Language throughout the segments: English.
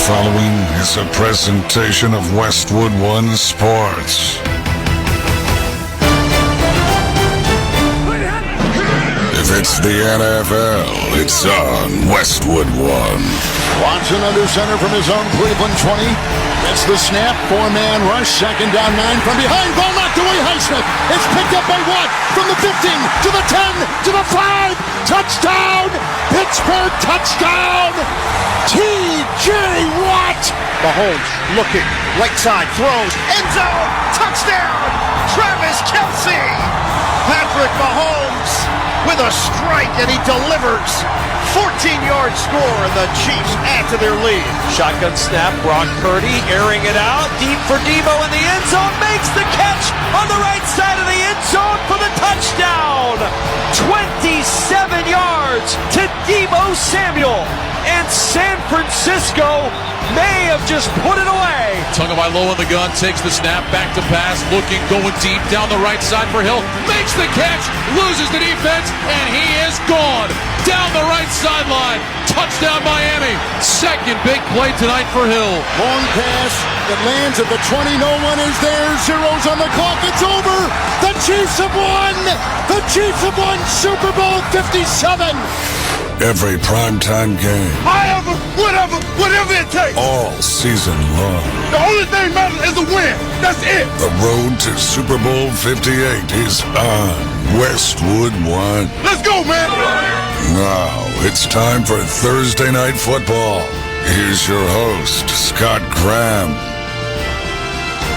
following is a presentation of Westwood One Sports. If it's the NFL, it's on Westwood One. Watson under center from his own Cleveland 20. Gets the snap, four-man rush, second down, 9 from behind. Ball knocked away, Highsmith. It's picked up by Watt from the 15 to the 10 to the 5. Touchdown! Pittsburgh touchdown! T.J. Watt! Mahomes looking, right side, throws, end zone, touchdown! Travis Kelce! Patrick Mahomes with a strike, and he delivers. 14-yard score, and the Chiefs add to their lead. Shotgun snap, Brock Purdy airing it out, deep for Debo in the end zone, makes the catch on the right side of the end zone for the touchdown. 27 yards to Debo Samuel, and San Francisco may have just put it away. Tagovailoa on the gun, takes the snap, back to pass, looking, going deep down the right side for Hill, makes the catch, loses the defense, and he is gone down the right sideline. Touchdown Miami. Second big play tonight for Hill. Long pass that lands at the 20. No one is there. Zeros on the clock. It's over. The Chiefs have won. The Chiefs have won Super Bowl 57. Every primetime game. Whatever it takes. All season long. The only thing matters is the win. That's it. The road to Super Bowl 58 is on Westwood One. Let's go, man. Now it's time for Thursday Night Football. Here's your host, Scott Graham.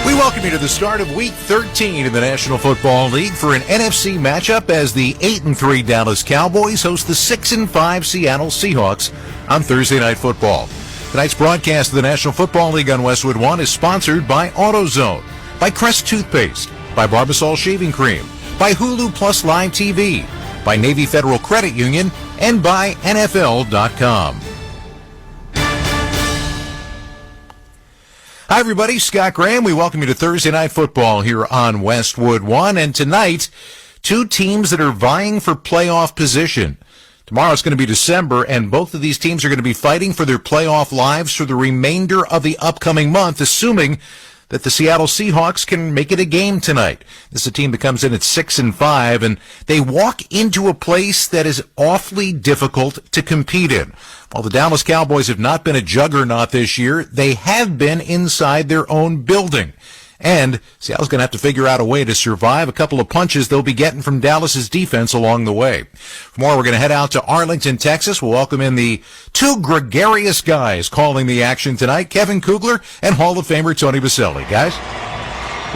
We welcome you to the start of Week 13 in the National Football League for an NFC matchup as the 8-3 Dallas Cowboys host the 6-5 Seattle Seahawks on Thursday Night Football. Tonight's broadcast of the National Football League on Westwood One is sponsored by AutoZone, by Crest Toothpaste, by Barbasol Shaving Cream, by Hulu Plus Live TV, by Navy Federal Credit Union, and by NFL.com. Hi, everybody. Scott Graham. We welcome you to Thursday Night Football here on Westwood One. And tonight, two teams that are vying for playoff position. Tomorrow it's going to be December, and both of these teams are going to be fighting for their playoff lives for the remainder of the upcoming month, assuming that the Seattle Seahawks can make it a game tonight. This is a team that comes in at 6-5, and they walk into a place that is awfully difficult to compete in. While the Dallas Cowboys have not been a juggernaut this year, they have been inside their own building. And Seattle's going to have to figure out a way to survive a couple of punches they'll be getting from Dallas's defense along the way. For more, we're going to head out to Arlington, Texas. We'll welcome in the two gregarious guys calling the action tonight, Kevin Kugler and Hall of Famer Tony Baselli. Guys?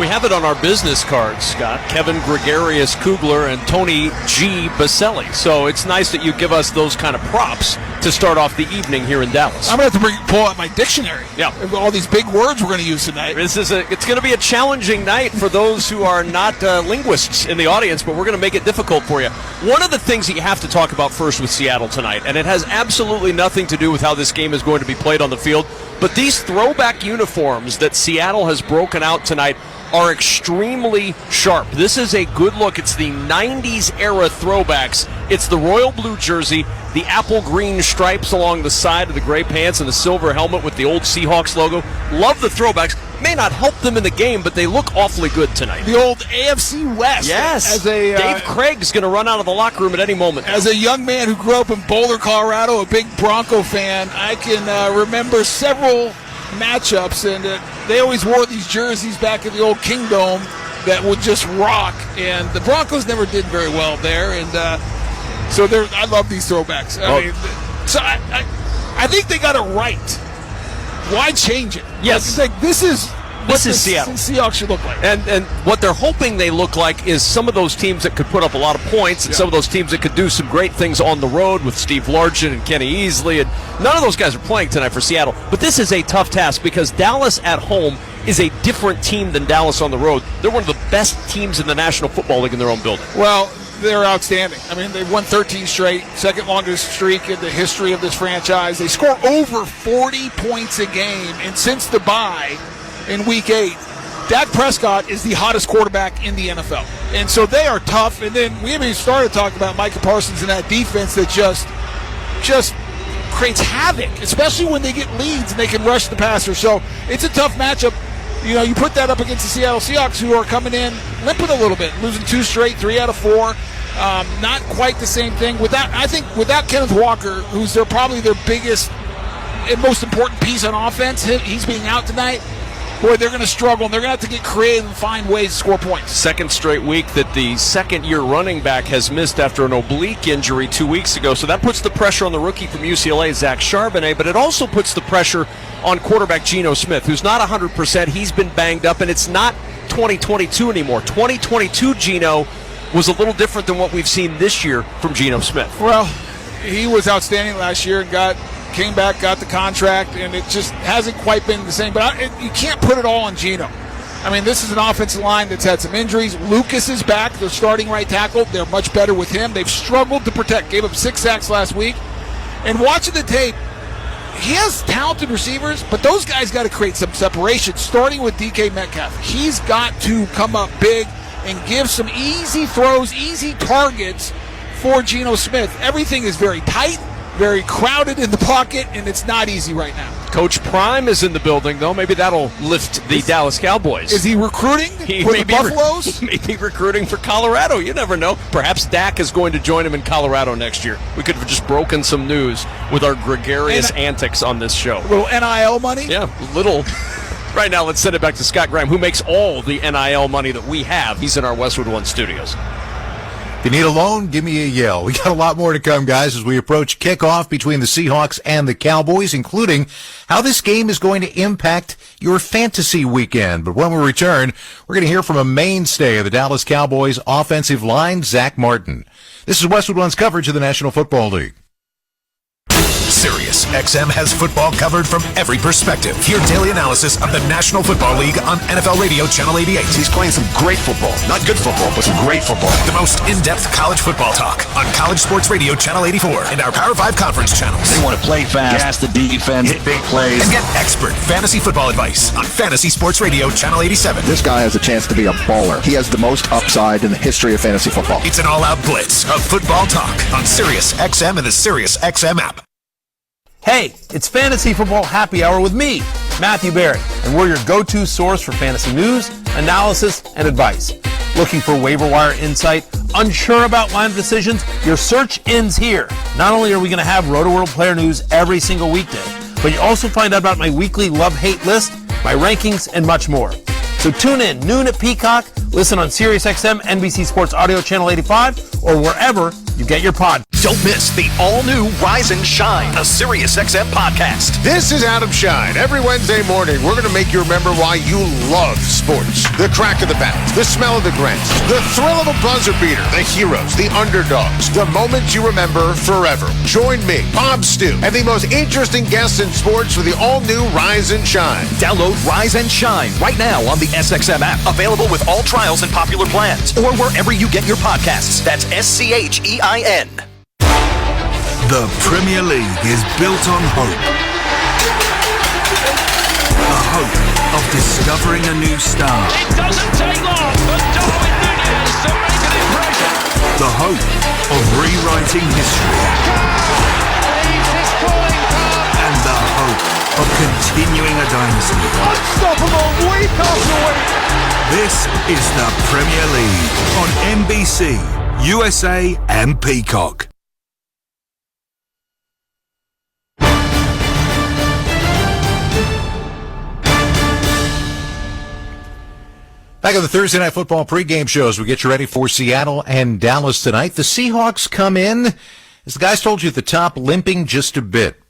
We have it on our business cards, Scott. Kevin Gregarious Kugler and Tony G. Baselli. So it's nice that you give us those kind of props to start off the evening here in Dallas. I'm going to have to pull out my dictionary. Yeah. All these big words we're going to use tonight. It's going to be a challenging night for those who are not linguists in the audience, but we're going to make it difficult for you. One of the things that you have to talk about first with Seattle tonight, and it has absolutely nothing to do with how this game is going to be played on the field, but these throwback uniforms that Seattle has broken out tonight are extremely sharp. This is a good look. It's the 90s era throwbacks. It's the royal blue jersey, the apple green stripes along the side of the gray pants, and the silver helmet with the old Seahawks logo. Love the throwbacks. May not help them in the game, but they look awfully good tonight. The old AFC West. Yes. Dave Craig's going to run out of the locker room at any moment. As a young man who grew up in Boulder, Colorado, a big Bronco fan, I can remember several matchups, and they always wore these jerseys back at the old Kingdome that would just rock, and the Broncos never did very well there, and so I love these throwbacks. I think they got it right. Why change it? Yes. This is Seattle. Seahawks should look like. And what they're hoping they look like is some of those teams that could put up a lot of points, and some of those teams that could do some great things on the road with Steve Largent and Kenny Easley. And none of those guys are playing tonight for Seattle. But this is a tough task because Dallas at home is a different team than Dallas on the road. They're one of the best teams in the National Football League in their own building. Well, they're outstanding. I mean, they've won 13 straight, second longest streak in the history of this franchise. They score over 40 points a game, and since the bye in Week 8, Dak Prescott is the hottest quarterback in the NFL. And so they are tough. And then we haven't even started talking about Micah Parsons and that defense that just creates havoc, especially when they get leads and they can rush the passer. So it's a tough matchup. You put that up against the Seattle Seahawks, who are coming in limping a little bit, losing 2 straight, 3 out of 4. Not quite the same thing. Without Kenneth Walker, who's probably their biggest and most important piece on offense, he's being out tonight. Boy, they're going to struggle, and they're going to have to get creative and find ways to score points. Second straight week that the second-year running back has missed after an oblique injury 2 weeks ago. So that puts the pressure on the rookie from UCLA, Zach Charbonnet, but it also puts the pressure on quarterback Geno Smith, who's not 100%. He's been banged up, and it's not 2022 anymore. 2022 Geno was a little different than what we've seen this year from Geno Smith. Well, he was outstanding last year and came back, got the contract, and it just hasn't quite been the same. But you can't put it all on Geno. I mean, this is an offensive line that's had some injuries. Lucas is back, their starting right tackle. They're much better with him. They've struggled to protect. Gave up 6 sacks last week. And watching the tape, he has talented receivers, but those guys got to create some separation, starting with DK Metcalf. He's got to come up big and give some easy throws, easy targets for Geno Smith. Everything is very tight, very crowded in the pocket, and it's not easy right now. Coach Prime is in the building, though. Maybe that'll lift the Dallas Cowboys. Is he recruiting for the Buffaloes? Maybe recruiting for Colorado. You never know. Perhaps Dak is going to join him in Colorado next year. We could have just broken some news with our gregarious antics on this show. A little NIL money? Yeah, little. Right now, let's send it back to Scott Graham, who makes all the NIL money that we have. He's in our Westwood One studios. If you need a loan, give me a yell. We got a lot more to come, guys, as we approach kickoff between the Seahawks and the Cowboys, including how this game is going to impact your fantasy weekend. But when we return, we're going to hear from a mainstay of the Dallas Cowboys offensive line, Zach Martin. This is Westwood One's coverage of the National Football League. Sirius XM has football covered from every perspective. Hear daily analysis of the National Football League on NFL Radio Channel 88. He's playing some great football. Not good football, but some great football. The most in-depth college football talk on College Sports Radio Channel 84 and our Power 5 conference channels. They want to play fast, gas the defense, hit big plays. And get expert fantasy football advice on Fantasy Sports Radio Channel 87. This guy has a chance to be a baller. He has the most upside in the history of fantasy football. It's an all-out blitz of football talk on Sirius XM and the Sirius XM app. Hey, it's Fantasy Football Happy Hour with me, Matthew Barrett, and we're your go-to source for fantasy news, analysis, and advice. Looking for waiver wire insight? Unsure about line decisions? Your search ends here. Not only are we going to have Roto-World player news every single weekday, but you also find out about my weekly love-hate list, my rankings, and much more. So tune in noon at Peacock, listen on SiriusXM, NBC Sports Audio Channel 85, or wherever you get your pod. Don't miss the all-new Rise and Shine, a SiriusXM podcast. This is Adam Shine. Every Wednesday morning, we're going to make you remember why you love sports. The crack of the bats, the smell of the grass, the thrill of a buzzer beater, the heroes, the underdogs, the moments you remember forever. Join me, Bob Stew, and the most interesting guests in sports for the all-new Rise and Shine. Download Rise and Shine right now on the SXM app, available with all trials and popular plans, or wherever you get your podcasts. That's SCHEIN. The Premier League is built on hope. The hope of discovering a new star. It doesn't take long for Darwin Núñez to make an impression. The hope of rewriting history. And the hope of continuing a dynasty. Unstoppable week after week. This is the Premier League on NBC, USA and Peacock. Back on the Thursday Night Football pregame show as we get you ready for Seattle and Dallas tonight. The Seahawks come in, as the guys told you at the top, limping just a bit.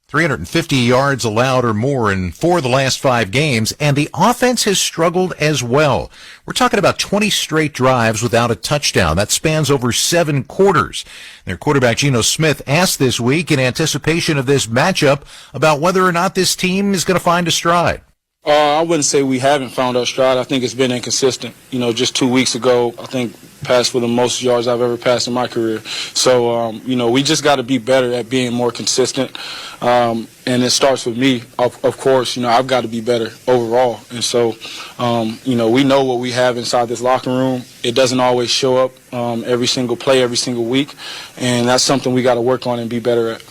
350 yards allowed or more in 4 of the last 5 games, and the offense has struggled as well. We're talking about 20 straight drives without a touchdown. That spans over 7 quarters. Their quarterback, Geno Smith, asked this week in anticipation of this matchup about whether or not this team is going to find a stride. I wouldn't say we haven't found our stride. I think it's been inconsistent. Just 2 weeks ago, I think passed for the most yards I've ever passed in my career. So, we just got to be better at being more consistent. And it starts with me. Of course, I've got to be better overall. And so, we know what we have inside this locker room. It doesn't always show up every single play, every single week. And that's something we got to work on and be better at.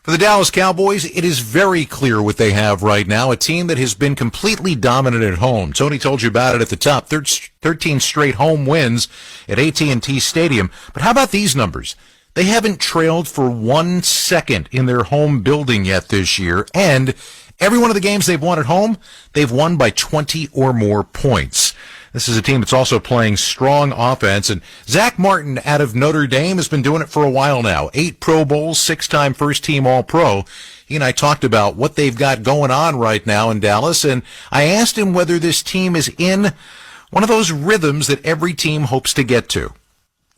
For the Dallas Cowboys, it is very clear what they have right now, a team that has been completely dominant at home. Tony told you about it at the top, 13 straight home wins at AT&T Stadium. But how about these numbers? They haven't trailed for 1 second in their home building yet this year, and every one of the games they've won at home, they've won by 20 or more points. This is a team that's also playing strong offense, and Zach Martin out of Notre Dame has been doing it for a while now. 8 Pro Bowls, 6-time first-team All-Pro. He and I talked about what they've got going on right now in Dallas, and I asked him whether this team is in one of those rhythms that every team hopes to get to.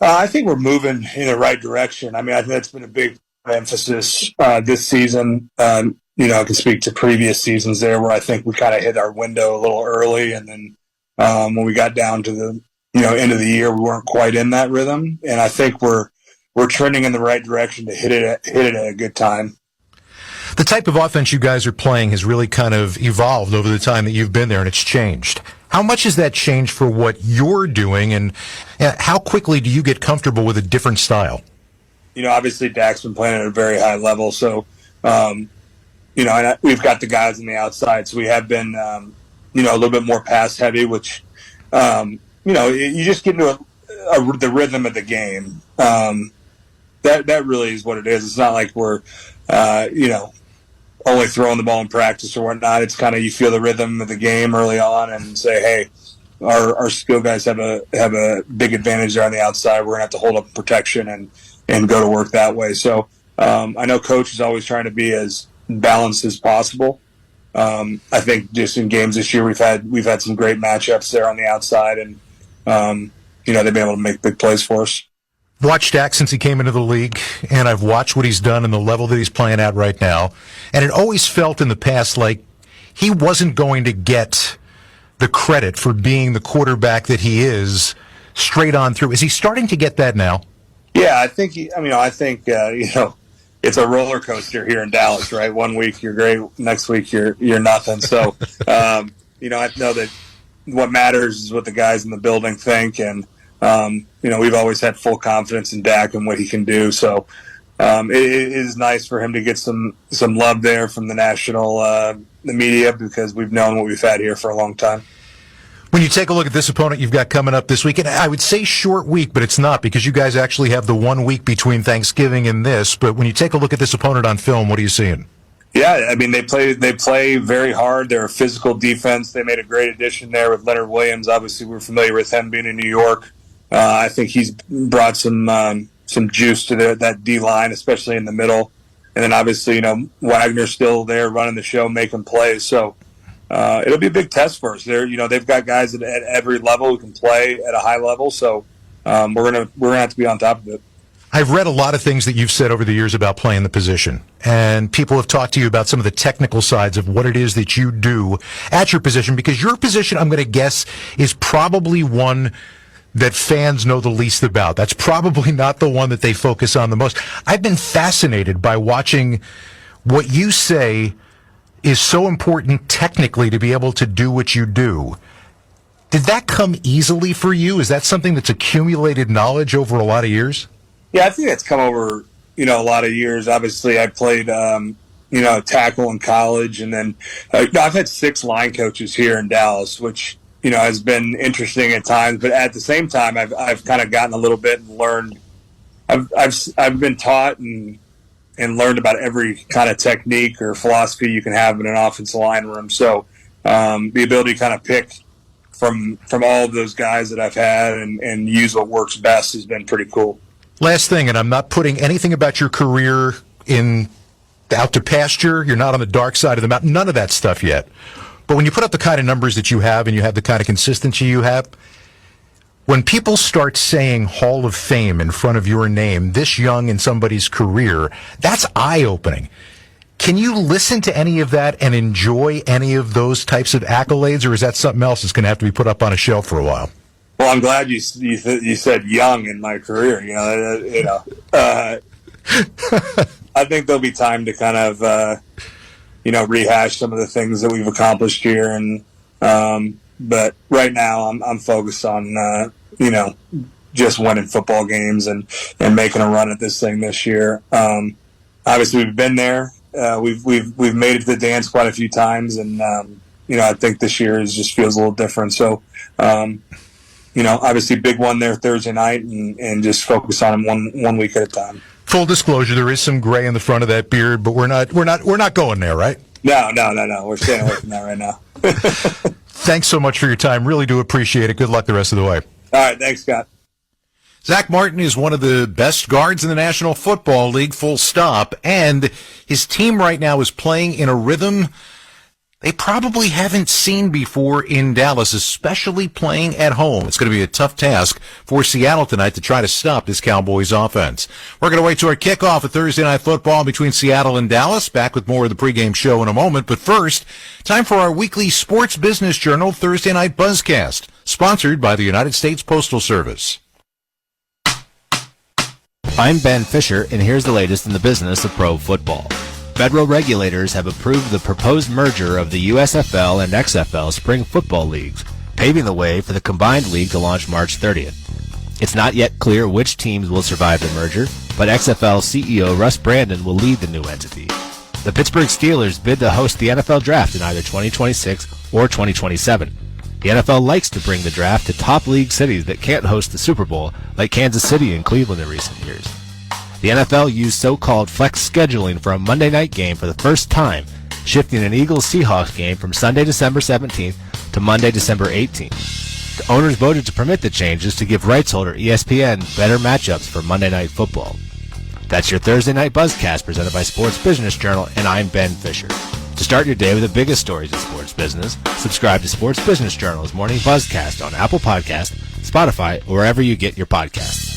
I think we're moving in the right direction. I mean, I think that's been a big emphasis this season. I can speak to previous seasons there where I think we kind of hit our window a little early, and then when we got down to the end of the year, we weren't quite in that rhythm, and I think we're trending in the right direction to hit it at a good time. The type of offense you guys are playing has really kind of evolved over the time that you've been there, and it's changed. How much has that changed for what you're doing, and how quickly do you get comfortable with a different style? Obviously Dak's been playing at a very high level, so and we've got the guys on the outside, so we have been a little bit more pass heavy, which, you just get into the rhythm of the game. That really is what it is. It's not like we're, only throwing the ball in practice or whatnot. It's kind of, you feel the rhythm of the game early on and say, hey, our skill guys have a big advantage there on the outside. We're going to have to hold up protection and go to work that way. So I know Coach is always trying to be as balanced as possible. I think just in games this year, we've had some great matchups there on the outside, and they've been able to make big plays for us. Watched Dak since he came into the league, and I've watched what he's done and the level that he's playing at right now. And it always felt in the past like he wasn't going to get the credit for being the quarterback that he is straight on through. Is he starting to get that now? Yeah, I think it's a roller coaster here in Dallas, right? 1 week you're great, next week you're nothing. So, I know that what matters is what the guys in the building think, and we've always had full confidence in Dak and what he can do. So, it is nice for him to get some love there from the national the media, because we've known what we've had here for a long time. When you take a look at this opponent you've got coming up this week, and I would say short week, but it's not, because you guys actually have the 1 week between Thanksgiving and this. But when you take a look at this opponent on film, what are you seeing? Yeah, I mean, they play very hard. They're a physical defense. They made a great addition there with Leonard Williams. Obviously, we're familiar with him being in New York. I think he's brought some juice to that D-line, especially in the middle. And then obviously, Wagner's still there running the show, making plays. So it'll be a big test for us. They've got guys at every level who can play at a high level. So we're gonna have to be on top of it. I've read a lot of things that you've said over the years about playing the position, and people have talked to you about some of the technical sides of what it is that you do at your position, because your position, I'm going to guess, is probably one that fans know the least about. That's probably not the one that they focus on the most. I've been fascinated by watching what you say is so important technically to be able to do what you do. Did that come easily for you? Is that something that's accumulated knowledge over a lot of years? Yeah, I think that's come over, a lot of years. Obviously, I played, tackle in college, and then I've had 6 line coaches here in Dallas, which, has been interesting at times. But at the same time, I've kind of gotten a little bit and learned. I've been taught and learned about every kind of technique or philosophy you can have in an offensive line room. So the ability to kind of pick from all of those guys that I've had and use what works best has been pretty cool. Last thing, and I'm not putting anything about your career out to pasture. You're not on the dark side of the mountain. None of that stuff yet. But when you put up the kind of numbers that you have and you have the kind of consistency you have, when people start saying Hall of Fame in front of your name this young in somebody's career, that's eye-opening. Can you listen to any of that and enjoy any of those types of accolades, or is that something else that's going to have to be put up on a shelf for a while? Well, I'm glad you said young in my career. I think there'll be time to kind of rehash some of the things that we've accomplished here, and but right now I'm focused on just winning football games and making a run at this thing this year. obviously we've been there. We've made it to the dance quite a few times, and I think this year just feels a little different. So, obviously big one there Thursday night, and just focus on them one week at a time. Full disclosure, there is some gray in the front of that beard, but we're not going there, right? No. We're staying away from that right now. Thanks so much for your time. Really do appreciate it. Good luck the rest of the way. All right, thanks, Scott. Zach Martin is one of the best guards in the National Football League, full stop, and his team right now is playing in a rhythm they probably haven't seen before in Dallas, especially playing at home. It's going to be a tough task for Seattle tonight to try to stop this Cowboys offense. We're going to wait to our kickoff of Thursday Night Football between Seattle and Dallas. Back with more of the pregame show in a moment. But first, time for our weekly Sports Business Journal Thursday Night Buzzcast, sponsored by the United States Postal Service. I'm Ben Fisher, and here's the latest in the business of pro football. Federal regulators have approved the proposed merger of the USFL and XFL spring football leagues, paving the way for the combined league to launch March 30th. It's not yet clear which teams will survive the merger, but XFL CEO Russ Brandon will lead the new entity. The Pittsburgh Steelers bid to host the NFL draft in either 2026 or 2027. The NFL likes to bring the draft to top league cities that can't host the Super Bowl, like Kansas City and Cleveland in recent years. The NFL used so-called flex scheduling for a Monday night game for the first time, shifting an Eagles-Seahawks game from Sunday, December 17th to Monday, December 18th. The owners voted to permit the changes to give rights holder ESPN better matchups for Monday Night Football. That's your Thursday Night Buzzcast presented by Sports Business Journal, and I'm Ben Fisher. To start your day with the biggest stories in sports business, subscribe to Sports Business Journal's Morning Buzzcast on Apple Podcasts, Spotify, or wherever you get your podcasts.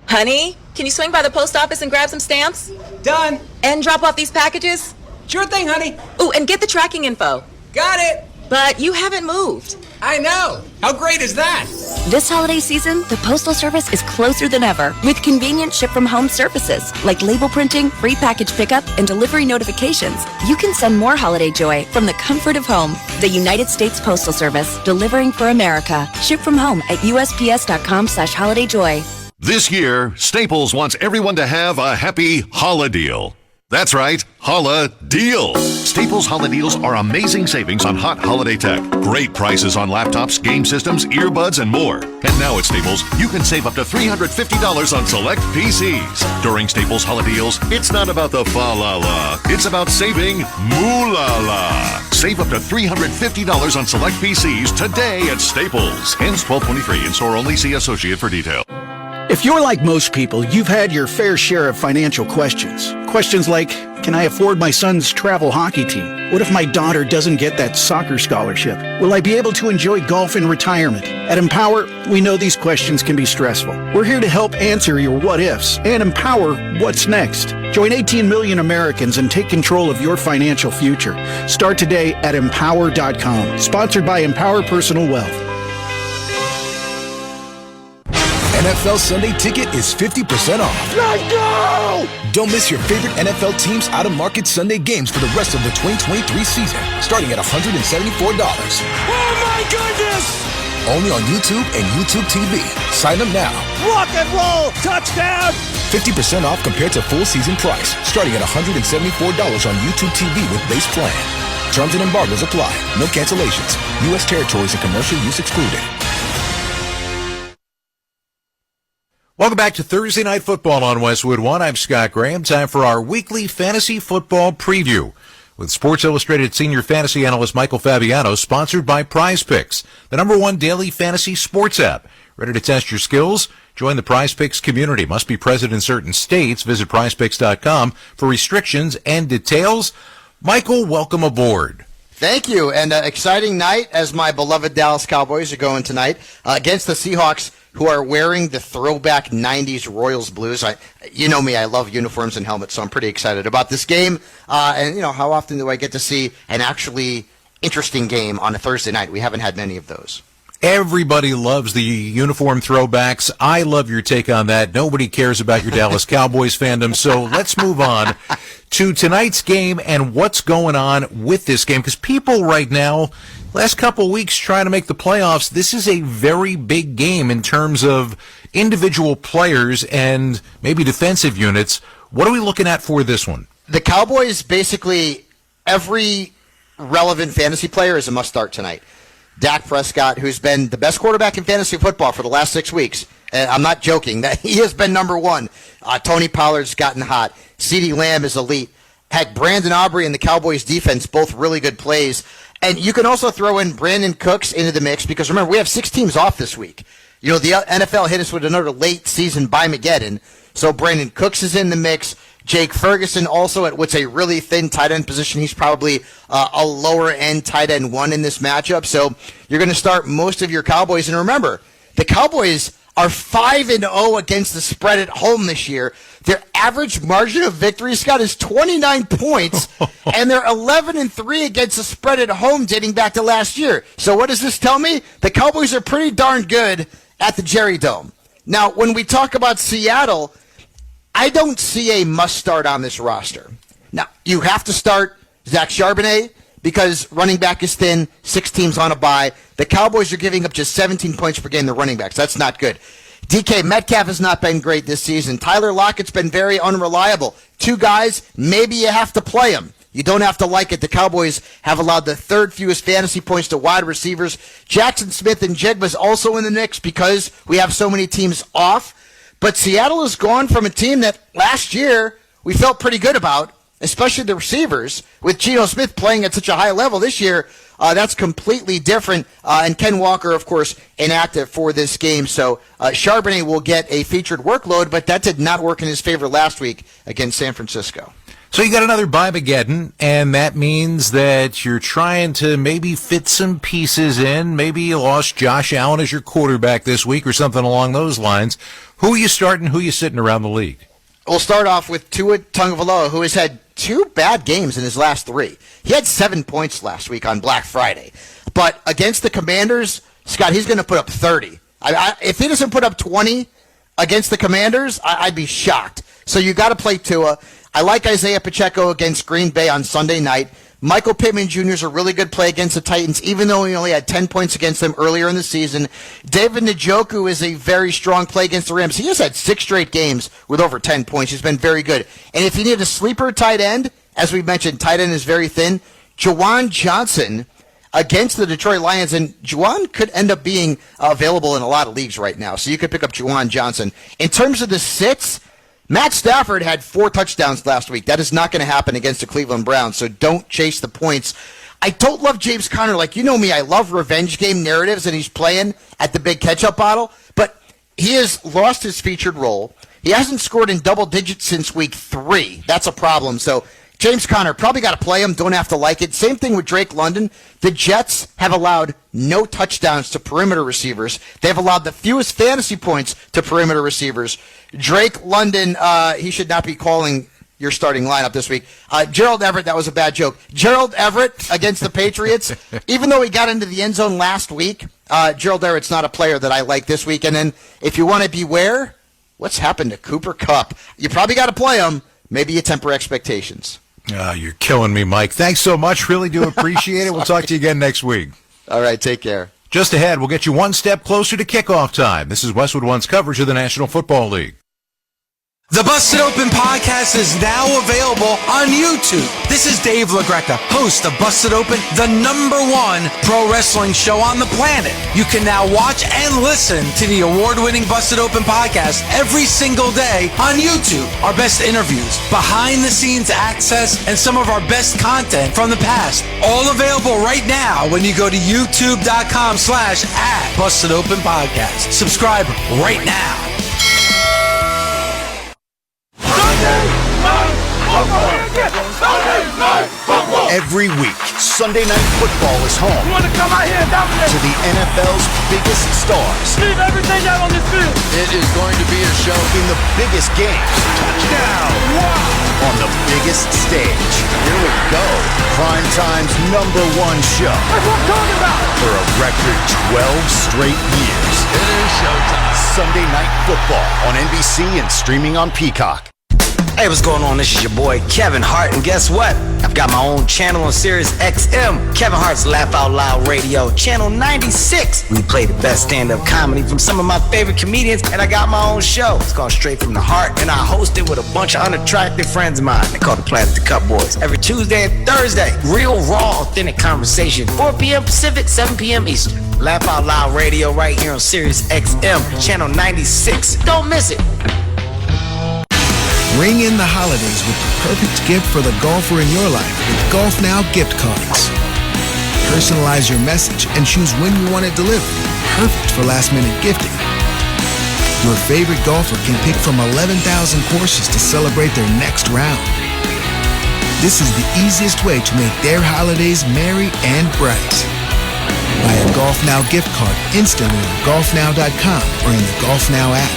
Honey, can you swing by the post office and grab some stamps? Done. And drop off these packages? Sure thing, honey. Ooh, and get the tracking info. Got it. But you haven't moved. I know. How great is that? This holiday season, the Postal Service is closer than ever with convenient ship-from-home services like label printing, free package pickup, and delivery notifications. You can send more holiday joy from the comfort of home. The United States Postal Service, delivering for America. Ship from home at USPS.com/holidayjoy. This year, Staples wants everyone to have a happy Holla Deal. That's right, Holla Deal. Staples Holla Deals are amazing savings on hot holiday tech. Great prices on laptops, game systems, earbuds, and more. And now at Staples, you can save up to $350 on select PCs. During Staples Holla Deals, it's not about the fa-la-la. It's about saving moo-la-la. Save up to $350 on select PCs today at Staples. Ends 12/23. In-store only. See associate for detail. If you're like most people, you've had your fair share of financial questions. Questions like, can I afford my son's travel hockey team? What if my daughter doesn't get that soccer scholarship? Will I be able to enjoy golf in retirement? At Empower, we know these questions can be stressful. We're here to help answer your what ifs and empower what's next. Join 18 million Americans and take control of your financial future. Start today at empower.com. Sponsored by Empower Personal Wealth. NFL Sunday Ticket is 50% off. Let's go! Don't miss your favorite NFL team's out-of-market Sunday games for the rest of the 2023 season, starting at $174. Oh my goodness! Only on YouTube and YouTube TV. Sign up now. Rock and roll! Touchdown! 50% off compared to full season price, starting at $174 on YouTube TV with base plan. Terms and embargoes apply. No cancellations. U.S. territories and commercial use excluded. Welcome back to Thursday Night Football on Westwood One. I'm Scott Graham. Time for our weekly fantasy football preview with Sports Illustrated senior fantasy analyst Michael Fabiano, sponsored by Prize Picks, the #1 daily fantasy sports app. Ready to test your skills? Join the Prize Picks community. Must be present in certain states. Visit prizepicks.com for restrictions and details. Michael, welcome aboard. Thank you, and exciting night as my beloved Dallas Cowboys are going tonight against the Seahawks, who are wearing the throwback 90s Royals blues. You know me, I love uniforms and helmets, so I'm pretty excited about this game. And, you know, how often do I get to see an actually interesting game on a Thursday night? We haven't had many of those. Everybody loves the uniform throwbacks. I love your take on that. Nobody cares about your Dallas Cowboys fandom. So let's move on to tonight's game and what's going on with this game. Because people right now, last couple of weeks trying to make the playoffs, this is a very big game in terms of individual players and maybe defensive units. What are we looking at for this one? The Cowboys, basically, every relevant fantasy player is a must-start tonight. Dak Prescott, who's been the best quarterback in fantasy football for the last 6 weeks. And I'm not joking. That he has been number one. Tony Pollard's gotten hot. CeeDee Lamb is elite. Heck, Brandon Aubrey and the Cowboys defense, both really good plays. And you can also throw in Brandon Cooks into the mix because, remember, we have 6 teams off this week. You know, the NFL hit us with another late season by-mageddon. So Brandon Cooks is in the mix. Jake Ferguson also at what's a really thin tight end position. He's probably a lower-end tight end one in this matchup. So you're going to start most of your Cowboys. And remember, the Cowboys are 5-0 against the spread at home this year. Their average margin of victory, Scott, is 29 points, and they're 11-3 against the spread at home dating back to last year. So what does this tell me? The Cowboys are pretty darn good at the Jerry Dome. Now, when we talk about Seattle, I don't see a must-start on this roster. Now, you have to start Zach Charbonnet because running back is thin, 6 teams on a bye. The Cowboys are giving up just 17 points per game to running backs. That's not good. DK Metcalf has not been great this season. Tyler Lockett's been very unreliable. 2 guys, maybe you have to play them. You don't have to like it. The Cowboys have allowed the 3rd fewest fantasy points to wide receivers. Jackson Smith and Jigba's also in the mix because we have so many teams off. But Seattle has gone from a team that last year we felt pretty good about, especially the receivers, with Geno Smith playing at such a high level this year. That's completely different. And Ken Walker, of course, inactive for this game. So Charbonnet will get a featured workload, but that did not work in his favor last week against San Francisco. So you got another by-mageddon, and that means that you're trying to maybe fit some pieces in. Maybe you lost Josh Allen as your quarterback this week or something along those lines. Who are you starting? Who are you sitting around the league? We'll start off with Tua Tagovailoa, who has had 2 bad games in his last 3. He had 7 points last week on Black Friday. But against the Commanders, Scott, he's going to put up 30. If he doesn't put up 20 against the Commanders, I'd be shocked. So you got to play Tua. I like Isaiah Pacheco against Green Bay on Sunday night. Michael Pittman Jr. is a really good play against the Titans, even though he only had 10 points against them earlier in the season. David Njoku is a very strong play against the Rams. He has had 6 straight games with over 10 points. He's been very good. And if you need a sleeper tight end, as we mentioned, tight end is very thin. Juwan Johnson against the Detroit Lions, and Juwan could end up being available in a lot of leagues right now. So you could pick up Juwan Johnson. In terms of the sits, Matt Stafford had 4 touchdowns last week. That is not going to happen against the Cleveland Browns, so don't chase the points. I don't love James Conner. Like, you know me, I love revenge game narratives, and he's playing at the big catch-up bottle, but he has lost his featured role. He hasn't scored in double digits since week 3. That's a problem. So James Conner, probably got to play him. Don't have to like it. Same thing with Drake London. The Jets have allowed no touchdowns to perimeter receivers. They've allowed the fewest fantasy points to perimeter receivers. Drake London, he should not be calling your starting lineup this week. Gerald Everett, that was a bad joke. Gerald Everett against the Patriots, even though he got into the end zone last week, Gerald Everett's not a player that I like this week. And then if you want to beware, what's happened to Cooper Kupp? You probably got to play him. Maybe you temper expectations. You're killing me, Mike. Thanks so much. Really do appreciate it. We'll talk to you again next week. All right, take care. Just ahead, we'll get you one step closer to kickoff time. This is Westwood One's coverage of the National Football League. The Busted Open podcast is now available on YouTube. This is Dave LaGreca, host of Busted Open, the #1 pro wrestling show on the planet. You can now watch and listen to the award-winning Busted Open podcast every single day on YouTube. Our best interviews, behind-the-scenes access, and some of our best content from the past. All available right now when you go to youtube.com/@BustedOpenPodcast. Subscribe right now. Every week, Sunday Night Football is home to the NFL's biggest stars. Leave everything out on this field. It is going to be a show in the biggest games. Touchdown! Wow! On the biggest stage. Here we go. Primetime's #1 show. That's what I'm talking about. For a record 12 straight years. It is showtime. Sunday Night Football on NBC and streaming on Peacock. Hey, what's going on? This is your boy Kevin Hart, and guess what? I've got my own channel on Sirius XM, Kevin Hart's Laugh Out Loud Radio, channel 96. We play the best stand-up comedy from some of my favorite comedians, and I got my own show. It's called Straight from the Heart, and I host it with a bunch of unattractive friends of mine. They call the Planet the Cowboys. Every Tuesday and Thursday, real, raw, authentic conversation. 4 p.m. Pacific, 7 p.m. Eastern. Laugh Out Loud Radio right here on Sirius XM, channel 96. Don't miss it. Ring in the holidays with the perfect gift for the golfer in your life with Golf Now gift cards. Personalize your message and choose when you want it delivered. Perfect for last-minute gifting. Your favorite golfer can pick from 11,000 courses to celebrate their next round. This is the easiest way to make their holidays merry and bright. Buy a Golf Now gift card instantly on golfnow.com or in the Golf Now app.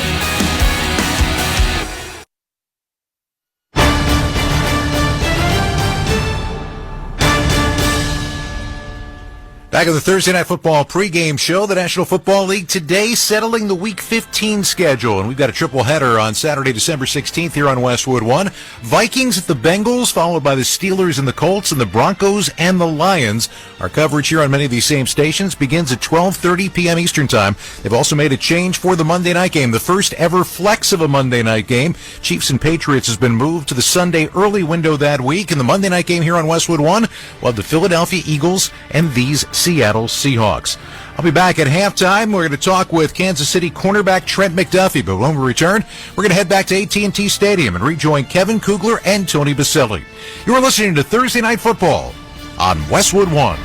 Back at the Thursday Night Football pregame show, the National Football League today settling the Week 15 schedule. And we've got a triple header on Saturday, December 16th here on Westwood 1. Vikings at the Bengals, followed by the Steelers and the Colts, and the Broncos and the Lions. Our coverage here on many of these same stations begins at 12:30 p.m. Eastern Time. They've also made a change for the Monday night game, the first ever flex of a Monday night game. Chiefs and Patriots has been moved to the Sunday early window that week. And the Monday night game here on Westwood 1, we'll have the Philadelphia Eagles and these Seattle Seahawks. I'll be back at halftime. We're going to talk with Kansas City cornerback Trent McDuffie. But when we return, we're going to head back to AT&T Stadium and rejoin Kevin Kugler and Tony Baselli. You are listening to Thursday Night Football on Westwood 1.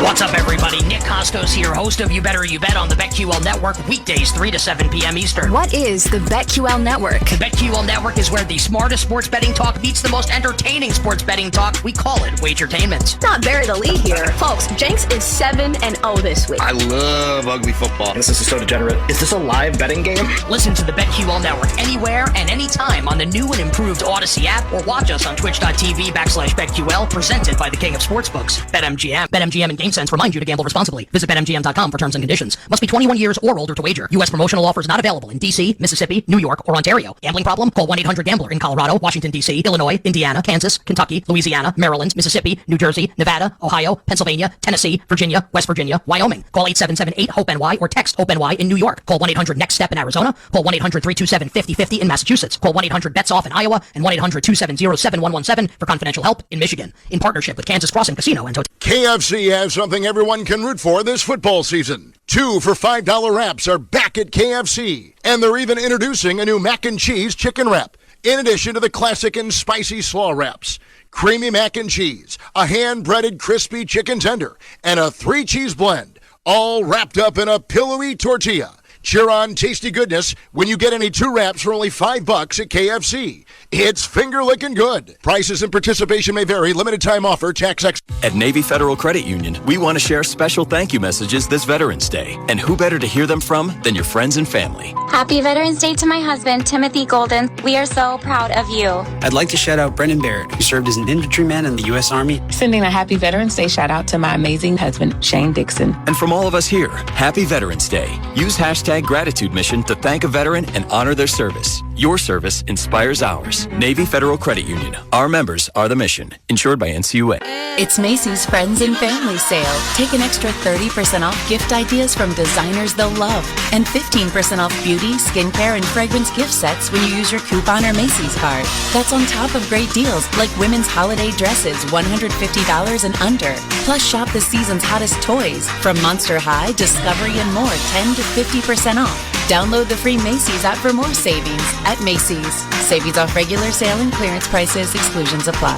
What's up, everybody? Nick Costos here, host of You Better You Bet on the BetQL Network, weekdays 3 to 7 p.m. Eastern. What is the BetQL Network? The BetQL Network is where the smartest sports betting talk meets the most entertaining sports betting talk. We call it Wagertainment. Not bury the lead here. Folks, Jenks is 7-0 this week. I love ugly football. This is so degenerate. Is this a live betting game? Listen to the BetQL Network anywhere and anytime on the new and improved Odyssey app, or watch us on twitch.tv/BetQL, presented by the King of Sportsbooks, BetMGM. BetMGM and GameSense remind you to gamble responsibly. Visit BetMGM.com for terms and conditions. Must be 21 years or older to wager. U.S. promotional offers not available in D.C., Mississippi, New York, or Ontario. Gambling problem? Call 1-800-GAMBLER in Colorado, Washington, D.C., Illinois, Indiana, Kansas, Kentucky, Louisiana, Maryland, Mississippi, New Jersey, Nevada, Ohio, Pennsylvania, Tennessee, Virginia, West Virginia, Wyoming. Call 877-8-HOPE-NY or text HOPE-NY in New York. Call 1-800-NEXT-STEP in Arizona. Call 1-800-327-5050 in Massachusetts. Call 1-800-BETS-OFF in Iowa and 1-800-270-7117 for confidential help in Michigan. In partnership with Kansas Crossing Casino and Hotel. KFC has something everyone can root for this football season. 2 for $5 wraps are back at KFC. And they're even introducing a new mac and cheese chicken wrap, in addition to the classic and spicy slaw wraps. Creamy mac and cheese, a hand-breaded crispy chicken tender, and a 3-cheese blend, all wrapped up in a pillowy tortilla. Cheer on tasty goodness when you get any 2 wraps for only $5 at KFC. It's finger-licking good. Prices and participation may vary. Limited time offer. Tax ex. At Navy Federal Credit Union, we want to share special thank you messages this Veterans Day. And who better to hear them from than your friends and family? Happy Veterans Day to my husband, Timothy Golden. We are so proud of you. I'd like to shout out Brendan Barrett, who served as an infantryman in the U.S. Army. Sending a happy Veterans Day shout out to my amazing husband, Shane Dixon. And from all of us here, happy Veterans Day. Use hashtag Gratitude Mission to thank a veteran and honor their service. Your service inspires ours. Navy Federal Credit Union. Our members are the mission. Insured by NCUA. It's Macy's Friends and Family Sale. Take an extra 30% off gift ideas from designers they'll love. And 15% off beauty, skincare, and fragrance gift sets when you use your coupon or Macy's card. That's on top of great deals like women's holiday dresses, $150 and under. Plus, shop the season's hottest toys from Monster High, Discovery, and more, 10 to 50% off. Download the free Macy's app for more savings at Macy's. Savings off regular sale and clearance prices. Exclusions apply.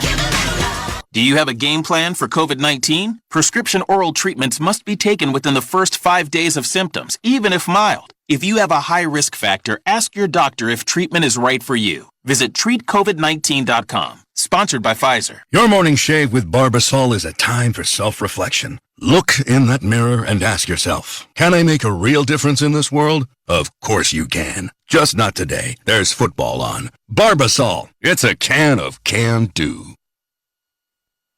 Do you have a game plan for COVID-19? Prescription oral treatments must be taken within the first 5 days of symptoms, even if mild. If you have a high risk factor, ask your doctor if treatment is right for you. Visit treatcovid19.com. Sponsored by Pfizer. Your morning shave with Barbasol is a time for self-reflection. Look in that mirror and ask yourself, can I make a real difference in this world? Of course you can. Just not today. There's football on. Barbasol. It's a can of can-do.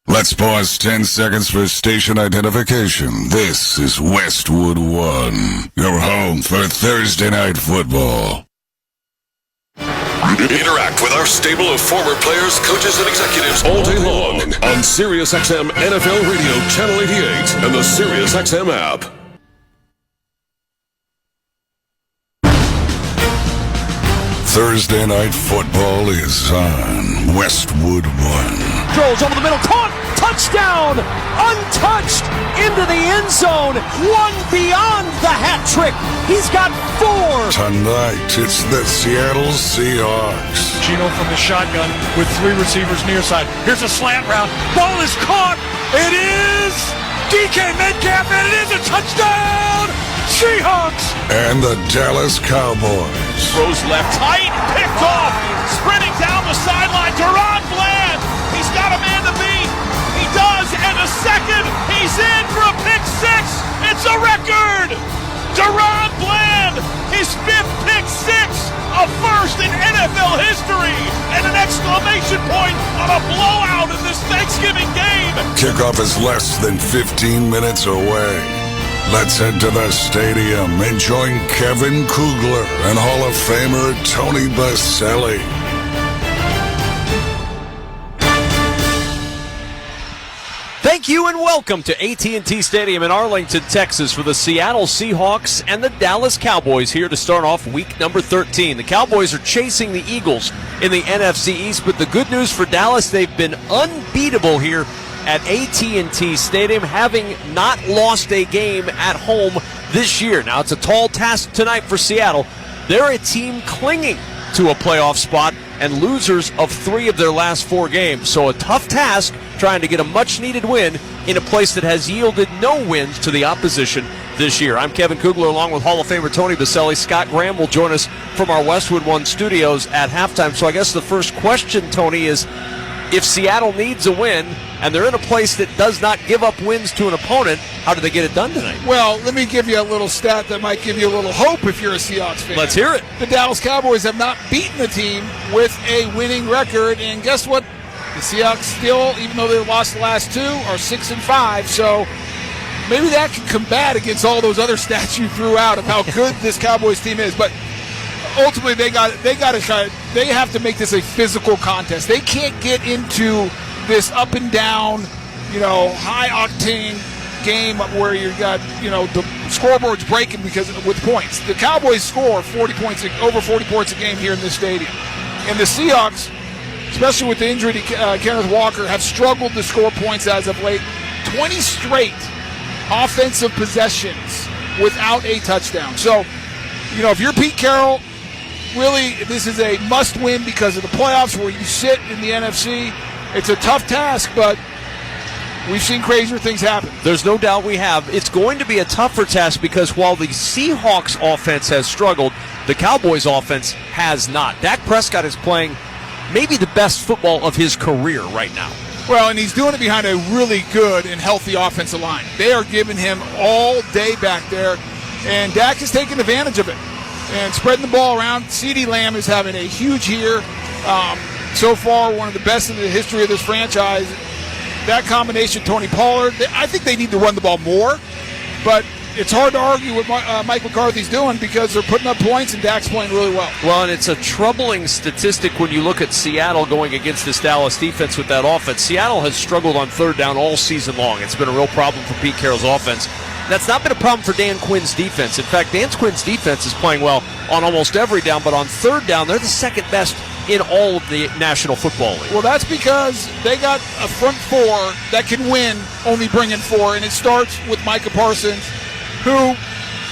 Let's pause 10 seconds for station identification. This is Westwood One, your home for Thursday Night Football. Interact with our stable of former players, coaches, and executives all day long on SiriusXM NFL Radio Channel 88 and the SiriusXM app. Thursday Night Football is on Westwood One. Throws over the middle, caught, touchdown, untouched, into the end zone, one beyond the hat trick. He's got 4. Tonight, it's the Seattle Seahawks. Gino from the shotgun with 3 receivers near side. Here's a slant route. Ball is caught. It is DK Metcalf, and it is a touchdown. Seahawks. And the Dallas Cowboys. Throws left tight, picked off, sprinting down the sideline. Deron Bland. He's got a man to beat. He does, and a second. He's in for a pick 6. It's a record. Deron Bland, his 5th pick 6, a first in NFL history, and an exclamation point on a blowout in this Thanksgiving game. Kickoff is less than 15 minutes away. Let's head to the stadium and join Kevin Kugler and Hall of Famer Tony Baselli. Thank you and welcome to AT&T Stadium in Arlington, Texas for the Seattle Seahawks and the Dallas Cowboys here to start off week number 13. The Cowboys are chasing the Eagles in the NFC East, but the good news for Dallas, they've been unbeatable here at AT&T Stadium, having not lost a game at home this year. Now, it's a tall task tonight for Seattle. They're a team clinging to a playoff spot and losers of 3 of their last 4 games. So a tough task trying to get a much-needed win in a place that has yielded no wins to the opposition this year. I'm Kevin Kugler along with Hall of Famer Tony Baselli. Scott Graham will join us from our Westwood One studios at halftime. So I guess the first question, Tony, is if Seattle needs a win and they're in a place that does not give up wins to an opponent, how do they get it done tonight? Well, let me give you a little stat that might give you a little hope if you're a Seahawks fan. Let's hear it. The Dallas Cowboys have not beaten a team with a winning record, and guess what? The Seahawks still, even though they lost the last 2, are 6-5, so maybe that can combat against all those other stats you threw out of how good this Cowboys team is. But ultimately, they have to make this a physical contest. They can't get into this up and down, high octane game where you got, the scoreboard's breaking with points. The Cowboys score over 40 points a game here in this stadium, and the Seahawks, especially with the injury to Kenneth Walker, have struggled to score points as of late. 20 straight offensive possessions without a touchdown. So, if you're Pete Carroll, really, this is a must-win because of the playoffs where you sit in the NFC. It's a tough task, but we've seen crazier things happen. There's no doubt we have. It's going to be a tougher task because while the Seahawks offense has struggled, the Cowboys offense has not. Dak Prescott is playing maybe the best football of his career right now. Well, and he's doing it behind a really good and healthy offensive line. They are giving him all day back there, and Dak is taking advantage of it and spreading the ball around. CeeDee Lamb is having a huge year. So far, one of the best in the history of this franchise. That combination, Tony Pollard, I think they need to run the ball more, but it's hard to argue what Mike McCarthy's doing because they're putting up points and Dak's playing really well. Well, and it's a troubling statistic when you look at Seattle going against this Dallas defense with that offense. Seattle has struggled on 3rd down all season long. It's been a real problem for Pete Carroll's offense. That's not been a problem for Dan Quinn's defense. In fact, Dan Quinn's defense is playing well on almost every down, but on 3rd down, they're the 2nd best in all of the National Football League. Well, that's because they got a front 4 that can win, only bringing 4, and it starts with Micah Parsons, who,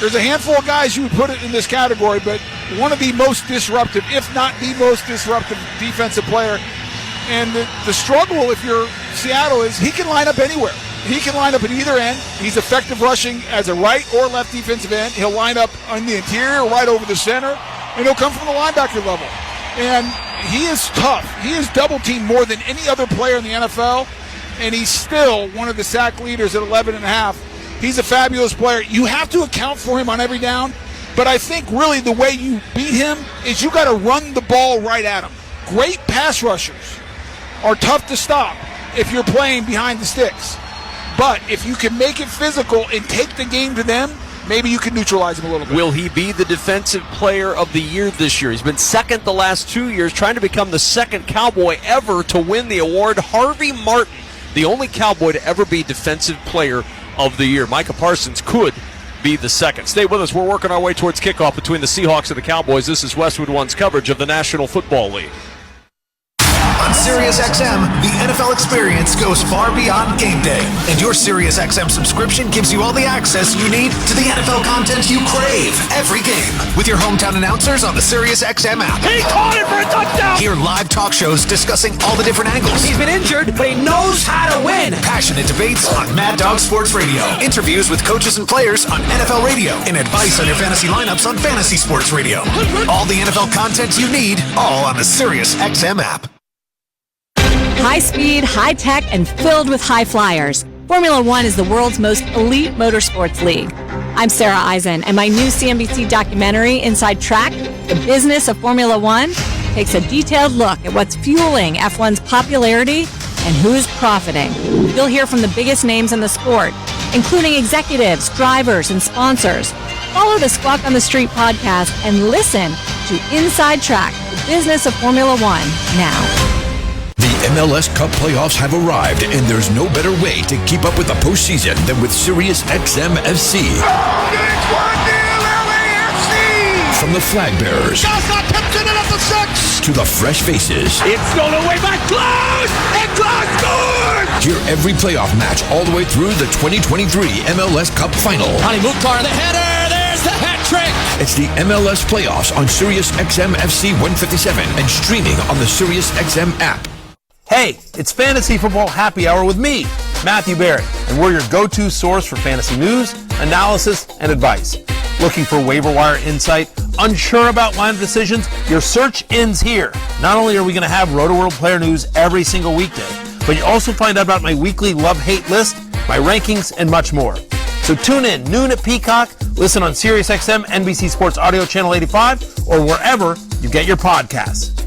there's a handful of guys you would put it in this category, but one of the most disruptive, if not the most disruptive defensive player. And the struggle, if you're Seattle, is he can line up anywhere. He can line up at either end. He's effective rushing as a right or left defensive end. He'll line up on the interior, right over the center, and he'll come from the linebacker level. And he is tough. He is double-teamed more than any other player in the NFL, and he's still one of the sack leaders at 11.5. He's a fabulous player. You have to account for him on every down, but I think really the way you beat him is you got to run the ball right at him. Great pass rushers are tough to stop if you're playing behind the sticks. But if you can make it physical and take the game to them, maybe you can neutralize him a little bit. Will he be the defensive player of the year this year? He's been second the last 2 years, trying to become the second Cowboy ever to win the award. Harvey Martin, the only Cowboy to ever be defensive player of the year. Micah Parsons could be the second. Stay with us. We're working our way towards kickoff between the Seahawks and the Cowboys. This is Westwood One's coverage of the National Football League. On SiriusXM, the NFL experience goes far beyond game day. And your SiriusXM subscription gives you all the access you need to the NFL content you crave every game. With your hometown announcers on the SiriusXM app. He caught it for a touchdown! Hear live talk shows discussing all the different angles. He's been injured, but he knows how to win. Passionate debates on Mad Dog Sports Radio. Interviews with coaches and players on NFL Radio. And advice on your fantasy lineups on Fantasy Sports Radio. All the NFL content you need, all on the SiriusXM app. High speed, high tech, and filled with high flyers. Formula One is the world's most elite motorsports league. I'm Sarah Eisen, and my new CNBC documentary, Inside Track, The Business of Formula One, takes a detailed look at what's fueling F1's popularity and who's profiting. You'll hear from the biggest names in the sport, including executives, drivers, and sponsors. Follow the Squawk on the Street podcast and listen to Inside Track, The Business of Formula One now. The MLS Cup playoffs have arrived, and there's no better way to keep up with the postseason than with SiriusXM FC. From the flag bearers to the fresh faces. It's stolen away by Cloud, and Cloud scores! Hear every playoff match all the way through the 2023 MLS Cup final. Ali Mukhtar, the header, there's the hat trick! It's the MLS playoffs on SiriusXM FC 157 and streaming on the SiriusXM app. Hey, it's Fantasy Football Happy Hour with me, Matthew Barrett, and we're your go-to source for fantasy news, analysis, and advice. Looking for waiver wire insight? Unsure about line decisions? Your search ends here. Not only are we going to have Roto-World player news every single weekday, but you also find out about my weekly love-hate list, my rankings, and much more. So tune in noon at Peacock, listen on SiriusXM, NBC Sports Audio Channel 85, or wherever you get your podcasts.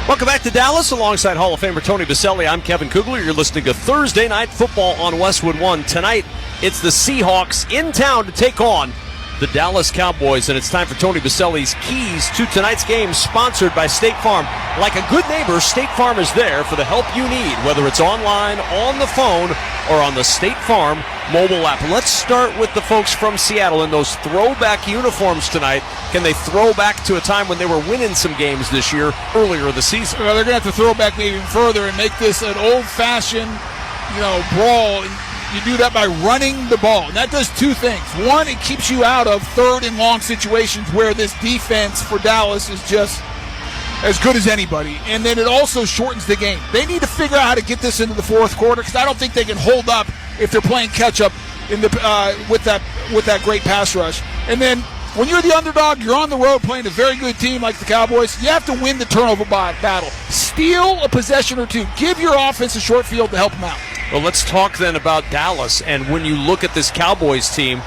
Welcome back to Dallas alongside Hall of Famer Tony Baselli. I'm Kevin Kugler. You're listening to Thursday Night Football on Westwood One. Tonight, it's the Seahawks in town to take on the Dallas Cowboys, and it's time for Tony Baselli's keys to tonight's game, sponsored by State Farm. Like a good neighbor, State Farm is there for the help you need, whether it's online, on the phone, or on the State Farm mobile app. Let's start with the folks from Seattle in those throwback uniforms tonight. Can they throw back to a time when they were winning some games this year, earlier in the season? Well, they're going to have to throw back maybe even further and make this an old-fashioned, brawl. You do that by running the ball. And that does two things. One, it keeps you out of third and long situations where this defense for Dallas is just as good as anybody. And then it also shortens the game. They need to figure out how to get this into the fourth quarter, because I don't think they can hold up if they're playing catch-up in the with that great pass rush. And then when you're the underdog, you're on the road playing a very good team like the Cowboys, you have to win the turnover battle. Steal a possession or two. Give your offense a short field to help them out. Well, let's talk then about Dallas. And when you look at this Cowboys team,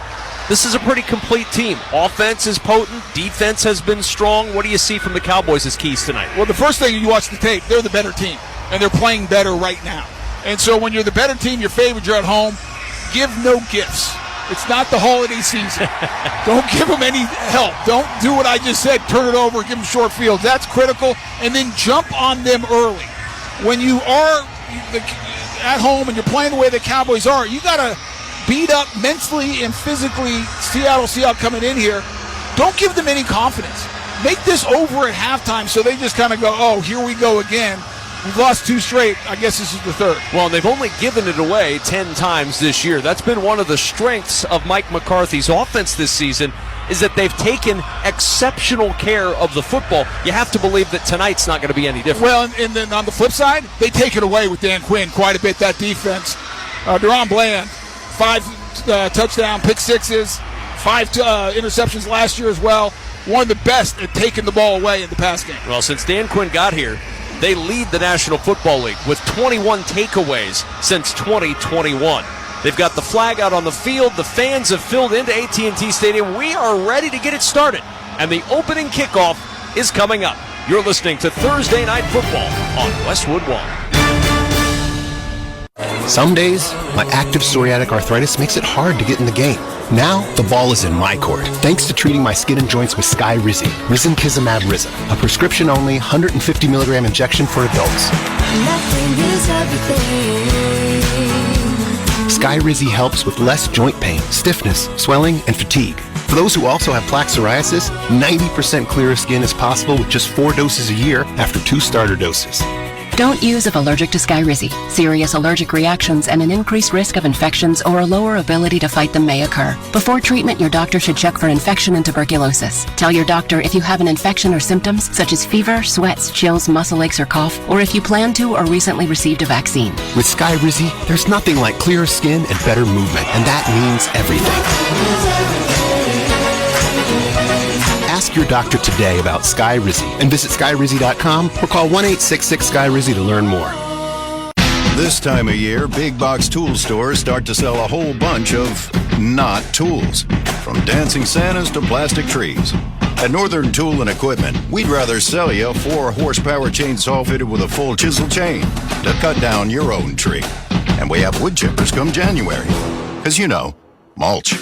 this is a pretty complete team. Offense is potent. Defense has been strong. What do you see from the Cowboys as keys tonight? Well, the first thing you watch the tape, they're the better team, and they're playing better right now. And so when you're the better team, your favorite, you're at home, give no gifts. It's not the holiday season. Don't give them any help. Don't do what I just said, turn it over, give them short fields. That's critical. And then jump on them early. When you are at home and you're playing the way the Cowboys are, you got to beat up mentally and physically Seattle Seahawks coming in here. Don't give them any confidence. Make this over at halftime so they just kind of go, oh, here we go again. We've lost two straight. I guess this is the third. Well, they've only given it away 10 times this year. That's been one of the strengths of Mike McCarthy's offense this season, is that they've taken exceptional care of the football. You have to believe that tonight's not going to be any different. Well, and then on the flip side, they take it away with Dan Quinn quite a bit, that defense. Deron Bland, 5 touchdown pick sixes, 5 interceptions last year as well. one of the best at taking the ball away in the pass game. Well, since Dan Quinn got here, they lead the National Football League with 21 takeaways since 2021. They've got the flag out on the field. The fans have filled into AT&T Stadium. We are ready to get it started. And the opening kickoff is coming up. You're listening to Thursday Night Football on Westwood One. Some days, my active psoriatic arthritis makes it hard to get in the game. Now, the ball is in my court, thanks to treating my skin and joints with Skyrizi, Risankizumab Rizin, a prescription-only 150 milligram injection for adults. Skyrizi helps with less joint pain, stiffness, swelling, and fatigue. For those who also have plaque psoriasis, 90% clearer skin is possible with just 4 doses a year after 2 starter doses. Don't use if allergic to Skyrizi. Serious allergic reactions and an increased risk of infections or a lower ability to fight them may occur. Before treatment, your doctor should check for infection and tuberculosis. Tell your doctor if you have an infection or symptoms such as fever, sweats, chills, muscle aches, or cough, or if you plan to or recently received a vaccine. With Skyrizi, there's nothing like clearer skin and better movement, and that means everything. Ask your doctor today about Skyrizi and visit Skyrizi.com or call 1-866-SKYRIZI to learn more. This time of year, big box tool stores start to sell a whole bunch of not tools, from dancing Santas to plastic trees. At Northern Tool and Equipment, we'd rather sell you a 4-horsepower chainsaw fitted with a full chisel chain to cut down your own tree. And we have wood chippers come January. 'Cause you know, mulch.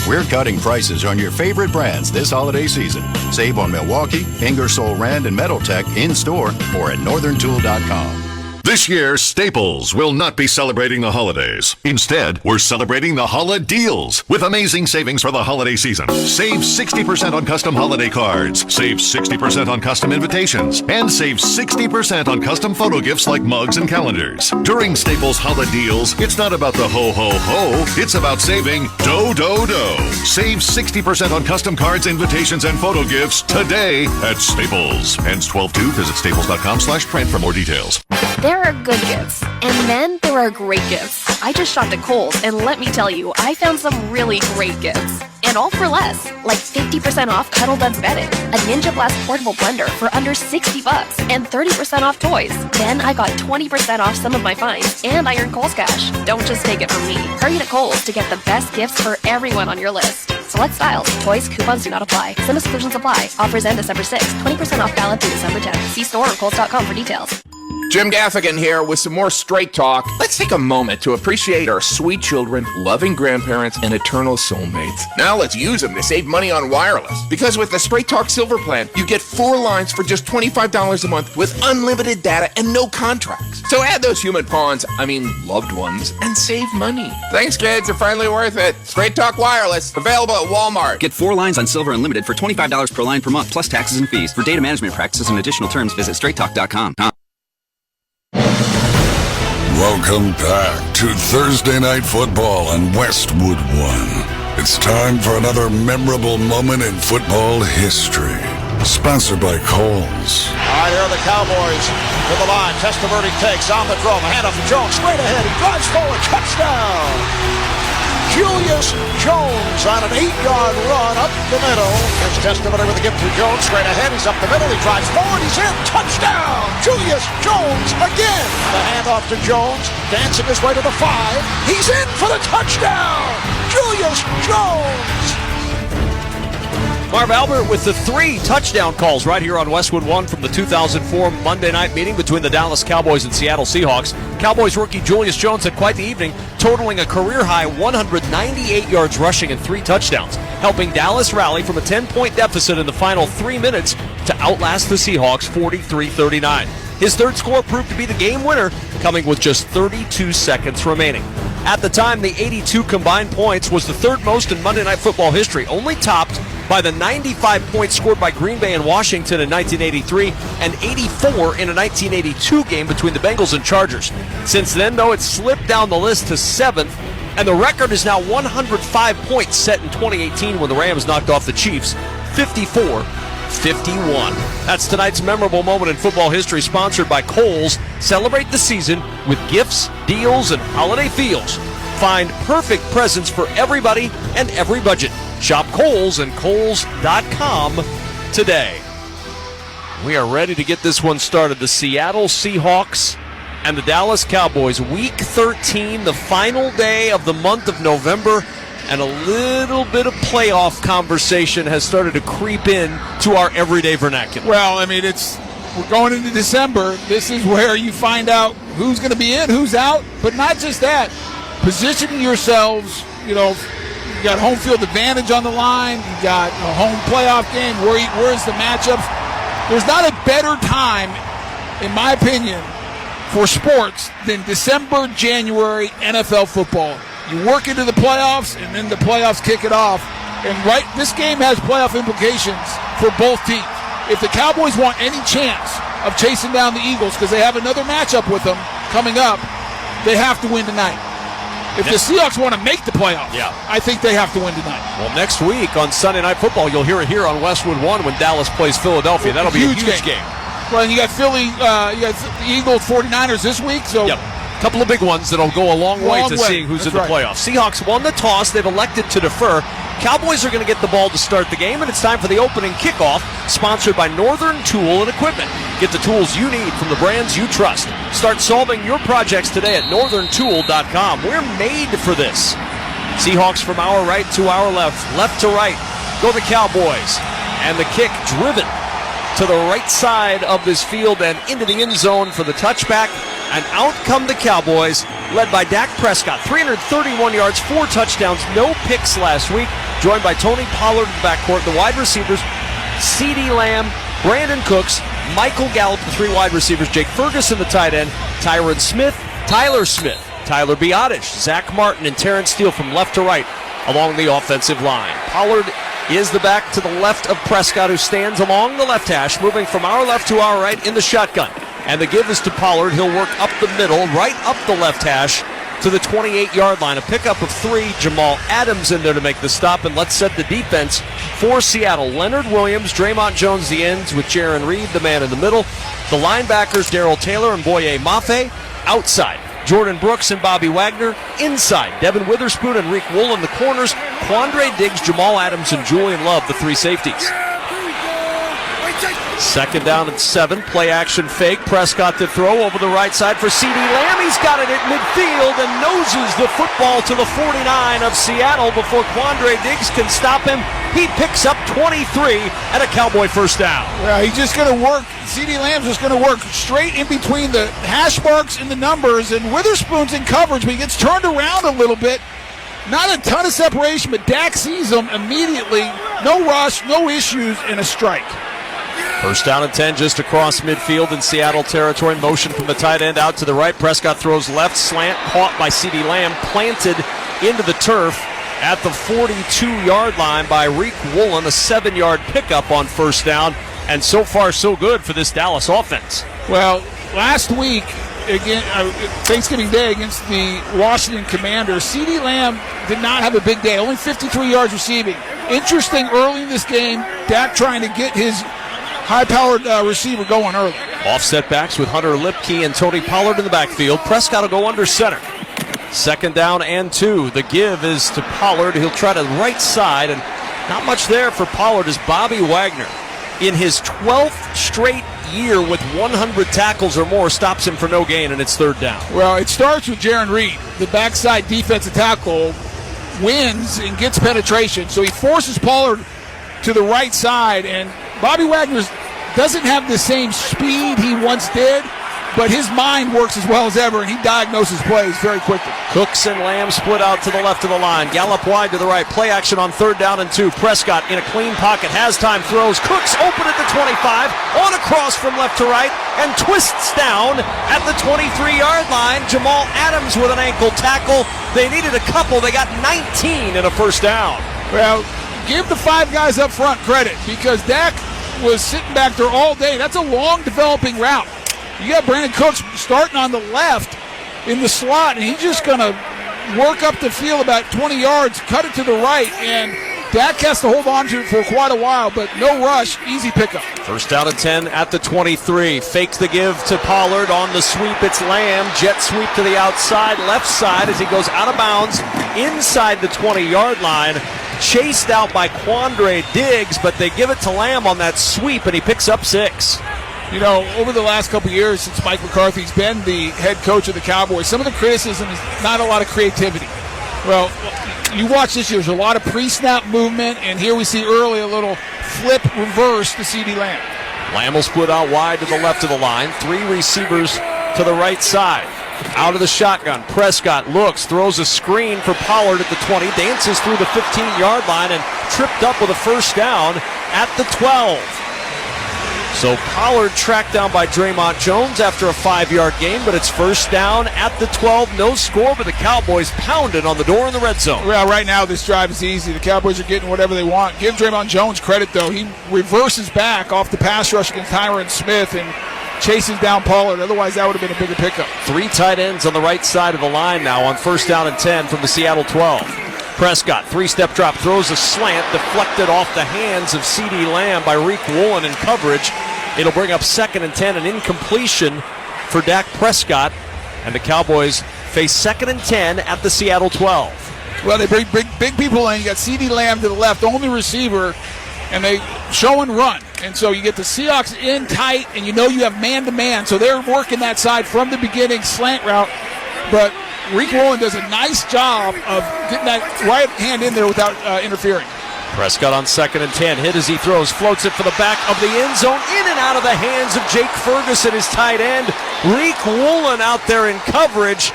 We're cutting prices on your favorite brands this holiday season. Save on Milwaukee, Ingersoll Rand, and Metaltech in-store or at northerntool.com. This year, Staples will not be celebrating the holidays. Instead, we're celebrating the Holiday Deals with amazing savings for the holiday season. Save 60% on custom holiday cards, save 60% on custom invitations, and save 60% on custom photo gifts like mugs and calendars. During Staples Holiday Deals, it's not about the ho-ho-ho, it's about saving do-do-do. Save 60% on custom cards, invitations, and photo gifts today at Staples. Ends 12/2. Visit staples.com/print for more details. There are good gifts, and then there are great gifts. I just shopped at Kohl's, and let me tell you, I found some really great gifts. And all for less, like 50% off Cuddle Duds bedding, a Ninja Blast portable blender for under $60, and 30% off toys. Then I got 20% off some of my finds, and I earned Kohl's Cash. Don't just take it from me. Hurry to Kohl's to get the best gifts for everyone on your list. Select styles, toys, coupons do not apply. Some exclusions apply. Offers end December 6th. 20% off valid through December 10th. See store or Kohl's.com for details. Jim Gaffigan here with some more Straight Talk. Let's take a moment to appreciate our sweet children, loving grandparents, and eternal soulmates. Now let's use them to save money on wireless. Because with the Straight Talk Silver Plan, you get 4 lines for just $25 a month with unlimited data and no contracts. So add those human pawns, loved ones, and save money. Thanks, kids. They're finally worth it. Straight Talk Wireless, available at Walmart. Get 4 lines on Silver Unlimited for $25 per line per month, plus taxes and fees. For data management practices and additional terms, visit straighttalk.com. Welcome back to Thursday Night Football on Westwood One. It's time for another memorable moment in football history. Sponsored by Kohl's. All right, here are the Cowboys to the line. Testaverde takes on the throw. A handoff to Jones. Straight ahead. He drives forward. Touchdown. Julius Jones on an 8-yard run up the middle. Here's Testaverde with a gift to Jones. Straight ahead. He's up the middle. He drives forward. He's in. Touchdown. Julius Jones again. The handoff to Jones. Dancing his way to the 5. He's in for the touchdown. Julius Jones. Marv Albert with the 3 touchdown calls right here on Westwood One from the 2004 Monday night meeting between the Dallas Cowboys and Seattle Seahawks. Cowboys rookie Julius Jones had quite the evening, totaling a career-high 198 yards rushing and 3 touchdowns, helping Dallas rally from a 10-point deficit in the final 3 minutes to outlast the Seahawks 43-39. His third score proved to be the game winner, coming with just 32 seconds remaining. At the time, the 82 combined points was the third most in Monday Night Football history, only topped by the 95 points scored by Green Bay and Washington in 1983 and 84 in a 1982 game between the Bengals and Chargers. Since then, though, it's slipped down the list to 7th, and the record is now 105 points set in 2018 when the Rams knocked off the Chiefs 54-51. That's tonight's memorable moment in football history, sponsored by Kohl's. Celebrate the season with gifts, deals, and holiday feels. Find perfect presents for everybody and every budget Shop Kohl's and Kohls.com today. We are ready to get this one started. The Seattle Seahawks and the Dallas Cowboys, Week 13, the final day of the month of November, and a little bit of playoff conversation has started to creep in to our everyday vernacular. Well, I mean, we're going into December. This is where you find out who's going to be in, who's out, but not just that. Positioning yourselves, you got home field advantage on the line, you got a home playoff game, where's the matchups? There's not a better time, in my opinion, for sports than December, January NFL football. You work into the playoffs, and then the playoffs kick it off. And this game has playoff implications for both teams. If the Cowboys want any chance of chasing down the Eagles, because they have another matchup with them coming up, they have to win tonight. If the Seahawks want to make the playoffs, I think they have to win tonight. Well, next week on Sunday Night Football, you'll hear it here on Westwood 1 when Dallas plays Philadelphia. That'll be a huge game. Well, and you got Philly, you got the Eagles, 49ers this week. So, a couple of big ones that'll go a long way to seeing who's in the playoffs. Seahawks won the toss. They've elected to defer. Cowboys are going to get the ball to start the game, and it's time for the opening kickoff, sponsored by Northern Tool and Equipment. Get the tools you need from the brands you trust. Start solving your projects today at northerntool.com. We're made for this. Seahawks from our right to our left, left to right. Go the Cowboys. And the kick driven to the right side of this field and into the end zone for the touchback. And out come the Cowboys, led by Dak Prescott. 331 yards, 4 touchdowns, no picks last week. Joined by Tony Pollard in the backcourt. The wide receivers, CeeDee Lamb, Brandon Cooks, Michael Gallup, the 3 wide receivers, Jake Ferguson, the tight end, Tyler Smith, Tyler Biadasz, Zach Martin, and Terrence Steele from left to right along the offensive line. Pollard is the back to the left of Prescott, who stands along the left hash, moving from our left to our right in the shotgun. And the give is to Pollard. He'll work up the middle, right up the left hash to the 28-yard line. A pickup of 3. Jamal Adams in there to make the stop. And let's set the defense for Seattle. Leonard Williams, Draymond Jones, the ends, with Jaron Reed, the man in the middle. The linebackers, Darrell Taylor and Boye Mafe. Outside, Jordan Brooks and Bobby Wagner. Inside, Devin Witherspoon and Reek Wool in the corners. Quandre Diggs, Jamal Adams, and Julian Love, the 3 safeties. Second down and 7. Play action fake. Prescott to throw over the right side for CeeDee Lamb. He's got it at midfield and noses the football to the 49 of Seattle before Quandre Diggs can stop him. He picks up 23 and a Cowboy first down. Well, he's just going to work. CeeDee Lamb's just going to work straight in between the hash marks and the numbers, and Witherspoon's in coverage, but he gets turned around a little bit. Not a ton of separation, but Dak sees him immediately. No rush, no issues, and a strike. First down and 10 just across midfield in Seattle territory. Motion from the tight end out to the right. Prescott throws left, slant, caught by CeeDee Lamb, planted into the turf at the 42-yard line by Reek Woolen. A 7-yard pickup on first down. And so far, so good for this Dallas offense. Well, last week, again, Thanksgiving Day against the Washington Commanders, CeeDee Lamb did not have a big day. Only 53 yards receiving. Interesting early in this game, Dak trying to get his high-powered receiver going early. Offset backs with Hunter Lipke and Tony Pollard in the backfield. Prescott will go under center. Second down and 2. The give is to Pollard. He'll try to right side, and not much there for Pollard as Bobby Wagner, in his 12th straight year with 100 tackles or more, stops him for no gain, and it's third down. Well, it starts with Jaron Reed. The backside defensive tackle wins and gets penetration, so he forces Pollard to the right side, and Bobby Wagner doesn't have the same speed he once did, but his mind works as well as ever, and he diagnoses plays very quickly. Cooks and Lamb split out to the left of the line. Gallup wide to the right. Play action on third down and 2. Prescott in a clean pocket. Has time, throws. Cooks open at the 25. On across from left to right. And twists down at the 23-yard line. Jamal Adams with an ankle tackle. They needed a couple. They got 19 and a first down. Well, give the 5 guys up front credit, because Dak was sitting back there all day. That's a long developing route. You got Brandon Cooks starting on the left in the slot, and he's just going to work up the field about 20 yards, cut it to the right, and Dak has to hold on to it for quite a while, but no rush, easy pickup. First down and 10 at the 23. Fakes the give to Pollard on the sweep. It's Lamb. Jet sweep to the outside, left side as he goes out of bounds inside the 20-yard line. chased out by Quandre Diggs, but they give it to Lamb on that sweep, and he picks up 6. You know, over the last couple of years since Mike McCarthy's been the head coach of the Cowboys, some of the criticism is not a lot of creativity. Well, you watch this year, there's a lot of pre-snap movement, and here we see early a little flip reverse to CeeDee Lamb. Lamb will split out wide to the left of the line. 3 receivers to the right side. Out of the shotgun, Prescott looks, throws a screen for Pollard at the 20, dances through the 15-yard line, and tripped up with a first down at the 12. So Pollard tracked down by Draymond Jones after a 5-yard gain, but it's first down at the 12. No score, but the Cowboys pounded on the door in the red zone. Well, right now this drive is easy. The Cowboys are getting whatever they want. Give Draymond Jones credit, though. He reverses back off the pass rush against Tyron Smith and chases down Pollard. Otherwise, that would have been a bigger pickup. 3 tight ends on the right side of the line now on first down and 10 from the Seattle 12. Prescott, 3-step drop, throws a slant, deflected off the hands of CeeDee Lamb by Reek Woolen in coverage. It'll bring up 2nd and 10, an incompletion for Dak Prescott, and the Cowboys face 2nd and 10 at the Seattle 12. Well, they bring big people in. You got CeeDee Lamb to the left, only receiver, and they show and run. And so you get the Seahawks in tight, and you know you have man-to-man, so they're working that side from the beginning, slant route. But Reek Woolen does a nice job of getting that right hand in there without interfering. Prescott on 2nd and 10. Hit as he throws. Floats it for the back of the end zone. In and out of the hands of Jake Ferguson, his tight end. Reek Woolen out there in coverage.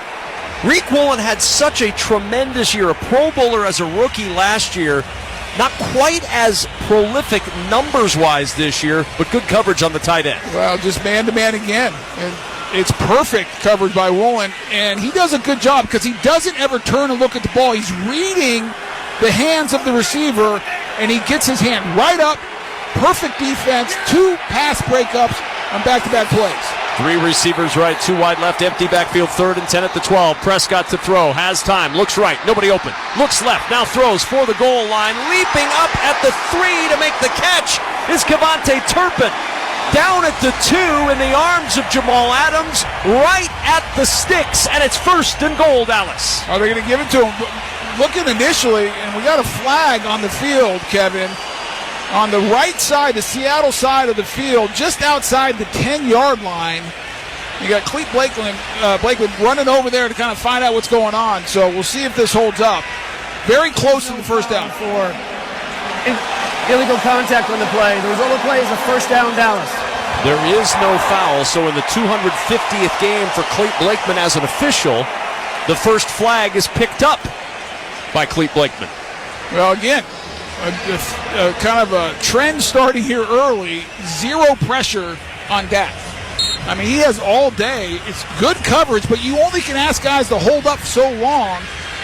Reek Woolen had such a tremendous year. A Pro Bowler as a rookie last year. Not quite as prolific numbers-wise this year, but good coverage on the tight end. Well, just man-to-man again. And it's perfect coverage by Woolen. And he does a good job because he doesn't ever turn and look at the ball. He's reading the hands of the receiver, and he gets his hand right up. Perfect defense, 2 pass breakups on back-to-back plays. 3 receivers right, 2 wide left, empty backfield, 3rd and 10 at the 12. Prescott to throw, has time, looks right, nobody open, looks left, now throws for the goal line. Leaping up at the 3 to make the catch is Kevontae Turpin. Down at the 2 in the arms of Jamal Adams, right at the sticks, and it's 1st and goal, Dallas. Are they going to give it to him? Looking initially, and we got a flag on the field, Kevin, on the right side, the Seattle side of the field, just outside the 10-yard line. You got Clete Blakeland running over there to kind of find out what's going on. So we'll see if this holds up. Very close to the first down. For illegal contact on the play. The result of the play is a first down, Dallas. There is no foul, so in the 250th game for Clete Blakeman as an official, the first flag is picked up by Clete Blakeman. Well, again, kind of a trend starting here early. 0 pressure on Dak. I mean, he has all day. It's good coverage, but you only can ask guys to hold up so long.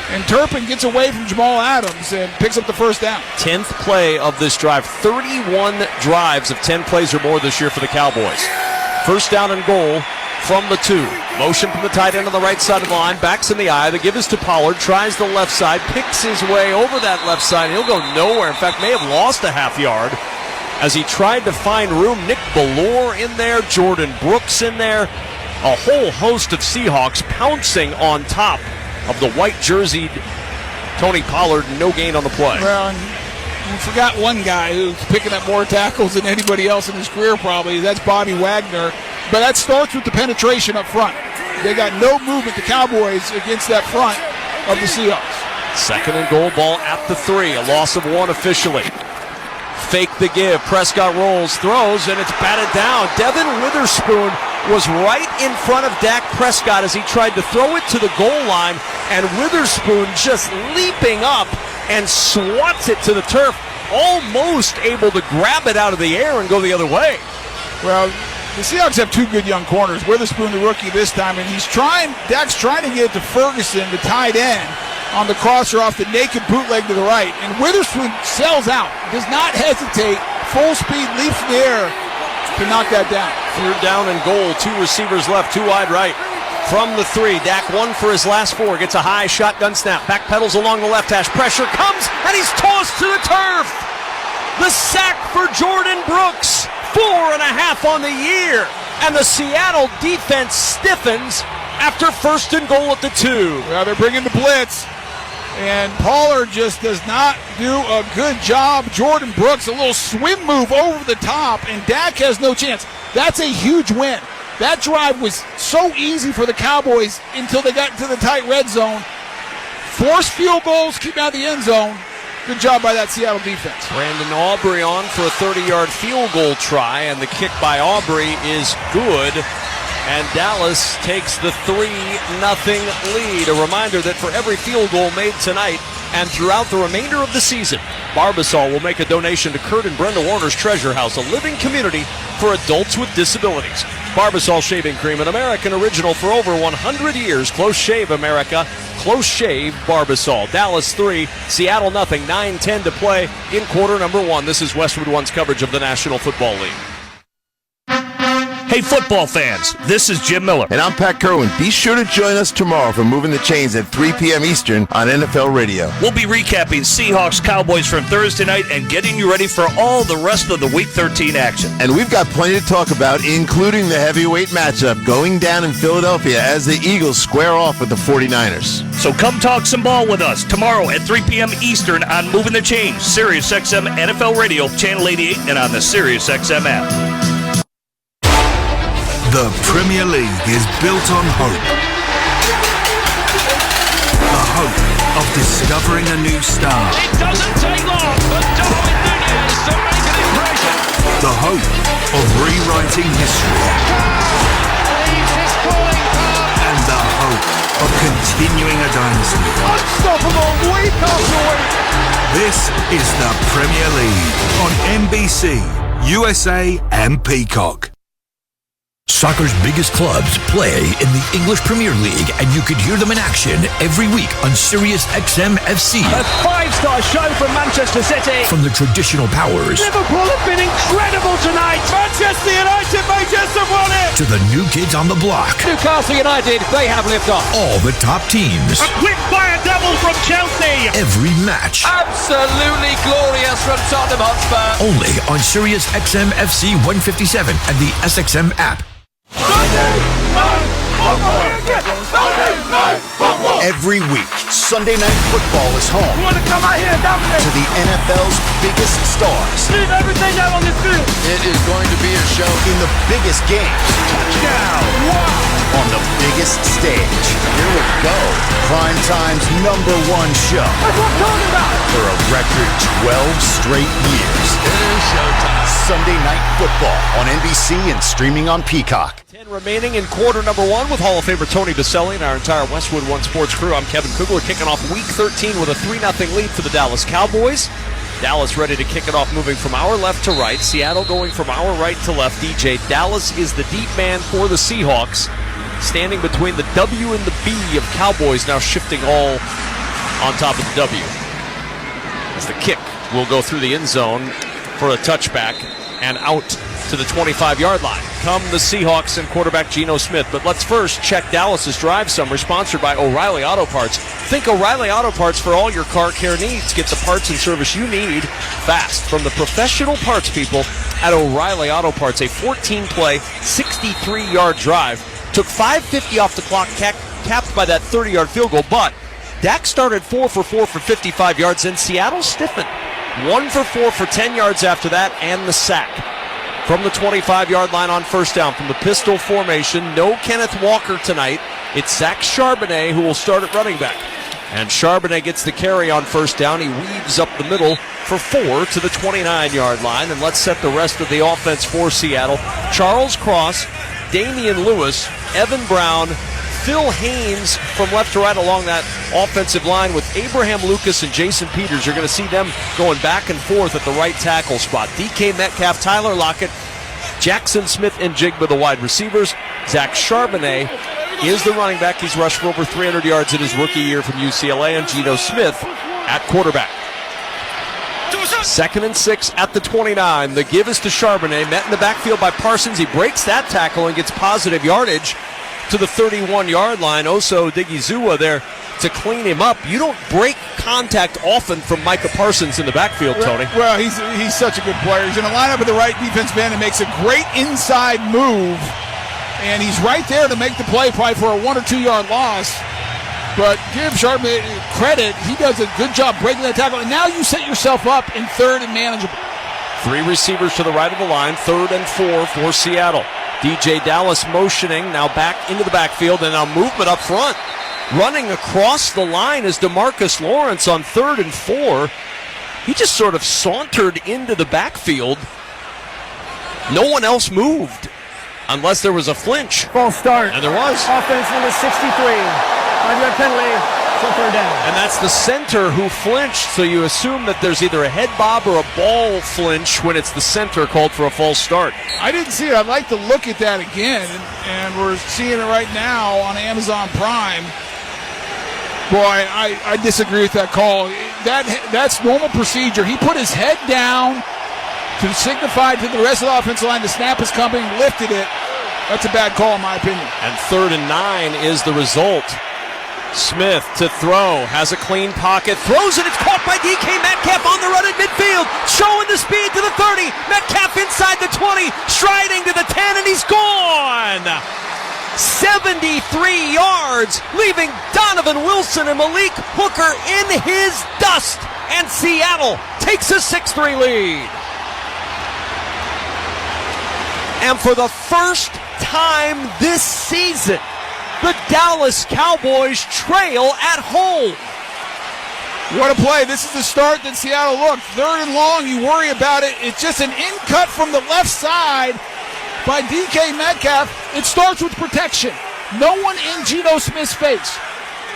And Turpin gets away from Jamal Adams and picks up the first down. 10th play of this drive. 31 drives of 10 plays or more this year for the Cowboys. First down and goal from the 2. Motion from the tight end on the right side of the line. Backs in the eye. The give is to Pollard. Tries the left side. Picks his way over that left side. He'll go nowhere. In fact, may have lost a half yard as he tried to find room. Nick Bellore in there. Jordan Brooks in there. A whole host of Seahawks pouncing on top of the white-jerseyed Tony Pollard. No gain on the play. Well, and you forgot one guy who's picking up more tackles than anybody else in his career probably. That's Bobby Wagner. But that starts with the penetration up front. They got no movement, the Cowboys, against that front of the Seahawks. 2nd and goal, ball at the 3. A loss of 1 officially. Fake the give. Prescott rolls, throws, and it's batted down. Devin Witherspoon was right in front of Dak Prescott as he tried to throw it to the goal line, and Witherspoon just leaping up and swats it to the turf, almost able to grab it out of the air and go the other way. Well, the Seahawks have 2 good young corners. Witherspoon, the rookie this time, and Dak's trying to get it to Ferguson, the tight end, on the crosser off the naked bootleg to the right. And Witherspoon sells out, does not hesitate, full speed, leaps in the air to knock that down. 3rd down and goal, 2 receivers left, 2 wide right. From the 3, Dak 1 for his last 4, gets a high shotgun snap, backpedals along the left hash, pressure comes, and he's tossed to the turf. The sack for Jordan Brooks. 4.5 on the year, and the Seattle defense stiffens after 1st and goal at the 2. Well, they're bringing the blitz. And Pollard just does not do a good job. Jordan Brooks, a little swim move over the top, and Dak has no chance. That's a huge win. That drive was so easy for the Cowboys until they got into the tight red zone. Forced field goals, keep out of the end zone. Good job by that Seattle defense. Brandon Aubrey on for a 30-yard field goal try, and the kick by Aubrey is good. And Dallas takes the 3-0 lead. A reminder that for every field goal made tonight and throughout the remainder of the season, Barbasol will make a donation to Kurt and Brenda Warner's Treasure House, a living community for adults with disabilities. Barbasol Shaving Cream, an American original for over 100 years. Close Shave America, Close Shave Barbasol. Dallas 3, Seattle nothing. 9:10 to play in quarter number 1. This is Westwood One's coverage of the National Football League. Hey, football fans, this is Jim Miller. And I'm Pat Kerwin. Be sure to join us tomorrow for Moving the Chains at 3 p.m. Eastern on NFL Radio. We'll be recapping Seahawks Cowboys from Thursday night and getting you ready for all the rest of the Week 13 action. And we've got plenty to talk about, including the heavyweight matchup going down in Philadelphia as the Eagles square off with the 49ers. So come talk some ball with us tomorrow at 3 p.m. Eastern on Moving the Chains, SiriusXM NFL Radio, Channel 88, and on the SiriusXM app. The Premier League is built on hope. The hope of discovering a new star. It doesn't take long for Darwin Núñez to make an impression. The hope of rewriting history. And the hope of continuing a dynasty. Unstoppable week after week. This is the Premier League on NBC, USA and Peacock. Soccer's biggest clubs play in the English Premier League, and you could hear them in action every week on SiriusXM FC. A 5-star show from Manchester City. From the traditional powers Liverpool have been incredible tonight. Manchester United may just have won it. to the new kids on the block. Newcastle United, they have lived off. All the top teams. A quick fire double from Chelsea. Every match. Absolutely glorious from Tottenham Hotspur. Only on SiriusXM FC 157 and the SXM app. Every week, Sunday Night Football is home You want to come out here, to the NFL's biggest stars. leave everything out on this field. It is going to be a show in the biggest games. Touchdown! Wow! On the biggest stage. Here we go. Prime Time's #1 show. That's what I'm talking about. For a record 12 straight years. It is showtime. Sunday Night Football on NBC and streaming on Peacock. 10 remaining in quarter number 1 with Hall of Famer Tony DeCelli and our entire Westwood One Sports crew. I'm Kevin Kugler, kicking off Week 13 with a 3-0 lead for the Dallas Cowboys. Dallas ready to kick it off, moving from our left to right. Seattle going from our right to left. DJ Dallas is the deep man for the Seahawks, standing between the W and the B of Cowboys, now shifting all on top of the W. As the kick will go through the end zone for a touchback and out to the 25-yard line. Come the Seahawks and quarterback Geno Smith. But let's first check Dallas's drive summary, sponsored by O'Reilly Auto Parts. Think O'Reilly Auto Parts for all your car care needs. Get the parts and service you need fast from the professional parts people at O'Reilly Auto Parts. A 14-play, 63-yard drive. Took 5:50 off the clock, capped by that 30-yard field goal. But Dak started 4 for 4 for 55 yards, and Seattle stiffened. 1 for 4 for 10 yards after that, and the sack. From the 25-yard line on first down, from the pistol formation, no Kenneth Walker tonight. It's Zach Charbonnet who will start at running back. And Charbonnet gets the carry on first down. He weaves up the middle for 4 to the 29-yard line. And let's set the rest of the offense for Seattle. Charles Cross, Damian Lewis, Evan Brown, Phil Haynes from left to right along that offensive line with Abraham Lucas and Jason Peters. You're going to see them going back and forth at the right tackle spot. DK Metcalf, Tyler Lockett, Jackson Smith, and Jigba the wide receivers. Zach Charbonnet is the running back. He's rushed for over 300 yards in his rookie year from UCLA. And Geno Smith at quarterback. 2nd and 6 at the 29. The give is to Charbonnet. Met in the backfield by Parsons. He breaks that tackle and gets positive yardage to the 31-yard line. Oso Odighizuwa there to clean him up. You don't break contact often from Micah Parsons in the backfield, Tony. Well, he's such a good player. He's going to line up at the right defensive end and makes a great inside move. And he's right there to make the play, probably for a 1 or 2 yard loss. But give Charbonnet credit. He does a good job breaking that tackle. And now you set yourself up in third and manageable. 3 receivers to the right of the line, 3rd and 4 for Seattle. DJ Dallas motioning, now back into the backfield, and now movement up front. Running across the line is DeMarcus Lawrence on 3rd and 4. He just sort of sauntered into the backfield. No one else moved, unless there was a flinch. False start. And there was. Offense number 63. 5-yard penalty. Third down. And that's the center who flinched, so you assume that there's either a head bob or a ball flinch when it's the center called for a false start. I didn't see it. I'd like to look at that again, and we're seeing it right now on Amazon Prime. Boy, I disagree with that call. That's normal procedure. He put his head down to signify to the rest of the offensive line the snap is coming, lifted it. That's a bad call in my opinion. And 3rd and 9 is the result. Smith to throw, has a clean pocket, throws it, it's caught by DK Metcalf on the run at midfield, showing the speed to the 30, Metcalf inside the 20, striding to the 10, and he's gone! 73 yards, leaving Donovan Wilson and Malik Hooker in his dust, and Seattle takes a 6-3 lead. And for the first time this season, the Dallas Cowboys trail at home. What a play. This is the start that Seattle looked. 3rd and long, you worry about it. It's just an in-cut from the left side by DK Metcalf. It starts with protection. No one in Geno Smith's face.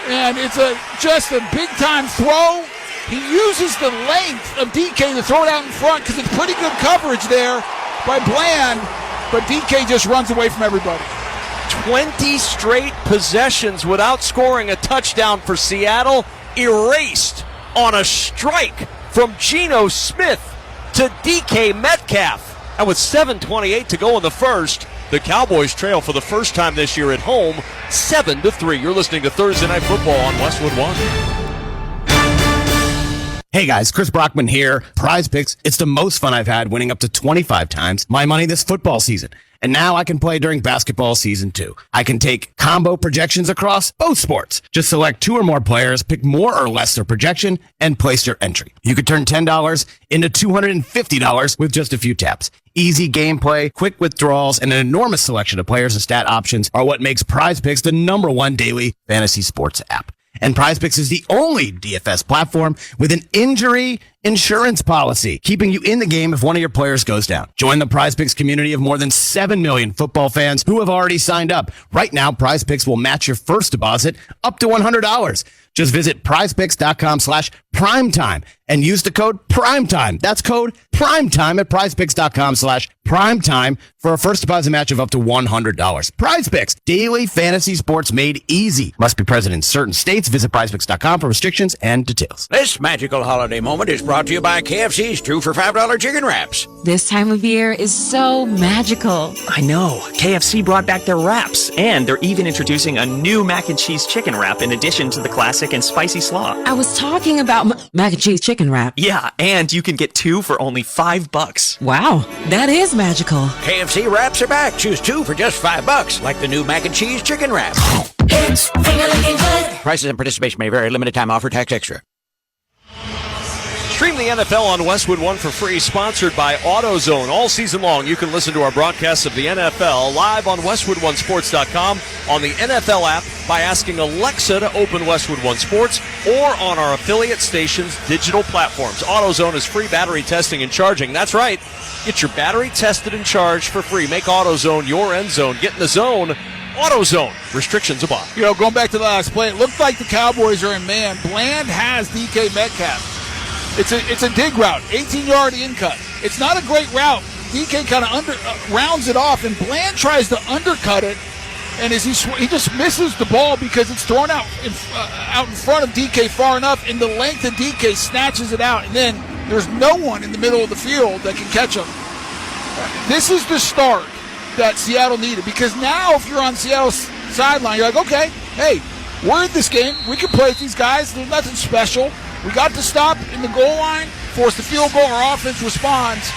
And it's just a big-time throw. He uses the length of DK to throw it out in front because it's pretty good coverage there by Bland. But DK just runs away from everybody. 20 straight possessions without scoring a touchdown for Seattle, erased on a strike from Geno Smith to DK Metcalf. And with 7:28 to go in the first, the Cowboys trail for the first time this year at home, 7-3. You're listening to Thursday Night Football on Westwood One. Hey guys, Chris Brockman here. Prize Picks, it's the most fun I've had, winning up to 25 times my money this football season. And now I can play during basketball season too. I can take combo projections across both sports. Just select 2 or more players, pick more or less their projection, and place your entry. You could turn $10 into $250 with just a few taps. Easy gameplay, quick withdrawals, and an enormous selection of players and stat options are what makes Prize Picks the #1 daily fantasy sports app. And Prize Picks is the only DFS platform with an injury insurance policy, keeping you in the game if one of your players goes down. Join the Prize Picks community of more than 7 million football fans who have already signed up. Right now, Prize Picks will match your first deposit up to $100. Just visit prizepicks.com/primetime and use the code PRIMETIME. That's code PRIMETIME at prizepicks.com/primetime for a first deposit match of up to $100. Prize Picks, daily fantasy sports made easy. Must be present in certain states. Visit prizepicks.com for restrictions and details. This magical holiday moment is brought to you by KFC's 2 for $5 chicken wraps. This time of year is so magical. I know. KFC brought back their wraps, and they're even introducing a new mac and cheese chicken wrap in addition to the classic and spicy slaw. I was talking about mac and cheese chicken wrap. Yeah, and you can get 2 for only $5. Wow, that is magical. KFC wraps are back. Choose 2 for just $5, like the new mac and cheese chicken wrap. It's finger-licking good. Prices and participation may vary. Limited time offer. Tax extra. Stream the NFL on Westwood One for free, sponsored by AutoZone. All season long, you can listen to our broadcasts of the NFL live on WestwoodOneSports.com, on the NFL app by asking Alexa to open Westwood One Sports, or on our affiliate stations' digital platforms. AutoZone is free battery testing and charging. That's right. Get your battery tested and charged for free. Make AutoZone your end zone. Get in the zone. AutoZone. Restrictions apply. You know, going back to the last play, it looked like the Cowboys are in man. Bland has DK Metcalf. It's a dig route, 18-yard in cut. It's not a great route. DK kind of rounds it off, and Bland tries to undercut it, and as he just misses the ball because it's thrown out in front of DK far enough, and the length of DK snatches it out, and then there's no one in the middle of the field that can catch him. This is the start that Seattle needed, because now if you're on Seattle's sideline, you're like, okay, hey, we're in this game. We can play with these guys. There's nothing special. We got to stop in the goal line, force the field goal, our offense responds,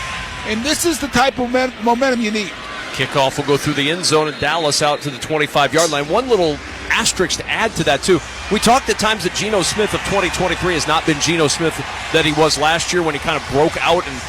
and this is the type of momentum you need. Kickoff will go through the end zone, and Dallas out to the 25-yard line. One little asterisk to add to that, too. We talked at times that Geno Smith of 2023 has not been Geno Smith that he was last year when he kind of broke out and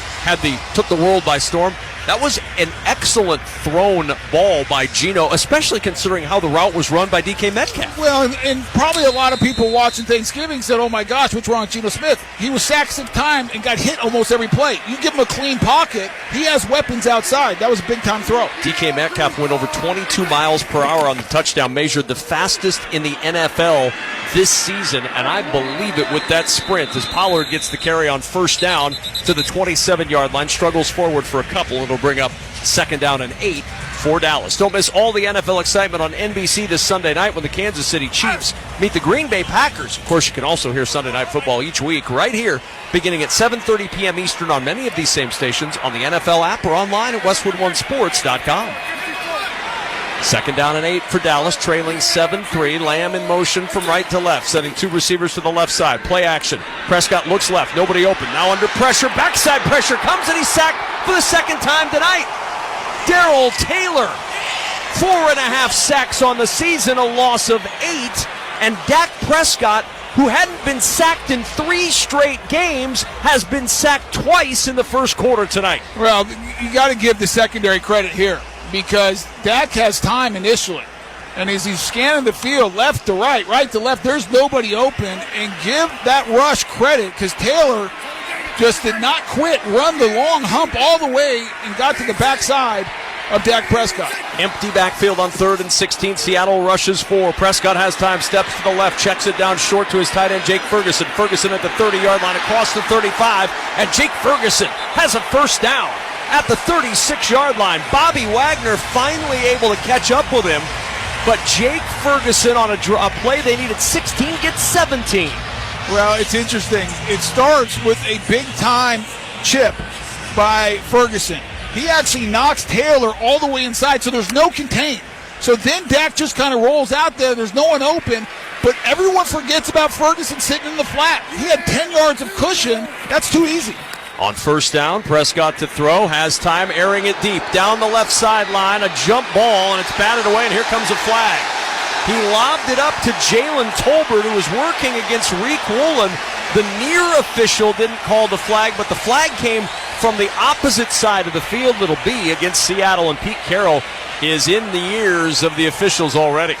took the world by storm. That was an excellent thrown ball by Geno, especially considering how the route was run by DK Metcalf. Well, and probably a lot of people watching Thanksgiving said, oh my gosh, what's wrong with Geno Smith? He was sacked 6 times and got hit almost every play. You give him a clean pocket, he has weapons outside. That was a big-time throw. DK Metcalf went over 22 miles per hour on the touchdown, measured the fastest in the NFL this season, and I believe it with that sprint as Pollard gets the carry on first down to the 27-yard line, struggles forward for a couple. It'll bring up 2nd down and 8 for Dallas. Don't miss all the NFL excitement on NBC this Sunday night when the Kansas City Chiefs meet the Green Bay Packers. Of course, you can also hear Sunday Night Football each week right here, beginning at 7:30 p.m. Eastern on many of these same stations, on the NFL app or online at westwood1sports.com. 2nd down and 8 for Dallas, trailing 7-3. Lamb in motion from right to left, sending 2 receivers to the left side. Play action. Prescott looks left. Nobody open. Now under pressure. Backside pressure comes, and he's sacked for the 2nd time tonight. Darrell Taylor, 4.5 sacks on the season, a loss of 8. And Dak Prescott, who hadn't been sacked in 3 straight games, has been sacked twice in the first quarter tonight. Well, you got to give the secondary credit here, because Dak has time initially. And as he's scanning the field left to right, right to left, there's nobody open. And give that rush credit, because Taylor just did not quit, run the long hump all the way and got to the backside of Dak Prescott. Empty backfield on 3rd and 16. Seattle rushes 4. Prescott has time, steps to the left, checks it down short to his tight end, Jake Ferguson. Ferguson at the 30-yard line, across the 35, and Jake Ferguson has a first down at the 36-yard line. Bobby Wagner finally able to catch up with him, but Jake Ferguson on a play they needed 16 gets 17. Well, it's interesting. It starts with a big-time chip by Ferguson. He actually knocks Taylor all the way inside, so there's no contain. So then Dak just kind of rolls out there. There's no one open, but everyone forgets about Ferguson sitting in the flat. He had 10 yards of cushion. That's too easy. On first down, Prescott to throw, has time, airing it deep. Down the left sideline, a jump ball, and it's batted away, and here comes a flag. He lobbed it up to Jalen Tolbert, who was working against Reek Woolen. The near official didn't call the flag, but the flag came from the opposite side of the field. It'll be against Seattle, and Pete Carroll is in the ears of the officials already.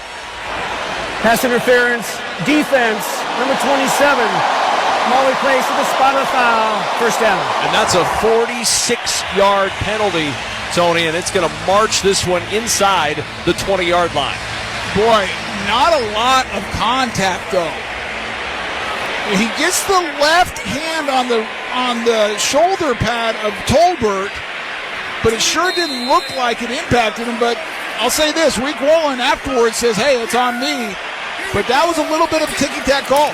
Pass interference, defense, number 27. Molly plays to the spot of foul. First down. And that's a 46-yard penalty, Tony, and it's going to march this one inside the 20-yard line. Boy, not a lot of contact, though. He gets the left hand on the shoulder pad of Tolbert, but it sure didn't look like it impacted him. But I'll say this, Reek Woolen afterwards says, hey, it's on me. But that was a little bit of a ticky-tack call.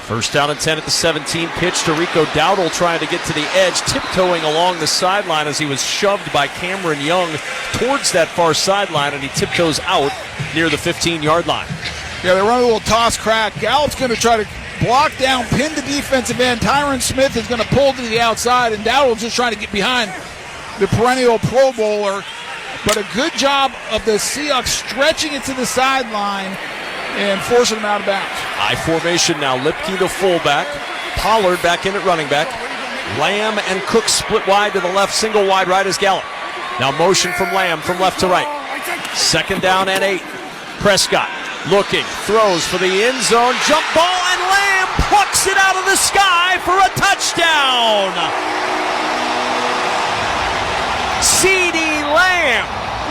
First down and 10 at the 17. Pitch to Rico Dowdle trying to get to the edge, tiptoeing along the sideline as he was shoved by Cameron Young towards that far sideline, and he tiptoes out near the 15-yard line. Yeah, they run a little toss crack. Gallup's going to try to block down, pin the defensive end. Tyron Smith is going to pull to the outside, and Dowdle's just trying to get behind the perennial Pro Bowler. But a good job of the Seahawks stretching it to the sideline and forcing him out of bounds. I formation now. Lipke the fullback. Pollard back in at running back. Lamb and Cook split wide to the left, single wide right is Gallup. Now motion from Lamb from left to right. 2nd down and 8. Prescott looking, throws for the end zone, jump ball, and Lamb plucks it out of the sky for a touchdown. CeeDee Lamb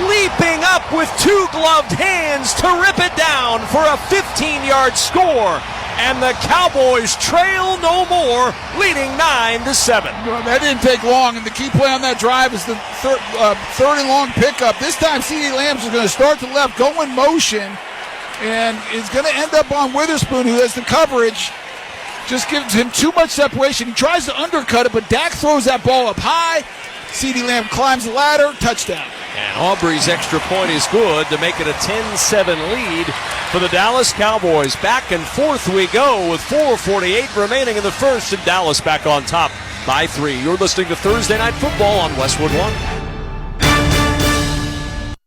leaping up with 2 gloved hands to rip it down for a 15-yard score. And the Cowboys trail no more, leading 9-7. Well, that didn't take long, and the key play on that drive is the third and long pickup. This time CeeDee Lamb is going to start to left, go in motion, and is going to end up on Witherspoon, who has the coverage. Just gives him too much separation. He tries to undercut it, but Dak throws that ball up high. CeeDee Lamb climbs the ladder, touchdown. And Aubrey's extra point is good to make it a 10-7 lead for the Dallas Cowboys. Back and forth we go with 4:48 remaining in the first, and Dallas back on top by 3. You're listening to Thursday Night Football on Westwood One.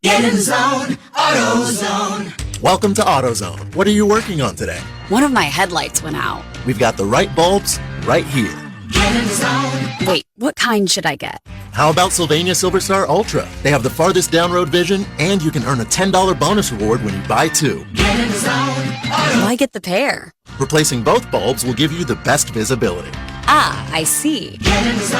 Get in the zone, AutoZone. Welcome to AutoZone. What are you working on today? One of my headlights went out. We've got the right bulbs right here. Get in the zone. Wait, what kind should I get? How about Sylvania Silver Star Ultra? They have the farthest down road vision, and you can earn a $10 bonus reward when you buy 2. Get in the zone. Why get the pair? Replacing both bulbs will give you the best visibility. Ah, I see. Get in the zone.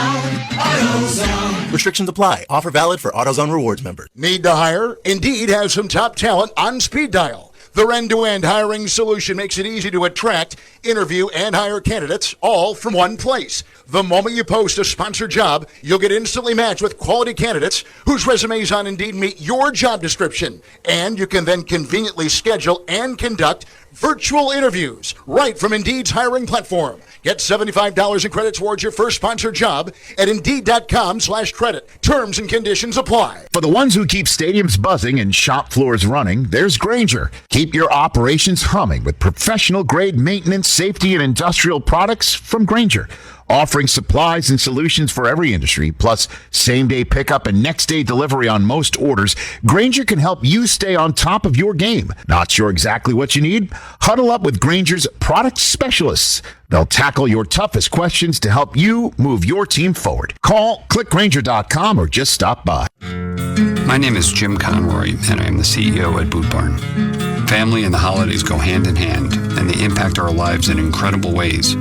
AutoZone. Restrictions apply. Offer valid for AutoZone Rewards members. Need to hire? Indeed has some top talent on speed dial. Their end-to-end hiring solution makes it easy to attract, interview, and hire candidates all from one place. The moment you post a sponsored job, you'll get instantly matched with quality candidates whose resumes on Indeed meet your job description. And you can then conveniently schedule and conduct virtual interviews right from Indeed's hiring platform. Get $75 in credit towards your first sponsored job at Indeed.com/credit. Terms and conditions apply. For the ones who keep stadiums buzzing and shop floors running, there's Grainger. Keep your operations humming with professional-grade maintenance, safety, and industrial products from Grainger. Offering supplies and solutions for every industry, plus same-day pickup and next-day delivery on most orders, Grainger can help you stay on top of your game. Not sure exactly what you need? Huddle up with Grainger's product specialists. They'll tackle your toughest questions to help you move your team forward. Call, clickgrainger.com, or just stop by. My name is Jim Conroy, and I am the CEO at Boot Barn. Family and the holidays go hand in hand, and they impact our lives in incredible ways.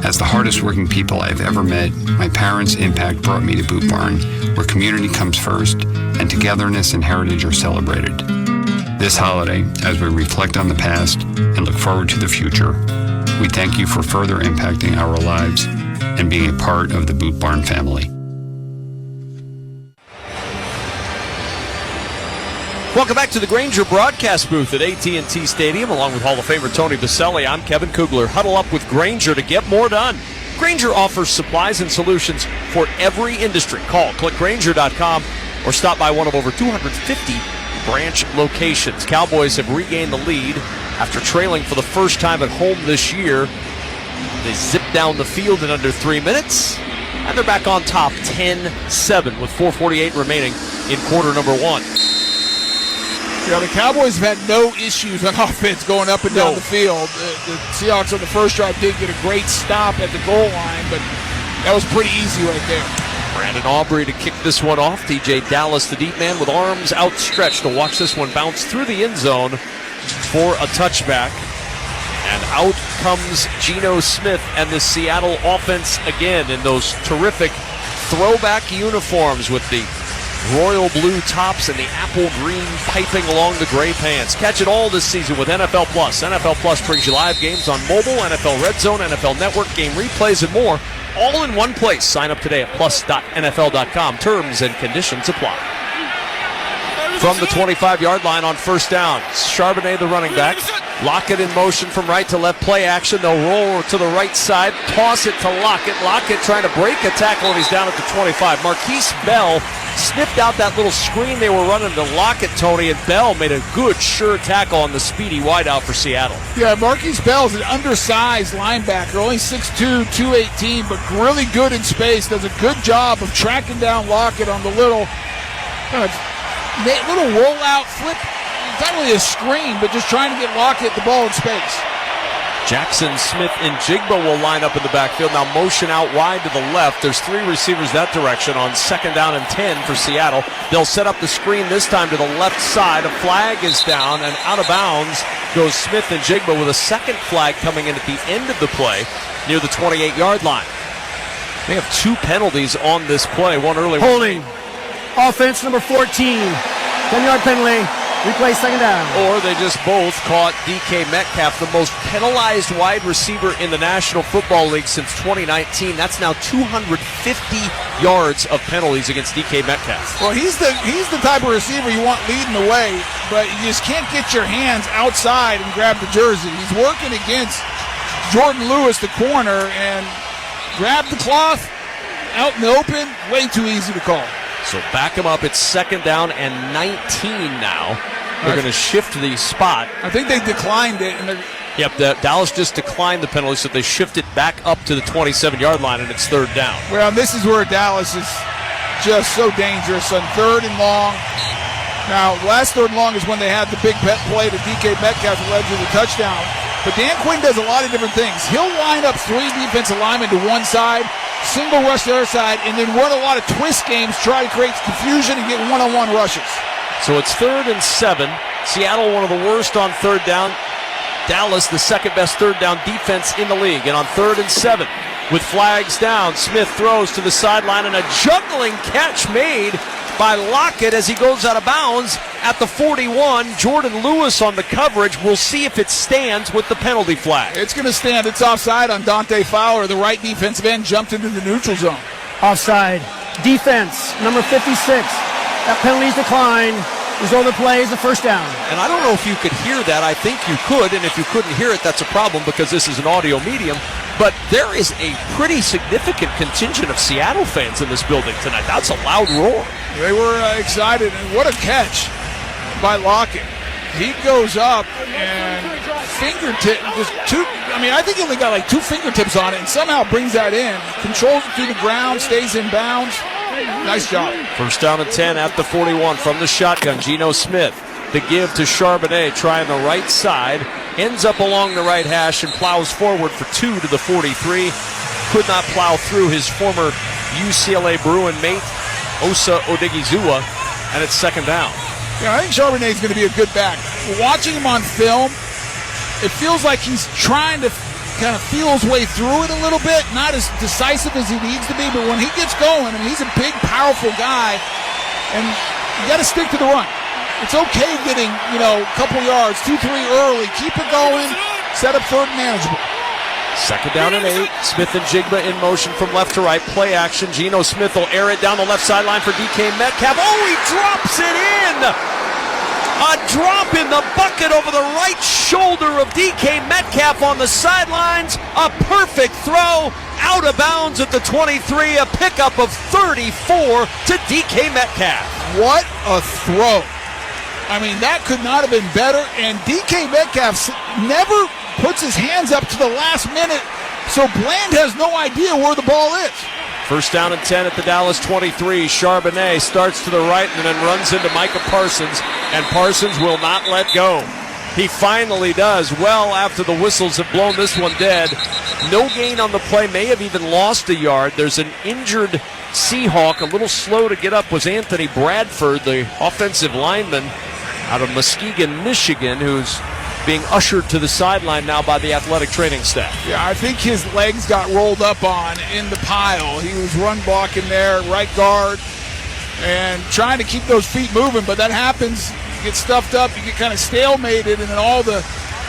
As the hardest working people I've ever met, my parents' impact brought me to Boot Barn, where community comes first and togetherness and heritage are celebrated. This holiday, as we reflect on the past and look forward to the future, we thank you for further impacting our lives and being a part of the Boot Barn family. Welcome back to the Grainger broadcast booth at AT&T Stadium. Along with Hall of Famer Tony Baselli, I'm Kevin Kugler. Huddle up with Grainger to get more done. Grainger offers supplies and solutions for every industry. Call, clickgrainger.com, or stop by one of over 250 branch locations. Cowboys have regained the lead after trailing for the first time at home this year. They zip down the field in under 3 minutes, and they're back on top 10-7 with 4:48 remaining in quarter number 1. Yeah, the Cowboys have had no issues on offense going up and down the field. The Seahawks on the first drive did get a great stop at the goal line, but that was pretty easy right there. Brandon Aubrey to kick this one off. TJ Dallas, the deep man, with arms outstretched to watch this one bounce through the end zone for a touchback. And out comes Geno Smith and the Seattle offense again in those terrific throwback uniforms with the royal blue tops and the apple green piping along the gray pants. Catch it all this season with NFL Plus. NFL Plus brings you live games on mobile, NFL Red Zone, NFL Network, game replays, and more, all in one place. Sign up today at plus.nfl.com. Terms and conditions apply. From the 25-yard line on first down, Charbonnet, the running back. Lockett in motion from right to left, play action. They'll roll to the right side, toss it to Lockett. Lockett trying to break a tackle, and he's down at the 25. Marquise Bell sniffed out that little screen they were running to Lockett, Tony, and Bell made a good, sure tackle on the speedy wideout for Seattle. Yeah, Marquise Bell's an undersized linebacker, only 6'2", 218, but really good in space. Does a good job of tracking down Lockett on the little rollout flip. It's not really a screen, but just trying to get Lockett the ball in space. Jackson Smith and Jigba will line up in the backfield. Now motion out wide to the left. There's 3 receivers that direction on second down and 10 for Seattle. They'll set up the screen this time to the left side. A flag is down, and out of bounds goes Smith and Jigba with a second flag coming in at the end of the play near the 28-yard line. They have 2 penalties on this play, one early. Holding. Offense number 14. 10-yard penalty. Replay second down. Or they just both caught DK Metcalf, the most penalized wide receiver in the National Football League since 2019. That's now 250 yards of penalties against DK Metcalf. Well, he's the type of receiver you want leading the way, but you just can't get your hands outside and grab the jersey. He's working against Jordan Lewis, the corner, and grabbed the cloth out in the open. Way too easy to call. So back him up. It's second down and 19 now. They're going to shift the spot. I think they declined it. Yep, Dallas just declined the penalty, so they shift it back up to the 27-yard line, and it's third down. Well, this is where Dallas is just so dangerous on third and long. Now, last third and long is when they had the big play to DK Metcalf that led to the touchdown. But Dan Quinn does a lot of different things. He'll line up 3 defensive linemen to one side, single rush the other side, and then run a lot of twist games, try to create confusion and get one-on-one rushes. So it's 3rd and 7. Seattle, one of the worst on 3rd down. Dallas, the second-best 3rd down defense in the league. And on 3rd and 7, with flags down, Smith throws to the sideline, and a juggling catch made by Lockett as he goes out of bounds at the 41. Jordan Lewis on the coverage. We'll see if it stands with the penalty flag. It's going to stand. It's offside on Dante Fowler. The right defensive end jumped into the neutral zone. Offside. Defense, number 56. That penalty's declined. Result of the play is a first down. And I don't know if you could hear that. I think you could, and if you couldn't hear it, that's a problem because this is an audio medium. But there is a pretty significant contingent of Seattle fans in this building tonight. That's a loud roar. They were excited, and what a catch by Lockett. He goes up and fingertip, just two. I mean, I think he only got like 2 fingertips on it, and somehow brings that in, controls it through the ground, stays in bounds. Nice job. First down and 10 at the 41 from the shotgun. Geno Smith, the give to Charbonnet, trying the right side, ends up along the right hash and plows forward for 2 to the 43. Could not plow through his former UCLA Bruin mate, Osa Odigizua, and it's 2nd down. Yeah, I think Charbonnet's going to be a good back. Watching him on film, it feels like he's trying to kind of feel his way through it a little bit, not as decisive as he needs to be, but when he gets going, I mean, he's a big, powerful guy, and you got to stick to the run. It's okay getting, a couple yards, 2-3 early, keep it going, set up 3rd and manageable. 2nd down and 8. Smith and Jigba in motion from left to right. Play action. Geno Smith will air it down the left sideline for DK Metcalf. Oh, he drops it in! A drop in the bucket over the right shoulder of DK Metcalf on the sidelines. A perfect throw out of bounds at the 23. A pickup of 34 to DK Metcalf. What a throw. I mean, that could not have been better. And DK Metcalf never puts his hands up to the last minute, so Bland has no idea where the ball is. First down and 10 at the Dallas 23. Charbonnet starts to the right and then runs into Micah Parsons, and Parsons will not let go. He finally does, well after the whistles have blown this one dead. No gain on the play, may have even lost a yard. There's an injured Seahawk, a little slow to get up was Anthony Bradford, the offensive lineman out of Muskegon, Michigan, who's being ushered to the sideline now by the athletic training staff. Yeah, I think his legs got rolled up on in the pile. He was run blocking there, right guard, and trying to keep those feet moving, but that happens. You get stuffed up, you get kind of stalemated, and then all the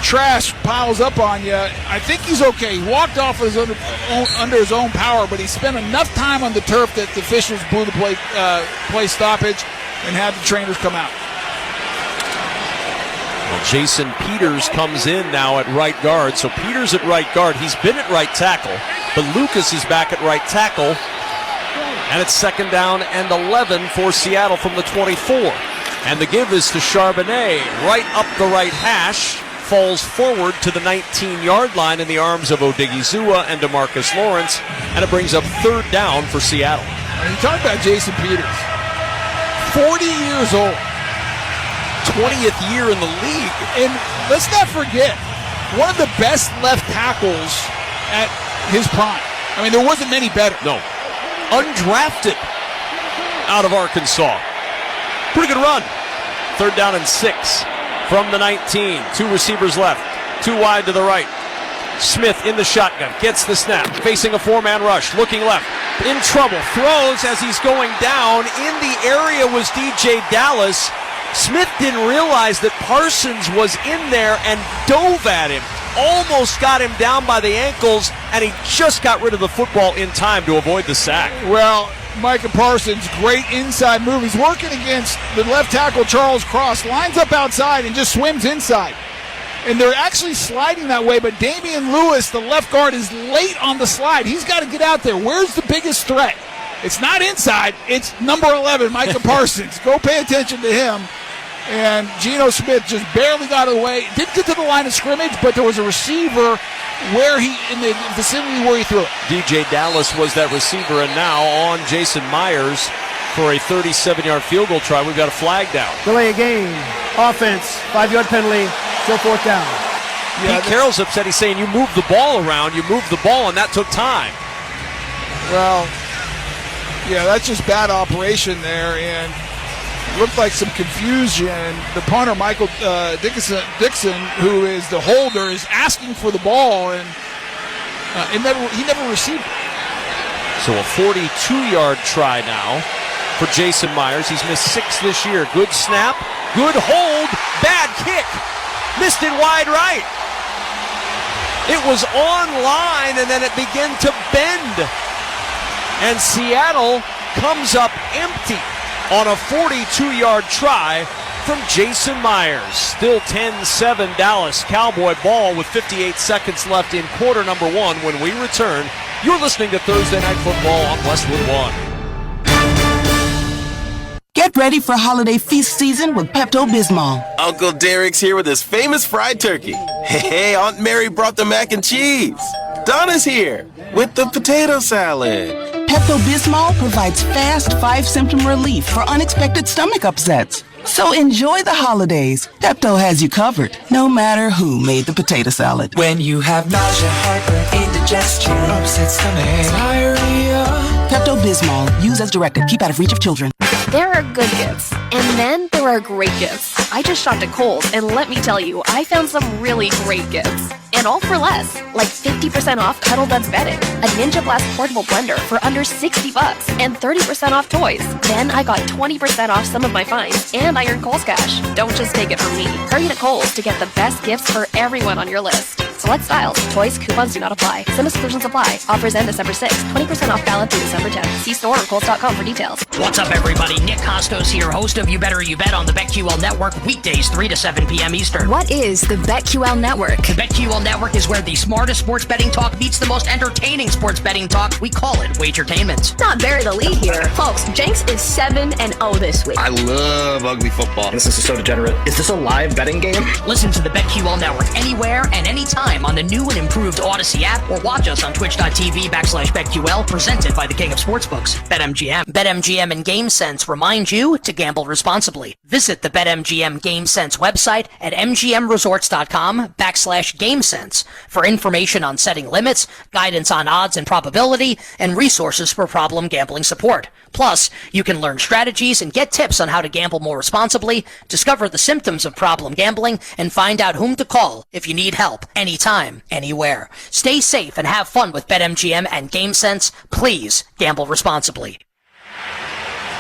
trash piles up on you. I think he's okay. He walked off under his own power, but he spent enough time on the turf that the officials blew the play stoppage and had the trainers come out. Well, Jason Peters comes in now at right guard. So Peters at right guard. He's been at right tackle, but Lucas is back at right tackle. And it's 2nd down and 11 for Seattle from the 24. And the give is to Charbonnet, right up the right hash. Falls forward to the 19-yard line in the arms of Odigizua and DeMarcus Lawrence. And it brings up 3rd down for Seattle. You talk about Jason Peters. 40 years old. 20th year in the league. And let's not forget, one of the best left tackles at his prime. I mean, there wasn't many better. No. Undrafted out of Arkansas. Pretty good run. 3rd down and 6 from the 19. 2 receivers left. 2 wide to the right. Smith in the shotgun. Gets the snap. Facing a 4-man rush. Looking left. In trouble. Throws as he's going down. In the area was DJ Dallas. Smith didn't realize that Parsons was in there and dove at him. Almost got him down by the ankles, and he just got rid of the football in time to avoid the sack. Well, Micah Parsons, great inside move. He's working against the left tackle, Charles Cross. Lines up outside and just swims inside. And they're actually sliding that way, but Damian Lewis, the left guard, is late on the slide. He's got to get out there. Where's the biggest threat? It's not inside. It's number 11, Micah Parsons. Go pay attention to him. And Geno Smith just barely got away. Didn't get to the line of scrimmage, but there was a receiver in the vicinity where he threw it. DJ Dallas was that receiver, and now on Jason Myers for a 37-yard field goal try. We've got a flag down. Delay a game. Offense. 5-yard penalty. Still 4th down. Pete Carroll's upset. He's saying you moved the ball around, you moved the ball, and that took time. Well, yeah, that's just bad operation there, and looked like some confusion. The punter, Michael Dixon, who is the holder, is asking for the ball, and he never received it. So a 42-yard try now for Jason Myers. He's missed 6 this year. Good snap, good hold, bad kick. Missed it wide right. It was on line, and then it began to bend. And Seattle comes up empty on a 42-yard try from Jason Myers. Still 10-7 Dallas Cowboy ball with 58 seconds left in quarter number 1. When we return, you're listening to Thursday Night Football on Westwood One. Get ready for holiday feast season with Pepto-Bismol. Uncle Derek's here with his famous fried turkey. Hey, Aunt Mary brought the mac and cheese. Donna's here with the potato salad. Pepto-Bismol provides fast 5-symptom relief for unexpected stomach upsets. So enjoy the holidays. Pepto has you covered, no matter who made the potato salad. When you have nausea, heartburn, indigestion, upset stomach, diarrhea. Pepto-Bismol. Use as directed. Keep out of reach of children. There are good gifts, and then there are great gifts. I just shopped at Kohl's, and let me tell you, I found some really great gifts. And all for less, like 50% off Cuddle Buds bedding, a Ninja Blast portable blender for under $60, and 30% off toys. Then I got 20% off some of my finds, and I earned Kohl's Cash. Don't just take it from me. Hurry to Kohl's to get the best gifts for everyone on your list. Select styles, toys, coupons do not apply. Some exclusions apply. Offers end December 6th. 20% off valid through December 10th. See store or Kohl's.com for details. What's up, everybody? Nick Costos here, host of You Better You Bet on the BetQL Network, weekdays 3 to 7 p.m. Eastern. What is the BetQL Network? The BetQL Network is where the smartest sports betting talk meets the most entertaining sports betting talk. We call it Wagertainment. Not bury the lead here. Folks, Jenks is 7-0 this week. I love ugly football. This is so degenerate. Is this a live betting game? Listen to the BetQL Network anywhere and anytime on the new and improved Odyssey app, or watch us on twitch.tv/BetQL, presented by the King of Sportsbooks, BetMGM. BetMGM and GameSense remind you to gamble responsibly. Visit the BetMGM GameSense website at mgmresorts.com/GameSense for information on setting limits, guidance on odds and probability, and resources for problem gambling support. Plus, you can learn strategies and get tips on how to gamble more responsibly, discover the symptoms of problem gambling, and find out whom to call if you need help anytime, anywhere. Stay safe and have fun with BetMGM and GameSense. Please gamble responsibly.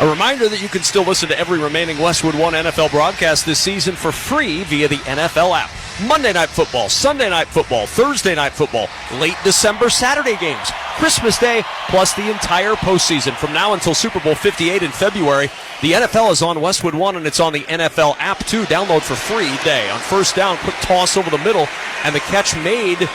A reminder that you can still listen to every remaining Westwood One NFL broadcast this season for free via the NFL app. Monday Night Football, Sunday Night Football, Thursday Night Football, late December Saturday games, Christmas Day, plus the entire postseason. From now until Super Bowl 58 in February, the NFL is on Westwood One, and it's on the NFL app too. Download for free day. On first down, quick toss over the middle, and the catch made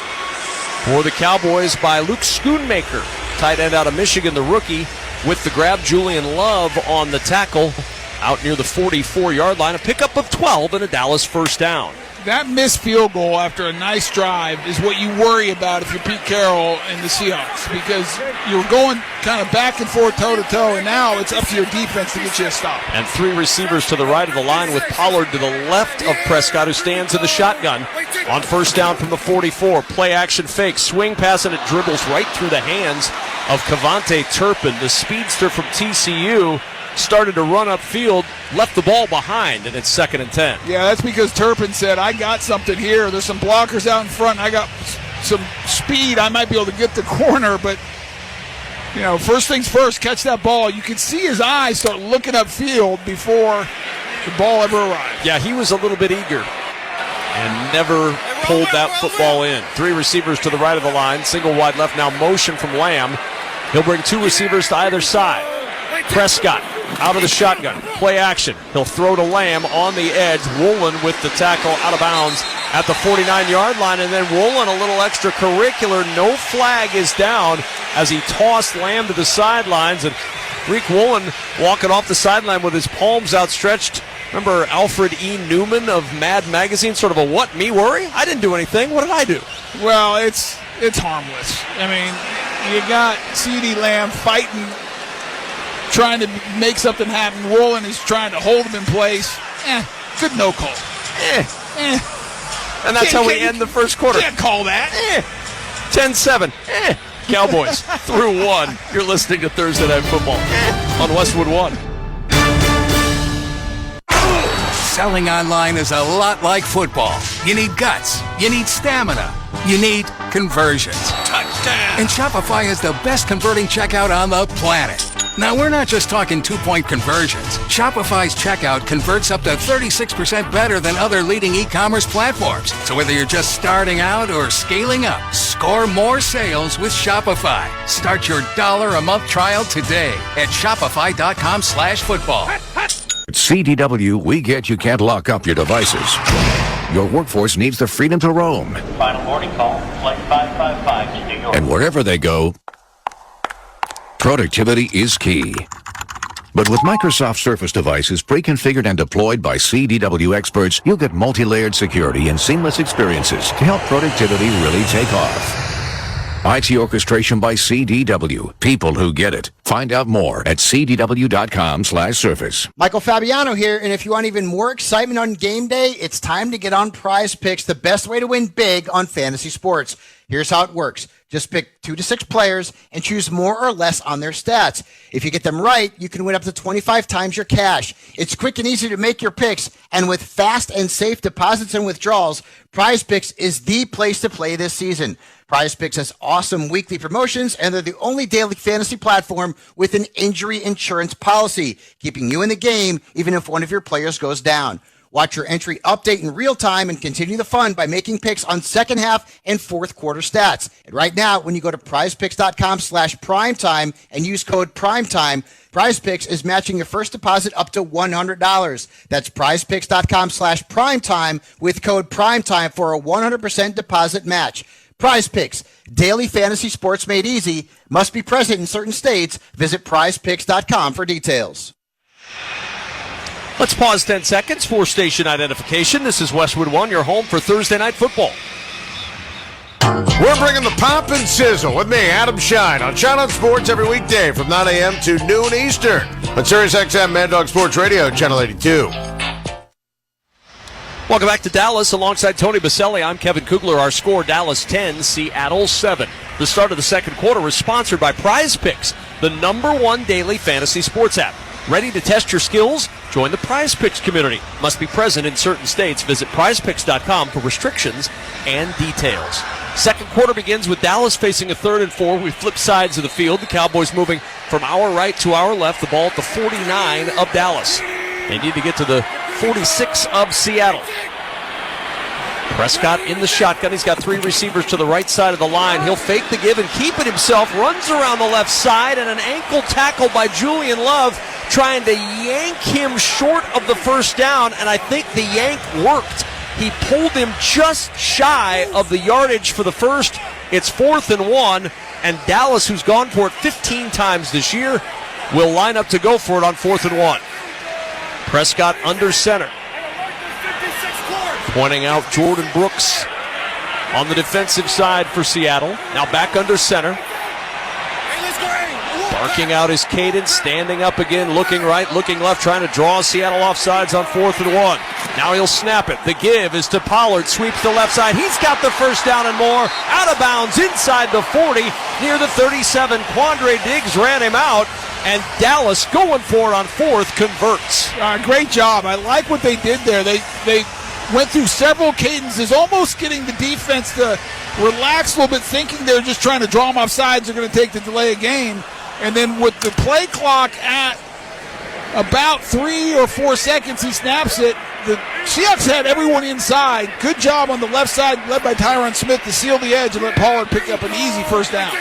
for the Cowboys by Luke Schoonmaker, tight end out of Michigan, the rookie, with the grab. Julian Love on the tackle out near the 44-yard line. A pickup of 12 and a Dallas first down. That missed field goal after a nice drive is what you worry about if you're Pete Carroll and the Seahawks, because you're going kind of back and forth, toe-to-toe, and now it's up to your defense to get you a stop. And 3 receivers to the right of the line with Pollard to the left of Prescott, who stands in the shotgun. On first down from the 44, play action fake, swing pass, and it dribbles right through the hands of Cavante Turpin, the speedster from TCU. Started to run upfield, left the ball behind, and it's 2nd and 10. Yeah, that's because Turpin said, I got something here. There's some blockers out in front. I got some speed. I might be able to get the corner, but, you know, first things first, catch that ball. You can see his eyes start looking upfield before the ball ever arrived. Yeah, he was a little bit eager and never pulled that football in. 3 receivers to the right of the line, single wide left, now motion from Lamb. He'll bring 2 receivers to either side. Prescott out of the shotgun, play action. He'll throw to Lamb on the edge. Woolen with the tackle out of bounds at the 49-yard line, and then Woolen a little extracurricular. No flag is down as he tossed Lamb to the sidelines, and Rick Woolen walking off the sideline with his palms outstretched. Remember Alfred E. Newman of Mad Magazine? Sort of a what, me worry? I didn't do anything. What did I do? Well, it's harmless. I mean, you got CeeDee Lamb fighting, trying to make something happen. Woolen is trying to hold him in place. Good no call. And that's how we end the first quarter. Can't call that. 10-7. Cowboys through one. You're listening to Thursday Night Football on Westwood 1. Selling online is a lot like football. You need guts. You need stamina. You need conversions. Touchdown! And Shopify is the best converting checkout on the planet. Now, we're not just talking 2-point conversions. Shopify's checkout converts up to 36% better than other leading e-commerce platforms. So whether you're just starting out or scaling up, score more sales with Shopify. Start your $1-a-month trial today at shopify.com/football. At CDW, we get you can't lock up your devices. Your workforce needs the freedom to roam. Final boarding call, flight 555 to New York. And wherever they go, productivity is key. But with Microsoft Surface devices pre-configured and deployed by CDW experts, you'll get multi-layered security and seamless experiences to help productivity really take off. IT orchestration by CDW. People who get it. Find out more at cdw.com/surface. Michael Fabiano here, and if you want even more excitement on game day, it's time to get on Prize Picks, the best way to win big on fantasy sports. Here's how it works. Just pick 2 to 6 players and choose more or less on their stats. If you get them right, you can win up to 25 times your cash. It's quick and easy to make your picks, and with fast and safe deposits and withdrawals, Prize Picks is the place to play this season. Prize Picks has awesome weekly promotions, and they're the only daily fantasy platform with an injury insurance policy, keeping you in the game even if one of your players goes down. Watch your entry update in real time and continue the fun by making picks on second half and fourth quarter stats. And right now, when you go to prizepicks.com/primetime and use code primetime, Prize Picks is matching your first deposit up to $100. That's prizepicks.com/primetime with code primetime for a 100% deposit match. Prize Picks, daily fantasy sports made easy. Must be present in certain states. Visit prizepicks.com for details. Let's pause 10 seconds for station identification. This is Westwood 1, your home for Thursday Night Football. We're bringing the pop and sizzle with me, Adam Shine, on Shine on Sports every weekday from 9 a.m. to noon Eastern on Sirius XM Mad Dog Sports Radio, Channel 82. Welcome back to Dallas alongside Tony Baselli. I'm Kevin Kugler. Our score, Dallas 10, Seattle 7. The start of the second quarter was sponsored by Prize Picks, the #1 daily fantasy sports app. Ready to test your skills? Join the Prize Picks community. Must be present in certain states. Visit prizepicks.com for restrictions and details. Second quarter begins with Dallas facing a 3rd and 4. We flip sides of the field. The Cowboys moving from our right to our left. The ball at the 49 of Dallas. They need to get to the 46 of Seattle. Prescott in the shotgun. He's got 3 receivers to the right side of the line. He'll fake the give and keep it himself. Runs around the left side, and an ankle tackle by Julian Love trying to yank him short of the first down, and I think the yank worked. He pulled him just shy of the yardage for the first. It's 4th and 1, and Dallas, who's gone for it 15 times this year, will line up to go for it on 4th and 1. Prescott under center. Pointing out Jordan Brooks on the defensive side for Seattle. Now back under center. Barking out his cadence, standing up again, looking right, looking left, trying to draw Seattle offsides on 4th and 1. Now he'll snap it. The give is to Pollard, sweeps the left side. He's got the first down and more. Out of bounds inside the 40, near the 37. Quandre Diggs ran him out, and Dallas going for it on 4th converts. Great job. I like what they did there. They went through several cadences, almost getting the defense to relax a little bit, thinking they're just trying to draw them off sides. They're going to take the delay of game. And then with the play clock at about 3 or 4 seconds, he snaps it. The Seahawks had everyone inside. Good job on the left side, led by Tyron Smith, to seal the edge and let Pollard pick up an easy first down.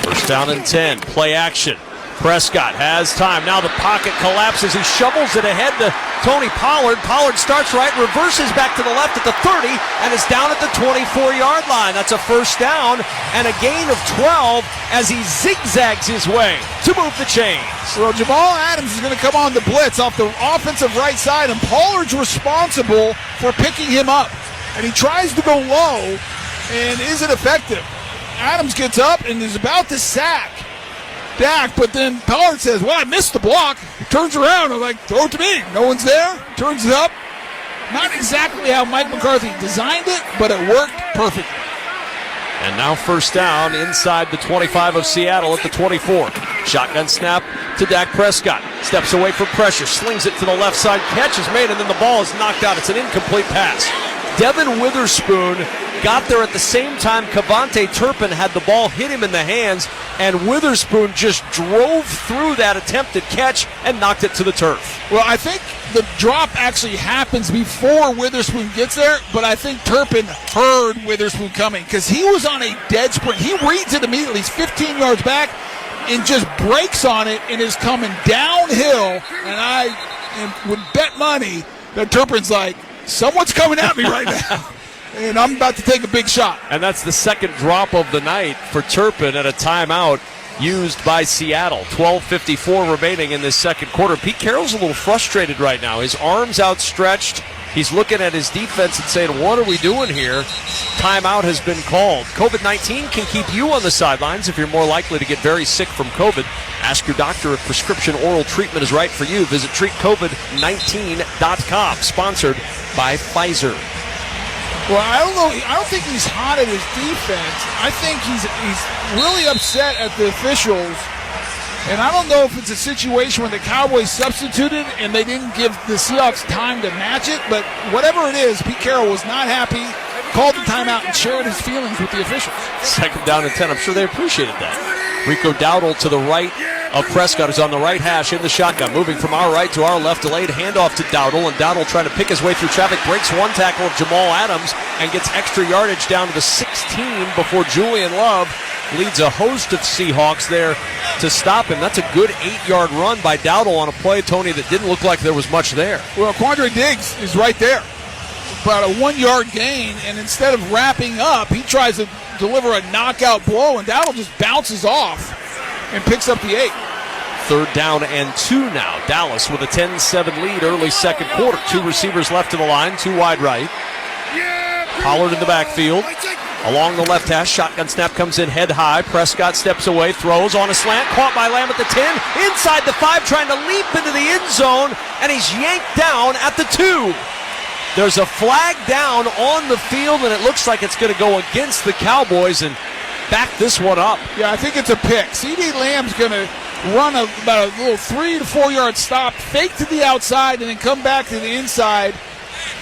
First down and 10. Play action. Prescott has time. Now the pocket collapses. He shovels it ahead to Tony Pollard. Pollard starts right, reverses back to the left at the 30, and it's down at the 24-yard line. That's a first down and a gain of 12 as he zigzags his way to move the chains. Well, Jamal Adams is going to come on the blitz off the offensive right side, and Pollard's responsible for picking him up. And he tries to go low and isn't effective. Adams gets up and is about to sack Dak, but then Pollard says, well, I missed the block. He turns around. I'm like, throw it to me. No one's there. Turns it up. Not exactly how Mike McCarthy designed it, but it worked perfectly. And now first down inside the 25 of Seattle at the 24. Shotgun snap to Dak Prescott. Steps away from pressure, slings it to the left side. Catch is made, and then the ball is knocked out. It's an incomplete pass. Devin Witherspoon got there at the same time Cavante Turpin had the ball hit him in the hands, and Witherspoon just drove through that attempted catch and knocked it to the turf. Well, I think the drop actually happens before Witherspoon gets there, but I think Turpin heard Witherspoon coming because he was on a dead sprint. He reads it immediately. He's 15 yards back and just breaks on it and is coming downhill, and I would bet money that Turpin's like, someone's coming at me right now, and I'm about to take a big shot. And that's the second drop of the night for Turpin at a timeout used by Seattle. 12:54 remaining in this second quarter. Pete Carroll's a little frustrated right now. His arms outstretched. He's looking at his defense and saying, what are we doing here? Timeout has been called. COVID-19 can keep you on the sidelines if you're more likely to get very sick from COVID. Ask your doctor if prescription oral treatment is right for you. Visit treatcovid19.com. Sponsored by Pfizer. Well, I don't know. I don't think he's hot at his defense. I think he's really upset at the officials. And I don't know if it's a situation where the Cowboys substituted and they didn't give the Seahawks time to match it, but whatever it is, Pete Carroll was not happy, called the timeout, and shared his feelings with the officials. Second down and 10. I'm sure they appreciated that. Rico Dowdle to the right of Prescott is on the right hash in the shotgun. Moving from our right to our left, delayed handoff to Dowdle, and Dowdle trying to pick his way through traffic, breaks one tackle of Jamal Adams and gets extra yardage down to the 16 before Julian Love leads a host of Seahawks there to stop him. That's a good 8-yard run by Dowdle on a play, Tony, that didn't look like there was much there. Well, Quandre Diggs is right there. About a 1-yard gain, and instead of wrapping up, he tries to deliver a knockout blow, and Dowdle just bounces off and picks up the 8. Third down and 2 now. Dallas with a 10-7 lead early second quarter. 2 receivers left to the line, 2 wide right. Pollard in the backfield. Along the left hash, shotgun snap comes in head high. Prescott steps away, throws on a slant, caught by Lamb at the 10, inside the 5, trying to leap into the end zone, and he's yanked down at the 2. There's a flag down on the field, and it looks like it's going to go against the Cowboys and back this one up. Yeah, I think it's a pick. C.D. Lamb's going to run about a little 3 to 4 yard stop, fake to the outside, and then come back to the inside.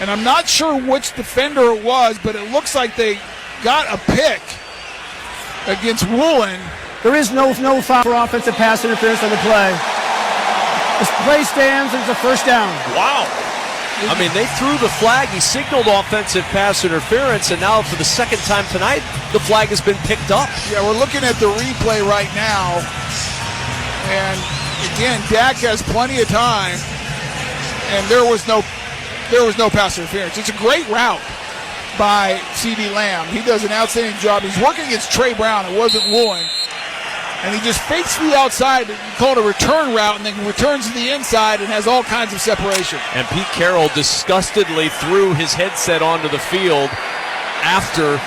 And I'm not sure which defender it was, but it looks like they got a pick against Woolen. There is no foul for offensive pass interference on the play. The play stands, and it's a first down. Wow. I mean, they threw the flag. He signaled offensive pass interference, and now for the second time tonight, the flag has been picked up. Yeah, we're looking at the replay right now. And, again, Dak has plenty of time, and there was no pass interference. It's a great route by C.D. Lamb. He does an outstanding job. He's working against Trey Brown. It wasn't Woolen. And he just fakes to the outside, called a return route, and then returns to the inside and has all kinds of separation. And Pete Carroll disgustedly threw his headset onto the field after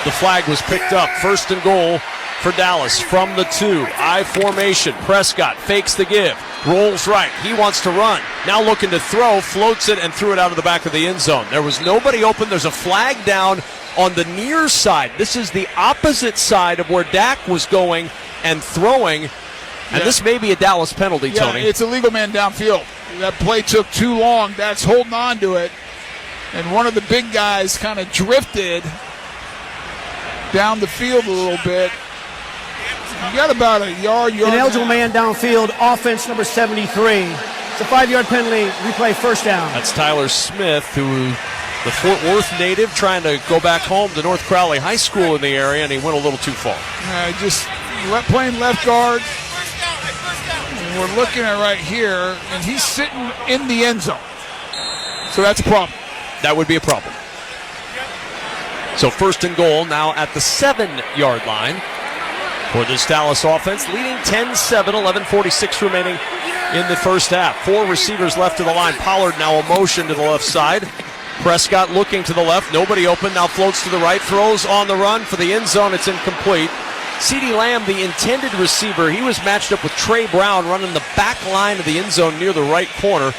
the flag was picked up. First and goal for Dallas from the 2. I formation. Prescott fakes the give. Rolls right. He wants to run. Now looking to throw. Floats it and threw it out of the back of the end zone. There was nobody open. There's a flag down on the near side. This is the opposite side of where Dak was going and throwing. And this may be a Dallas penalty, Tony. It's a legal man downfield. That play took too long. Dak's holding on to it. And one of the big guys kind of drifted down the field a little bit. You got about a yard. An eligible man downfield, offense number 73. It's a 5-yard penalty, replay first down. That's Tyler Smith, who the Fort Worth native, trying to go back home to North Crowley High School in the area, and he went a little too far. Just playing left guard. And we're looking at right here, and he's sitting in the end zone. So that's a problem. That would be a problem. So first and goal now at the 7-yard line for this Dallas offense, leading 10-7, 11:46 remaining in the first half. 4 receivers left to the line. Pollard now a motion to the left side. Prescott looking to the left. Nobody open. Now floats to the right. Throws on the run for the end zone. It's incomplete. C.D. Lamb, the intended receiver, he was matched up with Trey Brown running the back line of the end zone near the right corner.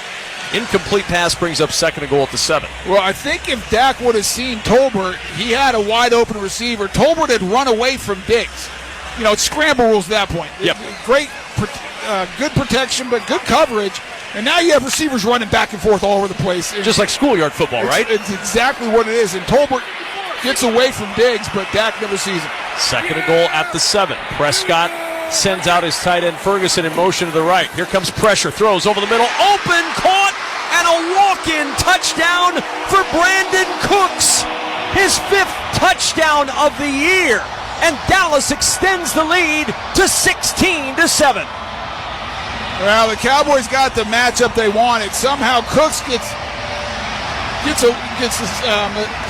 Incomplete pass brings up 2nd and goal at the 7. Well, I think if Dak would have seen Tolbert, he had a wide-open receiver. Tolbert had run away from Diggs. It's scramble rules at that point. Yep. Great, good protection, but good coverage. And now you have receivers running back and forth all over the place. Just like schoolyard football, right? It's exactly what it is. And Tolbert gets away from Diggs, but Dak never sees him. 2nd and goal at the 7. Prescott sends out his tight end Ferguson in motion to the right. Here comes pressure, throws over the middle, open, caught, and a walk-in touchdown for Brandon Cooks. His 5th touchdown of the year. And Dallas extends the lead to 16-7. Well, the Cowboys got the matchup they wanted. Somehow Cooks gets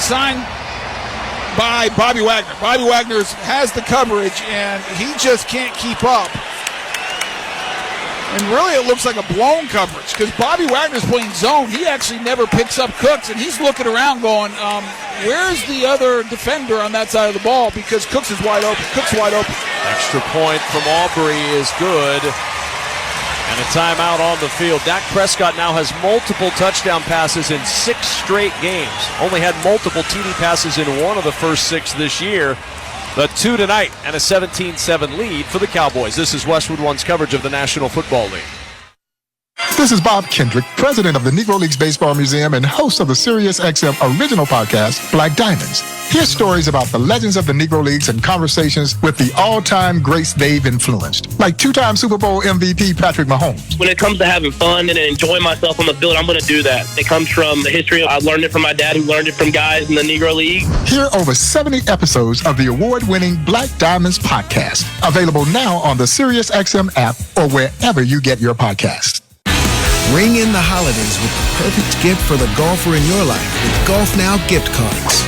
signed by Bobby Wagner. Bobby Wagner has the coverage, and he just can't keep up. And really, it looks like a blown coverage because Bobby Wagner's playing zone. He actually never picks up Cooks, and he's looking around going, where's the other defender on that side of the ball? Because Cooks is wide open. Cook's wide open. Extra point from Aubrey is good. And a timeout on the field. Dak Prescott now has multiple touchdown passes in 6 straight games. Only had multiple TD passes in 1 of the first 6 this year. The 2 tonight and a 17-7 lead for the Cowboys. This is Westwood One's coverage of the National Football League. This is Bob Kendrick, president of the Negro Leagues Baseball Museum and host of the SiriusXM original podcast, Black Diamonds. Hear stories about the legends of the Negro Leagues and conversations with the all-time greats they've influenced, like 2-time Super Bowl MVP Patrick Mahomes. When it comes to having fun and enjoying myself on the field, I'm going to do that. It comes from the history. I learned it from my dad, who learned it from guys in the Negro League. Hear over 70 episodes of the award-winning Black Diamonds podcast, available now on the SiriusXM app or wherever you get your podcasts. Ring in the holidays with the perfect gift for the golfer in your life with Golf Now gift cards.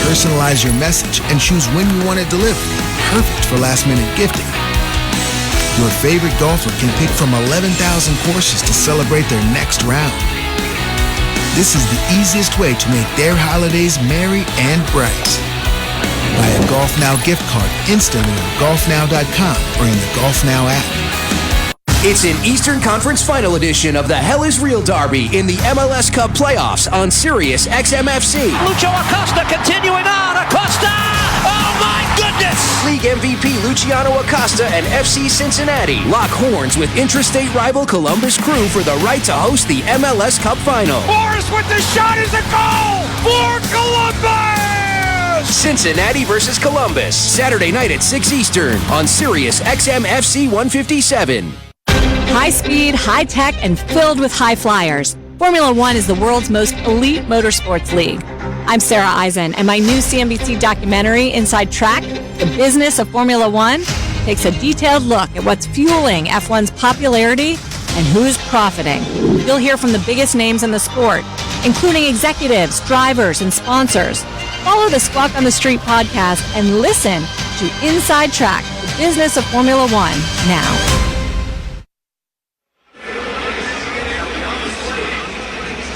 Personalize your message and choose when you want it delivered. Perfect for last-minute gifting. Your favorite golfer can pick from 11,000 courses to celebrate their next round. This is the easiest way to make their holidays merry and bright. Buy a Golf Now gift card instantly on golfnow.com or in the Golf Now app. It's an Eastern Conference Final Edition of the Hell is Real Derby in the MLS Cup playoffs on Sirius XMFC. Lucho Acosta continuing on. Acosta! Oh my goodness! League MVP Luciano Acosta and FC Cincinnati lock horns with intrastate rival Columbus Crew for the right to host the MLS Cup Final. Morris with the shot is a goal for Columbus! Cincinnati versus Columbus, Saturday night at 6 Eastern on Sirius XMFC 157. High speed, high tech, and filled with high flyers. Formula One is the world's most elite motorsports league. I'm Sarah Eisen, and my new CNBC documentary, Inside Track, The Business of Formula One, takes a detailed look at what's fueling F1's popularity and who's profiting. You'll hear from the biggest names in the sport, including executives, drivers, and sponsors. Follow the Squawk on the Street podcast and listen to Inside Track, The Business of Formula One, now.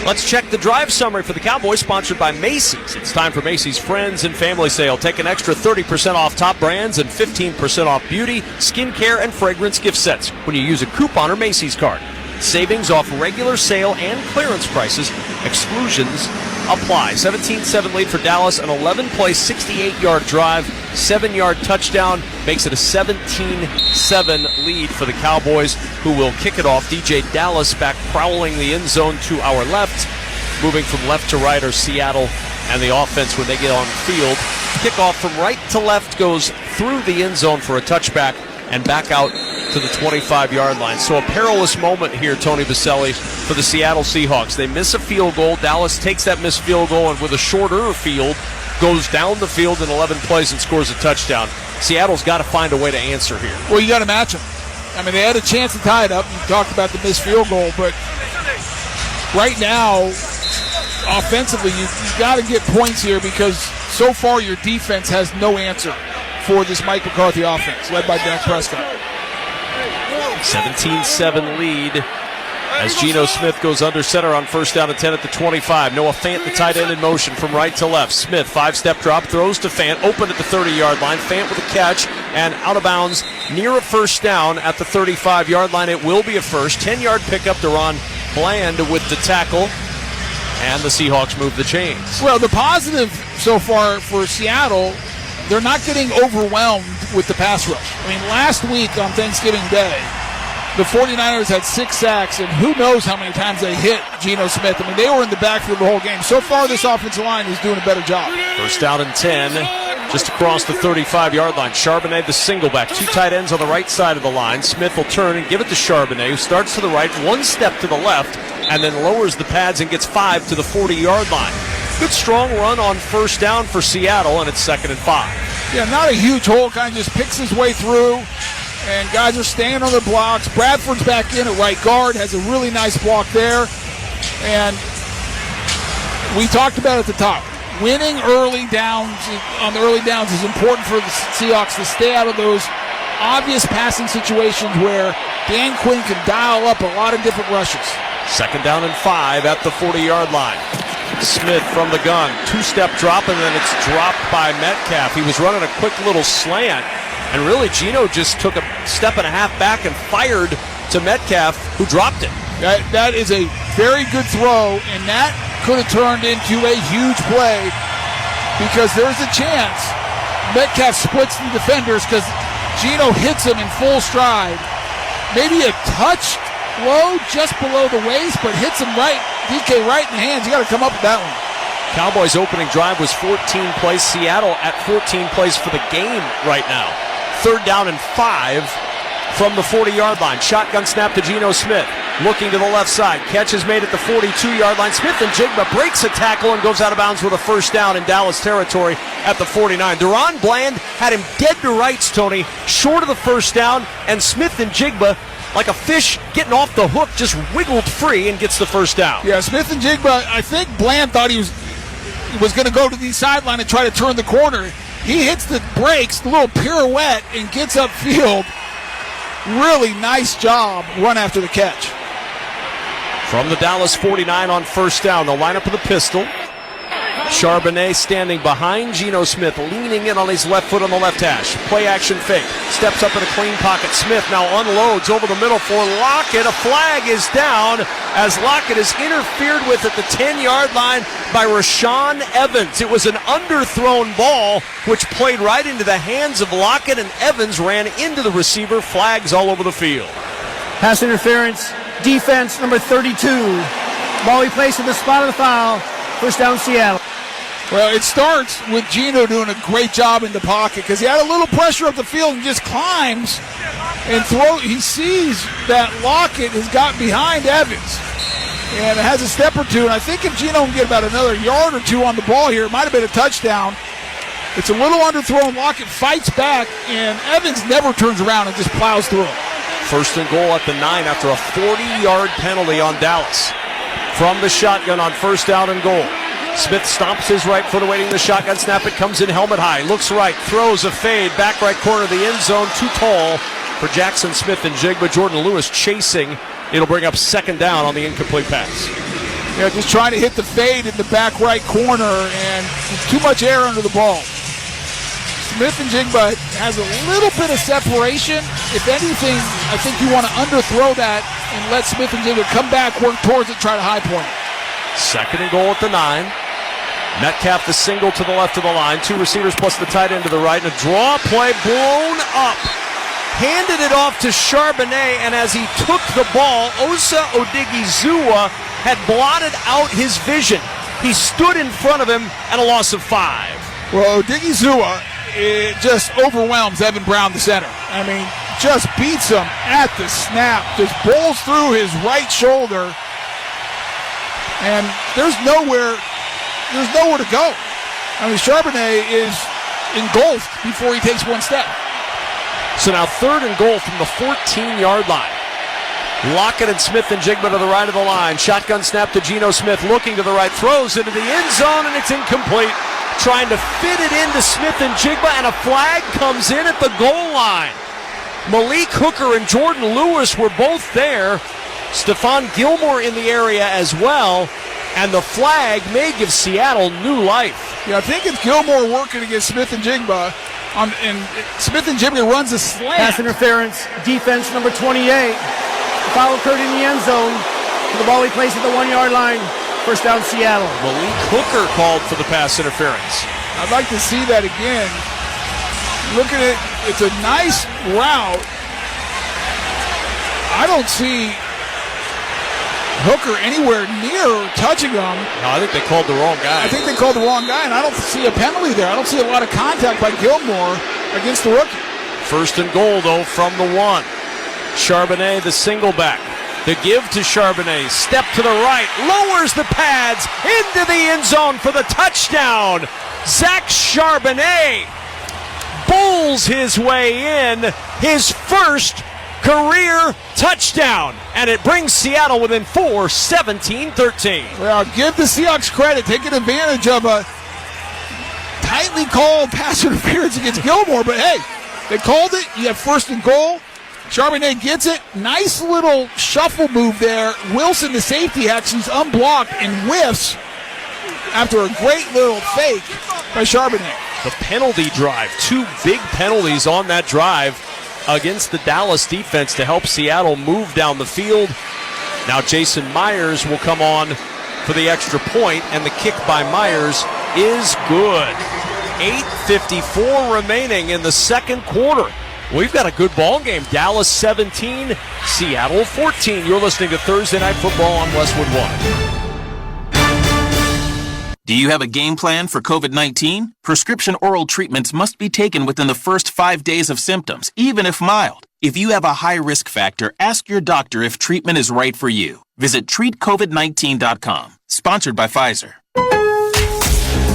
Let's check the drive summary for the Cowboys, sponsored by Macy's. It's time for Macy's Friends and Family Sale. Take an extra 30% off top brands and 15% off beauty, skincare, and fragrance gift sets when you use a coupon or Macy's card. Savings off regular sale and clearance prices. Exclusions apply. 17-7 lead for Dallas, an 11-play, 68-yard drive, 7-yard touchdown, makes it a 17-7 lead for the Cowboys, who will kick it off. DJ Dallas back prowling the end zone to our left. Moving from left to right are Seattle and the offense when they get on the field. Kickoff from right to left goes through the end zone for a touchback and back out to the 25-yard line. So a perilous moment here, Tony Baselli, for the Seattle Seahawks. They miss a field goal. Dallas takes that missed field goal and with a shorter field goes down the field in 11 plays and scores a touchdown. Seattle's got to find a way to answer here. Well, you got to match them. I mean, they had a chance to tie it up. You talked about the missed field goal, but right now, offensively, you got to get points here because so far your defense has no answer for this Mike McCarthy offense, led by Dak Prescott. 17-7 lead as Geno Smith goes under center on first down and 10 at the 25. Noah Fant, the tight end, in motion from right to left. Smith, 5-step drop, throws to Fant, open at the 30-yard line. Fant with a catch and out of bounds near a first down at the 35-yard line. It will be a first. 10-yard pickup to Ron Bland with the tackle, and the Seahawks move the chains. Well, the positive so far for Seattle, they're not getting overwhelmed with the pass rush. I mean, last week on Thanksgiving Day, the 49ers had 6 sacks, and who knows how many times they hit Geno Smith. I mean, they were in the backfield the whole game. So far, this offensive line is doing a better job. First down and 10, just across the 35-yard line. Charbonnet, the single back. 2 tight ends on the right side of the line. Smith will turn and give it to Charbonnet, who starts to the right, 1 step to the left, and then lowers the pads and gets 5 to the 40-yard line. Good strong run on first down for Seattle, and it's 2nd and 5. Yeah, not a huge hole. Kind of just picks his way through. And guys are staying on their blocks. Bradford's back in at right guard, has a really nice block there. And we talked about at the top, winning early downs on the early downs is important for the Seahawks to stay out of those obvious passing situations where Dan Quinn can dial up a lot of different rushes. 2nd down and 5 at the 40-yard line. Smith from the gun, 2-step drop, and then it's dropped by Metcalf. He was running a quick little slant. And really, Geno just took a step and a half back and fired to Metcalf, who dropped it. That is a very good throw, and that could have turned into a huge play because there's a chance Metcalf splits the defenders because Geno hits him in full stride. Maybe a touch low just below the waist, but hits him right, DK right in the hands. You got to come up with that one. Cowboys' opening drive was 14 plays. Seattle at 14 plays for the game right now. 3rd down and 5 from the 40-yard line. Shotgun snap to Geno Smith. Looking to the left side. Catch is made at the 42-yard line. Smith-Njigba breaks a tackle and goes out of bounds with a first down in Dallas territory at the 49. Deron Bland had him dead to rights, Tony, short of the first down, and Smith-Njigba, like a fish getting off the hook, just wiggled free and gets the first down. Yeah, Smith-Njigba, I think Bland thought he was going to go to the sideline and try to turn the corner. He hits the brakes, the little pirouette, and gets upfield. Really nice job, run after the catch. From the Dallas 49 on first down, they'll line up with a pistol. Charbonnet standing behind Geno Smith, leaning in on his left foot on the left hash. Play action fake. Steps up in a clean pocket. Smith now unloads over the middle for Lockett. A flag is down as Lockett is interfered with at the 10-yard line by Rashaan Evans. It was an underthrown ball which played right into the hands of Lockett, and Evans ran into the receiver. Flags all over the field. Pass interference, defense number 32. Ball placed at the spot of the foul. First down, Seattle. Well, it starts with Geno doing a great job in the pocket because he had a little pressure up the field and just climbs and he sees that Lockett has got behind Evans and it has a step or two. And I think if Geno can get about another yard or two on the ball here, it might have been a touchdown. It's a little underthrown. Lockett fights back, and Evans never turns around and just plows through him. 1st and goal at the 9 after a 40-yard penalty on Dallas. From the shotgun on first down and goal. Smith stomps his right foot awaiting the shotgun snap. It comes in helmet high. Looks right. Throws a fade. Back right corner of the end zone. Too tall for Jackson Smith-Njigba. Jordan Lewis chasing. It'll bring up 2nd down on the incomplete pass. Yeah, just trying to hit the fade in the back right corner and too much air under the ball. Smith-Njigba has a little bit of separation. If anything, I think you want to underthrow that and let Smith-Njigba come back, work towards it, try to high point it. 2nd and goal at the 9. Metcalf the single to the left of the line. 2 receivers plus the tight end to the right. And a draw play blown up. Handed it off to Charbonnet, and as he took the ball, Osa Odigizua had blotted out his vision. He stood in front of him at a loss of 5. Well, Odigizua just overwhelms Evan Brown, the center. I mean, just beats him at the snap. Just bowls through his right shoulder. And there's nowhere to go. I mean, Charbonnet is engulfed before he takes one step. So now 3rd and goal from the 14-yard line. Lockett and Smith-Njigba to the right of the line. Shotgun snap to Geno Smith, looking to the right, throws into the end zone, and it's incomplete. Trying to fit it into Smith-Njigba, and a flag comes in at the goal line. Malik Hooker and Jordan Lewis were both there. Stephon Gilmore in the area as well, and the flag may give Seattle new life. Yeah, I think it's Gilmore working against Smith-Njigba, and Smith-Njigba runs a slant. Pass interference, defense number 28. The foul occurred in the end zone. The ball he plays at the 1-yard line. First down, Seattle. Malik Hooker called for the pass interference. I'd like to see that again. Look at it. It's a nice route. I don't see Hooker anywhere near touching him. No, I think they called the wrong guy. I think they called the wrong guy, and I don't see a penalty there. I don't see a lot of contact by Gilmore against the rookie. First and goal, though, from the 1. Charbonnet, the single back. The give to Charbonnet. Step to the right. Lowers the pads into the end zone for the touchdown. Zach Charbonnet bowls his way in. His first career touchdown. And it brings Seattle within 4, 17-13. Well, give the Seahawks credit, taking advantage of a tightly called pass interference against Gilmore. But hey, they called it. You have first and goal. Charbonnet gets it. Nice little shuffle move there. Wilson, the safety, actually is unblocked and whiffs after a great little fake by Charbonnet. The penalty drive. 2 big penalties on that drive against the Dallas defense to help Seattle move down the field. Now Jason Myers will come on for the extra point, and the kick by Myers is good. 8:54 remaining in the second quarter. We've got a good ball game. Dallas 17, Seattle 14. You're listening to Thursday Night Football on Westwood 1. Do you have a game plan for COVID-19? Prescription oral treatments must be taken within the first 5 days of symptoms, even if mild. If you have a high risk factor, ask your doctor if treatment is right for you. Visit treatcovid19.com. Sponsored by Pfizer.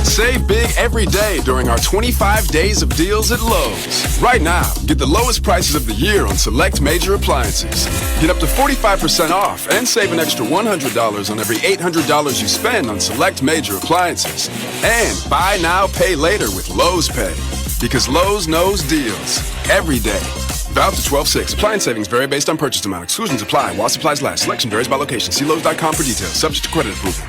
Save big every day during our 25 days of deals at Lowe's. Right now, get the lowest prices of the year on select major appliances. Get up to 45% off and save an extra $100 on every $800 you spend on select major appliances. And buy now, pay later with Lowe's Pay. Because Lowe's knows deals every day. Valid to 12/6. Appliance savings vary based on purchase amount. Exclusions apply while supplies last. Selection varies by location. See Lowe's.com for details. Subject to credit approval.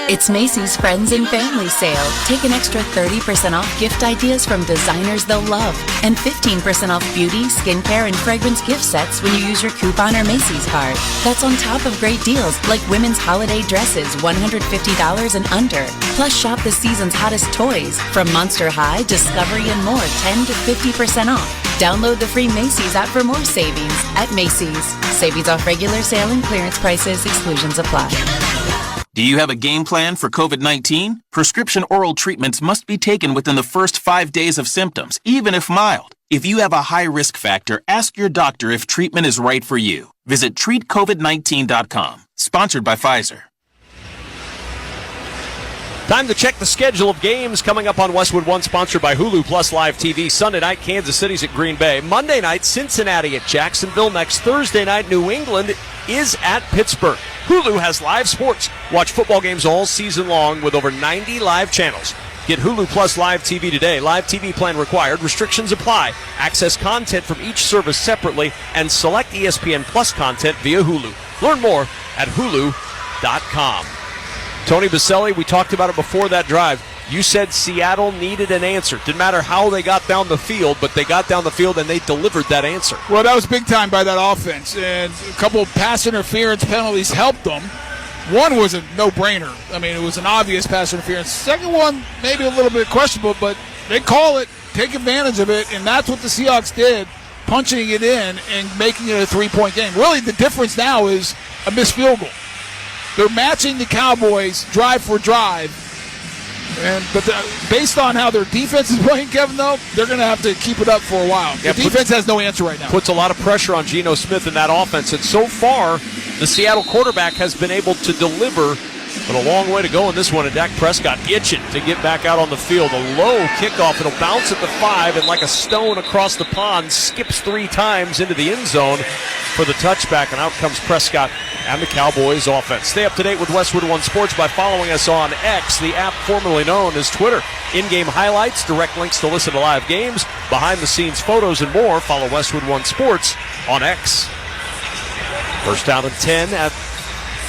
It's Macy's Friends and Family Sale. Take an extra 30% off gift ideas from designers they'll love. And 15% off beauty, skincare, and fragrance gift sets when you use your coupon or Macy's card. That's on top of great deals like women's holiday dresses, $150 and under. Plus shop the season's hottest toys from Monster High, Discovery, and more, 10 to 50% off. Download the free Macy's app for more savings at Macy's. Savings off regular sale and clearance prices. Exclusions apply. Do you have a game plan for COVID-19? Prescription oral treatments must be taken within the first 5 days of symptoms, even if mild. If you have a high risk factor, ask your doctor if treatment is right for you. Visit treatcovid19.com. Sponsored by Pfizer. Time to check the schedule of games coming up on Westwood 1, sponsored by Hulu Plus Live TV. Sunday night, Kansas City's at Green Bay. Monday night, Cincinnati at Jacksonville. Next Thursday night, New England is at Pittsburgh. Hulu has live sports. Watch football games all season long with over 90 live channels. Get Hulu Plus Live TV today. Live TV plan required. Restrictions apply. Access content from each service separately and select ESPN Plus content via Hulu. Learn more at hulu.com. Tony Baselli, we talked about it before that drive. You said Seattle needed an answer. Didn't matter how they got down the field, but they got down the field and they delivered that answer. Well, that was big time by that offense, and a couple of pass interference penalties helped them. One was a no-brainer. I mean, it was an obvious pass interference. Second one, maybe a little bit questionable, but they call it, take advantage of it, and that's what the Seahawks did, punching it in and making it a 3-point game. Really, the difference now is a missed field goal. They're matching the Cowboys drive for drive. But based on how their defense is playing, Kevin, though, they're going to have to keep it up for a while. The defense has no answer right now. Puts a lot of pressure on Geno Smith in that offense. And so far, the Seattle quarterback has been able to deliver, but a long way to go in this one. And Dak Prescott itching to get back out on the field. A low kickoff. It'll bounce at the 5 and like a stone across the pond, skips 3 times into the end zone for the touchback. And out comes Prescott and the Cowboys offense. Stay up to date with Westwood One Sports by following us on X, the app formerly known as Twitter. In-game highlights, direct links to listen to live games, behind-the-scenes photos, and more. Follow Westwood One Sports on X. First down and 10 at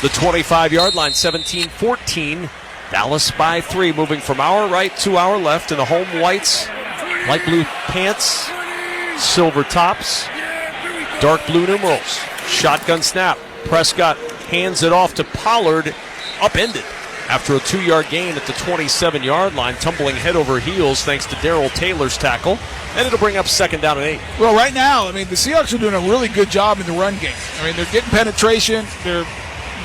the 25-yard line, 17-14. Dallas by 3, moving from our right to our left in the home whites, light blue pants, silver tops, dark blue numerals. Shotgun snap. Prescott hands it off to Pollard, upended after a 2-yard gain at the 27-yard line, tumbling head over heels thanks to Darrell Taylor's tackle. And it'll bring up 2nd down and 8. Well, right now, I mean, the Seahawks are doing a really good job in the run game. I mean, they're getting penetration. They're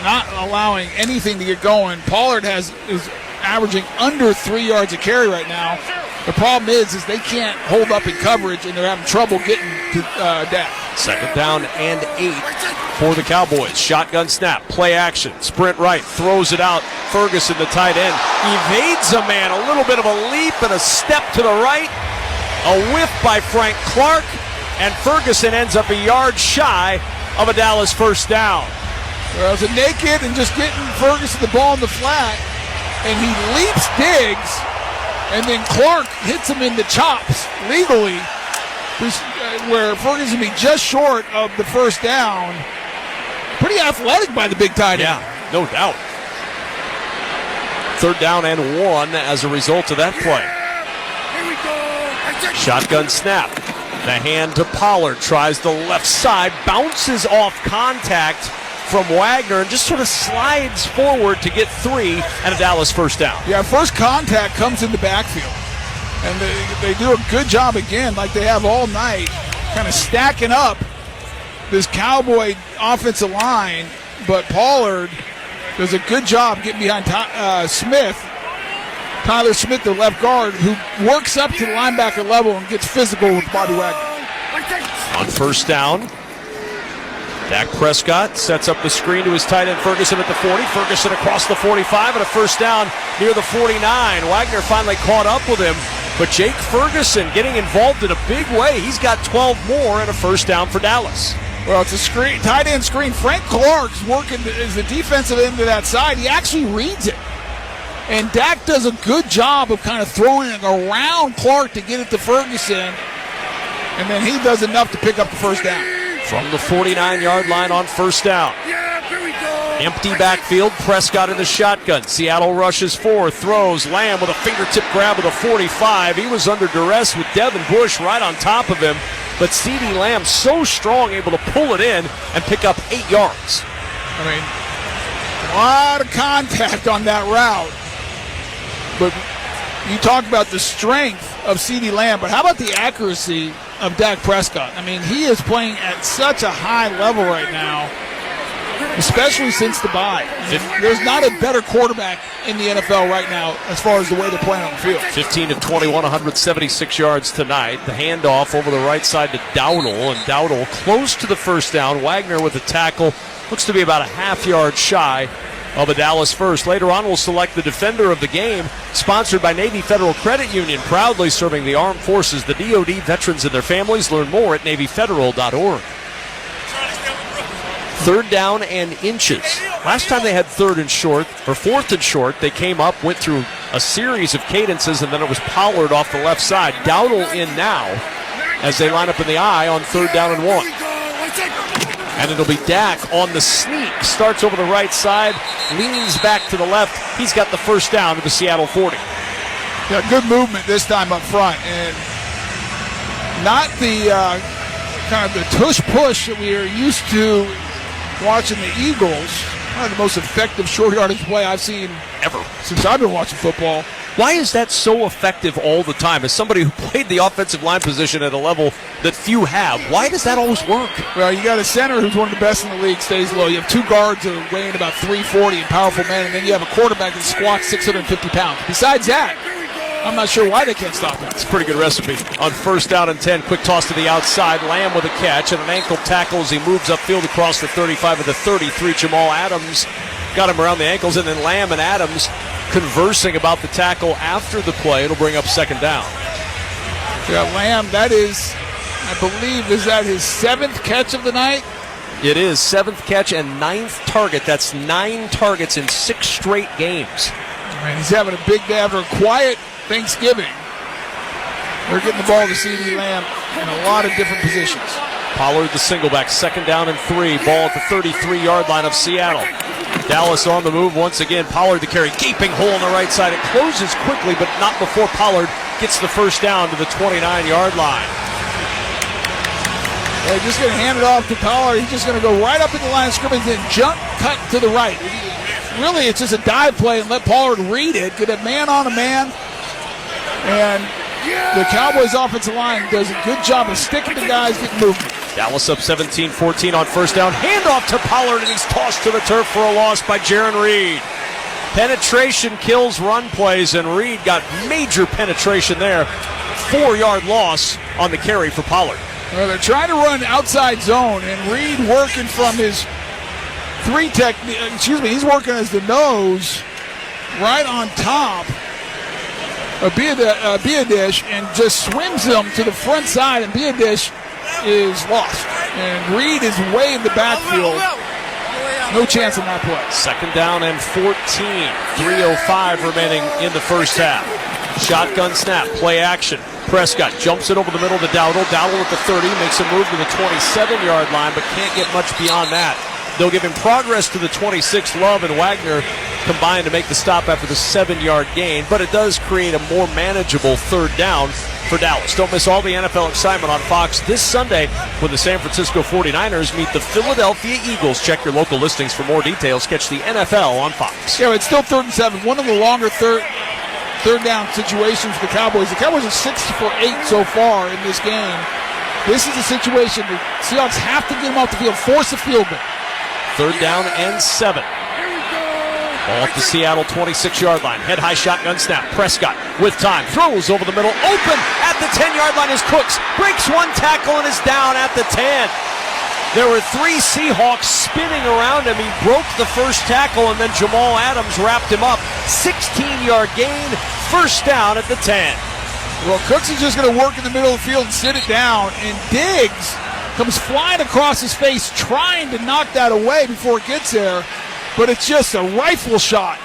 not allowing anything to get going. Pollard is averaging under 3 yards a carry right now. The problem is they can't hold up in coverage, and they're having trouble getting to Dak. 2nd down and 8 for the Cowboys. Shotgun snap, play action, sprint right, throws it out. Ferguson, the tight end, evades a man. A little bit of a leap and a step to the right. A whiff by Frank Clark, and Ferguson ends up a yard shy of a Dallas first down. Well, it was a naked and just getting Ferguson the ball in the flat, and he leaps Diggs, and then Clark hits him in the chops legally, where Ferguson will be just short of the first down. Pretty athletic by the big tight end. Yeah, no doubt. 3rd down and 1 as a result of that play. Shotgun snap. The hand to Pollard. Tries the left side. Bounces off contact from Wagner and just sort of slides forward to get 3 and a Dallas first down. Yeah, first contact comes in the backfield. And they do a good job again, like they have all night, kind of stacking up this Cowboy offensive line. But Pollard does a good job getting behind Smith. Tyler Smith, the left guard, who works up to the linebacker level and gets physical with Bobby Wagner. On first down, Dak Prescott sets up the screen to his tight end Ferguson at the 40. Ferguson across the 45 and a first down near the 49. Wagner finally caught up with him, but Jake Ferguson getting involved in a big way. He's got 12 more and a first down for Dallas. Well, it's a screen, tight end screen. Frank Clark's working as the defensive end to that side. He actually reads it. And Dak does a good job of kind of throwing it around Clark to get it to Ferguson. And then he does enough to pick up the first down. From the 49-yard line on first down. Empty backfield, Prescott in the shotgun. Seattle rushes 4, throws. Lamb with a fingertip grab of the 45. He was under duress with Devin Bush right on top of him. But CeeDee Lamb so strong, able to pull it in and pick up 8 yards. I mean, a lot of contact on that route. But you talk about the strength of CeeDee Lamb, but how about the accuracy of Dak Prescott? I mean, he is playing at such a high level right now, especially since the bye. I mean, there's not a better quarterback in the NFL right now as far as the way they're playing on the field. 15 of 21, 176 yards tonight. The handoff over the right side to Dowdle, and Dowdle close to the first down. Wagner with the tackle. Looks to be about a half-yard shy of a Dallas first. Later on, we'll select the defender of the game, sponsored by Navy Federal Credit Union, proudly serving the armed forces, the DoD, veterans, and their families. Learn more at NavyFederal.org. 3rd down and inches. Last time they had 3rd and short, or 4th and short, they came up, went through a series of cadences, and then it was Pollard off the left side. Dowdle in now as they line up in the I on 3rd down and 1. And it'll be Dak on the sneak. Starts over the right side, leans back to the left. He's got the first down to the Seattle 40. Yeah, good movement this time up front. And not the kind of the tush-push that we are used to watching the Eagles. Probably the most effective short yardage play I've seen ever since I've been watching football. Why is that so effective all the time? As somebody who played the offensive line position at a level that few have, why does that always work? Well, you got a center who's one of the best in the league, stays low. You have 2 guards that are weighing about 340 and powerful men, and then you have a quarterback that squats 650 pounds. Besides that, I'm not sure why they can't stop that. It's a pretty good recipe. On 1st down and 10, quick toss to the outside. Lamb with a catch and an ankle tackle as he moves upfield across the 35 of the 33. Jamal Adams got him around the ankles, and then Lamb and Adams conversing about the tackle after the play. It'll bring up 2nd down. Yeah, Lamb, that is, I believe, is that his 7th catch of the night? It is 7th catch and 9th target. That's 9 targets in 6 straight games. Man, he's having a big day after a quiet Thanksgiving. They're getting the ball to CeeDee Lamb in a lot of different positions. Pollard the single back, 2nd down and 3. Ball at the 33-yard line of Seattle. Dallas on the move once again. Pollard to carry, gaping hole on the right side. It closes quickly, but not before Pollard gets the first down to the 29-yard line. They're just going to hand it off to Pollard. He's just going to go right up in the line of scrimmage and jump cut to the right. Really, it's just a dive play and let Pollard read it. Get a man on a man. And the Cowboys offensive line does a good job of sticking the guys, getting movement. Dallas up 17-14 on first down. Handoff to Pollard, and he's tossed to the turf for a loss by Jaron Reed. Penetration kills run plays, and Reed got major penetration there. 4-yard loss on the carry for Pollard. Well, they're trying to run outside zone, and Reed working from his he's working as the nose right on top of Biadish and just swims him to the front side, and Biadish is lost. And Reed is way in the backfield. No chance in that play. Second down and 14. 3:05 remaining in the first half. Shotgun snap, play action. Prescott jumps it over the middle to Dowdle. Dowdle at the 30, makes a move to the 27-yard line, but can't get much beyond that. They'll give him progress to the 26. Love and Wagner combine to make the stop after the 7-yard gain, but it does create a more manageable third down for Dallas. Don't miss all the NFL excitement on Fox this Sunday when the San Francisco 49ers meet the Philadelphia Eagles. Check your local listings for more details. Catch the NFL on Fox. Yeah, it's still 3rd and 7. One of the longer third down situations for the Cowboys. The Cowboys are 6 for 8 so far in this game. This is a situation the Seahawks have to get them off the field, force a field goal. 3rd down and 7. Ball at the Seattle 26-yard line. Head high shotgun snap. Prescott with time. Throws over the middle. Open at the 10-yard line is Cooks. Breaks one tackle and is down at the 10. There were 3 Seahawks spinning around him. He broke the first tackle, and then Jamal Adams wrapped him up. 16-yard gain. First down at the 10. Well, Cooks is just going to work in the middle of the field and sit it down, and Diggs comes flying across his face trying to knock that away before it gets there, but it's just a rifle shot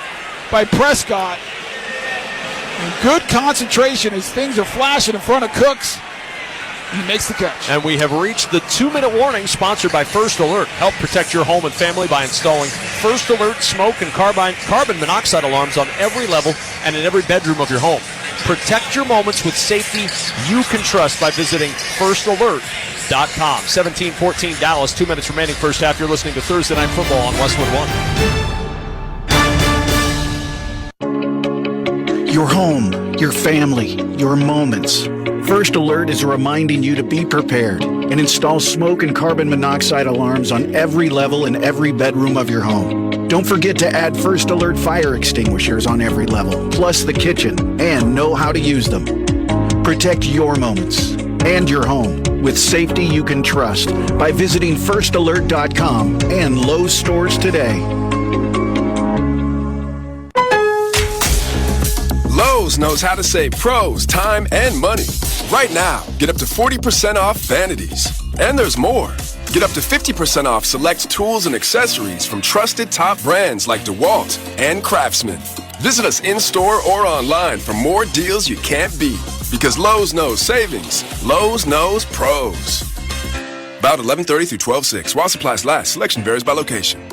by Prescott. And good concentration as things are flashing in front of Cooks. He makes the catch. And we have reached the 2-minute warning sponsored by First Alert. Help protect your home and family by installing First Alert smoke and carbon monoxide alarms on every level and in every bedroom of your home. Protect your moments with safety you can trust by visiting firstalert.com. 17-14 Dallas, 2 minutes remaining first half. You're listening to Thursday Night Football on Westwood 1. Your home, your family, your moments. First Alert is reminding you to be prepared and install smoke and carbon monoxide alarms on every level in every bedroom of your home. Don't forget to add First Alert fire extinguishers on every level, plus the kitchen, and know how to use them. Protect your moments and your home with safety you can trust by visiting firstalert.com and Lowe's stores today. Lowe's knows how to save pros time and money. Right now, get up to 40% off vanities. And there's more. Get up to 50% off select tools and accessories from trusted top brands like DeWalt and Craftsman. Visit us in-store or online for more deals you can't beat. Because Lowe's knows savings. Lowe's knows pros. About 11/30 through 12/6. While supplies last, selection varies by location.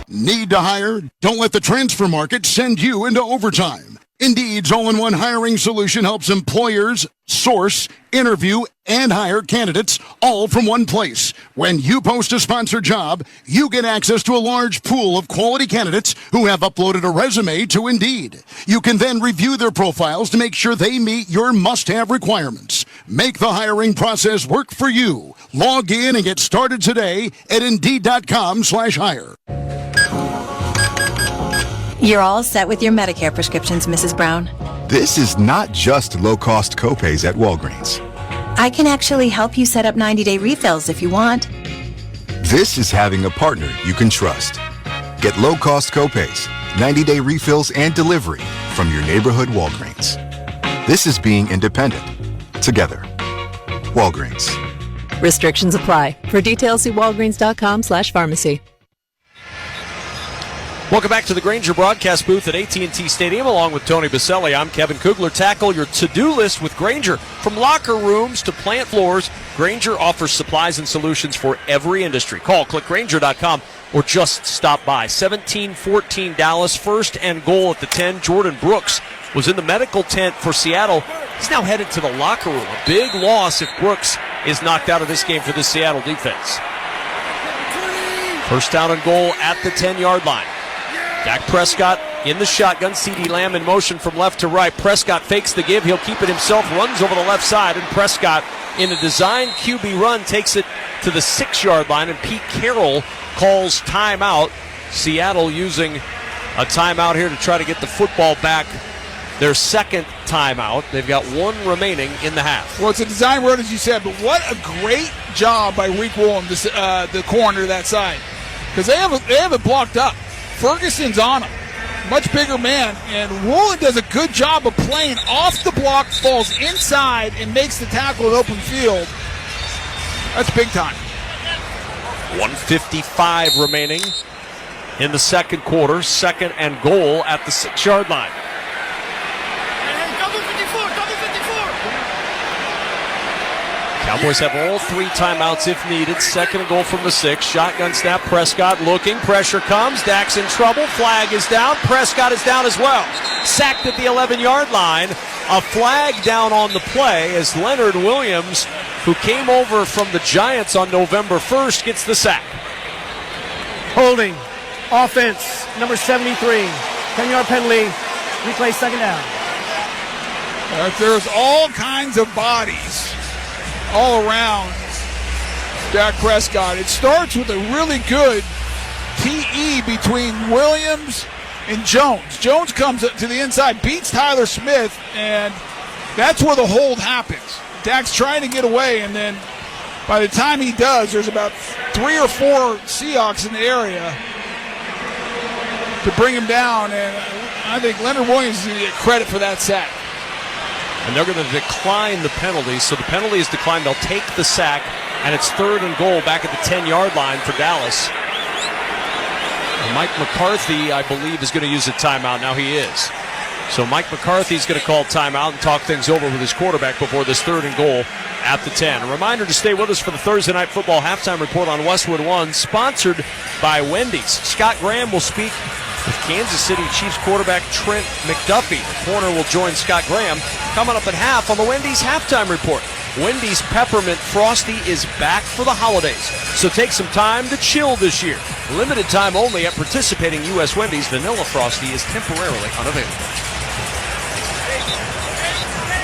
Need to hire? Don't let the transfer market send you into overtime. Indeed's all-in-one hiring solution helps employers source, interview, and hire candidates all from one place. When you post a sponsored job, you get access to a large pool of quality candidates who have uploaded a resume to Indeed. You can then review their profiles to make sure they meet your must-have requirements. Make the hiring process work for you. Log in and get started today at Indeed.com/hire. You're all set with your Medicare prescriptions, Mrs. Brown. This is not just low-cost copays at Walgreens. I can actually help you set up 90-day refills if you want. This is having a partner you can trust. Get low-cost copays, 90-day refills, and delivery from your neighborhood Walgreens. This is being independent. Together. Walgreens. Restrictions apply. For details, see walgreens.com/pharmacy. Welcome back to the Grainger broadcast booth at AT&T Stadium. Along with Tony Baselli, I'm Kevin Kugler. Tackle your to-do list with Grainger. From locker rooms to plant floors, Grainger offers supplies and solutions for every industry. Call, click Grainger.com, or just stop by. 17-14 Dallas, first and goal at the 10. Jordan Brooks was in the medical tent for Seattle He's now headed to the locker room. A big loss if Brooks is knocked out of this game for the Seattle defense. First down and goal at the 10-yard line. Dak Prescott in the shotgun. CeeDee Lamb in motion from left to right. Prescott fakes the give. He'll keep it himself, runs over the left side, and Prescott in a designed QB run takes it to the 6-yard line, and Pete Carroll calls timeout. Seattle using a timeout here to try to get the football back. Their second timeout. They've got one remaining in the half. Well, it's a design run, as you said, but what a great job by Rick Woolen, the corner that side, because they have it blocked up. Ferguson's on him, much bigger man, and Woolen does a good job of playing off the block, falls inside, and makes the tackle in open field. That's big time. 1:55 remaining in the second quarter. Second and goal at the 6-yard line. Cowboys have all 3 timeouts if needed. Second and goal from the 6. Shotgun snap. Prescott looking. Pressure comes. Dak's in trouble. Flag is down. Prescott is down as well. Sacked at the 11-yard line. A flag down on the play as Leonard Williams, who came over from the Giants on November 1st, gets the sack. Holding. Offense, number 73. 10-yard penalty. Replay second down. There's all kinds of bodies all around Dak Prescott. It starts with a really good TE between Williams and Jones. Jones comes up to the inside, beats Tyler Smith, and that's where the hold happens. Dak's trying to get away, and then by the time he does, there's about 3 or 4 Seahawks in the area to bring him down, and I think Leonard Williams is going to get credit for that sack. And they're going to decline the penalty. So the penalty is declined. They'll take the sack, and it's third and goal back at the 10-yard line for Dallas. And Mike McCarthy, I believe, is going to use a timeout. Now he is. So Mike McCarthy's going to call timeout and talk things over with his quarterback before this third and goal at the 10. A reminder to stay with us for the Thursday Night Football Halftime Report on Westwood One, sponsored by Wendy's. Scott Graham will speak with Kansas City Chiefs quarterback Trent McDuffie. The corner will join Scott Graham coming up at half on the Wendy's Halftime Report. Wendy's Peppermint Frosty is back for the holidays, so take some time to chill this year. Limited time only at participating U.S. Wendy's. Vanilla Frosty is temporarily unavailable.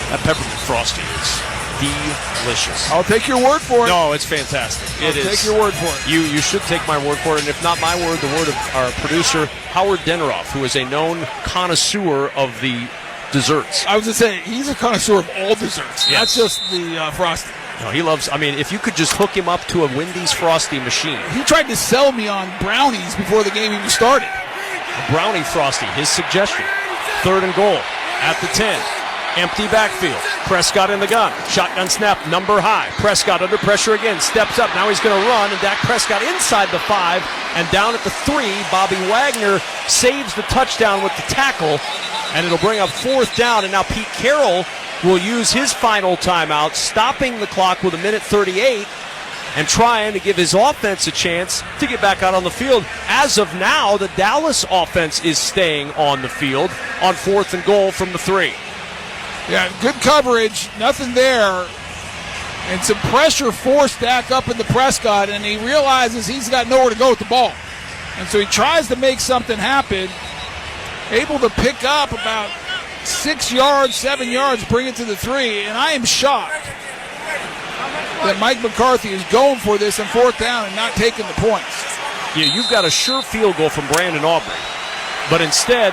That Peppermint Frosty is delicious. I'll take your word for it. No, it's fantastic. I'll take your word for it. You should take my word for it, and if not my word, the word of our producer, Howard Deneroff, who is a known connoisseur of the desserts. I was going to say, he's a connoisseur of all desserts, yes. Not just the Frosty. No, he loves, if you could just hook him up to a Wendy's Frosty machine. He tried to sell me on brownies before the game even started. A brownie Frosty, his suggestion. Third and goal at the 10. Empty backfield. Prescott in the gun. Shotgun snap, number high. Prescott under pressure again. Steps up. Now he's going to run. And Dak Prescott inside the 5 and down at the 3. Bobby Wagner saves the touchdown with the tackle. And it'll bring up fourth down. And now Pete Carroll will use his final timeout, stopping the clock with 1:38 and trying to give his offense a chance to get back out on the field. As of now, the Dallas offense is staying on the field on fourth and goal from the 3. Yeah, good coverage, nothing there, and some pressure forced Dak up into Prescott, and he realizes he's got nowhere to go with the ball. And so he tries to make something happen, able to pick up about 6 yards, 7 yards, bring it to the 3, and I am shocked that Mike McCarthy is going for this on fourth down and not taking the points. Yeah, you've got a sure field goal from Brandon Aubrey, but instead,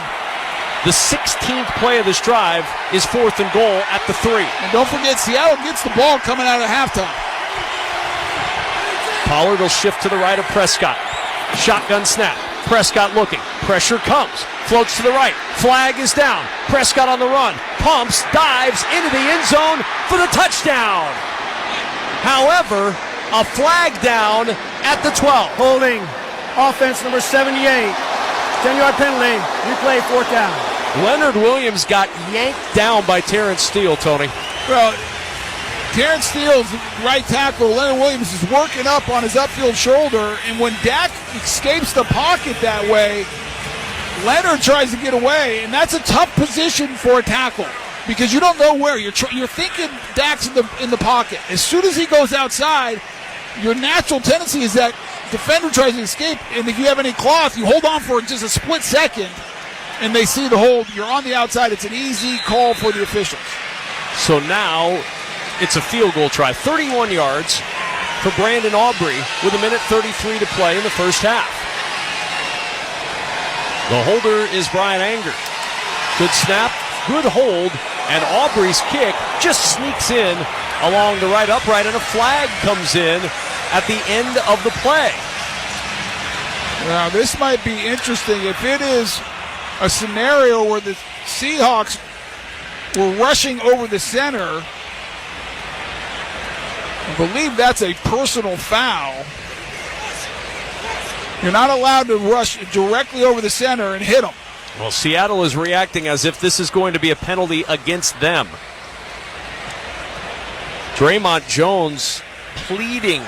the 16th play of this drive is fourth and goal at the 3. And don't forget, Seattle gets the ball coming out of halftime. Pollard will shift to the right of Prescott. Shotgun snap. Prescott looking. Pressure comes. Floats to the right. Flag is down. Prescott on the run. Pumps, dives into the end zone for the touchdown. However, a flag down at the 12. Holding. Offense number 78. 10-yard penalty. Replay fourth down. Leonard Williams got yanked down by Terrence Steele, Tony. Well, Terrence Steele's right tackle, Leonard Williams, is working up on his upfield shoulder, and when Dak escapes the pocket that way, Leonard tries to get away, and that's a tough position for a tackle. because you don't know where. You're thinking Dak's in the pocket. As soon as he goes outside, your natural tendency is that defender tries to escape, and if you have any cloth, you hold on for just a split second, and they see the hold. You're on the outside. It's an easy call for the officials. So now it's a field goal try. 31 yards for Brandon Aubrey with 1:33 to play in the first half. The holder is Brian Anger. Good snap, good hold, and Aubrey's kick just sneaks in along the right upright, and a flag comes in at the end of the play. Now, this might be interesting. If it is a scenario where the Seahawks were rushing over the center, I believe that's a personal foul. You're not allowed to rush directly over the center and hit them. Well, Seattle is reacting as if this is going to be a penalty against them. Draymond Jones pleading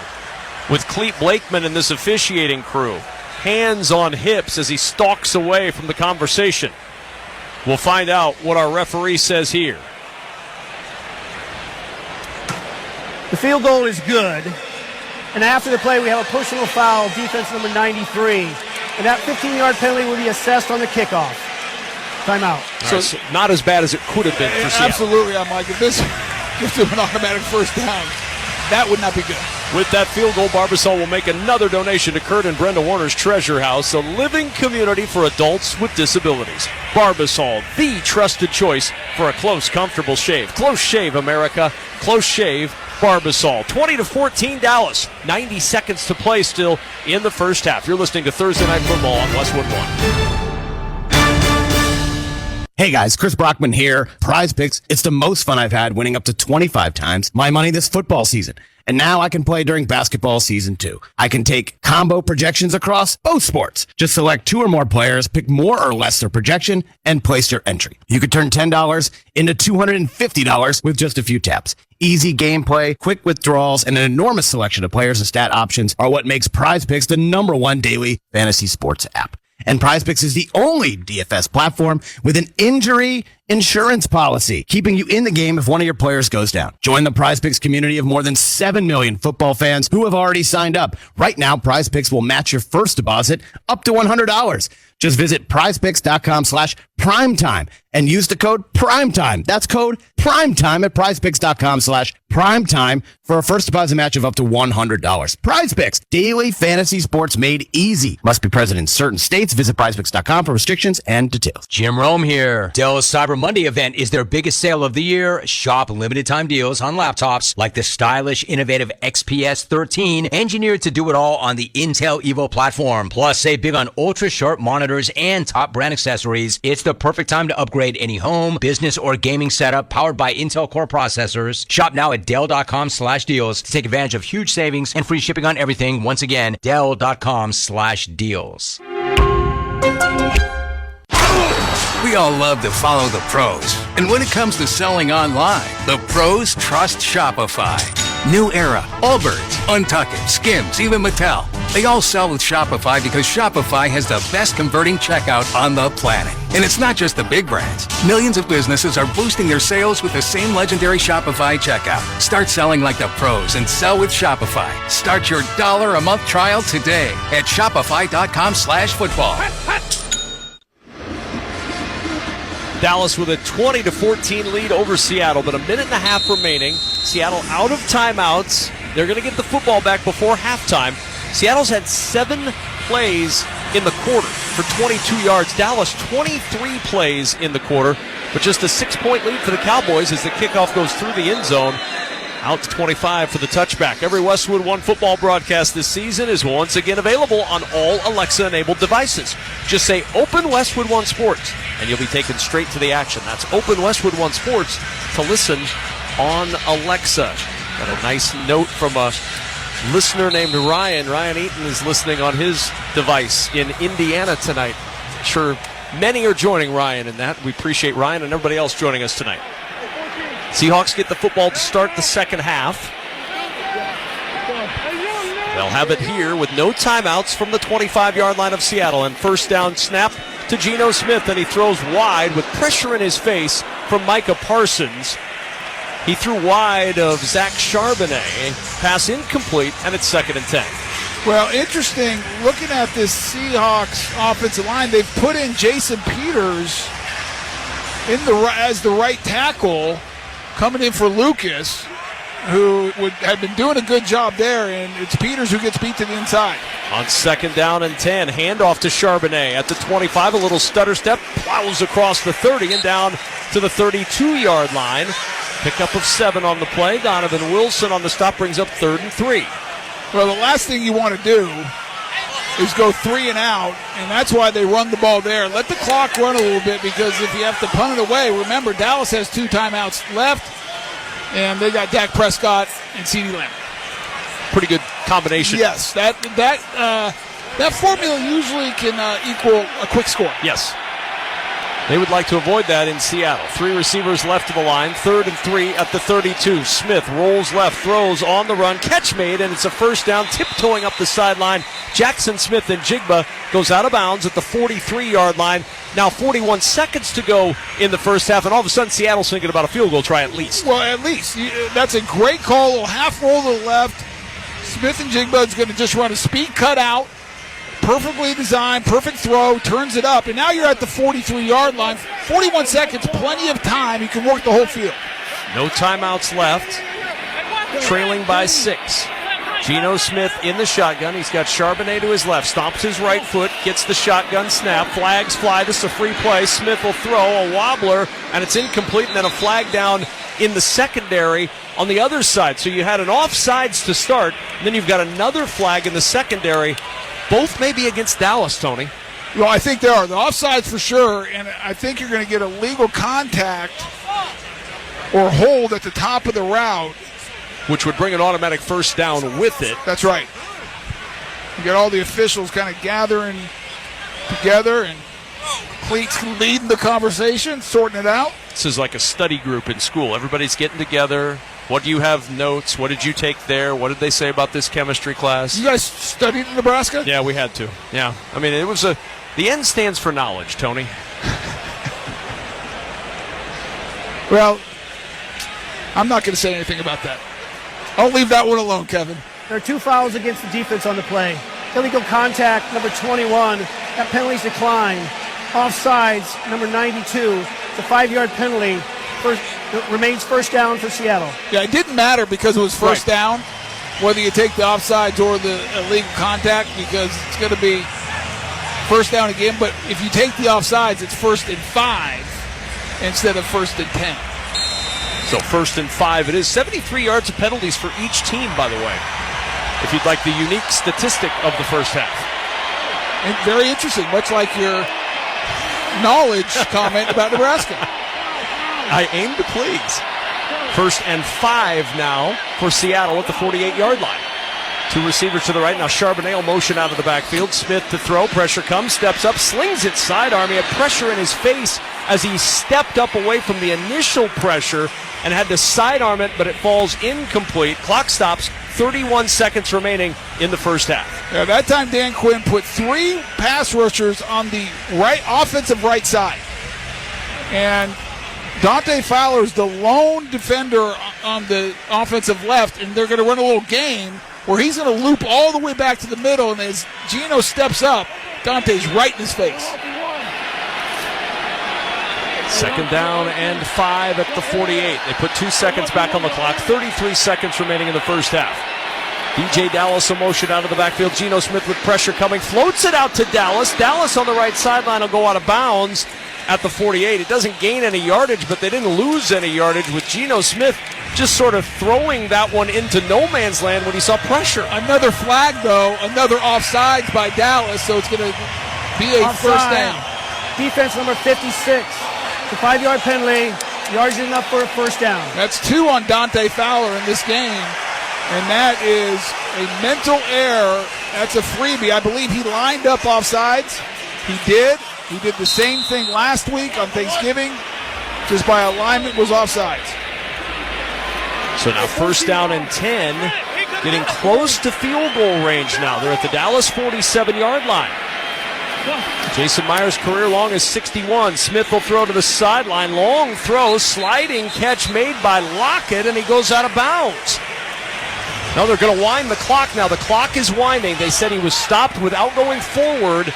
with Clete Blakeman and this officiating crew. Hands on hips as he stalks away from the conversation. We'll find out what our referee says here. The field goal is good. And after the play, we have a personal foul, defense number 93. And that 15-yard penalty will be assessed on the kickoff. Timeout. So not as bad as it could have been for Seattle. Absolutely. I'm like, if this gives them an automatic first down, that would not be good. With that field goal, Barbasol will make another donation to Kurt and Brenda Warner's Treasure House, a living community for adults with disabilities. Barbasol, the trusted choice for a close, comfortable shave. Close shave, America. Close shave, Barbasol. 20-14 Dallas. 90 seconds to play still in the first half. You're listening to Thursday Night Football on Westwood 1. Hey guys, Chris Brockman here. Prize Picks, it's the most fun I've had, winning up to 25 times my money this football season. And now I can play during basketball season too. I can take combo projections across both sports. Just select 2 or more players, pick more or less their projection, and place your entry. You could turn $10 into $250 with just a few taps. Easy gameplay, quick withdrawals, and an enormous selection of players and stat options are what makes Prize Picks the #1 daily fantasy sports app. And Prize Picks is the only DFS platform with an injury insurance policy, keeping you in the game if one of your players goes down. Join the Prize Picks community of more than 7 million football fans who have already signed up. Right now, Prize Picks will match your first deposit up to $100. Just visit prizepicks.com/primetime and use the code PRIMETIME. That's code PRIMETIME at prizepicks.com/primetime for a first deposit match of up to $100. Prize Picks, daily fantasy sports made easy. Must be present in certain states. Visit prizepicks.com for restrictions and details. Jim Rome here. Dell's Cyber Monday event is their biggest sale of the year. Shop limited time deals on laptops like the stylish, innovative XPS 13, engineered to do it all on the Intel Evo platform. Plus, save big on ultra sharp monitors and top brand accessories. It's the perfect time to upgrade any home, business, or gaming setup powered by Intel Core processors. Shop now at Dell.com/deals to take advantage of huge savings and free shipping on everything. Once again, Dell.com/deals. We all love to follow the pros. And when it comes to selling online, the pros trust Shopify. New Era, Allbirds, Untuckit, Skims, even Mattel. They all sell with Shopify because Shopify has the best converting checkout on the planet. And it's not just the big brands. Millions of businesses are boosting their sales with the same legendary Shopify checkout. Start selling like the pros and sell with Shopify. Start your $1 a month trial today at shopify.com/football. Dallas with a 20-14 lead over Seattle, but a minute and a half remaining. Seattle out of timeouts. They're going to get the football back before halftime. Seattle's had 7 plays in the quarter for 22 yards. Dallas 23 plays in the quarter, but just a 6-point lead for the Cowboys as the kickoff goes through the end zone. Out to 25 for the touchback. Every Westwood One football broadcast this season is once again available on all Alexa-enabled devices. Just say Open Westwood One Sports, and you'll be taken straight to the action. That's Open Westwood One Sports to listen on Alexa. Got a nice note from a listener named Ryan. Ryan Eaton is listening on his device in Indiana tonight. I'm sure many are joining Ryan in that. We appreciate Ryan and everybody else joining us tonight. Seahawks get the football to start the second half. They'll have it here with no timeouts from the 25-yard line of Seattle. And first down snap to Geno Smith, and he throws wide with pressure in his face from Micah Parsons. He threw wide of Zach Charbonnet. Pass incomplete, and it's 2nd and 10. Well, interesting, looking at this Seahawks offensive line, they've put in Jason Peters as the right tackle, coming in for Lucas, who had been doing a good job there, and it's Peters who gets beat to the inside. On 2nd down and 10, handoff to Charbonnet at the 25, a little stutter step, plows across the 30 and down to the 32-yard line. Pickup of 7 on the play. Donovan Wilson on the stop brings up 3rd and 3. Well, the last thing you want to do is go 3 and out, and that's why they run the ball there. Let the clock run a little bit, because if you have to punt it away, remember Dallas has 2 timeouts left, and they got Dak Prescott and CeeDee Lamb. Pretty good combination. Yes, that formula usually can equal a quick score. Yes. They would like to avoid that in Seattle. 3 receivers left of the line. 3rd and 3 at the 32. Smith rolls left, throws on the run. Catch made, and it's a 1st down. Tiptoeing up the sideline. Jackson Smith and Jigba goes out of bounds at the 43-yard line. Now 41 seconds to go in the first half, and all of a sudden Seattle's thinking about a field goal try at least. Well, at least. That's a great call. A little half roll to the left. Smith and Jigba is going to just run a speed cutout. Perfectly designed, perfect throw, turns it up, and now you're at the 43-yard line. 41 seconds, plenty of time. You can work the whole field. No timeouts left. Trailing by 6. Geno Smith in the shotgun. He's got Charbonnet to his left. Stomps his right foot, gets the shotgun snap. Flags fly. This is a free play. Smith will throw a wobbler, and it's incomplete, and then a flag down in the secondary on the other side. So you had an offsides to start, and then you've got another flag in the secondary. Both may be against Dallas, Tony. Well, I think they are. The offsides for sure, and I think you're going to get a legal contact or hold at the top of the route, which would bring an automatic 1st down with it. That's right. You got all the officials kind of gathering together, and Cleats leading the conversation, sorting it out. This is like a study group in school. Everybody's getting together. What do you have notes? What did you take there? What did they say about this chemistry class? You guys studied in Nebraska? Yeah, we had to. Yeah. I mean, it was the N stands for knowledge, Tony. Well, I'm not going to say anything about that. I'll leave that one alone, Kevin. There are 2 fouls against the defense on the play. Illegal contact, number 21. That penalty's declined. Offsides, number 92. It's a 5-yard penalty. Remains 1st down for Seattle. Yeah, it didn't matter because it was 1st down, whether you take the offsides or the illegal contact, because it's going to be 1st down again. But if you take the offsides, it's 1st and 5 instead of 1st and 10. So 1st and 5 it is. 73 yards of penalties for each team, by the way, if you'd like the unique statistic of the first half. And very interesting, much like your knowledge comment about Nebraska. I aim to please. 1st and 5 now for Seattle at the 48-yard line. 2 receivers to the right. Now Charbonnet will motion out of the backfield. Smith to throw. Pressure comes. Steps up. Slings it sidearm. He had pressure in his face as he stepped up away from the initial pressure and had to sidearm it, but it falls incomplete. Clock stops. 31 seconds remaining in the first half. Yeah, that time Dan Quinn put 3 pass rushers on the right offensive right side. And Dante Fowler is the lone defender on the offensive left, and they're going to run a little game where he's going to loop all the way back to the middle, and as Geno steps up, Dante's right in his face. 2nd down and 5 at the 48. They put 2 seconds back on the clock. 33 seconds remaining in the first half. DJ Dallas a motion out of the backfield. Geno Smith with pressure coming. Floats it out to Dallas. Dallas on the right sideline will go out of bounds at the 48. It doesn't gain any yardage, but they didn't lose any yardage with Geno Smith just sort of throwing that one into no man's land when he saw pressure. Another flag, though. Another offsides by Dallas, so it's going to be a Offside. 1st down. Defense number 56. It's a 5-yard penalty. Yards enough for a 1st down. That's 2 on Dante Fowler in this game, and that is a mental error. That's a freebie. I believe he lined up offsides. He did. He did the same thing last week on Thanksgiving, just by alignment was offsides. So now 1st down and 10, getting close to field goal range now. They're at the Dallas 47-yard line. Jason Myers' career long is 61. Smith will throw to the sideline. Long throw, sliding catch made by Lockett, and he goes out of bounds. No, they're going to wind the clock now. The clock is winding. They said he was stopped without going forward,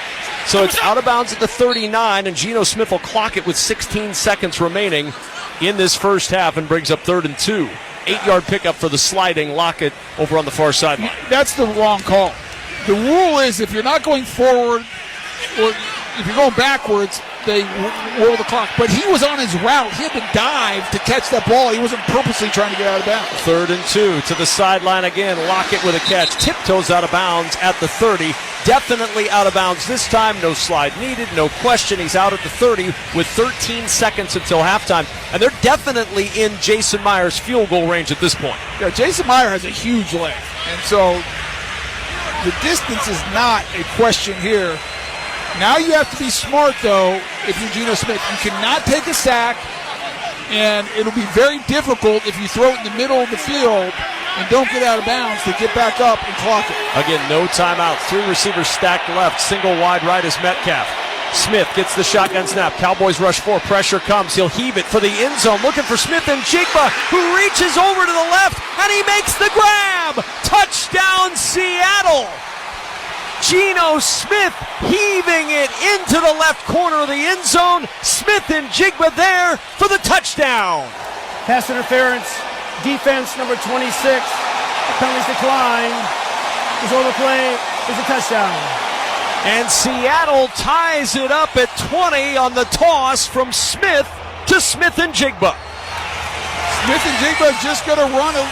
so it's out of bounds at the 39, and Geno Smith will clock it with 16 seconds remaining in this first half and brings up 3rd and 2. 8-yard pickup for the sliding Lockett over on the far sideline. That's the wrong call. The rule is if you're not going forward or if you're going backwards, they roll the clock. But he was on his route. He had to dive to catch that ball. He wasn't purposely trying to get out of bounds. 3rd and 2 to the sideline again. Lockett with a catch. Tiptoes out of bounds at the 30. Definitely out of bounds this time. No slide needed. No question. He's out at the 30 with 13 seconds until halftime. And they're definitely in Jason Myers' field goal range at this point. Yeah, Jason Myers has a huge leg. And so the distance is not a question here. Now you have to be smart, though, if you're Geno Smith. You cannot take a sack, and it'll be very difficult if you throw it in the middle of the field and don't get out of bounds to get back up and clock it. Again, no timeout. 3 receivers stacked left. Single wide right is Metcalf. Smith gets the shotgun snap. Cowboys rush 4. Pressure comes. He'll heave it for the end zone. Looking for Smith and Jigba, who reaches over to the left, and he makes the grab. Touchdown, Seattle. Geno Smith heaving it into the left corner of the end zone. Smith and Jigba there for the touchdown. Pass interference, defense number 26. Penalties decline. Is over play. Is a touchdown. And Seattle ties it up at 20 on the toss from Smith to Smith and Jigba. Smith and Jigba is just going to run a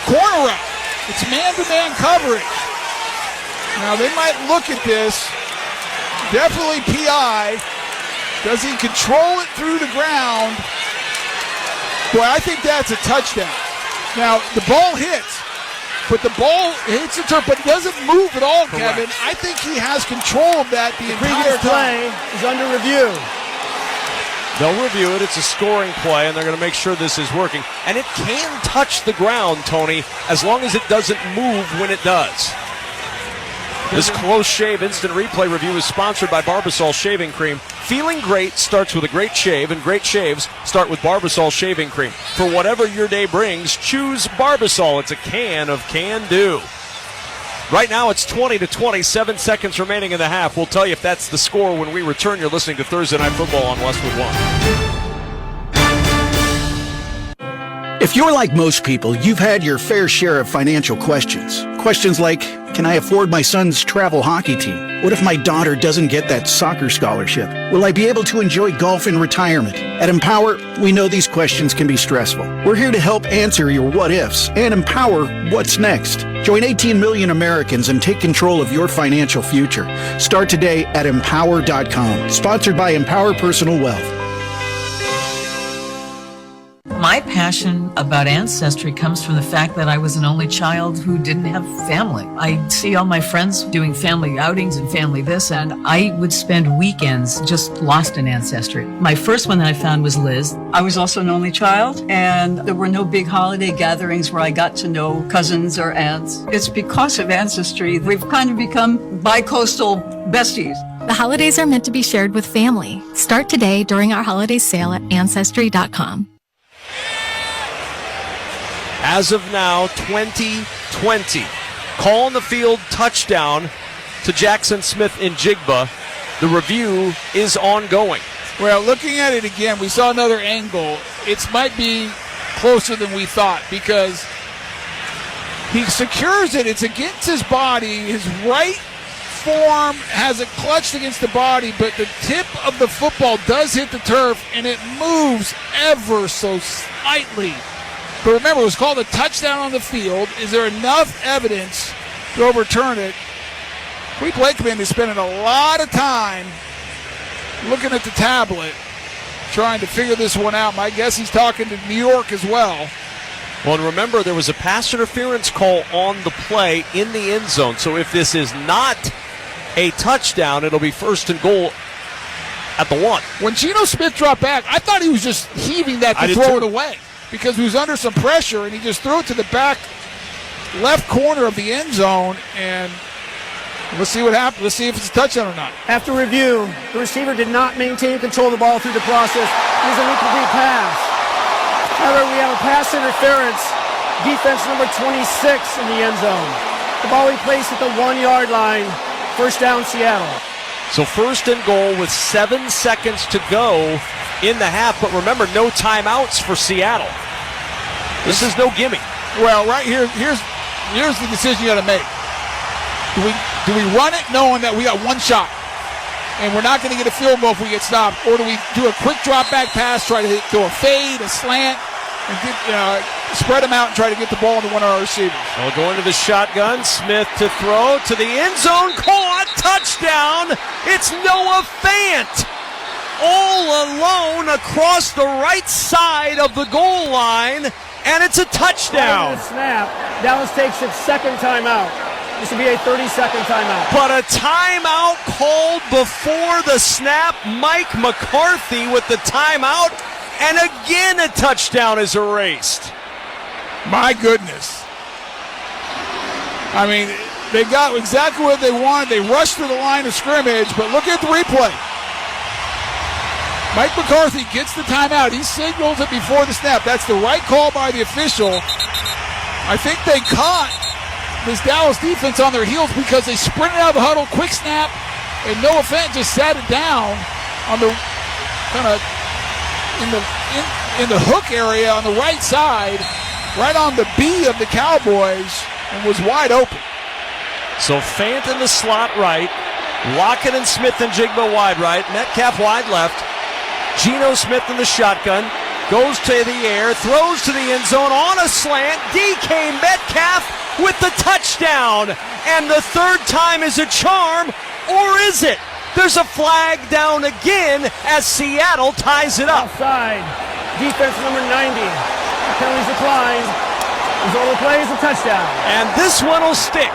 corner route. It's man-to-man coverage. Now, they might look at this. Definitely PI. Does he control it through the ground? Boy, I think that's a touchdown. Now, the ball hits, but the ball hits the turf, but doesn't move at all, correct. Kevin. I think he has control of that the entire play is under review. They'll review it. It's a scoring play, and they're going to make sure this is working. And it can touch the ground, Tony, as long as it doesn't move when it does. This close shave instant replay review is sponsored by Barbasol Shaving Cream. Feeling great starts with a great shave, and great shaves start with Barbasol Shaving Cream. For whatever your day brings, choose Barbasol. It's a can of can-do. Right now it's 20-20, 7 seconds remaining in the half. We'll tell you if that's the score when we return. You're listening to Thursday Night Football on Westwood One. If you're like most people, you've had your fair share of financial questions. Questions like, can I afford my son's travel hockey team? What if my daughter doesn't get that soccer scholarship? Will I be able to enjoy golf in retirement? At Empower, we know these questions can be stressful. We're here to help answer your what ifs and empower what's next. Join 18 million Americans and take control of your financial future. Start today at empower.com. Sponsored by Empower Personal Wealth. My passion about Ancestry comes from the fact that I was an only child who didn't have family. I see all my friends doing family outings and family this, and I would spend weekends just lost in Ancestry. My first one that I found was Liz. I was also an only child, and there were no big holiday gatherings where I got to know cousins or aunts. It's because of Ancestry we've kind of become bi-coastal besties. The holidays are meant to be shared with family. Start today during our holiday sale at Ancestry.com. As of now, 20-20. Call on the field touchdown to Jackson Smith and Jigba. The review is ongoing. Well, looking at it again, we saw another angle. It might be closer than we thought because he secures it. It's against his body. His right forearm has it clutched against the body, but the tip of the football does hit the turf, and it moves ever so slightly. But remember, it was called a touchdown on the field. Is there enough evidence to overturn it? Creek Lakeman is spending a lot of time looking at the tablet, trying to figure this one out. My guess he's talking to New York as well. Well, and remember, there was a pass interference call on the play in the end zone. So if this is not a touchdown, it'll be 1st and goal at the 1. When Geno Smith dropped back, I thought he was just heaving that to throw it away because he was under some pressure, and he just threw it to the back left corner of the end zone, and Let's see what happens. Let's see if it's a touchdown or not. After review, the receiver did not maintain control of the ball through the process. It was an incomplete pass. However, we have a pass interference. Defense number 26 in the end zone. The ball we placed at the 1-yard line. First down, Seattle. So first and goal with 7 seconds to go in the half. But remember, no timeouts for Seattle. This is no gimme. Well, right here, here's the decision you got to make. Do we run it knowing that we got one shot and we're not going to get a field goal if we get stopped, or do we do a quick drop back pass, try to throw a fade, a slant, and spread them out and try to get the ball into one of our receivers? Well, going to the shotgun, Smith to throw to the end zone, caught, touchdown. It's Noah Fant all alone across the right side of the goal line, and it's a touchdown. Snap. Dallas takes its second timeout. This will be a 30-second timeout. But a timeout called before the snap. Mike McCarthy with the timeout. And again, a touchdown is erased. My goodness. I mean, they got exactly what they wanted. They rushed to the line of scrimmage, but look at the replay. Mike McCarthy gets the timeout. He signals it before the snap. That's the right call by the official. I think they caught this Dallas defense on their heels because they sprinted out of the huddle, quick snap, and Noah Fant just sat it down on the kind of in the hook area on the right side, right on the B of the Cowboys, and was wide open. So Fant in the slot right, Lockett and Smith and Jigba wide right, Metcalf wide left, Geno Smith in the shotgun, goes to the air, throws to the end zone on a slant, DK Metcalf with the touchdown, and the third time is a charm, or is it? There's a flag down again as Seattle ties it up. Offside, defense number 90. Penalties declined. Result of the play is a touchdown. And this one will stick.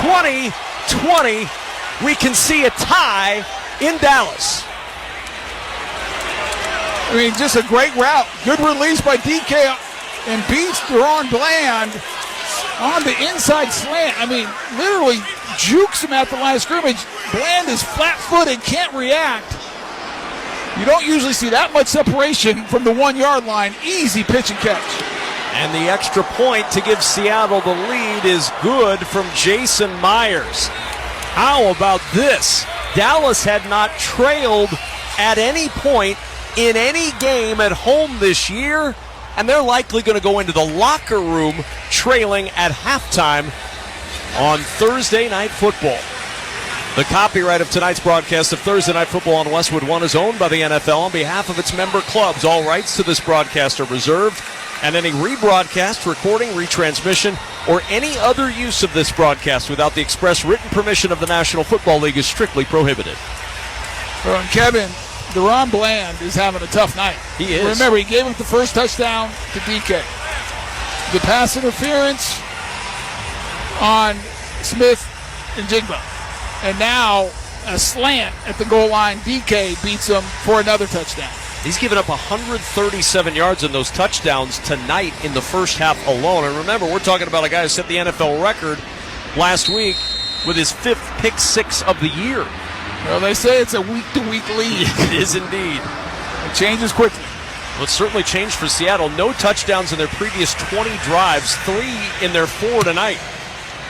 20-20. We can see a tie in Dallas. I mean, just a great route. Good release by DK and beats Deron Bland on the inside slant. I mean, literally jukes him at the line of scrimmage. Bland is flat-footed, can't react. You don't usually see that much separation from the 1-yard line. Easy pitch and catch. And the extra point to give Seattle the lead is good from Jason Myers. How about this? Dallas had not trailed at any point in any game at home this year, and they're likely going to go into the locker room trailing at halftime on Thursday Night Football. The copyright of tonight's broadcast of Thursday Night Football on Westwood 1 is owned by the NFL on behalf of its member clubs. All rights to this broadcast are reserved, and any rebroadcast, recording, retransmission, or any other use of this broadcast without the express written permission of the National Football League is strictly prohibited. Well, and Kevin, Deron Bland is having a tough night. He is. Remember, he gave up the first touchdown to DK. The pass interference on Smith and Jigba. And now a slant at the goal line. DK beats him for another touchdown. He's given up 137 yards in those touchdowns tonight in the first half alone. And remember, we're talking about a guy who set the NFL record last week with his 5th pick 6 of the year. Well, they say it's a week-to-week league. It is indeed. It changes quickly. Well, it's certainly changed for Seattle. No touchdowns in their previous 20 drives, 3 in their 4 tonight.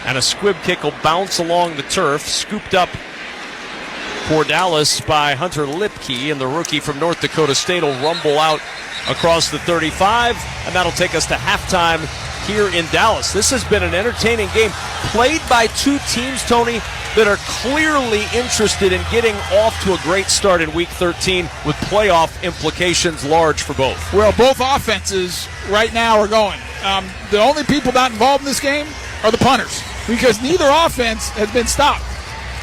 And a squib kick will bounce along the turf, scooped up for Dallas by Hunter Lipke, and the rookie from North Dakota State will rumble out across the 35, and that'll take us to halftime here in Dallas. This has been an entertaining game, played by two teams, Tony, that are clearly interested in getting off to a great start in Week 13 with playoff implications large for both. Well, both offenses right now are going. The only people not involved in this game are the punters, because neither offense has been stopped.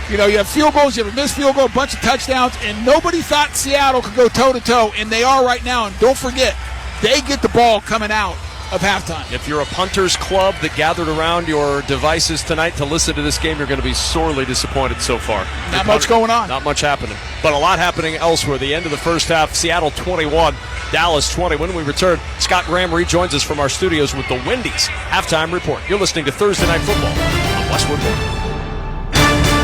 You know, you have field goals, you have a missed field goal, a bunch of touchdowns, and nobody thought Seattle could go toe-to-toe, and they are right now. And don't forget, they get the ball coming out of halftime. If you're a punters club that gathered around your devices tonight to listen to this game, you're going to be sorely disappointed so far. Not much going on. Not much happening, but a lot happening elsewhere. The end of the first half, Seattle 21, Dallas 20. When we return, Scott Graham rejoins us from our studios with the Wendy's halftime report. You're listening to Thursday Night Football on Westwood 1.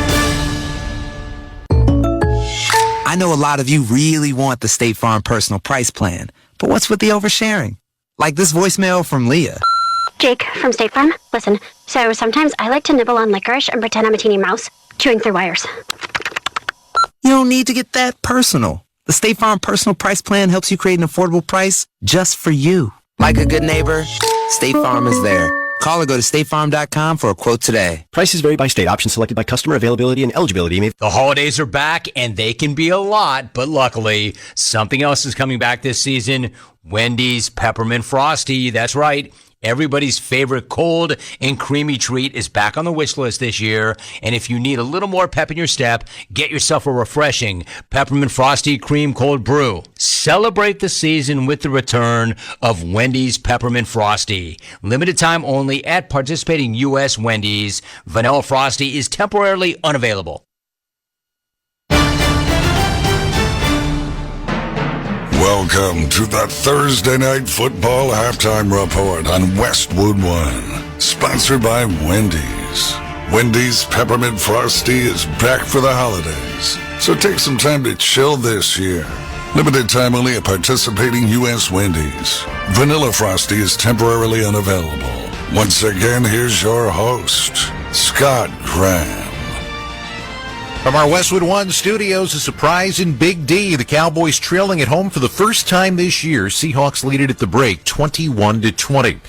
I know a lot of you really want the State Farm personal price plan, but what's with the oversharing? Like this voicemail from Leah. Jake from State Farm. Listen, so sometimes I like to nibble on licorice and pretend I'm a teeny mouse, chewing through wires. You don't need to get that personal. The State Farm personal price plan helps you create an affordable price just for you. Like a good neighbor, State Farm is there. Call or go to statefarm.com for a quote today. Prices vary by state. Options selected by customer. Availability and eligibility. The holidays are back, and they can be a lot, but luckily, something else is coming back this season. Wendy's Peppermint Frosty. That's right. Everybody's favorite cold and creamy treat is back on the wish list this year. And if you need a little more pep in your step, get yourself a refreshing Peppermint Frosty Cream Cold Brew. Celebrate the season with the return of Wendy's Peppermint Frosty. Limited time only at participating U.S. Wendy's. Vanilla Frosty is temporarily unavailable. Welcome to the Thursday Night Football Halftime Report on Westwood One. Sponsored by Wendy's. Wendy's Peppermint Frosty is back for the holidays, so take some time to chill this year. Limited time only at participating U.S. Wendy's. Vanilla Frosty is temporarily unavailable. Once again, here's your host, Scott Graham. From our Westwood One studios, a surprise in Big D. The Cowboys trailing at home for the first time this year. Seahawks lead it at the break, 21-20.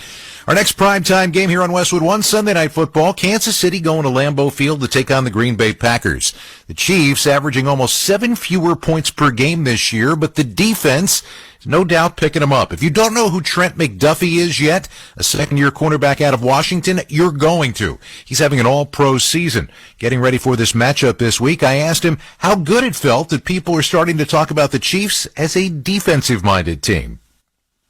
Our next primetime game here on Westwood One, Sunday Night Football. Kansas City going to Lambeau Field to take on the Green Bay Packers. The Chiefs averaging almost 7 fewer points per game this year, but the defense is no doubt picking them up. If you don't know who Trent McDuffie is yet, a second-year cornerback out of Washington, you're going to. He's having an all-pro season. Getting ready for this matchup this week, I asked him how good it felt that people are starting to talk about the Chiefs as a defensive-minded team.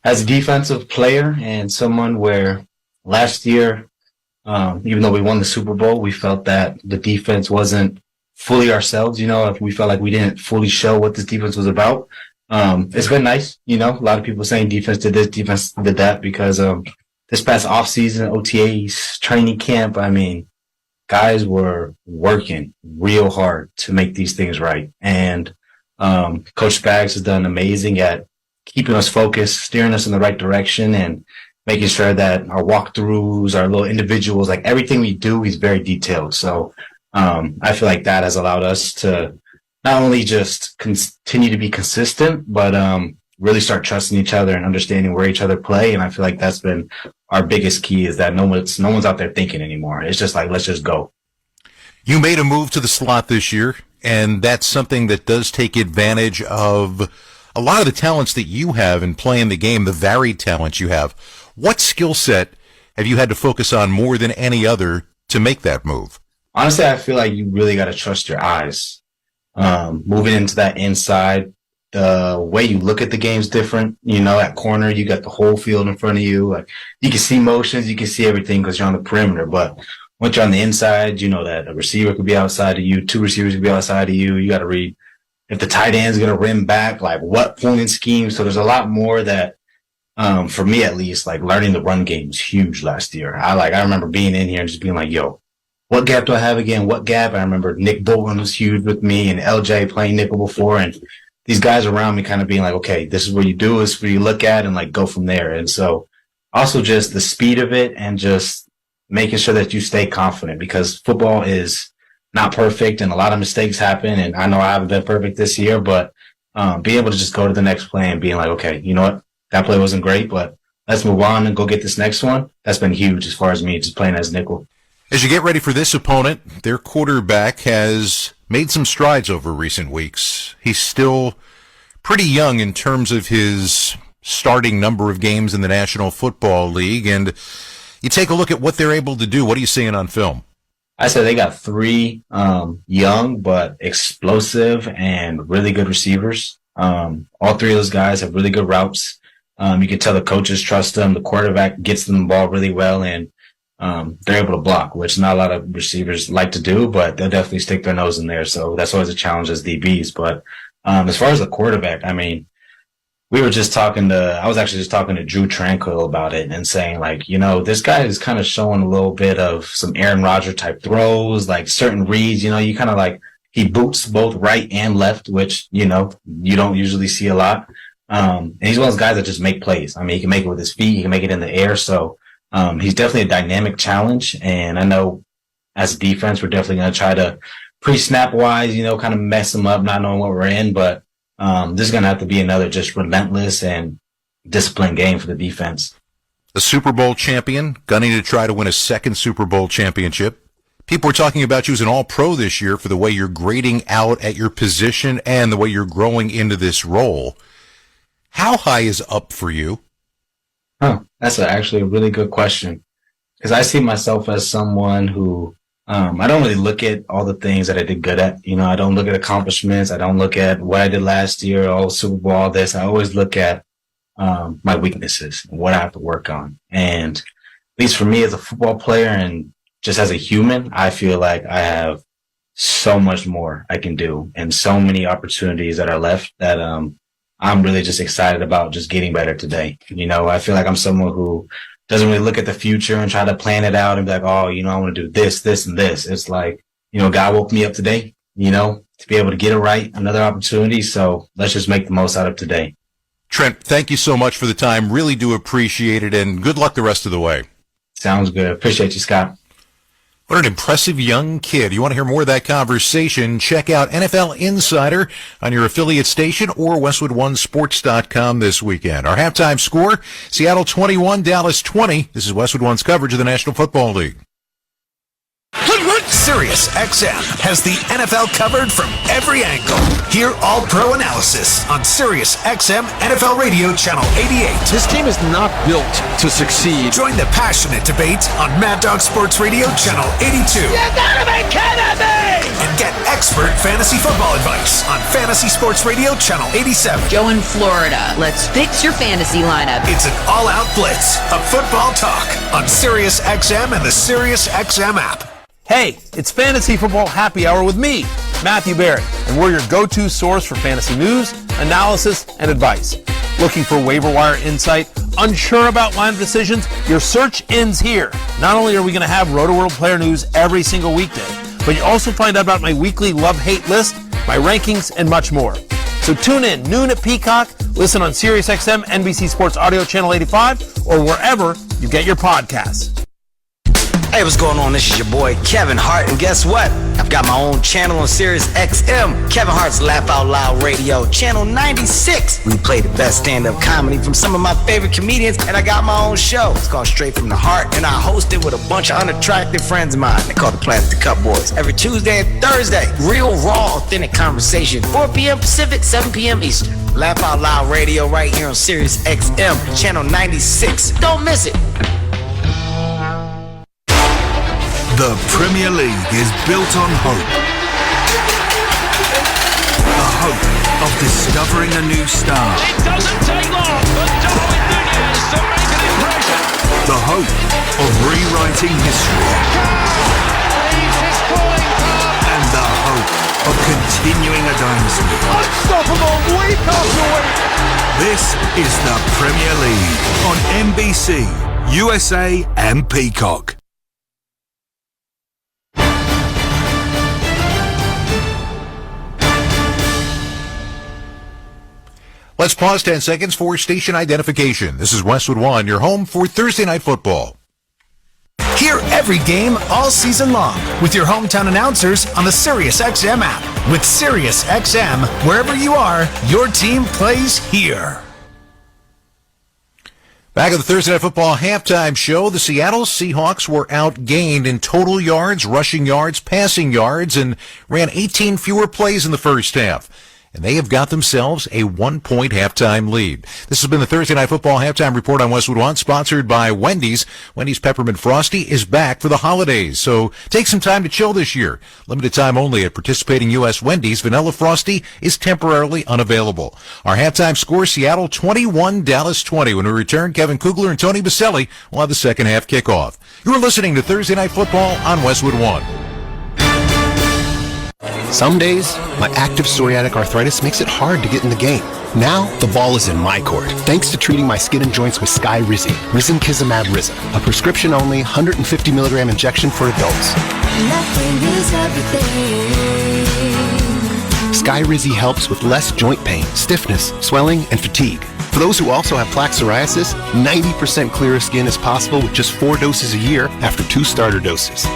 As a defensive player and someone where last year, even though we won the Super Bowl, we felt that the defense wasn't fully ourselves. We felt like we didn't fully show what this defense was about. It's been nice. A lot of people saying defense did this, defense did that, because this past offseason, OTAs, training camp, guys were working real hard to make these things right. And Coach Spags has done amazing at keeping us focused, steering us in the right direction, and making sure that our walkthroughs, our little individuals, like everything we do, he's very detailed. So I feel like that has allowed us to not only just continue to be consistent, but really start trusting each other and understanding where each other play. And I feel like that's been our biggest key, is that no one's out there thinking anymore. It's just like, let's just go. You made a move to the slot this year, and that's something that does take advantage of a lot of the talents that you have in playing the game, the varied talents you have. What skill set have you had to focus on more than any other to make that move? Honestly, I feel like you really got to trust your eyes. Moving into that inside, the way you look at the game is different. At corner, you got the whole field in front of you. Like, you can see motions, you can see everything because you're on the perimeter. But once you're on the inside, you know that a receiver could be outside of you, 2 receivers could be outside of you. You got to read if the tight end's going to rim back, like what point in scheme. So there's a lot more that, for me at least, like learning the run game is huge last year. I remember being in here and just being like, yo, what gap do I have again? What gap? I remember Nick Bolton was huge with me, and LJ playing nickel before, and these guys around me kind of being like, okay, this is what you do, this is what you look at, and like go from there. And so also just the speed of it and just making sure that you stay confident, because football is not perfect and a lot of mistakes happen. And I know I haven't been perfect this year, but being able to just go to the next play and being like, okay, you know what? That play wasn't great, but let's move on and go get this next one. That's been huge as far as me just playing as nickel. As you get ready for this opponent, their quarterback has made some strides over recent weeks. He's still pretty young in terms of his starting number of games in the National Football League, and you take a look at what they're able to do. What are you seeing on film? I said they got 3 young but explosive and really good receivers. All 3 of those guys have really good routes. You can tell the coaches trust them. The quarterback gets them the ball really well, and they're able to block, which not a lot of receivers like to do, but they'll definitely stick their nose in there. So that's always a challenge as DBs. But as far as the quarterback, I was actually just talking to Drew Tranquil about it and saying, like, this guy is kind of showing a little bit of some Aaron Rodgers type throws, like certain reads, you kind of like He boots both right and left, which, you don't usually see a lot. And he's one of those guys that just make plays. I mean, he can make it with his feet. He can make it in the air. So, he's definitely a dynamic challenge. And I know as a defense, we're definitely going to try to pre-snap wise, kind of mess him up, not knowing what we're in. But, this is going to have to be another just relentless and disciplined game for the defense. A Super Bowl champion, gunning to try to win a second Super Bowl championship. People are talking about you as an all-pro this year for the way you're grading out at your position and the way you're growing into this role. How high is up for you? That's actually a really good question. Because I see myself as someone who, I don't really look at all the things that I did good at. I don't look at accomplishments. I don't look at what I did last year, all Super Bowl, all this. I always look at my weaknesses and what I have to work on. And at least for me as a football player and just as a human, I feel like I have so much more I can do and so many opportunities that are left that I'm really just excited about just getting better today. I feel like I'm someone who doesn't really look at the future and try to plan it out and be like, oh, I want to do this, this, and this. It's like, God woke me up today, to be able to get it right, another opportunity. So let's just make the most out of today. Trent, thank you so much for the time. Really do appreciate it, and good luck the rest of the way. Sounds good. Appreciate you, Scott. What an impressive young kid. You want to hear more of that conversation? Check out NFL Insider on your affiliate station or WestwoodOneSports.com this weekend. Our halftime score, Seattle 21, Dallas 20. This is Westwood One's coverage of the National Football League. Sirius XM has the NFL covered from every angle. Hear all pro analysis on Sirius XM NFL Radio Channel 88. This team is not built to succeed. Join the passionate debate on Mad Dog Sports Radio Channel 82. You gotta be kidding me! And get expert fantasy football advice on Fantasy Sports Radio Channel 87. Joe in Florida, let's fix your fantasy lineup. It's an all-out blitz of football talk on Sirius XM and the Sirius XM app. Hey, it's Fantasy Football Happy Hour with me, Matthew Barrett, and we're your go-to source for fantasy news, analysis, and advice. Looking for waiver wire insight? Unsure about line decisions? Your search ends here. Not only are we going to have Roto-World player news every single weekday, but you also find out about my weekly love-hate list, my rankings, and much more. So tune in noon at Peacock, listen on SiriusXM, NBC Sports Audio Channel 85, or wherever you get your podcasts. Hey, what's going on? This is your boy Kevin Hart, and guess what? I've got my own channel on Sirius XM, Kevin Hart's Laugh Out Loud Radio, Channel 96. We play the best stand-up comedy from some of my favorite comedians, and I got my own show. It's called Straight From the Heart, and I host it with a bunch of unattractive friends of mine. They call the Plastic Cup Boys. Every Tuesday and Thursday, real, raw, authentic conversation. 4 p.m. Pacific, 7 p.m. Eastern. Laugh Out Loud Radio right here on Sirius XM, Channel 96. Don't miss it. The Premier League is built on hope. The hope of discovering a new star. It doesn't take long for Darwin Núñez to make an impression. The hope of rewriting history. And the hope of continuing a dynasty. Unstoppable week after week. This is the Premier League on NBC, USA and Peacock. Let's pause 10 seconds for station identification. This is Westwood One, your home for Thursday Night Football. Hear every game all season long with your hometown announcers on the SiriusXM app. With SiriusXM, wherever you are, your team plays here. Back at the Thursday Night Football halftime show, the Seattle Seahawks were outgained in total yards, rushing yards, passing yards, and ran 18 fewer plays in the first half. And they have got themselves a 1-point halftime lead. This has been the Thursday Night Football Halftime Report on Westwood One, sponsored by Wendy's. Wendy's Peppermint Frosty is back for the holidays, so take some time to chill this year. Limited time only at participating U.S. Wendy's. Vanilla Frosty is temporarily unavailable. Our halftime score, Seattle 21, Dallas 20. When we return, Kevin Kugler and Tony Baselli will have the second half kickoff. You're listening to Thursday Night Football on Westwood One. Some days, my active psoriatic arthritis makes it hard to get in the game. Now, the ball is in my court, thanks to treating my skin and joints with Sky Rizzi, Risankizumab Rizza, a prescription-only 150-milligram injection for adults. Sky Rizzi helps with less joint pain, stiffness, swelling, and fatigue. For those who also have plaque psoriasis, 90% clearer skin is possible with just 4 doses a year after 2 starter doses.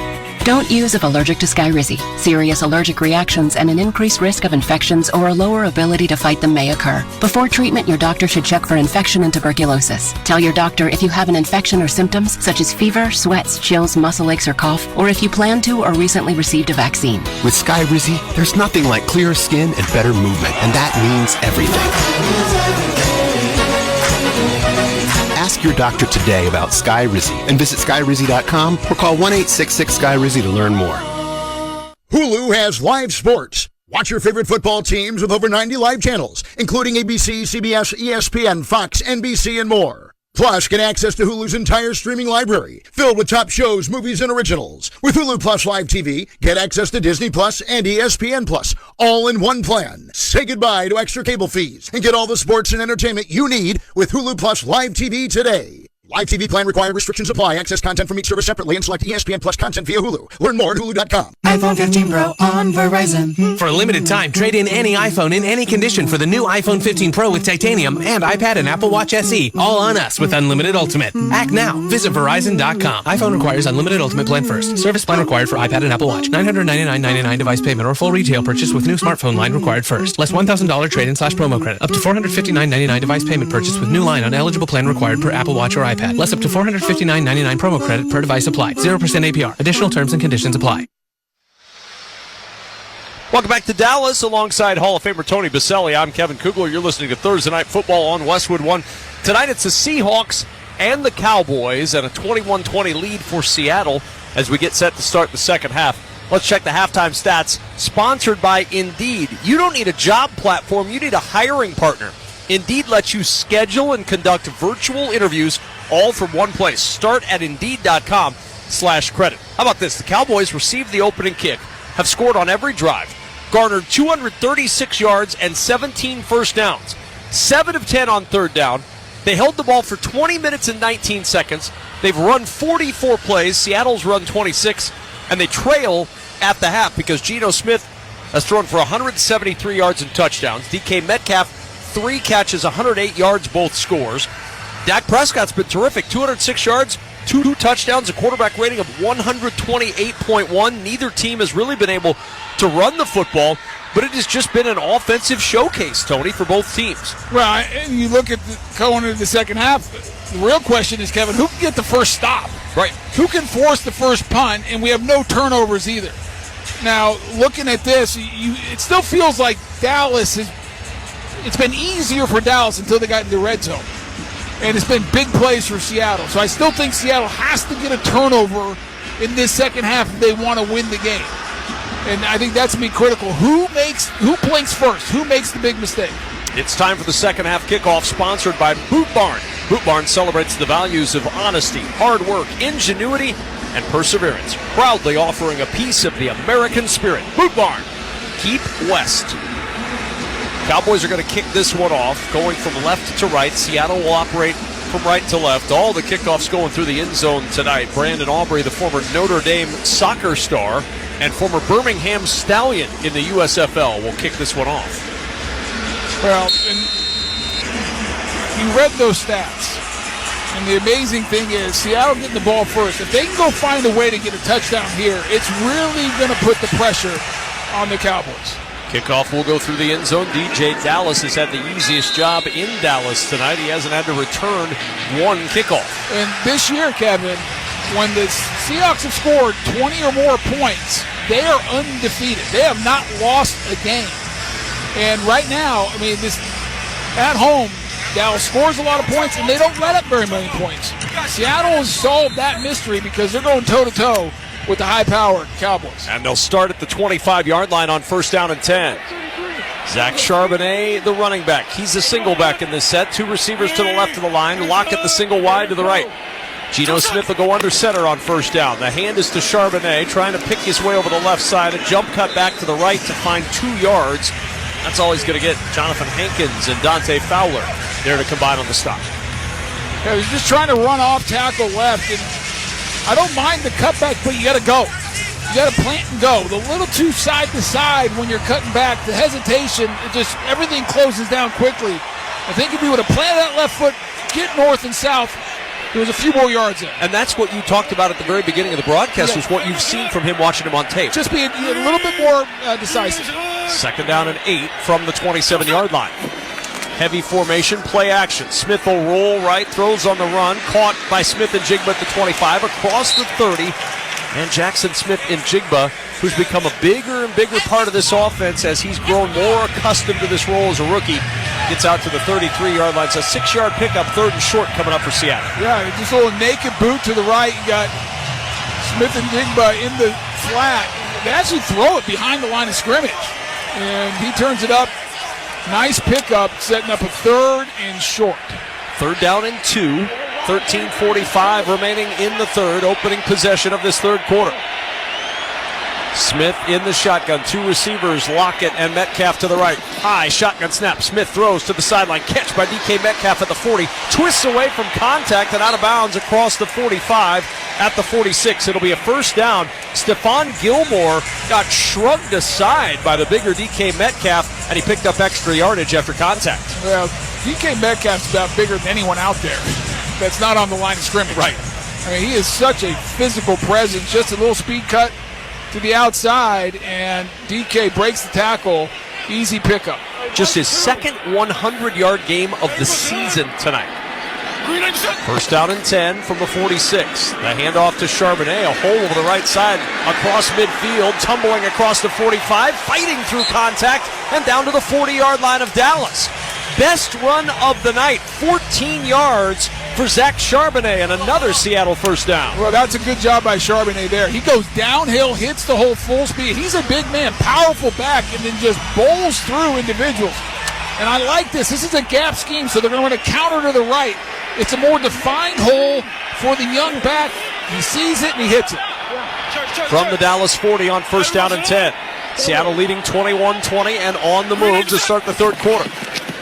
Don't use if allergic to Skyrizi. Serious allergic reactions and an increased risk of infections or a lower ability to fight them may occur. Before treatment, your doctor should check for infection and tuberculosis. Tell your doctor if you have an infection or symptoms such as fever, sweats, chills, muscle aches, or cough, or if you plan to or recently received a vaccine. With Skyrizi, there's nothing like clearer skin and better movement, and that means everything. Ask your doctor today about Skyrizi and visit skyrizi.com or call 1-866-SKY-RIZZI to learn more. Hulu has live sports. Watch your favorite football teams with over 90 live channels, including ABC, CBS, ESPN, Fox, NBC, and more. Plus, get access to Hulu's entire streaming library, filled with top shows, movies, and originals. With Hulu Plus Live TV, get access to Disney Plus and ESPN Plus, all in one plan. Say goodbye to extra cable fees and get all the sports and entertainment you need with Hulu Plus Live TV today. Live TV plan required. Restrictions apply. Access content from each service separately and select ESPN Plus content via Hulu. Learn more at hulu.com. iPhone 15 Pro on Verizon. For a limited time, trade in any iPhone in any condition for the new iPhone 15 Pro with titanium and iPad and Apple Watch SE. All on us with Unlimited Ultimate. Act now. Visit Verizon.com. iPhone requires Unlimited Ultimate plan first. Service plan required for iPad and Apple Watch. $999.99 device payment or full retail purchase with new smartphone line required first. Less $1,000 trade-in/promo credit. Up to $459.99 device payment purchase with new line on eligible plan required per Apple Watch or iPad. Less up to $459.99 promo credit per device applied. 0% APR. Additional terms and conditions apply. Welcome back to Dallas alongside Hall of Famer Tony Baselli. I'm Kevin Kugler. You're listening to Thursday Night Football on Westwood 1. Tonight it's the Seahawks and the Cowboys and a 21-20 lead for Seattle as we get set to start the second half. Let's check the halftime stats. Sponsored by Indeed. You don't need a job platform. You need a hiring partner. Indeed lets you schedule and conduct virtual interviews all from one place. Start at Indeed.com/credit. How about this? The Cowboys received the opening kick, have scored on every drive, garnered 236 yards and 17 first downs, 7 of 10 on third down. They held the ball for 20 minutes and 19 seconds. They've run 44 plays. Seattle's run 26, and they trail at the half because Geno Smith has thrown for 173 yards and touchdowns. DK Metcalf, 3 catches, 108 yards, both scores. Dak Prescott's been terrific. 206 yards, 2 touchdowns, a quarterback rating of 128.1. Neither team has really been able to run the football, but it has just been an offensive showcase, Tony, for both teams. Well, and you look at going into the second half, the real question is, Kevin, who can get the first stop? Right. Who can force the first punt? And we have no turnovers either. Now, looking at this, it still feels like Dallas has. It's been easier for Dallas until they got into the red zone. And it's been big plays for Seattle. So I still think Seattle has to get a turnover in this second half if they want to win the game. And I think that's going to be critical. Who blinks first? Who makes the big mistake? It's time for the second half kickoff, sponsored by Boot Barn. Boot Barn celebrates the values of honesty, hard work, ingenuity, and perseverance, proudly offering a piece of the American spirit. Boot Barn, keep west. Cowboys are going to kick this one off, going from left to right. Seattle will operate from right to left. All the kickoffs going through the end zone tonight. Brandon Aubrey, the former Notre Dame soccer star and former Birmingham Stallion in the USFL, will kick this one off. Well, and you read those stats. And the amazing thing is, Seattle getting the ball first. If they can go find a way to get a touchdown here, it's really going to put the pressure on the Cowboys. Kickoff will go through the end zone. DJ Dallas has had the easiest job in Dallas tonight. He hasn't had to return one kickoff. And this year, Kevin, when the Seahawks have scored 20 or more points, they are undefeated. They have not lost a game. And right now, I mean, this at home, Dallas scores a lot of points, and they don't let up very many points. Seattle has solved that mystery because they're going toe-to-toe with the high-powered Cowboys. And they'll start at the 25-yard line on 1st down and 10. Zach Charbonnet, the running back. He's a single back in this set. 2 receivers to the left of the line. Lockett, the single wide to the right. Geno Smith will go under center on 1st down. The hand is to Charbonnet, trying to pick his way over the left side. A jump cut back to the right to find 2 yards That's all he's going to get. Jonathan Hankins and Dante Fowler there to combine on the stop. Yeah, he's just trying to run off tackle left, and I don't mind the cutback, but you got to go. You got to plant and go. The little too side to side when you're cutting back, the hesitation, everything closes down quickly. I think if he would have planted that left foot, get north and south, there was a few more yards there. And that's what you talked about at the very beginning of the broadcast, was what you've seen from him watching him on tape. Just being a little bit more decisive. 2nd down and 8 from the 27-yard line. Heavy formation, play action. Smith will roll right, throws on the run, caught by Smith and Jigba at the 25, across the 30. And Jackson Smith-Njigba, who's become a bigger and bigger part of this offense as he's grown more accustomed to this role as a rookie, gets out to the 33-yard line. It's a 6-yard pickup, 3rd and short coming up for Seattle. Yeah, just a little naked boot to the right. You got Smith-Njigba in the flat. They actually throw it behind the line of scrimmage. And he turns it up. Nice pickup, setting up a 3rd and short. 3rd down and 2. 13:45 remaining in the 3rd, opening possession of this 3rd quarter. Smith in the shotgun, 2 receivers, Lockett and Metcalf to the right. High shotgun snap. Smith throws to the sideline. Catch by DK Metcalf at the 40. Twists away from contact and out of bounds across the 45 at the 46. It'll be a 1st down. Stephon Gilmore got shrugged aside by the bigger DK Metcalf, and he picked up extra yardage after contact. Well, DK Metcalf's about bigger than anyone out there that's not on the line of scrimmage. Right. I mean, he is such a physical presence. Just a little speed cut to the outside, and DK breaks the tackle. Easy pickup. Just his 2nd 100-yard game of the season tonight. 1st down and 10 from the 46. The handoff to Charbonnet, a hole over the right side across midfield, tumbling across the 45, fighting through contact, and down to the 40-yard line of Dallas. Best run of the night, 14 yards for Zach Charbonnet, and another Seattle 1st down. Well, that's a good job by Charbonnet there. He goes downhill, hits the hole full speed. He's a big man, powerful back, and then just bowls through individuals. And I like this. This is a gap scheme, so they're going to run a counter to the right. It's a more defined hole for the young back. He sees it and he hits it. From the Dallas 40 on 1st down and 10. Seattle leading 21-20 and on the move to start the 3rd quarter.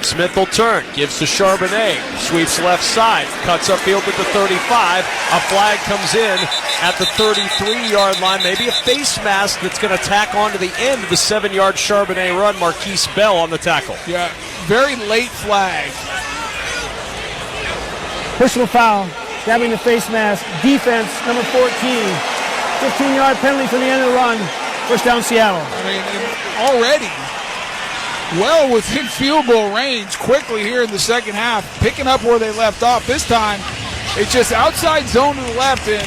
Smith will turn, gives to Charbonnet, sweeps left side, cuts upfield at the 35. A flag comes in at the 33-yard line. Maybe a face mask that's going to tack on to the end of the 7-yard Charbonnet run. Marquise Bell on the tackle. Yeah, very late flag. Personal foul, grabbing the face mask. Defense, number 14. 15-yard penalty for the end of the run. 1st down, Seattle. I mean, already well within field goal range quickly here in the 2nd half, picking up where they left off. This time, it's just outside zone to the left, and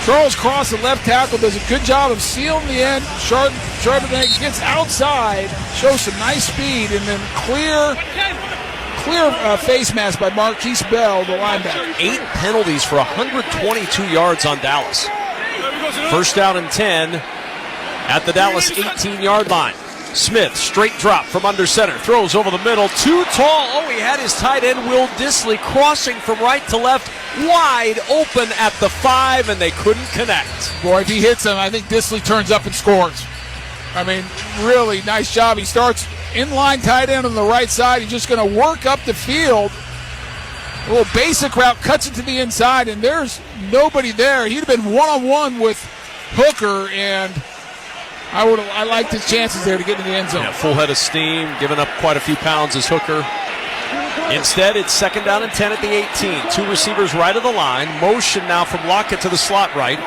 Charles Cross, the left tackle, does a good job of sealing the end. Charbonnet gets outside, shows some nice speed, and then clear face mask by Marquise Bell, the linebacker. 8 penalties for 122 yards on Dallas. 1st down and 10 at the Dallas 18-yard line. Smith, straight drop from under center, throws over the middle, too tall. Oh, he had his tight end, Will Dissly, crossing from right to left, wide open at the 5, and they couldn't connect. Boy, if he hits him, I think Dissly turns up and scores. I mean, really nice job. He starts inline tight end on the right side. He's just going to work up the field. A little basic route, cuts it to the inside, and there's nobody there. He'd have been one-on-one with Hooker, and I liked his chances there to get into the end zone. Yeah, full head of steam, giving up quite a few pounds as Hooker. Instead, it's 2nd down and 10 at the 18. 2 receivers right of the line. Motion now from Lockett to the slot right.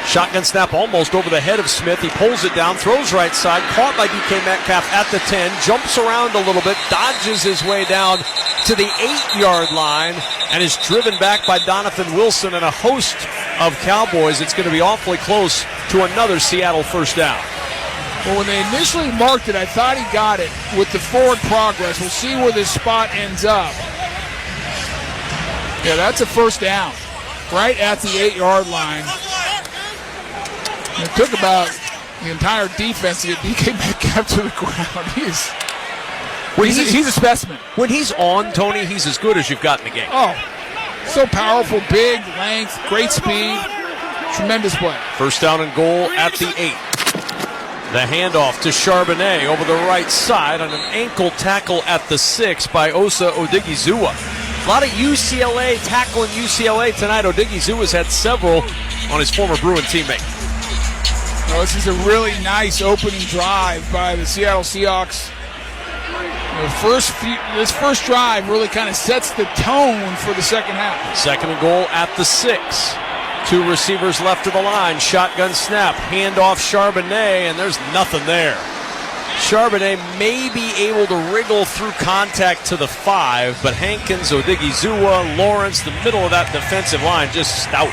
Shotgun snap almost over the head of Smith. He pulls it down, throws right side, caught by DK Metcalf at the 10, jumps around a little bit, dodges his way down to the 8-yard line, and is driven back by Donovan Wilson and a host of Cowboys. It's going to be awfully close to another Seattle 1st down. Well, when they initially marked it, I thought he got it with the forward progress. We'll see where this spot ends up. Yeah, that's a 1st down, right at the 8-yard line. It took about the entire defense to get DK Metcalf to the ground. He's a specimen. When he's on, Tony, he's as good as you've got in the game. Oh, so powerful, big, length, great speed, tremendous play. 1st down and goal at the 8. The handoff to Charbonnet over the right side on an ankle tackle at the 6 by Osa Odighizuwa. A lot of UCLA tackling UCLA tonight. Odighizuwa's had several on his former Bruin teammate. Well, this is a really nice opening drive by the Seattle Seahawks. This first drive really kind of sets the tone for the second half. Second and goal at the 6. 2 receivers left of the line. Shotgun snap. Handoff Charbonnet, and there's nothing there. Charbonnet may be able to wriggle through contact to the 5, but Hankins, Odighizuwa, Lawrence, the middle of that defensive line, just stout.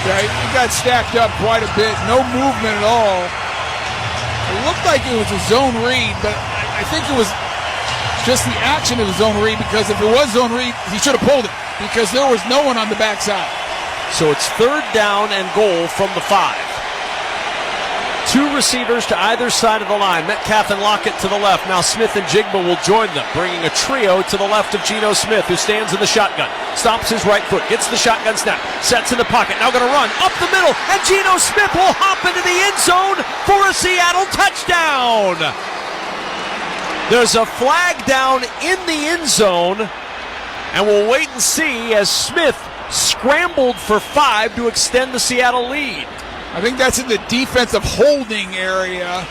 Yeah, he got stacked up quite a bit. No movement at all. It looked like it was a zone read, but I think it was just the action of the zone read, because if it was zone read, he should have pulled it because there was no one on the backside. So it's 3rd down and goal from the 5. 2 receivers to either side of the line. Metcalf and Lockett to the left. Now Smith and Jigba will join them, bringing a trio to the left of Geno Smith, who stands in the shotgun. Stomps his right foot, gets the shotgun snap, sets in the pocket, now going to run up the middle, and Geno Smith will hop into the end zone for a Seattle touchdown. There's a flag down in the end zone, and we'll wait and see as Smith scrambled for 5 to extend the Seattle lead. I think that's in the defensive holding area.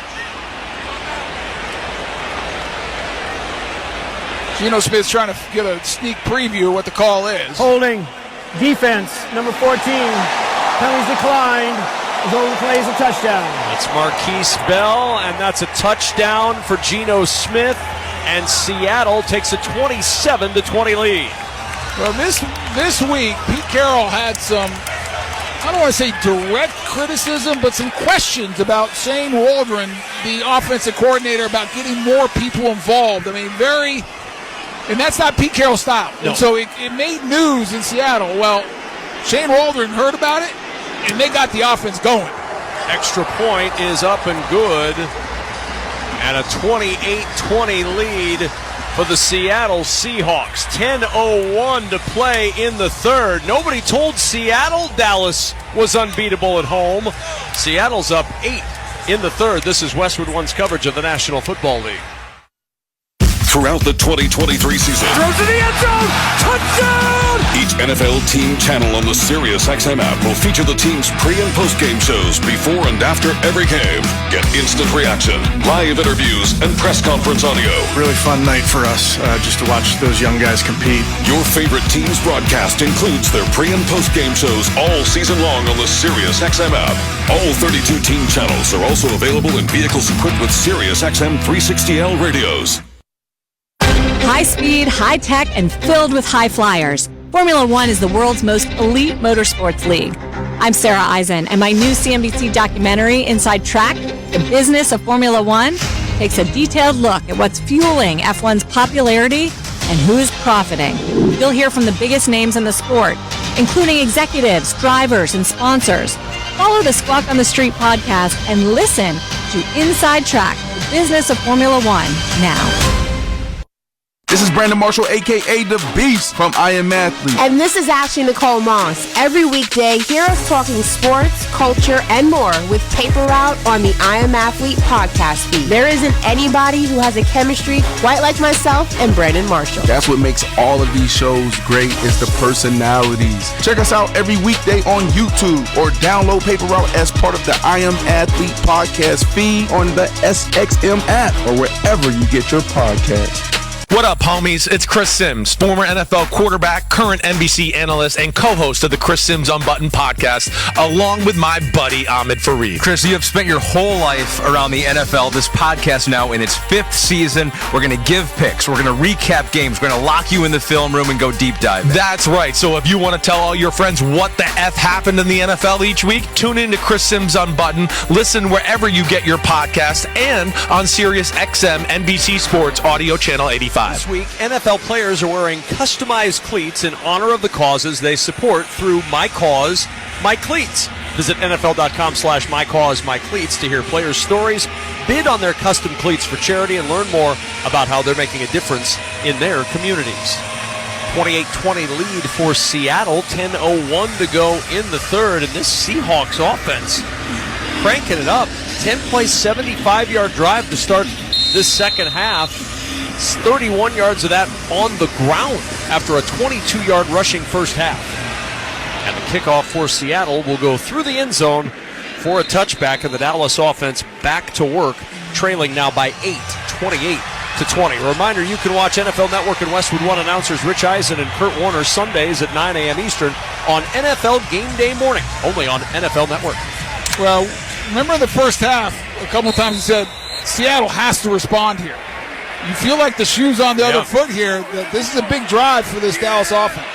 Geno Smith's trying to get a sneak preview of what the call is. Holding. Defense, number 14. Penalties declined. As over the play is a touchdown. That's Marquise Bell, and that's a touchdown for Geno Smith. And Seattle takes a 27-20 lead. Well, this week, Pete Carroll had some, I don't want to say direct criticism, but some questions about Shane Waldron, the offensive coordinator, about getting more people involved. I mean, and that's not Pete Carroll's style. No. And so it made news in Seattle. Well, Shane Waldron heard about it, and they got the offense going. Extra point is up and good, and a 28-20 lead for the Seattle Seahawks. 10:01 to play in the 3rd. Nobody told Seattle Dallas was unbeatable at home. Seattle's up 8 in the 3rd. This is Westwood One's coverage of the National Football League. Throughout the 2023 season, Throws to the end zone! Touchdown! each NFL team channel on the SiriusXM app will feature the team's pre- and post-game shows before and after every game. Get instant reaction, live interviews, and press conference audio. Really fun night for us just to watch those young guys compete. Your favorite team's broadcast includes their pre- and post-game shows all season long on the SiriusXM app. All 32 team channels are also available in vehicles equipped with SiriusXM 360L radios. High speed, high tech, and filled with high flyers. Formula One is the world's most elite motorsports league. I'm Sarah Eisen, and my new CNBC documentary, Inside Track, The Business of Formula One, takes a detailed look at what's fueling F1's popularity and who's profiting. You'll hear from the biggest names in the sport, including executives, drivers, and sponsors. Follow the Squawk on the Street podcast and listen to Inside Track, The Business of Formula One, now. This is Brandon Marshall, a.k.a. The Beast from I Am Athlete. And this is Ashley Nicole Moss. Every weekday, hear us talking sports, culture, and more with Taper Out on the I Am Athlete podcast feed. There isn't anybody who has a chemistry quite like myself and Brandon Marshall. That's what makes all of these shows great is the personalities. Check us out every weekday on YouTube or download Paper Route as part of the I Am Athlete podcast feed on the SXM app or wherever you get your podcasts. What up, homies? It's Chris Sims, former NFL quarterback, current NBC analyst, and co-host of the Chris Sims Unbuttoned podcast, along with my buddy Ahmed Fareed. Chris, you have spent your whole life around the NFL. This podcast now in its 5th season. We're going to give picks. We're going to recap games. We're going to lock you in the film room and go deep dive. That's right. So if you want to tell all your friends what the F happened in the NFL each week, tune in to Chris Sims Unbuttoned. Listen wherever you get your podcast and on SiriusXM NBC Sports Audio Channel 85. This week, NFL players are wearing customized cleats in honor of the causes they support through My Cause, My Cleats. Visit NFL.com/MyCauseMyCleats to hear players' stories, bid on their custom cleats for charity, and learn more about how they're making a difference in their communities. 28-20 lead for Seattle, 10:01 to go in the 3rd, and this Seahawks offense cranking it up. 10-play, 75-yard drive to start this second half. It's 31 yards of that on the ground after a 22-yard rushing first half. And the kickoff for Seattle will go through the end zone for a touchback, and the Dallas offense back to work, trailing now by 8, 28-20. A reminder, you can watch NFL Network and Westwood One announcers Rich Eisen and Kurt Warner Sundays at 9 a.m. Eastern on NFL Game Day morning, only on NFL Network. Well, remember in the first half, a couple of times you said Seattle has to respond here. You feel like the shoe's on the other foot here. That this is a big drive for this Dallas offense.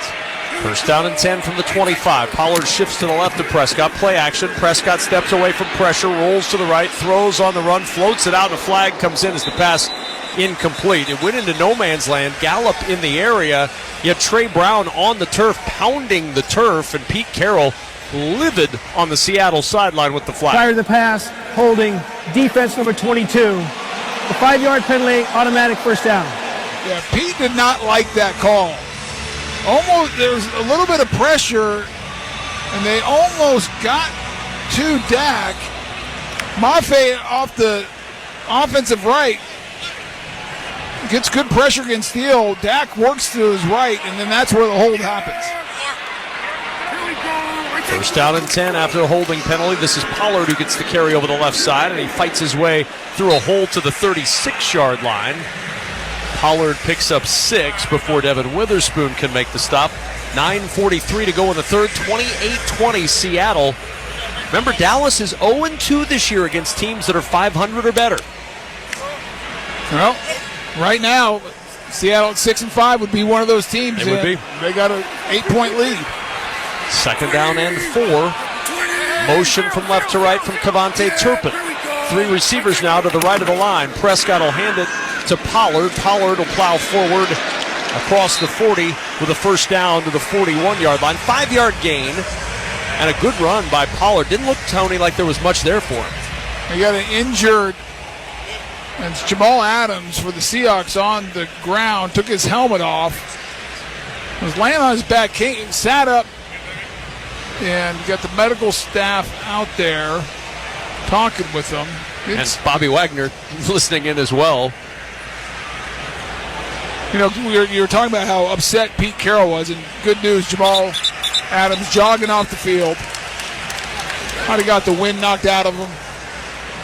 First down and 10 from the 25. Pollard shifts to the left of Prescott. Play action. Prescott steps away from pressure, rolls to the right, throws on the run, floats it out, and a flag comes in as the pass incomplete. It went into no man's land. Gallup in the area. You had Trey Brown on the turf, pounding the turf, and Pete Carroll livid on the Seattle sideline with the flag. Prior to the pass, holding, defense number 22. The 5-yard penalty, automatic first down. Yeah, Pete did not like that call. Almost, there was a little bit of pressure, and they almost got to Dak. Mafe off the offensive right gets good pressure against Steele. Dak works to his right, and then that's where the hold happens. First down and 10 after a holding penalty. This is Pollard who gets the carry over the left side, and he fights his way through a hole to the 36-yard line. Pollard picks up 6 before Devin Witherspoon can make the stop. 9:43 to go in the third. 28-20 Seattle. Remember, Dallas is 0-2 this year against teams that are 500 or better. Well, right now, Seattle at 6-5 would be one of those teams. It would be. They got an 8-point lead. Second down and 4. Motion from left to right from Kevontae Turpin. 3 receivers now to the right of the line. Prescott will hand it to Pollard. Pollard will plow forward across the 40 with a first down to the 41-yard line. 5-yard gain and a good run by Pollard. Didn't look, Tony, like there was much there for him. They got an injured, and it's Jamal Adams for the Seahawks on the ground. Took his helmet off. Was laying on his back, sat up, and got the medical staff out there talking with them. And Bobby Wagner listening in as well. You know, you were talking about how upset Pete Carroll was, and good news, Jamal Adams jogging off the field. Might have got the wind knocked out of him.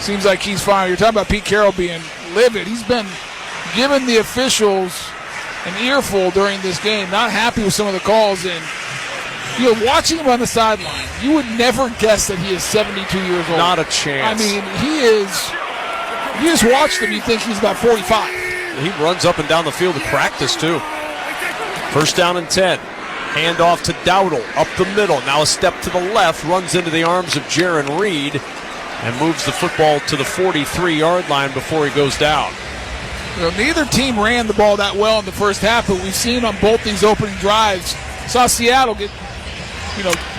Seems like he's fine. You're talking about Pete Carroll being livid. He's been giving the officials an earful during this game, not happy with some of the calls, and you're watching him on the sideline. You would never guess that he is 72 years old. Not a chance. I mean, he is. You just watched him, you think he's about 45. He runs up and down the field to practice, too. First down and 10. Hand off to Dowdle, up the middle. Now a step to the left, runs into the arms of Jaron Reed, and moves the football to the 43-yard line before he goes down. Well, neither team ran the ball that well in the first half, but we've seen on both these opening drives, saw Seattle get,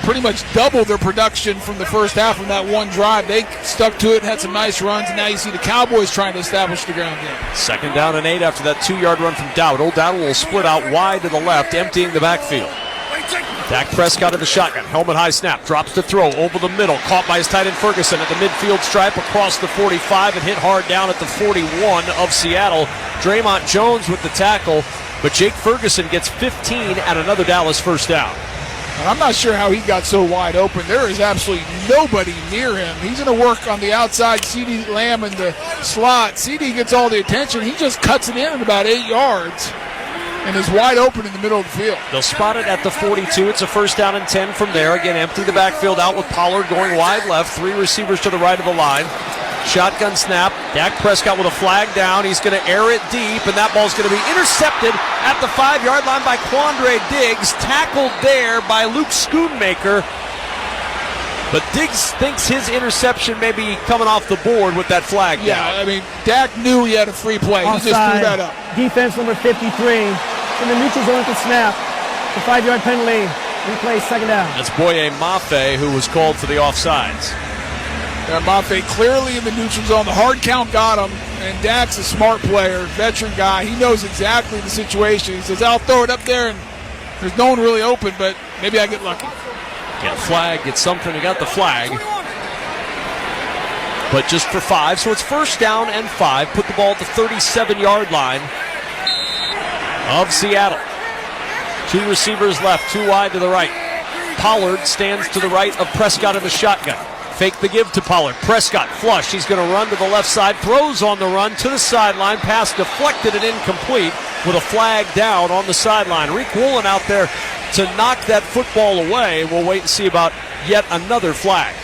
pretty much double their production from the first half from that one drive. They stuck to it, had some nice runs, and now you see the Cowboys trying to establish the ground game. Second down and 8 after that 2-yard run from Dowdle. Dowdle will split out wide to the left, emptying the backfield. Dak Prescott in the shotgun, helmet high snap, drops to throw over the middle, caught by his tight end Ferguson at the midfield stripe across the 45 and hit hard down at the 41 of Seattle. Draymond Jones with the tackle, but Jake Ferguson gets 15 and another Dallas first down. And I'm not sure how he got so wide open. There is absolutely nobody near him. He's going to work on the outside. CeeDee Lamb in the slot. CeeDee gets all the attention. He just cuts it in at about 8 yards and is wide open in the middle of the field. They'll spot it at the 42. It's a first down and 10 from there. Again, empty the backfield out with Pollard going wide left. 3 receivers to the right of the line. Shotgun snap. Dak Prescott with a flag down. He's going to air it deep, and that ball's going to be intercepted at the 5-yard line by Quandre Diggs. Tackled there by Luke Schoonmaker. But Diggs thinks his interception may be coming off the board with that flag down. Yeah, I mean, Dak knew he had a free play. Offside. He just threw that up. Defense number 53 in the neutral zone at the snap. The 5-yard penalty. Replay second down. That's Boye Mafe who was called for the offsides. Yeah, Mafe clearly in the neutral zone. The hard count got him, and Dak's a smart player, veteran guy. He knows exactly the situation. He says, I'll throw it up there, and there's no one really open, but maybe I get lucky. Get a flag, get something. He got the flag. but just for 5. So it's first down and 5. Put the ball at the 37-yard line of Seattle. 2 receivers left, 2 wide to the right. Pollard stands to the right of Prescott in the shotgun. Fake the give to Pollard. Prescott flush. He's going to run to the left side. Throws on the run to the sideline. Pass deflected and incomplete with a flag down on the sideline. Reek Woolen out there to knock that football away. We'll wait and see about yet another flag.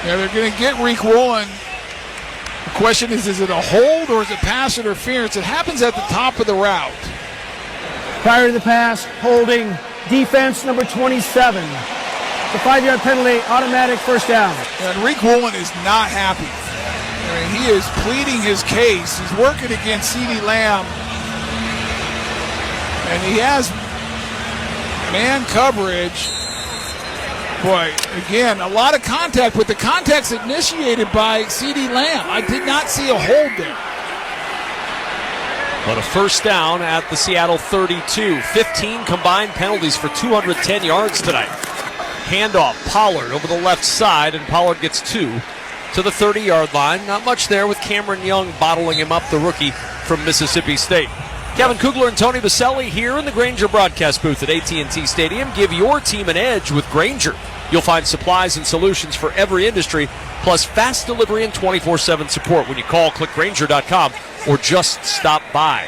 Yeah, they're going to get Reek Woolen. The question is it a hold or is it pass interference? It happens at the top of the route. Prior to the pass, holding defense number 27. The 5-yard penalty, automatic first down. And Reek Woolen is not happy. I mean, he is pleading his case. He's working against CeeDee Lamb. And he has man coverage. Boy, again, a lot of contact, but the contact's initiated by CeeDee Lamb. I did not see a hold there. But a first down at the Seattle 32. 15 combined penalties for 210 yards tonight. Handoff, Pollard over the left side, and Pollard gets 2 to the 30-yard line. Not much there with Cameron Young bottling him up, the rookie from Mississippi State. Kevin Kugler and Tony Baselli here in the Grainger broadcast booth at AT&T Stadium. Give your team an edge with Grainger. You'll find supplies and solutions for every industry, plus fast delivery and 24/7 support when you call, click Grainger.com, or just stop by.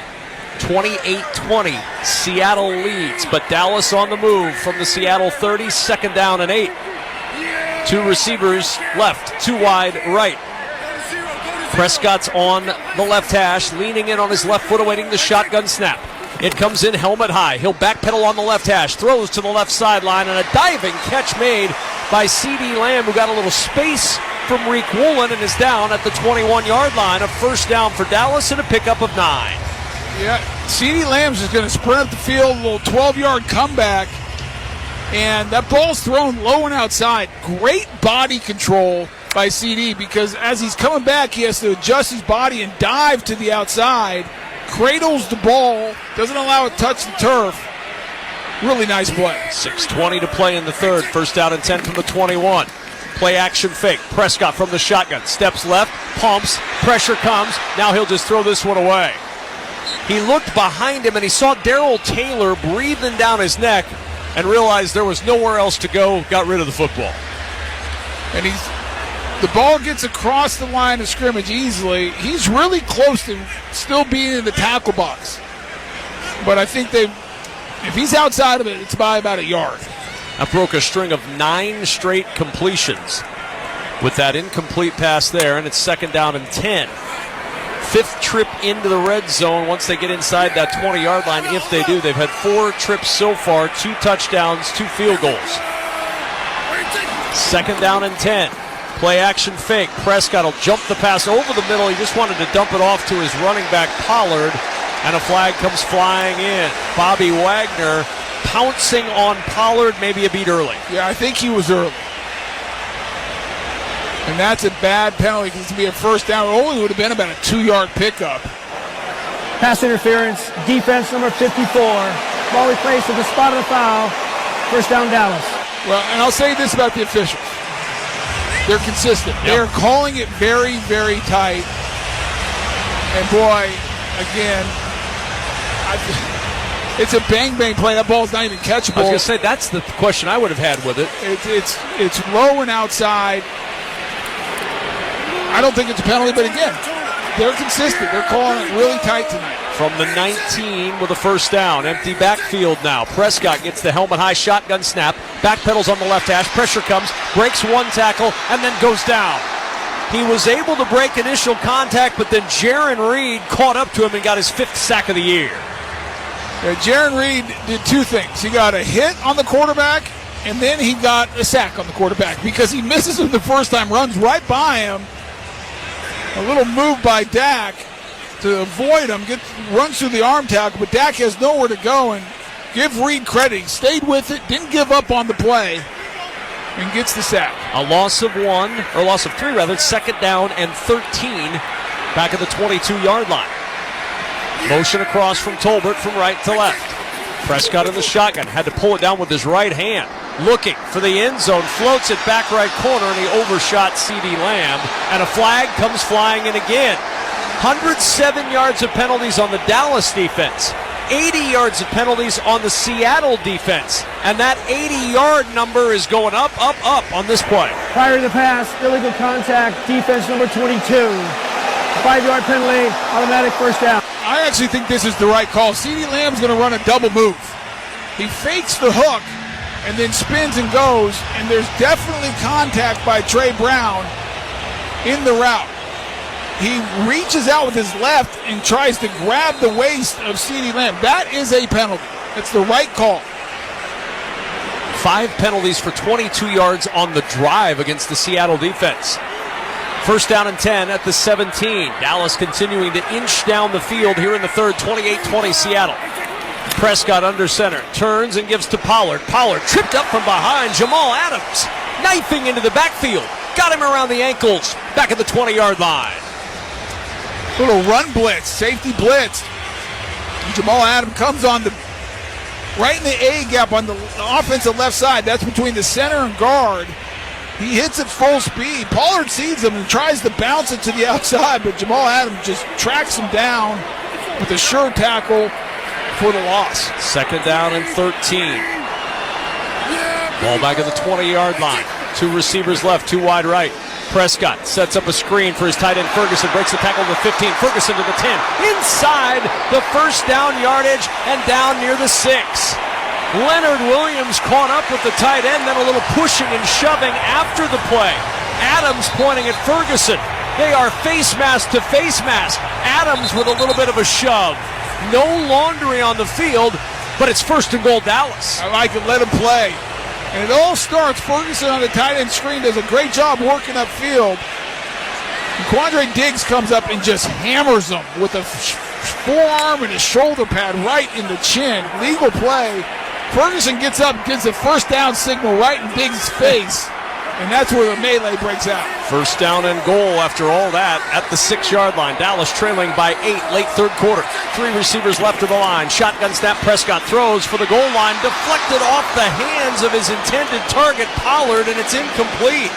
28-20, Seattle leads, but Dallas on the move from the Seattle 30, 2nd down and 8. 2 receivers left, 2 wide right. Prescott's on the left hash, leaning in on his left foot, awaiting the shotgun snap. It comes in helmet high. He'll backpedal on the left hash, throws to the left sideline, and a diving catch made by CeeDee Lamb, who got a little space from Reek Woolen and is down at the 21-yard line. A first down for Dallas and a pickup of 9. Yeah, CeeDee Lamb's just going to sprint up the field, a little 12-yard comeback, and that ball's thrown low and outside. Great body control by CeeDee, because as he's coming back, he has to adjust his body and dive to the outside, cradles the ball, doesn't allow it to touch the turf. Really nice play. 6:20 to play in the third. First down and 10 from the 21. Play action fake. Prescott from the shotgun. Steps left, pumps, pressure comes. Now he'll just throw this one away. He looked behind him and he saw Darrell Taylor breathing down his neck and realized there was nowhere else to go, got rid of the football. And the ball gets across the line of scrimmage easily. He's really close to still being in the tackle box. But I think if he's outside of it, it's by about a yard. That broke a string of 9 straight completions with that incomplete pass there, and it's 2nd down and 10. 5th trip into the red zone once they get inside that 20-yard line. If they do, they've had 4 trips so far, 2 touchdowns, 2 field goals. 2nd down and 10. Play action fake. Prescott will jump the pass over the middle. He just wanted to dump it off to his running back, Pollard, and a flag comes flying in. Bobby Wagner pouncing on Pollard, maybe a beat early. Yeah, I think he was early. And that's a bad penalty because it's going to be a first down. It only would have been about a 2-yard pickup. Pass interference, defense number 54. Ball replaced at the spot of the foul. First down, Dallas. Well, and I'll say this about the officials. They're consistent. Yep. They're calling it very, very tight. And boy, again, it's a bang-bang play. That ball's not even catchable. I was going to say, that's the question I would have had with it. It's low and outside. I don't think it's a penalty, but again, they're consistent. They're calling it really tight tonight. From the 19 with a first down. Empty backfield now. Prescott gets the helmet-high shotgun snap. Backpedals on the left hash. Pressure comes. Breaks 1 tackle and then goes down. He was able to break initial contact, but then Jaron Reed caught up to him and got his 5th sack of the year. Yeah, Jaron Reed did 2 things. He got a hit on the quarterback, and then he got a sack on the quarterback because he misses him the first time, runs right by him. A little move by Dak to avoid him, runs through the arm tackle, but Dak has nowhere to go, and give Reed credit. He stayed with it, didn't give up on the play, and gets the sack. A loss of 3 rather. 2nd down and 13 back at the 22-yard line. Motion across from Tolbert from right to left. Prescott in the shotgun. Had to pull it down with his right hand. looking for the end zone, floats it back right corner, and he overshot CeeDee Lamb, and a flag comes flying in again. 107 yards of penalties on the Dallas defense, 80 yards of penalties on the Seattle defense, and that 80-yard number is going up on this play. Prior to the pass, illegal contact, defense number 22. 5-yard penalty, automatic first down. I actually think this is the right call. CeeDee Lamb's going to run a double move. He fakes the hook and then spins and goes, and there's definitely contact by Trey Brown in the route. He reaches out with his left and tries to grab the waist of CeeDee Lamb. That is a penalty. That's the right call. 5 penalties for 22 yards on the drive against the Seattle defense. First down and 10 at the 17. Dallas continuing to inch down the field here in the third, 28-20 Seattle. Prescott under center, turns and gives to Pollard. Pollard tripped up from behind. Jamal Adams knifing into the backfield. Got him around the ankles, back at the 20-yard line. Little run blitz, safety blitz. Jamal Adams comes on the right in the A gap on the offensive left side. That's between the center and guard. He hits it full speed. Pollard sees him and tries to bounce it to the outside, but Jamal Adams just tracks him down with a sure tackle for the loss. Second down and 13. Ball back at the 20-yard line. 2 receivers left, 2 wide right. Prescott sets up a screen for his tight end Ferguson, breaks the tackle to the 15, Ferguson to the 10, inside the first down yardage and down near the 6. Leonard Williams caught up with the tight end, then a little pushing and shoving after the play. Adams pointing at Ferguson. They are face mask to face mask. Adams with a little bit of a shove. No laundry on the field, but it's first and goal Dallas. I like it, let him play. And it all starts, Ferguson on the tight end screen does a great job working upfield. And Quandre Diggs comes up and just hammers him with a forearm and a shoulder pad right in the chin. Legal play. Ferguson gets up, gives a first down signal right in Diggs' face, and that's where the melee breaks out. First down and goal after all that at the 6-yard line. Dallas trailing by 8 late third quarter. 3 receivers left of the line. Shotgun snap, Prescott throws for the goal line, deflected off the hands of his intended target, Pollard, and it's incomplete.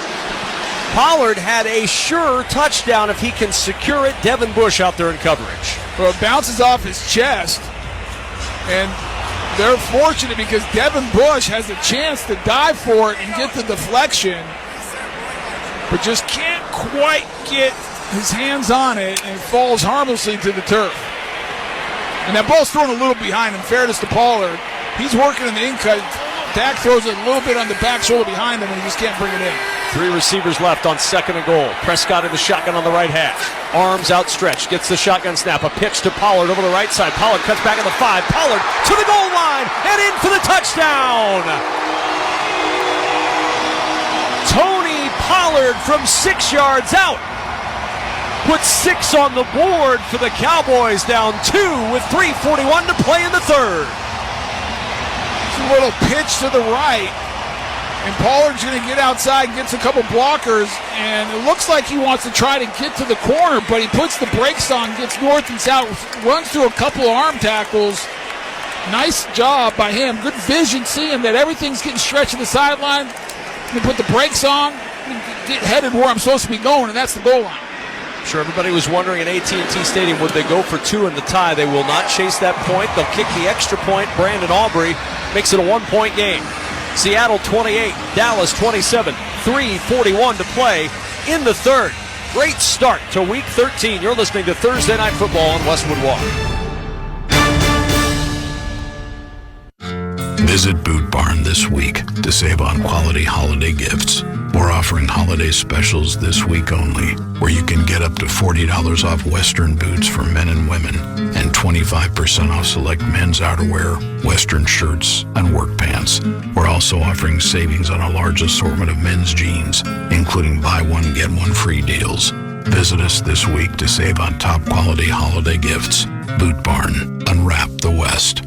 Pollard had a sure touchdown if he can secure it. Devin Bush out there in coverage. Well, it bounces off his chest, and they're fortunate because Devin Bush has a chance to dive for it and get the deflection, but just can't quite get his hands on it and falls harmlessly to the turf. And that ball's thrown a little behind him. Fairness to Pollard, he's working in the in-cut. Dak throws it a little bit on the back shoulder behind him, and he just can't bring it in. 3 receivers left on second and goal. Prescott in the shotgun on the right hash. Arms outstretched. Gets the shotgun snap. A pitch to Pollard over the right side. Pollard cuts back at the 5. Pollard to the goal line and in for the touchdown. Tony Pollard from 6 yards out puts 6 on the board for the Cowboys, down 2 with 3:41 to play in the third. It's a little pitch to the right. And Pollard's going to get outside, gets a couple blockers, and it looks like he wants to try to get to the corner, but he puts the brakes on, gets north and south, runs through a couple of arm tackles. Nice job by him. Good vision, seeing that everything's getting stretched to the sideline. He put the brakes on, get headed where I'm supposed to be going, and that's the goal line. I'm sure everybody was wondering at AT&T Stadium, would they go for 2 in the tie? They will not chase that point. They'll kick the extra point. Brandon Aubrey makes it a 1-point game. Seattle 28, Dallas 27, 3:41 to play in the third. Great start to Week 13. You're listening to Thursday Night Football on Westwood Walk. Visit Boot Barn this week to save on quality holiday gifts. We're offering holiday specials this week only, where you can get up to $40 off Western boots for men and women and 25% off select men's outerwear, Western shirts, and work pants. We're also offering savings on a large assortment of men's jeans, including buy one, get one free deals. Visit us this week to save on top quality holiday gifts. Boot Barn. Unwrap the West.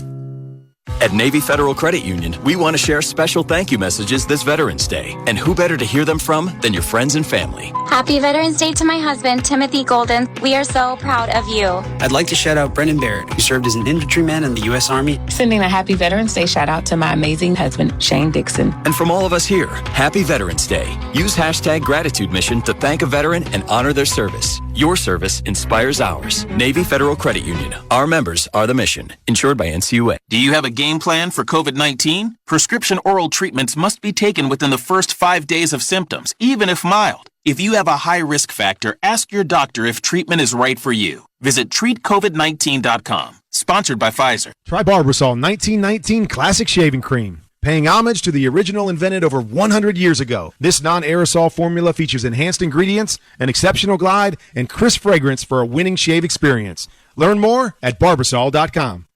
At Navy Federal Credit Union, we want to share special thank you messages this Veterans Day. And who better to hear them from than your friends and family? Happy Veterans Day to my husband, Timothy Golden. We are so proud of you. I'd like to shout out Brendan Barrett, who served as an infantryman in the U.S. Army. Sending a happy Veterans Day shout out to my amazing husband, Shane Dixon. And from all of us here, happy Veterans Day. Use hashtag Gratitude Mission to thank a veteran and honor their service. Your service inspires ours. Navy Federal Credit Union. Our members are the mission. Insured by NCUA. Do you have a game plan for COVID-19? Prescription oral treatments must be taken within the first 5 days of symptoms, even if mild. If you have a high risk factor, ask your doctor if treatment is right for you. Visit treatcovid19.com. Sponsored by Pfizer. Try Barbasol 1919 Classic Shaving Cream. Paying homage to the original invented over 100 years ago. This non-aerosol formula features enhanced ingredients, an exceptional glide, and crisp fragrance for a winning shave experience. Learn more at Barbasol.com.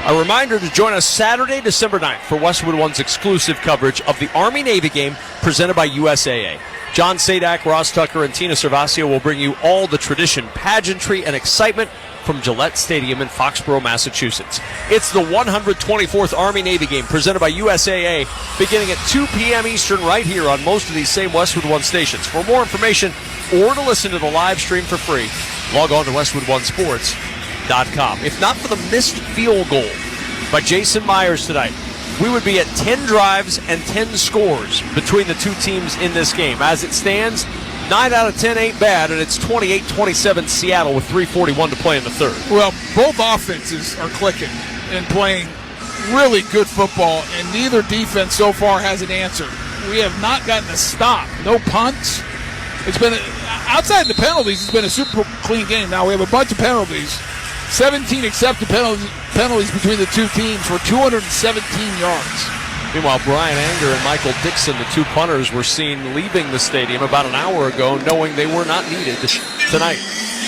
A reminder to join us Saturday, December 9th for Westwood One's exclusive coverage of the Army-Navy game presented by USAA. John Sadak, Ross Tucker, and Tina Servasio will bring you all the tradition, pageantry, and excitement from Gillette Stadium in Foxborough, Massachusetts. It's the 124th Army-Navy game presented by USAA beginning at 2 p.m. Eastern right here on most of these same Westwood One stations. For more information or to listen to the live stream for free, log on to WestwoodOneSports.com. If not for the missed field goal by Jason Myers tonight, we would be at 10 drives and 10 scores between the two teams in this game. As it stands, 9 out of 10 ain't bad, and it's 28-27 Seattle with 3:41 to play in the third. Well, both offenses are clicking and playing really good football, and neither defense so far has an answer. We have not gotten a stop. No punts. It's been, outside the penalties, it's been a super clean game. Now we have a bunch of penalties. 17 accepted penalties between the two teams for 217 yards. Meanwhile, Brian Anger and Michael Dixon, the two punters, were seen leaving the stadium about an hour ago, knowing they were not needed tonight.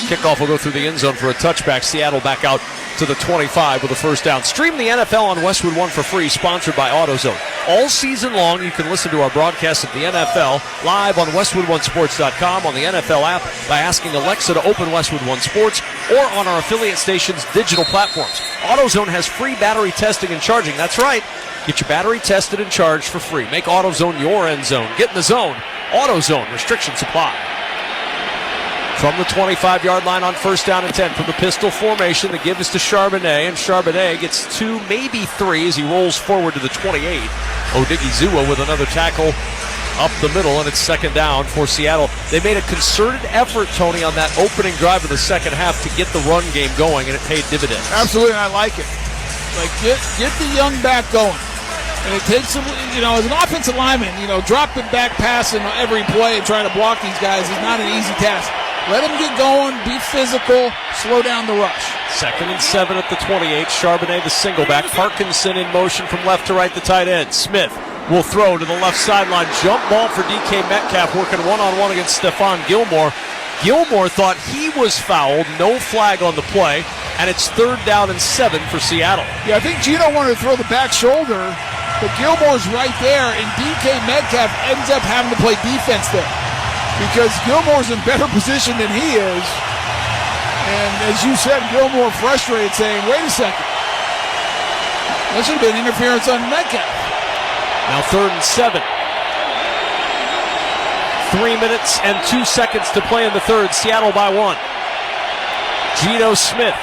Kickoff will go through the end zone for a touchback. Seattle back out to the 25 with a first down. Stream the NFL on Westwood One for free, sponsored by AutoZone. All season long, you can listen to our broadcast of the NFL live on WestwoodOneSports.com, on the NFL app, by asking Alexa to open Westwood One Sports, or on our affiliate stations' digital platforms. AutoZone has free battery testing and charging. That's right. Get your battery tested and charged for free. Make AutoZone your end zone. Get in the zone. AutoZone. Restrictions apply. From the 25-yard line on first down and 10 from the pistol formation, the give is to Charbonnet, and Charbonnet gets 2, maybe 3 as he rolls forward to the 28. Odigizua with another tackle up the middle, and it's second down for Seattle. They made a concerted effort, Tony, on that opening drive of the second half to get the run game going, and it paid dividends. Absolutely, I like it. Like, get the young back going. And it takes some, as an offensive lineman, dropping back passing every play and trying to block these guys is not an easy task. Let them get going, be physical, slow down the rush. 2nd and 7 at the 28. Charbonnet, the single back. Parkinson in motion from left to right, the tight end. Smith will throw to the left sideline. Jump ball for DK Metcalf, working one-on-one against Stephon Gilmore. Gilmore thought he was fouled. No flag on the play. And it's 3rd down and 7 for Seattle. Yeah, I think Gino wanted to throw the back shoulder, but Gilmore's right there, and DK Metcalf ends up having to play defense there because Gilmore's in better position than he is. And as you said, Gilmore frustrated, saying, wait a second, that should have been interference on Metcalf. Now 3rd and 7. 3 minutes and 2 seconds to play in the third. Seattle by 1. Geno Smith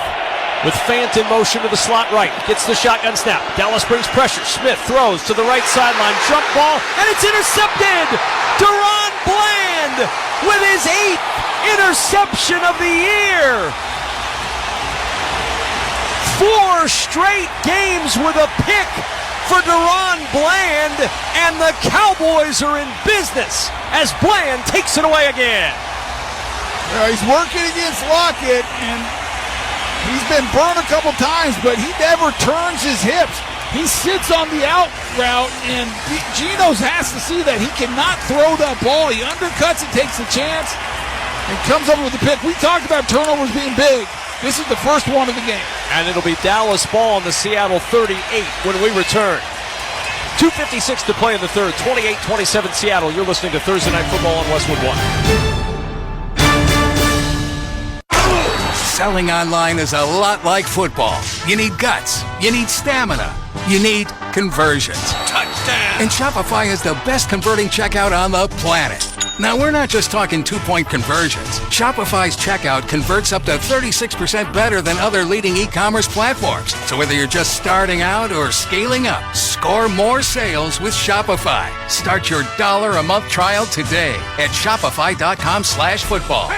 with Fant in motion to the slot right. Gets the shotgun snap. Dallas brings pressure. Smith throws to the right sideline. Jump ball, and it's intercepted! Deron Bland with his 8th interception of the year! 4 straight games with a pick for Deron Bland, and the Cowboys are in business as Bland takes it away again. He's working against Lockett, and he's been burned a couple times, but he never turns his hips. He sits on the out route, and Geno's has to see that he cannot throw that ball. He undercuts it, takes a chance, and comes up with the pick. We talked about turnovers being big. This is the first one of the game. And it'll be Dallas ball on the Seattle 38 when we return. 2:56 to play in the third. 28-27 Seattle. You're listening to Thursday Night Football on Westwood One. Selling online is a lot like football. You need guts. You need stamina. You need conversions. Touchdown! And Shopify is the best converting checkout on the planet. Now, we're not just talking 2-point conversions. Shopify's checkout converts up to 36% better than other leading e-commerce platforms. So whether you're just starting out or scaling up, score more sales with Shopify. Start your $1-a-month trial today at shopify.com/football.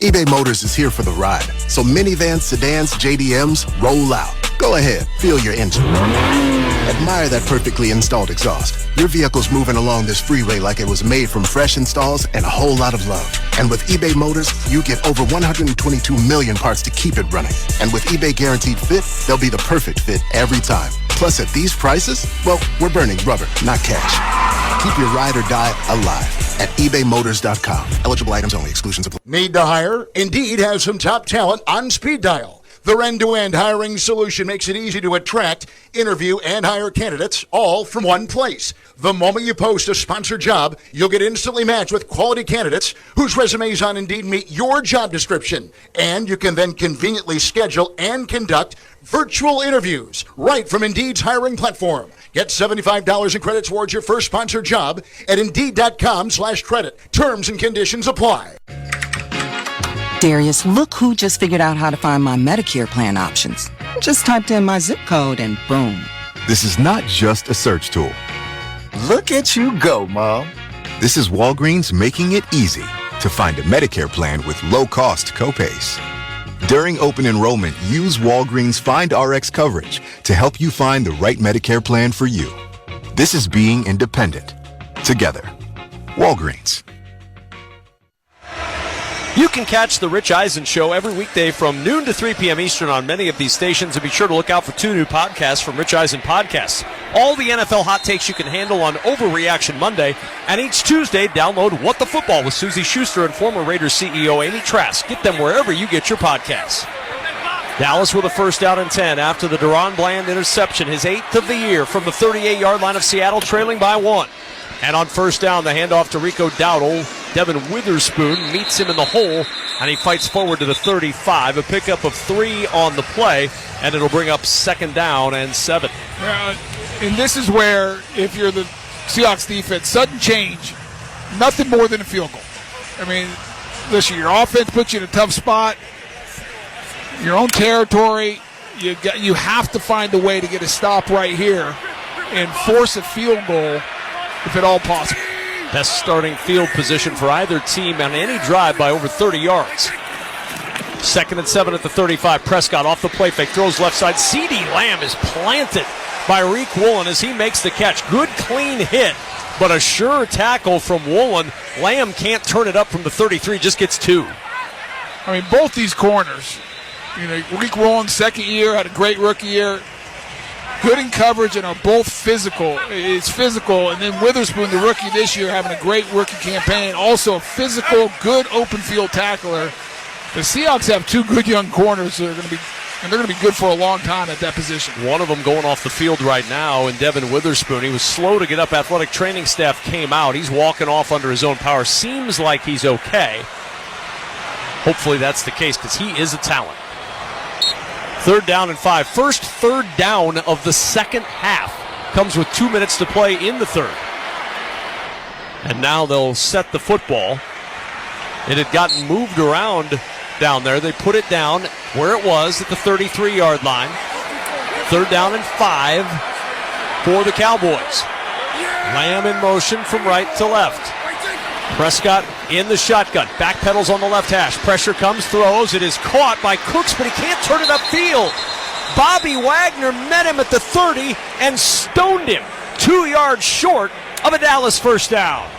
eBay Motors is here for the ride. So minivans, sedans, JDMs, roll out. Go ahead, feel your engine. Admire that perfectly installed exhaust. Your vehicle's moving along this freeway like it was made from fresh installs and a whole lot of love. And with eBay Motors, you get over 122 million parts to keep it running. And with eBay Guaranteed Fit, they'll be the perfect fit every time. Plus, at these prices, well, we're burning rubber, not cash. Keep your ride or die alive at ebaymotors.com. Eligible items only. Exclusions apply. Need to hire? Indeed has some top talent on speed dial. Their end-to-end hiring solution makes it easy to attract, interview, and hire candidates all from one place. The moment you post a sponsored job, you'll get instantly matched with quality candidates whose resumes on Indeed meet your job description. And you can then conveniently schedule and conduct virtual interviews right from Indeed's hiring platform. Get $75 in credit towards your first sponsored job at Indeed.com/credit. Terms and conditions apply. Darius, look who just figured out how to find my Medicare plan options. Just typed in my zip code and boom. This is not just a search tool. Look at you go, Mom. This is Walgreens making it easy to find a Medicare plan with low-cost copays. During open enrollment, use Walgreens Find RX coverage to help you find the right Medicare plan for you. This is being independent. Together. Walgreens. You can catch The Rich Eisen Show every weekday from noon to 3 p.m. Eastern on many of these stations, and be sure to look out for 2 new podcasts from Rich Eisen Podcasts. All the NFL hot takes you can handle on Overreaction Monday, and each Tuesday, download What the Football with Susie Schuster and former Raiders CEO Amy Trask. Get them wherever you get your podcasts. Dallas with a first down and 10 after the Deron Bland interception, his 8th of the year from the 38-yard line of Seattle, trailing by 1. And on first down, the handoff to Rico Dowdle. Devin Witherspoon meets him in the hole, and he fights forward to the 35. A pickup of 3 on the play, and it'll bring up 2nd down and 7. And this is where, if you're the Seahawks defense, sudden change, nothing more than a field goal. I mean, listen, your offense puts you in a tough spot, your own territory. You have to find a way to get a stop right here and force a field goal if at all possible. Best starting field position for either team on any drive by over 30 yards. 2nd and 7 at the 35. Prescott off the play fake, throws left side. CeeDee Lamb is planted by Reek Woolen as he makes the catch. Good clean hit, but a sure tackle from Woolen. Lamb can't turn it up from the 33, just gets 2. I mean, both these corners, Reek Woolen, second year, had a great rookie year. Good in coverage and are both physical. It's physical. And then Witherspoon, the rookie this year, having a great rookie campaign. Also a physical, good open field tackler. The Seahawks have 2 good young corners that are going to be good for a long time at that position. One of them going off the field right now, and Devin Witherspoon. He was slow to get up. Athletic training staff came out. He's walking off under his own power. Seems like he's okay. Hopefully that's the case because he is a talent. 3rd down and 5. First 3rd down of the second half comes with 2 minutes to play in the 3rd. And now they'll set the football. It had gotten moved around down there. They put it down where it was at the 33-yard line. 3rd down and 5 for the Cowboys. Lamb in motion from right to left. Prescott in the shotgun. Backpedals on the left hash. Pressure comes, throws. It is caught by Cooks, but he can't turn it upfield. Bobby Wagner met him at the 30 and stoned him 2 yards short of a Dallas first down.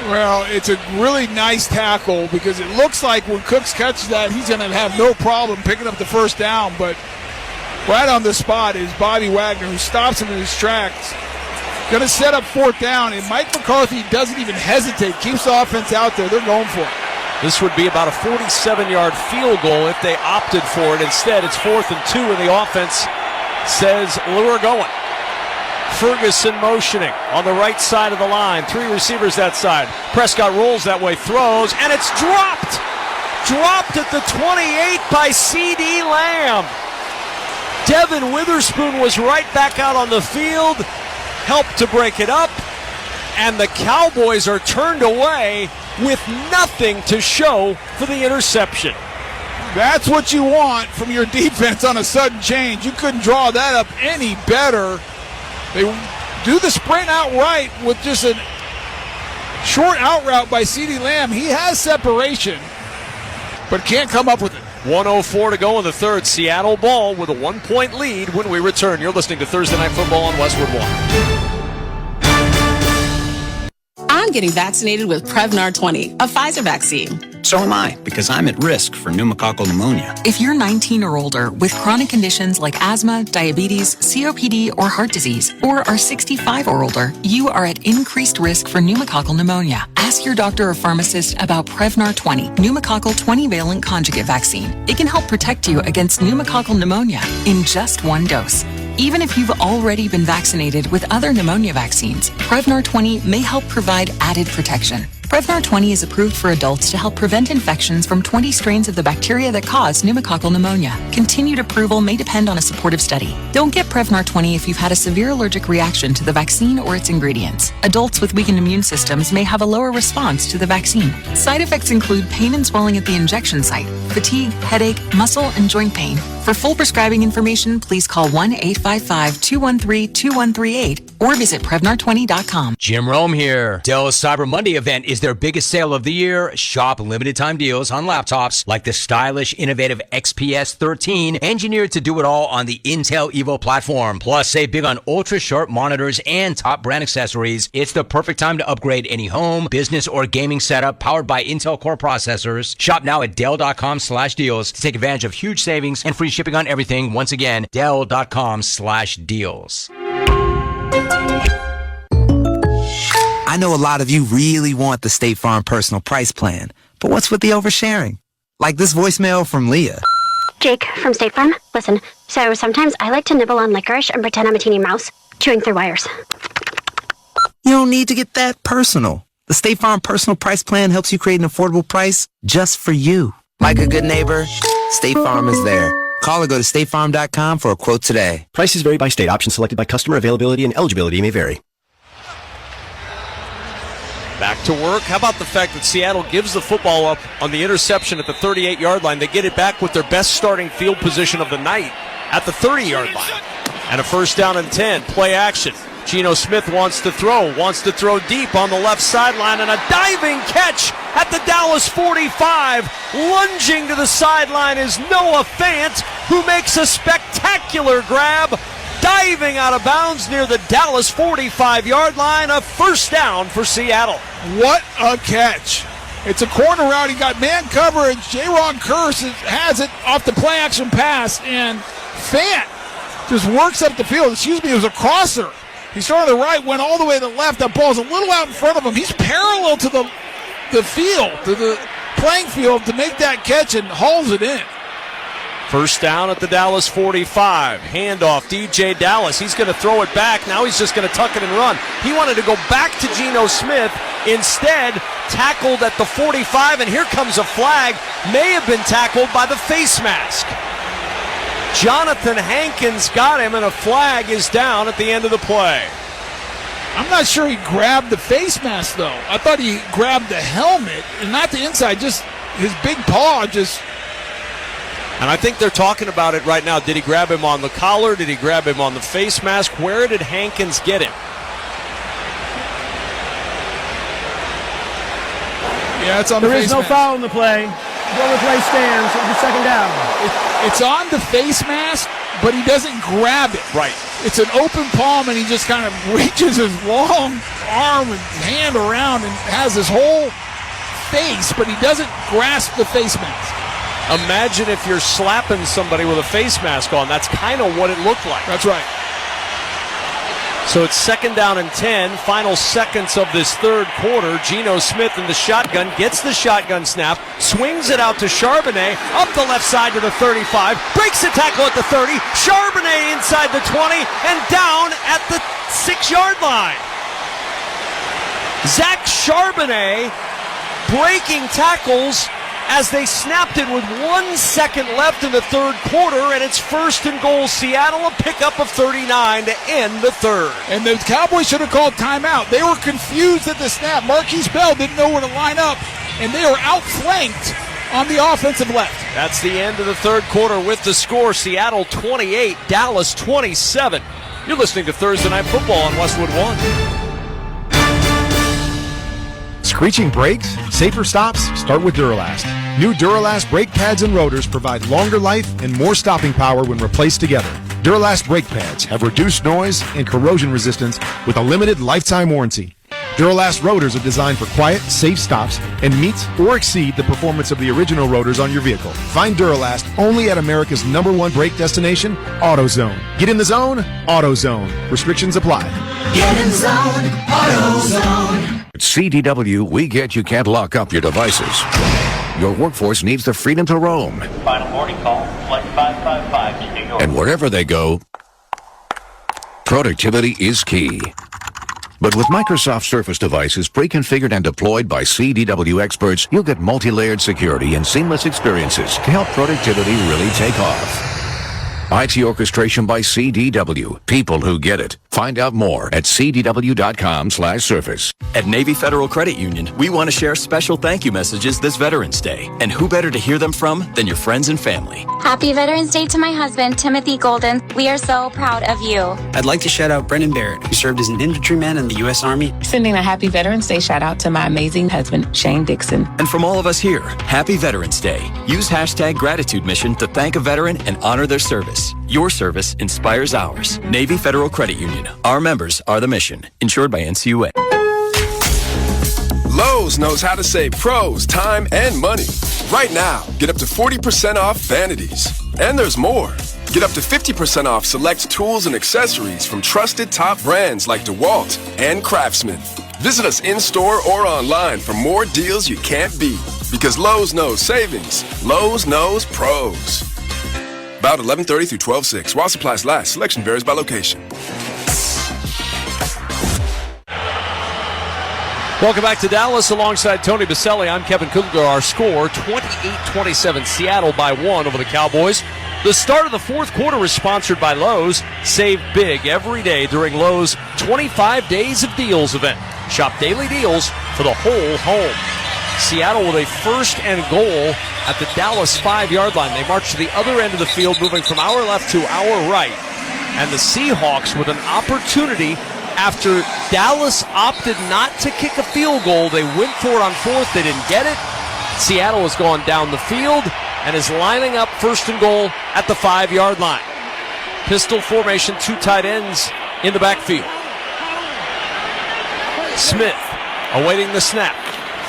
Well, it's a really nice tackle because it looks like when Cooks catches that, he's going to have no problem picking up the first down. But right on the spot is Bobby Wagner, who stops him in his tracks. Going to set up 4th down, and Mike McCarthy doesn't even hesitate. Keeps the offense out there. They're going for it. This would be about a 47-yard field goal if they opted for it. Instead, it's 4th and 2, and the offense says, we're going. Ferguson motioning on the right side of the line. 3 receivers that side. Prescott rolls that way, throws, and it's dropped. Dropped at the 28 by C.D. Lamb. Devin Witherspoon was right back out on the field, helped to break it up, and the Cowboys are turned away with nothing to show for the interception. That's what you want from your defense on a sudden change. You couldn't draw that up any better. They do the sprint out right with just a short out route by CeeDee Lamb. He has separation, but can't come up with it. 1:04 to go in the third. Seattle ball with a 1-point lead when we return. You're listening to Thursday Night Football on Westwood One. I'm getting vaccinated with Prevnar 20, a Pfizer vaccine. So am I, because I'm at risk for pneumococcal pneumonia. If you're 19 or older with chronic conditions like asthma, diabetes, COPD, or heart disease, or are 65 or older, you are at increased risk for pneumococcal pneumonia. Ask your doctor or pharmacist about Prevnar 20, pneumococcal 20-valent conjugate vaccine. It can help protect you against pneumococcal pneumonia in just one dose. Even if you've already been vaccinated with other pneumonia vaccines, Prevnar 20 may help provide added protection. Prevnar 20 is approved for adults to help prevent infections from 20 strains of the bacteria that cause pneumococcal pneumonia. Continued approval may depend on a supportive study. Don't get Prevnar 20 if you've had a severe allergic reaction to the vaccine or its ingredients. Adults with weakened immune systems may have a lower response to the vaccine. Side effects include pain and swelling at the injection site, fatigue, headache, muscle, and joint pain. For full prescribing information, please call 1-855-213-2138 or visit Prevnar20.com. Jim Rome here. Dell's Cyber Monday event is their biggest sale of the year. Shop limited time deals on laptops like the stylish, innovative XPS 13, engineered to do it all on the Intel Evo platform. Plus, save big on ultra sharp monitors and top brand accessories. It's the perfect time to upgrade any home, business, or gaming setup powered by Intel Core processors. Shop now at Dell.com/deals to take advantage of huge savings and free shipping on everything. Once again, Dell.com/deals. I know a lot of you really want the State Farm personal price plan, but what's with the oversharing? Like this voicemail from Leah. Jake from State Farm. Listen, so sometimes I like to nibble on licorice and pretend I'm a teeny mouse, chewing through wires. You don't need to get that personal. The State Farm personal price plan helps you create an affordable price just for you. Like a good neighbor, State Farm is there. Call or go to statefarm.com for a quote today. Prices vary by state. Options selected by customer. Availability and eligibility may vary. Back to work. How about the fact that Seattle gives the football up on the interception at the 38-yard line? They get it back with their best starting field position of the night at the 30-yard line. And a first down and 10. Play action. Geno Smith wants to throw deep on the left sideline, and a diving catch at the Dallas 45. Lunging to the sideline is Noah Fant, who makes a spectacular grab, diving out of bounds near the Dallas 45-yard line. A first down for Seattle. What a catch. It's a corner route. He got man coverage. J-Ron Curse has it off the play action pass, and Fant just works up the field. It was a crosser. He started to the right, went all the way to the left. That ball's a little out in front of him. He's parallel to the field, to the playing field, to make that catch, and hauls it in. First down at the Dallas 45. Handoff, DJ Dallas. He's going to throw it back. Now he's just going to tuck it and run. He wanted to go back to Geno Smith. Instead, tackled at the 45, and here comes a flag. May have been tackled by the face mask. Jonathan Hankins got him, and a flag is down at the end of the play. I'm not sure he grabbed the face mask, though. I thought he grabbed the helmet, and not the inside, just his big paw just... And I think they're talking about it right now. Did he grab him on the collar? Did he grab him on the face mask? Where did Hankins get him? Yeah, it's on the face mask. There is no foul in the play. Go with play stands. It'll be second down. It's on the face mask, but he doesn't grab it. Right. It's an open palm, and he just kind of reaches his long arm and hand around and has his whole face, but he doesn't grasp the face mask. Imagine if you're slapping somebody with a face mask on. That's kind of what it looked like. That's right. So it's second down and 10, final seconds of this third quarter. Geno Smith in the shotgun, gets the shotgun snap, swings it out to Charbonnet, up the left side to the 35, breaks the tackle at the 30, Charbonnet inside the 20, and down at the 6-yard line. Zach Charbonnet breaking tackles as they snapped it with 1 second left in the third quarter, and it's 1st and goal Seattle, a pickup of 39 to end the third. And the Cowboys should have called timeout. They were confused at the snap. Marquise Bell didn't know where to line up, and they were outflanked on the offensive left. That's the end of the third quarter with the score. Seattle 28, Dallas 27. You're listening to Thursday Night Football on Westwood 1. Screeching brakes? Safer stops? Start with Duralast. New Duralast brake pads and rotors provide longer life and more stopping power when replaced together. Duralast brake pads have reduced noise and corrosion resistance with a limited lifetime warranty. Duralast rotors are designed for quiet, safe stops and meet or exceed the performance of the original rotors on your vehicle. Find Duralast only at America's #1 brake destination, AutoZone. Get in the zone, AutoZone. Restrictions apply. Get in zone, AutoZone. At CDW, we get you can't lock up your devices. Your workforce needs the freedom to roam. Final boarding call, flight 555 to New York. And wherever they go, productivity is key. But with Microsoft Surface devices pre-configured and deployed by CDW experts, you'll get multi-layered security and seamless experiences to help productivity really take off. IT orchestration by CDW. People who get it. Find out more at cdw.com/surface. At Navy Federal Credit Union, we want to share special thank you messages this Veterans Day. And who better to hear them from than your friends and family? Happy Veterans Day to my husband, Timothy Golden. We are so proud of you. I'd like to shout out Brendan Barrett, who served as an infantryman in the U.S. Army. Sending a happy Veterans Day shout out to my amazing husband, Shane Dixon. And from all of us here, happy Veterans Day. Use hashtag Gratitude Mission to thank a veteran and honor their service. Your service inspires ours. Navy Federal Credit Union. Our members are the mission. Insured by NCUA. Lowe's knows how to save pros time and money. Right now, get up to 40% off vanities. And there's more. Get up to 50% off select tools and accessories from trusted top brands like DeWalt and Craftsman. Visit us in-store or online for more deals you can't beat. Because Lowe's knows savings. Lowe's knows pros. About 11:30 through 12:06. While supplies last, selection varies by location. Welcome back to Dallas alongside Tony Baselli. I'm Kevin Kugler. Our score, 28-27, Seattle by 1 over the Cowboys. The start of the fourth quarter was sponsored by Lowe's. Save big every day during Lowe's 25 Days of Deals event. Shop daily deals for the whole home. Seattle with a 1st and goal at the Dallas 5-yard line. They march to the other end of the field, moving from our left to our right. And the Seahawks with an opportunity after Dallas opted not to kick a field goal. They went for it on 4th. They didn't get it. Seattle has gone down the field and is lining up 1st and goal at the 5-yard line. Pistol formation, 2 tight ends in the backfield. Smith awaiting the snap.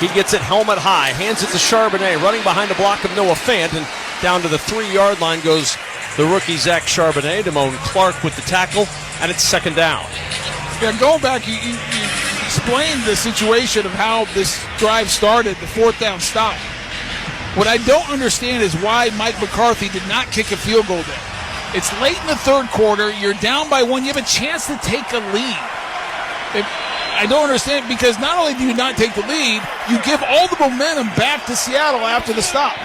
He gets it helmet high, hands it to Charbonnet, running behind a block of Noah Fant, and down to the 3-yard line goes the rookie Zach Charbonnet. Damone Clark with the tackle, and it's 2nd down. Yeah, going back, you explained the situation of how this drive started, the 4th down stop. What I don't understand is why Mike McCarthy did not kick a field goal there. It's late in the third quarter. You're down by 1. You have a chance to take a lead. I don't understand, because not only do you not take the lead, you give all the momentum back to Seattle after the stop.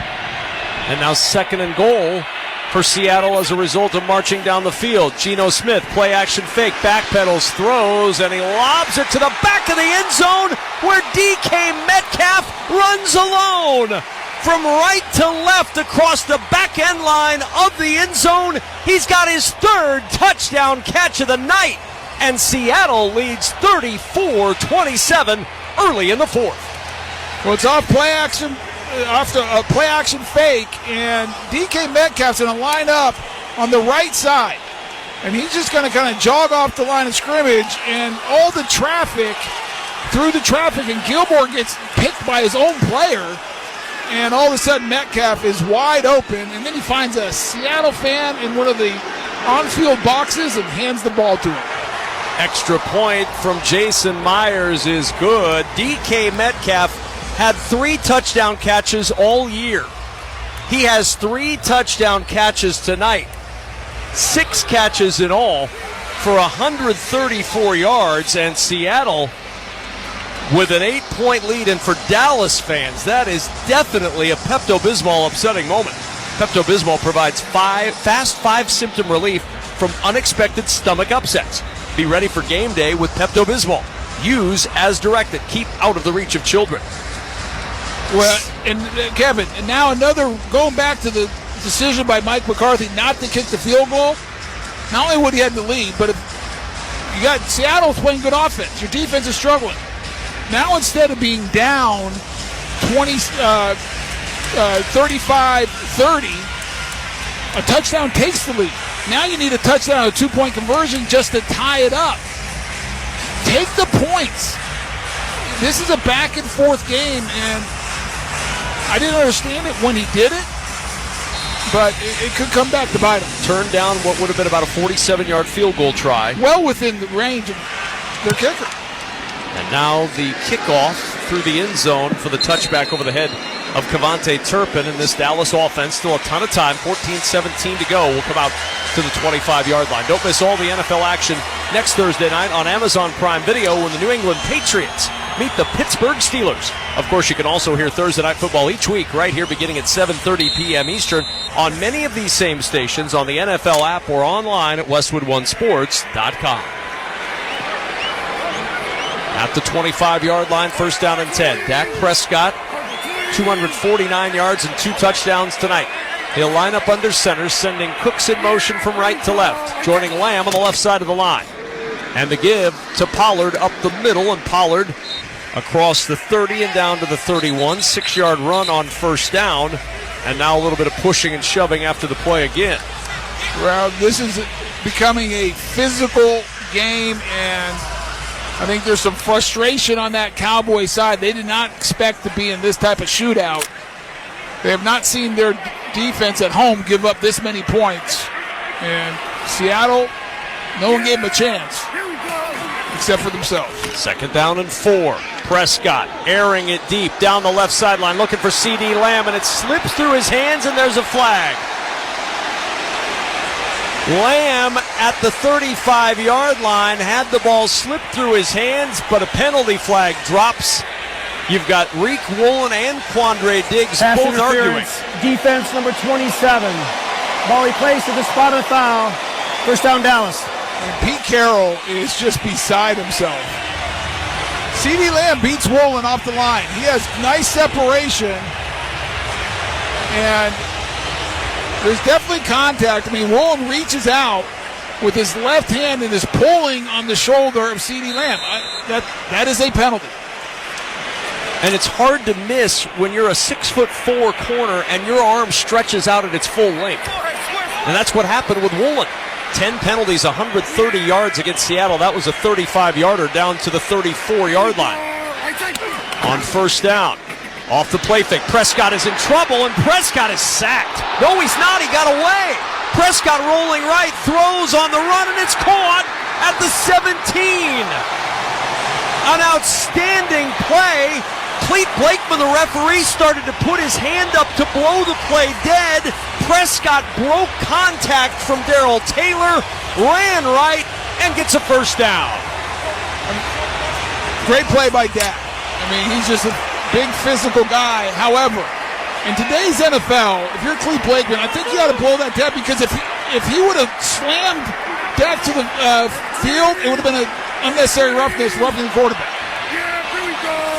And now 2nd and goal for Seattle as a result of marching down the field. Geno Smith, play action fake, backpedals, throws, and he lobs it to the back of the end zone where DK Metcalf runs alone. From right to left across the back end line of the end zone, he's got his 3rd touchdown catch of the night. And Seattle leads 34-27 early in the 4th. Well, it's off play action, after a play action fake, and DK Metcalf's going to line up on the right side. And he's just going to kind of jog off the line of scrimmage, and all the traffic, through the traffic, and Gilmore gets picked by his own player. And all of a sudden, Metcalf is wide open, and then he finds a Seattle fan in one of the on-field boxes and hands the ball to him. Extra point from Jason Myers is good. DK Metcalf had 3 touchdown catches all year. He has 3 touchdown catches tonight. 6 catches in all for 134 yards, and Seattle with an 8-point lead. And for Dallas fans, that is definitely a Pepto-Bismol upsetting moment. Pepto-Bismol provides fast 5-symptom relief from unexpected stomach upsets. Be ready for game day with Pepto-Bismol. Use as directed. Keep out of the reach of children. Well, and Kevin, and now going back to the decision by Mike McCarthy not to kick the field goal. Not only would he have the lead, but if you got Seattle's playing good offense, your defense is struggling. Now instead of being down 35-30, a touchdown takes the lead. Now you need a touchdown, a 2-point conversion just to tie it up. Take the points. This is a back-and-forth game, and I didn't understand it when he did it, but it could come back to bite him. Turned down what would have been about a 47-yard field goal try. Well within the range of their kicker. And now the kickoff through the end zone for the touchback over the head of Cavante Turpin. And this Dallas offense, still a ton of time, 14-17 to go, will come out to the 25-yard line. Don't miss all the NFL action next Thursday night on Amazon Prime Video when the New England Patriots meet the Pittsburgh Steelers. Of course, you can also hear Thursday Night Football each week right here beginning at 7:30 p.m. Eastern on many of these same stations on the NFL app or online at westwood1sports.com. At the 25-yard line, first down and 10. Dak Prescott, 249 yards and 2 touchdowns tonight. He'll line up under center, sending Cooks in motion from right to left, joining Lamb on the left side of the line. And the give to Pollard up the middle, and Pollard across the 30 and down to the 31. 6-yard run on first down, and now a little bit of pushing and shoving after the play again. Well, this is becoming a physical game, and I think there's some frustration on that Cowboy side. They did not expect to be in this type of shootout. They have not seen their defense at home give up this many points. And Seattle, no one gave them a chance except for themselves. Second down and 4. Prescott airing it deep down the left sideline, looking for C.D. Lamb, and it slips through his hands, and there's a flag. Lamb at the 35-yard line had the ball slip through his hands, but a penalty flag drops. You've got Reek Woolen and Quandre Diggs Pass both arguing. Defense number 27. Ball he placed at the spot of the foul. First down, Dallas. And Pete Carroll is just beside himself. C.D. Lamb beats Woolen off the line. He has nice separation, and there's definitely contact. I mean, Woolen reaches out with his left hand and is pulling on the shoulder of C.D. Lamb. That is a penalty. And it's hard to miss when you're a 6'4" corner and your arm stretches out at its full length. And that's what happened with Woolen. 10 penalties, 130 yards against Seattle. That was a 35-yarder down to the 34-yard line. On first down, off the play fake, Prescott is in trouble, and Prescott is sacked. No, he's not. He got away. Prescott rolling right, throws on the run, and it's caught at the 17. An outstanding play. Clete Blakeman, the referee, started to put his hand up to blow the play dead. Prescott broke contact from Darrell Taylor, ran right, and gets a first down. Great play by Dak. I mean, he's just a big physical guy. However, in today's NFL, if you're Clete Blakeman, I think you got to blow that dead, because if he would have slammed Dak to the field, it would have been an unnecessary roughness, roughing the quarterback.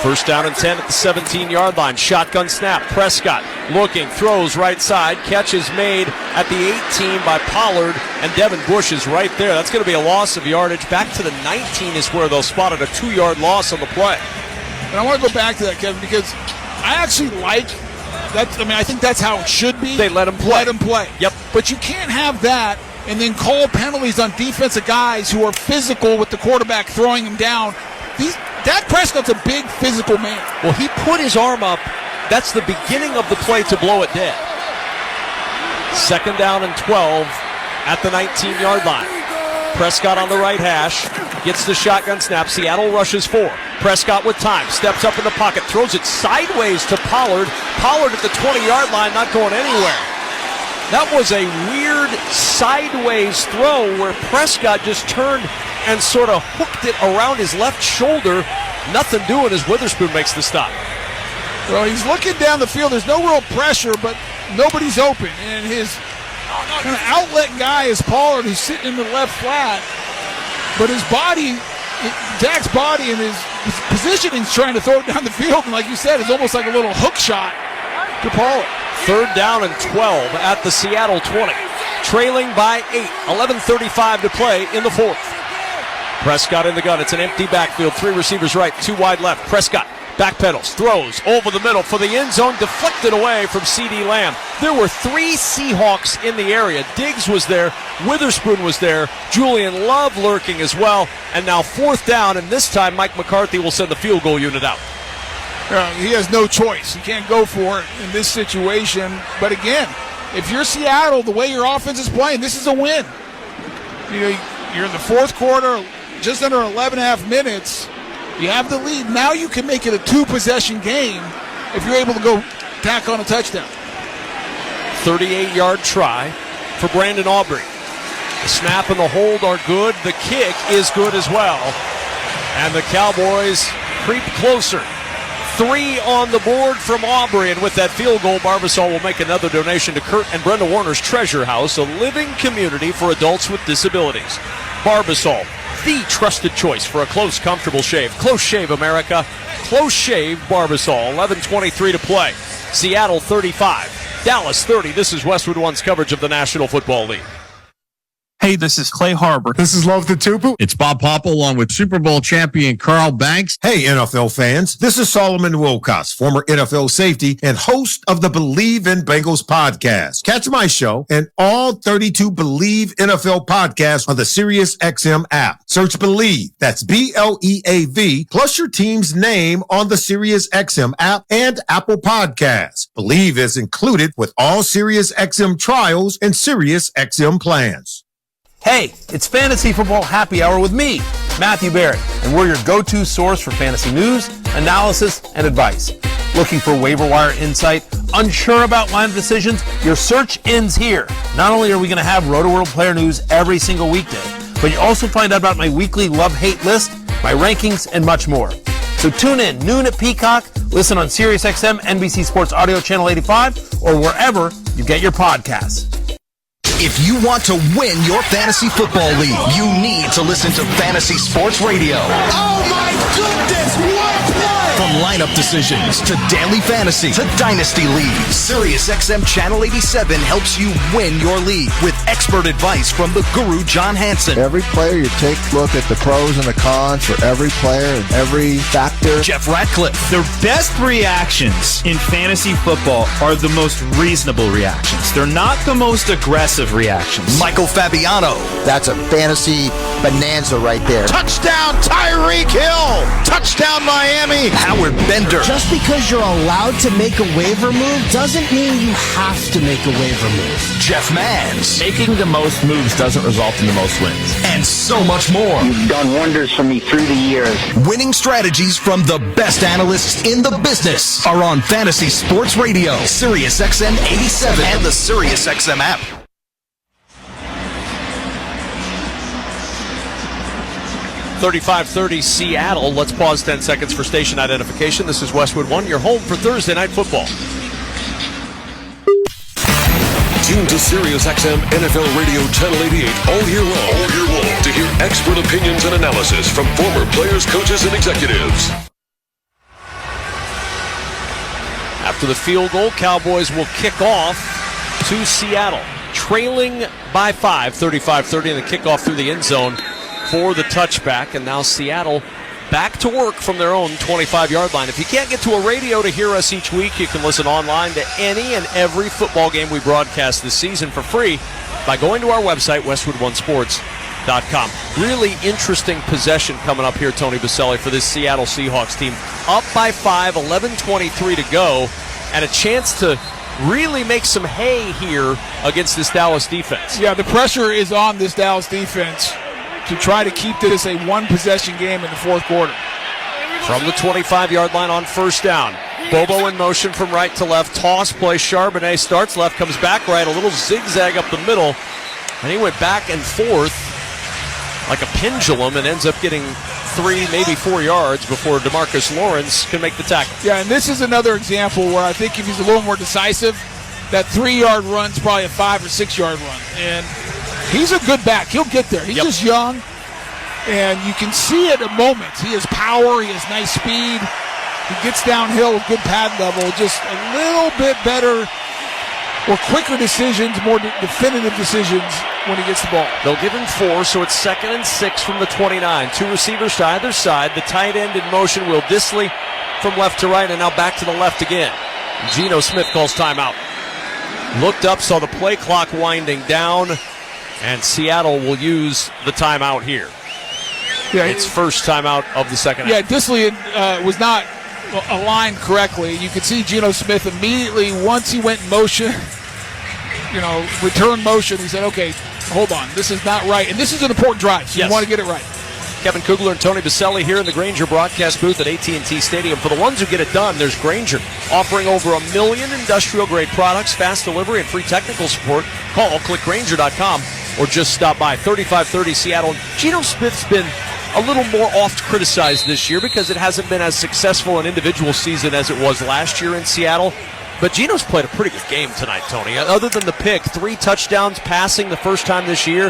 First down and 10 at the 17-yard line. Shotgun snap. Prescott looking, throws right side. Catch is made at the 18 by Pollard, and Devin Bush is right there. That's going to be a loss of yardage. Back to the 19 is where they'll spot it, a 2-yard loss on the play. And I want to go back to that, Kevin, because I actually like that. I mean, I think that's how it should be. They let him play. Let him play. Yep. But you can't have that and then call penalties on defensive guys who are physical with the quarterback throwing him down. Dak Prescott's a big physical man. Well, he put his arm up. That's the beginning of the play to blow it dead. Second down and 12 at the 19-yard line. Prescott on the right hash. Gets the shotgun snap. Seattle rushes 4. Prescott with time. Steps up in the pocket. Throws it sideways to Pollard. Pollard at the 20-yard line, not going anywhere. That was a weird sideways throw where Prescott just turned and sort of hooked it around his left shoulder Nothing doing as Witherspoon makes the stop. Well, he's looking down the field. There's no real pressure, but nobody's open. And his kind of outlet guy is Pollard, who's sitting in the left flat. But his body, Dak's body and his positioning's trying to throw it down the field. And like you said, it's almost like a little hook shot to Pollard. 3rd down and 12 at the Seattle 20. Trailing by 8. 11:35 to play in the 4th. Prescott in the gun. It's an empty backfield. 3 receivers right, 2 wide left. Prescott backpedals, throws over the middle for the end zone, deflected away from C.D. Lamb. There were 3 Seahawks in the area. Diggs was there, Witherspoon was there, Julian Love lurking as well, and now 4th down, and this time Mike McCarthy will send the field goal unit out. He has no choice. He can't go for it in this situation. But again, if you're Seattle, the way your offense is playing, this is a win. You know, you're in the 4th quarter, just under 11.5 minutes. You have the lead. Now you can make it a 2-possession game if you're able to go tack on a touchdown. 38-yard try for Brandon Aubrey. The snap and the hold are good. The kick is good as well. And the Cowboys creep closer. 3 on the board from Aubrey, and with that field goal, Barbasol will make another donation to Kurt and Brenda Warner's Treasure House, a living community for adults with disabilities. Barbasol, the trusted choice for a close, comfortable shave. Close Shave America. Close Shave Barbasol. 11:23 to play. Seattle 35. Dallas 30. This is Westwood One's coverage of the National Football League. Hey, this is Clay Harbor. This is Love the Tupu. It's Bob Popple along with Super Bowl champion Carl Banks. Hey, NFL fans. This is Solomon Wilcox, former NFL safety and host of the Believe in Bengals podcast. Catch my show and all 32 Believe NFL podcasts on the SiriusXM app. Search Believe, that's BLEAV, plus your team's name on the SiriusXM app and Apple Podcasts. Believe is included with all SiriusXM trials and SiriusXM plans. Hey, it's Fantasy Football Happy Hour with me, Matthew Barrett, and we're your go-to source for fantasy news, analysis, and advice. Looking for waiver wire insight? Unsure about line decisions? Your search ends here. Not only are we going to have Roto-World player news every single weekday, but you also find out about my weekly love-hate list, my rankings, and much more. So tune in noon at Peacock, listen on SiriusXM, NBC Sports Audio Channel 85, or wherever you get your podcasts. If you want to win your fantasy football league, you need to listen to Fantasy Sports Radio. Oh my goodness, what a play! From lineup decisions to daily fantasy to dynasty leagues, SiriusXM Channel 87 helps you win your league with expert advice from the guru John Hansen. Every player, you take a look at the pros and the cons for every player and every factor. Jeff Ratcliffe. The best reactions in fantasy football are the most reasonable reactions. They're not the most aggressive reactions. Michael Fabiano. That's a fantasy bonanza right there. Touchdown, Tyreek Hill! Touchdown, Miami! Howard Bender. Just because you're allowed to make a waiver move doesn't mean you have to make a waiver move. Jeff Mans. Making the most moves doesn't result in the most wins. And so much more. You've done wonders for me through the years. Winning strategies from the best analysts in the business are on Fantasy Sports Radio, SiriusXM 87, and the SiriusXM app. .35-30 Seattle. Let's pause 10 seconds for station identification. This is Westwood One, your home for Thursday Night Football. Tune to SiriusXM NFL Radio Channel 88 all year long to hear expert opinions and analysis from former players, coaches, and executives. After the field goal, Cowboys will kick off to Seattle, trailing by 5, 35-30, and the kickoff through the end zone for the touchback. And now Seattle back to work from their own 25-yard line. If you can't get to a radio to hear us each week, you can listen online to any and every football game we broadcast this season for free by going to our website, westwoodonesports.com. Really interesting possession coming up here, Tony Baselli, for this Seattle Seahawks team. Up by 5, 11:23 to go, and a chance to really make some hay here against this Dallas defense. Yeah, the pressure is on this Dallas defense to try to keep this a one-possession game in the fourth quarter. From the 25-yard line on first down, Bobo in motion from right to left. Toss play. Charbonnet starts left, comes back right. A little zigzag up the middle. And he went back and forth like a pendulum and ends up getting 3, maybe 4 yards before DeMarcus Lawrence can make the tackle. Yeah, and this is another example where I think if he's a little more decisive, that 3-yard run's probably a 5 or 6 yard run. And he's a good back. He'll get there. He's just young, and you can see it at moments. He has power. He has nice speed. He gets downhill with good pad level. Just a little bit better or quicker decisions, more definitive decisions when he gets the ball. They'll give him 4, so it's 2nd and 6 from the 29. 2 receivers to either side. The tight end in motion, Will Dissly from left to right, and now back to the left again. Geno Smith calls timeout. Looked up, saw the play clock winding down, and Seattle will use the timeout here. Yeah, it's first timeout of the second half. Yeah, Dissly was not aligned correctly. You could see Geno Smith immediately, once he went in motion, return motion, he said, okay, hold on, this is not right. And this is an important drive, so you want to get it right. Kevin Kugler and Tony Baselli here in the Grainger broadcast booth at AT&T Stadium. For the ones who get it done, there's Grainger, offering over 1 million industrial-grade products, fast delivery, and free technical support. Call, click Grainger.com, or just stop by. 3530 Seattle. Geno Smith's been a little more oft criticized this year because it hasn't been as successful an individual season as it was last year in Seattle. But Geno's played a pretty good game tonight, Tony. Other than the pick, 3 touchdowns passing the first time this year,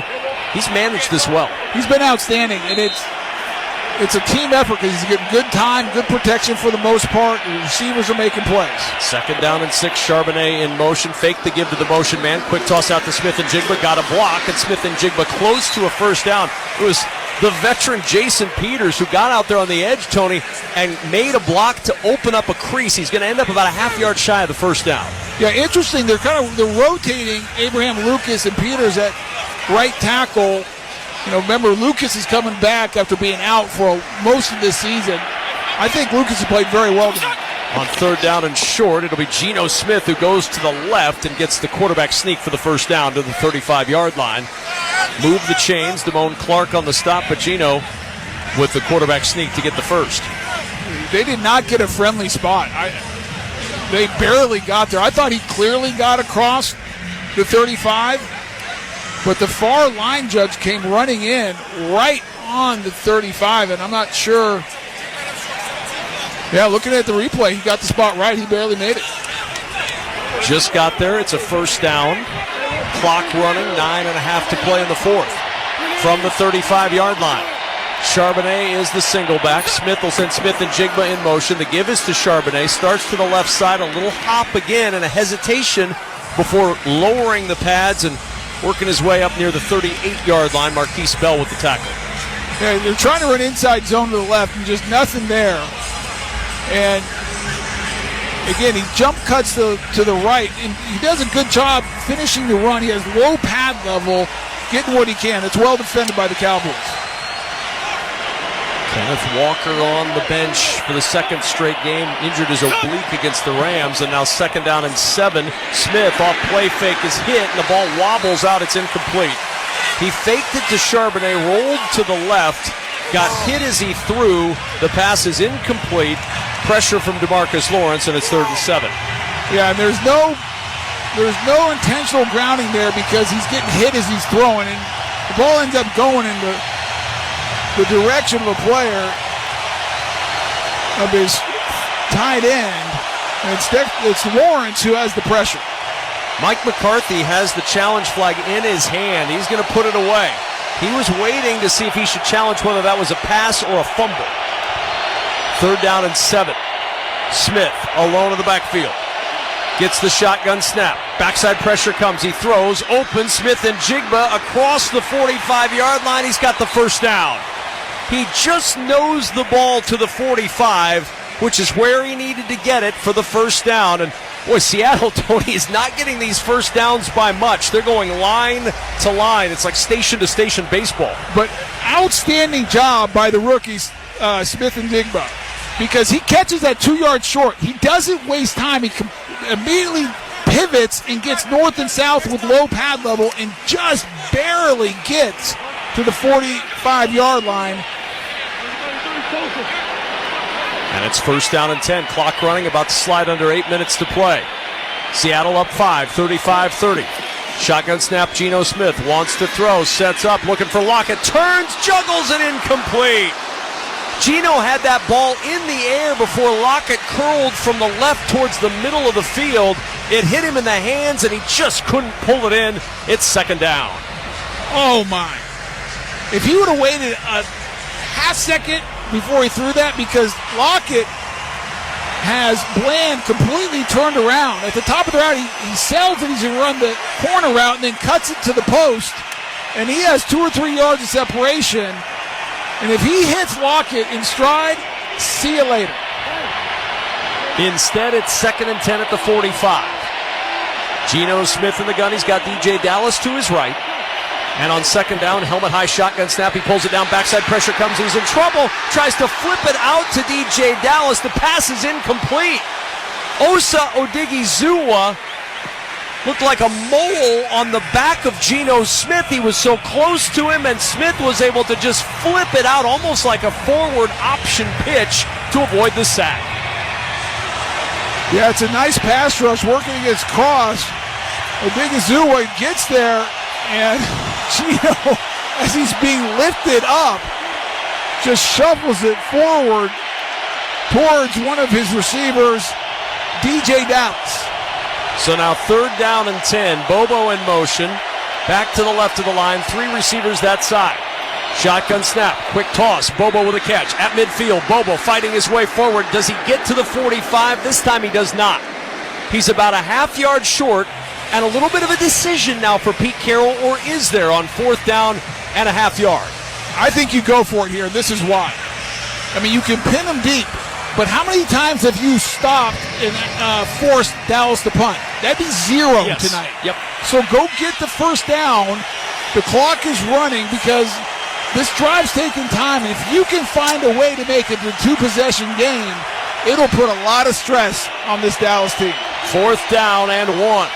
he's managed this well. He's been outstanding, and it's a team effort because he's getting good time, good protection for the most part. The receivers are making plays. 2nd down and 6, Charbonnet in motion. Fake the give to the motion man. Quick toss out to Smith and Jigba. Got a block, and Smith and Jigba close to a first down. It was the veteran Jason Peters who got out there on the edge, Tony, and made a block to open up a crease. He's going to end up about a half yard shy of the first down. Yeah, interesting. They're rotating Abraham Lucas and Peters at right tackle. Remember, Lucas is coming back after being out for most of this season. I think Lucas has played very well tonight. On 3rd down and short, it'll be Geno Smith who goes to the left and gets the quarterback sneak for the first down to the 35-yard line. Move the chains. Damone Clark on the stop, but Geno with the quarterback sneak to get the first. They did not get a friendly spot. They barely got there. I thought he clearly got across the 35, but the far line judge came running in right on the 35, and I'm not sure. Yeah, looking at the replay, he got the spot right. He barely made it. Just got there. It's a first down. Clock running, 9.5 to play in the 4th. From the 35-yard line. Charbonnet is the single back. Smith will send Smith and Jigba in motion. The give is to Charbonnet. Starts to the left side. A little hop again and a hesitation before lowering the pads and working his way up near the 38-yard line. Marquise Bell with the tackle. Yeah, they're trying to run inside zone to the left and just nothing there. And again, he jump cuts to the right, and he does a good job finishing the run. He has low pad level, getting what he can. It's well defended by the Cowboys. Kenneth Walker on the bench for the 2nd straight game, injured his oblique against the Rams, and now 2nd down and 7. Smith off play fake is hit, and the ball wobbles out. It's incomplete. He faked it to Charbonnet, rolled to the left, got hit as he threw. The pass is incomplete. Pressure from DeMarcus Lawrence, and it's 3rd and 7. Yeah, and there's no intentional grounding there because he's getting hit as he's throwing, and the ball ends up going in the direction of a player of his tight end, and it's Lawrence who has the pressure. Mike McCarthy has the challenge flag in his hand. He's going to put it away. He was waiting to see if he should challenge whether that was a pass or a fumble. 3rd down and 7. Smith alone in the backfield. Gets the shotgun snap. Backside pressure comes. He throws. Open. Smith and Jigba across the 45-yard line. He's got the first down. He just nosed the ball to the 45, which is where he needed to get it for the first down. And boy, Seattle, Tony, is not getting these first downs by much. They're going line to line. It's like station-to-station baseball. But outstanding job by the rookies, Smith and Jigba, because he catches that 2 yards short. He doesn't waste time. He immediately pivots and gets north and south with low pad level and just barely gets to the 45-yard line. And it's 1st down and 10. Clock running, about to slide under 8 minutes to play. Seattle up 5, 35-30. Shotgun snap, Geno Smith wants to throw, sets up, looking for Lockett, turns, juggles, and incomplete. Geno had that ball in the air before Lockett curled from the left towards the middle of the field. It hit him in the hands, and he just couldn't pull it in. It's second down. Oh, my. If he would have waited a half second before he threw that, because Lockett has Bland completely turned around. At the top of the route, he sells it. He's going to run the corner route and then cuts it to the post. And he has 2 or 3 yards of separation. And if he hits Lockett in stride, see you later. Instead, it's 2nd and 10 at the 45. Geno Smith in the gun. He's got DJ Dallas to his right. And on second down, helmet high shotgun snap. He pulls it down. Backside pressure comes. He's in trouble. Tries to flip it out to DJ Dallas. The pass is incomplete. Osa Odighizuwa looked like a mole on the back of Geno Smith. He was so close to him, and Smith was able to just flip it out almost like a forward option pitch to avoid the sack. Yeah, it's a nice pass rush working against Cross. Odighizuwa gets there, and Geno, as he's being lifted up, just shuffles it forward towards one of his receivers, DJ Dallas. So now 3rd down and 10. Bobo in motion. Back to the left of the line. 3 receivers that side. Shotgun snap. Quick toss. Bobo with a catch. At midfield. Bobo fighting his way forward. Does he get to the 45? This time he does not. He's about a half yard short, and a little bit of a decision now for Pete Carroll, or is there on 4th down and a half yard? I think you go for it here, and this is why. I mean, you can pin him deep, but how many times have you stopped and forced Dallas to punt? That'd be 0 tonight. Yep. So go get the 1st down. The clock is running because this drive's taking time. If you can find a way to make it a 2-possession game, it'll put a lot of stress on this Dallas team. 4th down and 1.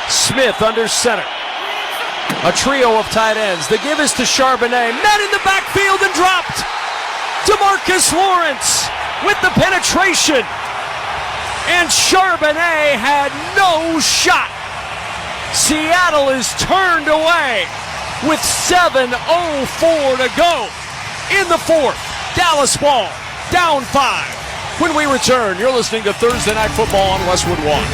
Smith under center. A trio of tight ends. The give is to Charbonnet. Met in the backfield and dropped. DeMarcus Lawrence with the penetration. And Charbonnet had no shot. Seattle is turned away with 7:04 to go in the 4th. Dallas ball, down 5. When we return, you're listening to Thursday Night Football on Westwood One.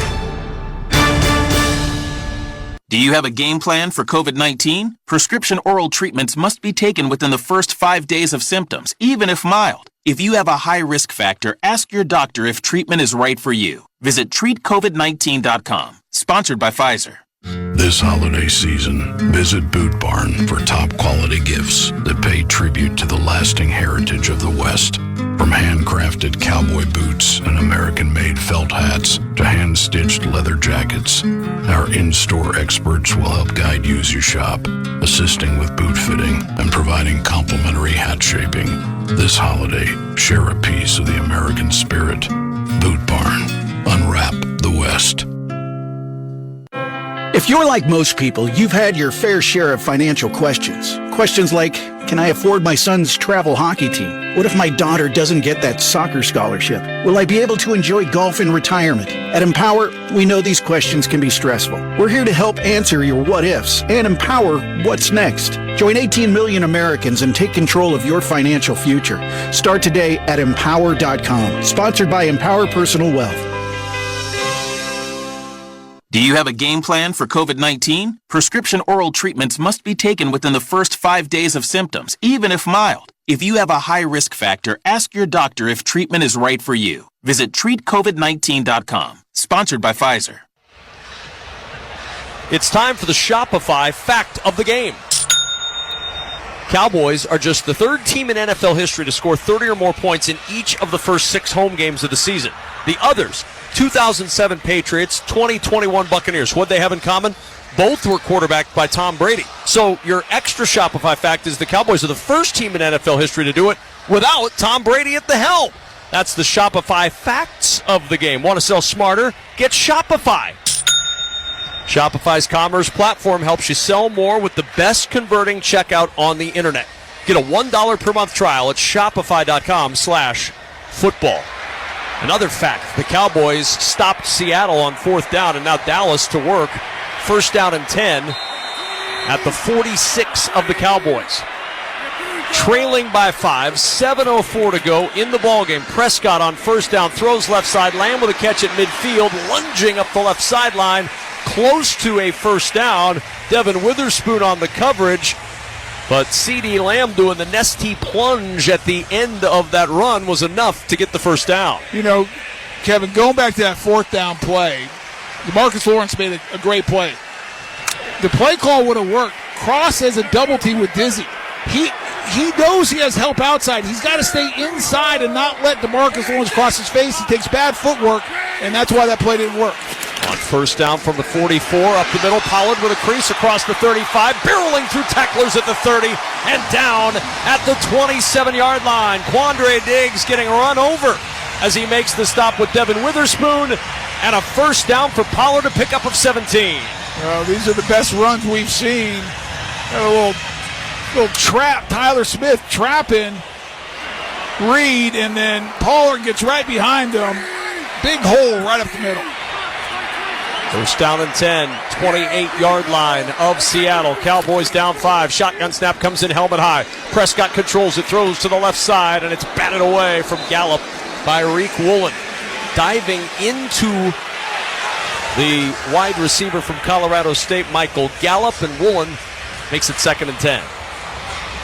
Do you have a game plan for COVID-19? Prescription oral treatments must be taken within the first 5 days of symptoms, even if mild. If you have a high risk factor, ask your doctor if treatment is right for you. Visit treatcovid19.com. Sponsored by Pfizer. This holiday season, visit Boot Barn for top quality gifts that pay tribute to the lasting heritage of the West. From handcrafted cowboy boots and American-made felt hats to hand-stitched leather jackets, our in-store experts will help guide you as you shop, assisting with boot fitting and providing complimentary hat shaping. This holiday, share a piece of the American spirit. Boot Barn. Unwrap the West. If you're like most people, you've had your fair share of financial questions. Questions like, can I afford my son's travel hockey team? What if my daughter doesn't get that soccer scholarship? Will I be able to enjoy golf in retirement? At Empower, we know these questions can be stressful. We're here to help answer your what-ifs and empower what's next. Join 18 million Americans and take control of your financial future. Start today at Empower.com. Sponsored by Empower Personal Wealth. Do you have a game plan for COVID-19? Prescription oral treatments must be taken within the first 5 days of symptoms, even if mild. If you have a high risk factor, ask your doctor if treatment is right for you. Visit treatcovid19.com. Sponsored by Pfizer. It's time for the Shopify fact of the game. Cowboys are just the 3rd team in NFL history to score 30 or more points in each of the first 6 home games of the season. The others, 2007 Patriots, 2021 Buccaneers. What they have in common? Both were quarterbacked by Tom Brady. So your extra Shopify fact is the Cowboys are the first team in NFL history to do it without Tom Brady at the helm. That's the Shopify facts of the game. Want to sell smarter? Get Shopify. Shopify's commerce platform helps you sell more with the best converting checkout on the internet. Get a $1 per month trial at shopify.com/football. Another fact, the Cowboys stopped Seattle on 4th down, and now Dallas to work. 1st down and 10 at the 46 of the Cowboys. trailing by 5, 7:04 to go in the ballgame. Prescott on first down, throws left side. Lamb with a catch at midfield, lunging up the left sideline, close to a first down. Devin Witherspoon on the coverage, but C.D. Lamb doing the Nestea plunge at the end of that run was enough to get the first down. You know, Kevin, going back to that fourth down play, DeMarcus Lawrence made a great play. The play call would have worked. Cross has a double team with Dizzy. He knows he has help outside. He's got to stay inside and not let DeMarcus Lawrence cross his face. He takes bad footwork, and that's why that play didn't work. On first down from the 44, up the middle, Pollard with a crease across the 35, barreling through tacklers at the 30, and down at the 27-yard line. Quandre Diggs getting run over as he makes the stop with Devin Witherspoon, and a first down for Pollard, a pickup of 17. Well, these are the best runs we've seen. A little trap, Tyler Smith trapping Reed, and then Pollard gets right behind him. Big hole right up the middle. First down and 10, 28-yard line of Seattle. Cowboys down 5. Shotgun snap comes in helmet high. Prescott controls it, throws to the left side, and it's batted away from Gallup by Reek Woolen. Diving into the wide receiver from Colorado State, Michael Gallup, and Woolen makes it 2nd and 10.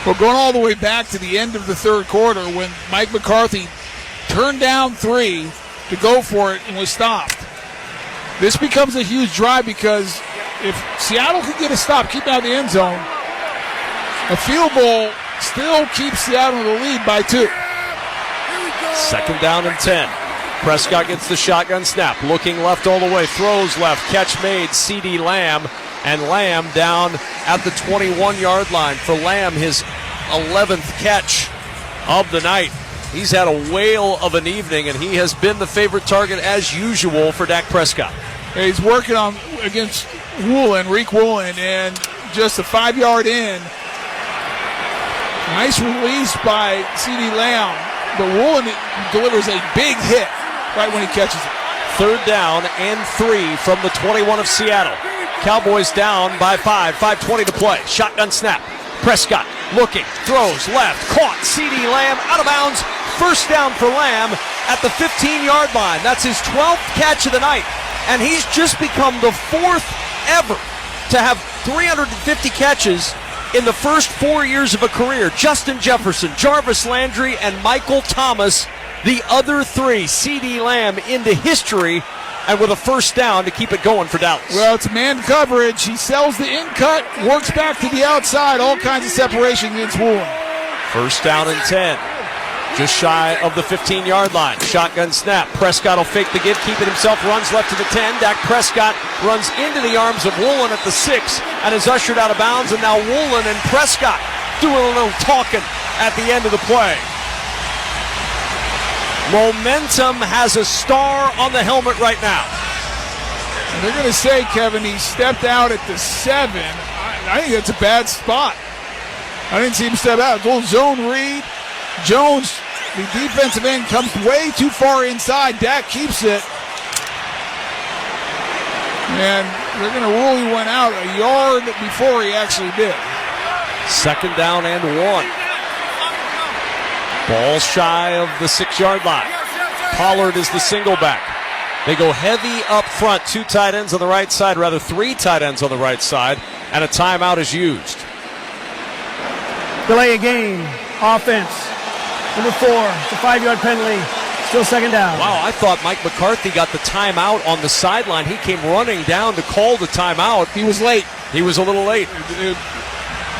Well, going all the way back to the end of the third quarter when Mike McCarthy turned down 3 to go for it and was stopped. This becomes a huge drive because if Seattle could get a stop, keep out of the end zone, a field goal still keeps Seattle in the lead by 2. 2nd down and 10. Prescott gets the shotgun snap, looking left all the way, throws left, catch made, C.D. Lamb, and Lamb down at the 21-yard line. For Lamb, his 11th catch of the night. He's had a whale of an evening, and he has been the favorite target as usual for Dak Prescott. He's working on against Woolen, Reek Woolen, and just a 5-yard in. Nice release by C.D. Lamb, but Woolen delivers a big hit right when he catches it. 3rd down and 3 from the 21 of Seattle. Cowboys down by 5, 5:20 to play. Shotgun snap. Prescott looking, throws left, caught. C.D. Lamb out of bounds. First down for Lamb at the 15-yard line. That's his 12th catch of the night, and he's just become the 4th ever to have 350 catches in the first 4 years of a career. Justin Jefferson, Jarvis Landry, and Michael Thomas, the other 3. C.D. Lamb into history, and with a first down to keep it going for Dallas. Well, it's man coverage. He sells the in cut, works back to the outside, all kinds of separation against Woolen. First down and 10. Just shy of the 15-yard line. Shotgun snap. Prescott will fake the give, keep it himself, runs left to the 10. Dak Prescott runs into the arms of Woolen at the 6 and is ushered out of bounds. And now Woolen and Prescott doing a little talking at the end of the play. Momentum has a star on the helmet right now. And they're going to say, Kevin, he stepped out at the 7. I think that's a bad spot. I didn't see him step out. A little zone read. Jones, the defensive end, comes way too far inside. Dak keeps it. And they're going to rule he went out a yard before he actually did. 2nd down and 1. Ball shy of the 6-yard line. Pollard is the single back. They go heavy up front. 2 tight ends on the right side, rather 3 tight ends on the right side, and a timeout is used. Delay a game. Offense. Number 4. It's a 5-yard penalty. Still 2nd down. Wow, I thought Mike McCarthy got the timeout on the sideline. He came running down to call the timeout. He was late. He was a little late.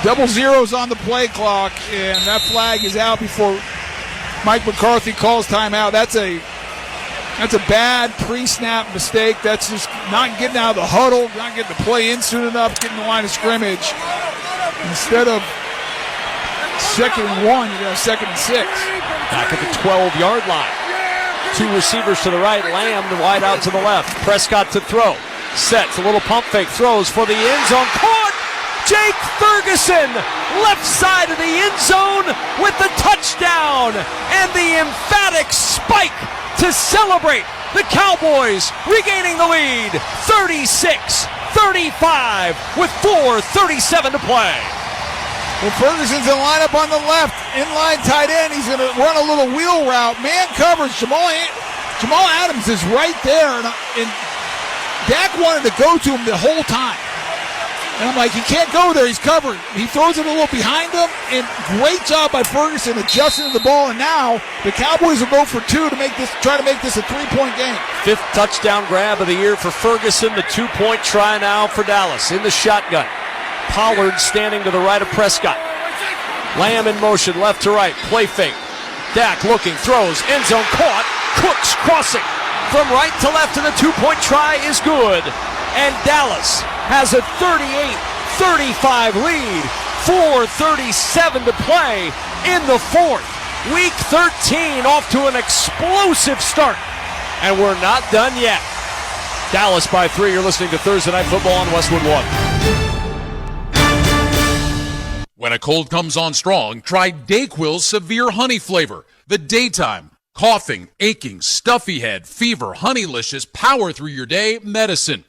Double zeros on the play clock, and that flag is out before Mike McCarthy calls timeout. That's a bad pre-snap mistake. That's just not getting out of the huddle, not getting the play in soon enough, getting the line of scrimmage. Instead of 2nd and 1, you're going to have 2nd and 6. Back at the 12-yard line. 2 receivers to the right, Lamb wide out to the left. Prescott to throw. Sets a little pump fake, throws for the end zone. Caught! Jake Ferguson, left side of the end zone with the touchdown and the emphatic spike to celebrate. The Cowboys regaining the lead, 36-35 with 4:37 to play. Well, Ferguson's in the lineup on the left. inline tight end. He's going to run a little wheel route. Man coverage. Jamal Adams is right there, and Dak wanted to go to him the whole time. And I'm like, he can't go there. He's covered. He throws it a little behind him, and great job by Ferguson adjusting the ball. And now the Cowboys will go for 2 to try to make this a 3-point game. 5th touchdown grab of the year for Ferguson. The 2-point try now for Dallas in the shotgun. Pollard standing to the right of Prescott. Lamb in motion, left to right. Play fake. Dak looking, throws, end zone caught. Cooks crossing from right to left, and the 2-point try is good. And Dallas has a 38-35 lead. 4:37 to play in the 4th. Week 13 off to an explosive start. And we're not done yet. Dallas by 3. You're listening to Thursday Night Football on Westwood 1. When a cold comes on strong, try DayQuil's Severe Honey flavor. The daytime, coughing, aching, stuffy head, fever, honeylicious, power through your day medicine.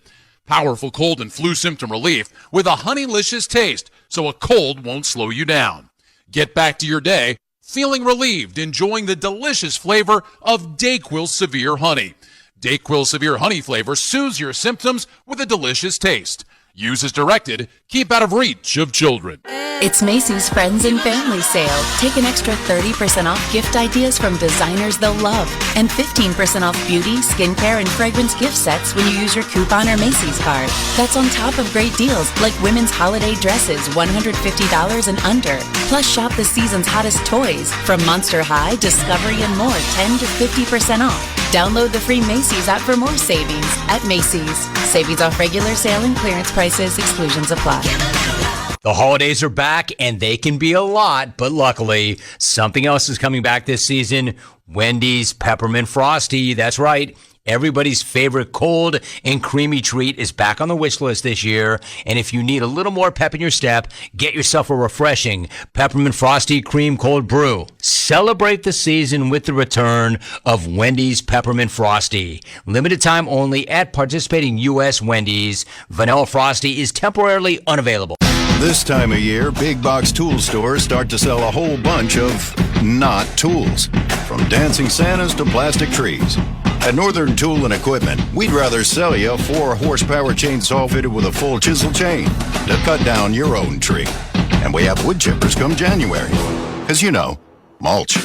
Powerful cold and flu symptom relief with a honeylicious taste, so a cold won't slow you down. Get back to your day feeling relieved, enjoying the delicious flavor of DayQuil Severe Honey. DayQuil Severe Honey flavor soothes your symptoms with a delicious taste. Use as directed. Keep out of reach of children. It's Macy's Friends and Family Sale. Take an extra 30% off gift ideas from designers they'll love. And 15% off beauty, skincare, and fragrance gift sets when you use your coupon or Macy's card. That's on top of great deals like women's holiday dresses, $150 and under. Plus, shop the season's hottest toys from Monster High, Discovery, and more, 10 to 50% off. Download the free Macy's app for more savings at Macy's. Savings off regular sale and clearance prices. Exclusions apply. The holidays are back, and they can be a lot, but luckily, something else is coming back this season. Wendy's Peppermint Frosty. That's right. Everybody's favorite cold and creamy treat is back on the wish list this year. And if you need a little more pep in your step, get yourself a refreshing Peppermint Frosty Cream Cold Brew. Celebrate the season with the return of Wendy's Peppermint Frosty. Limited time only at participating U.S. Wendy's. Vanilla Frosty is temporarily unavailable. This time of year, big box tool stores start to sell a whole bunch of not tools. From dancing Santas to plastic trees. At Northern Tool and Equipment, we'd rather sell you a 4-horsepower chainsaw fitted with a full chisel chain to cut down your own tree. And we have wood chippers come January. Because, you know, mulch.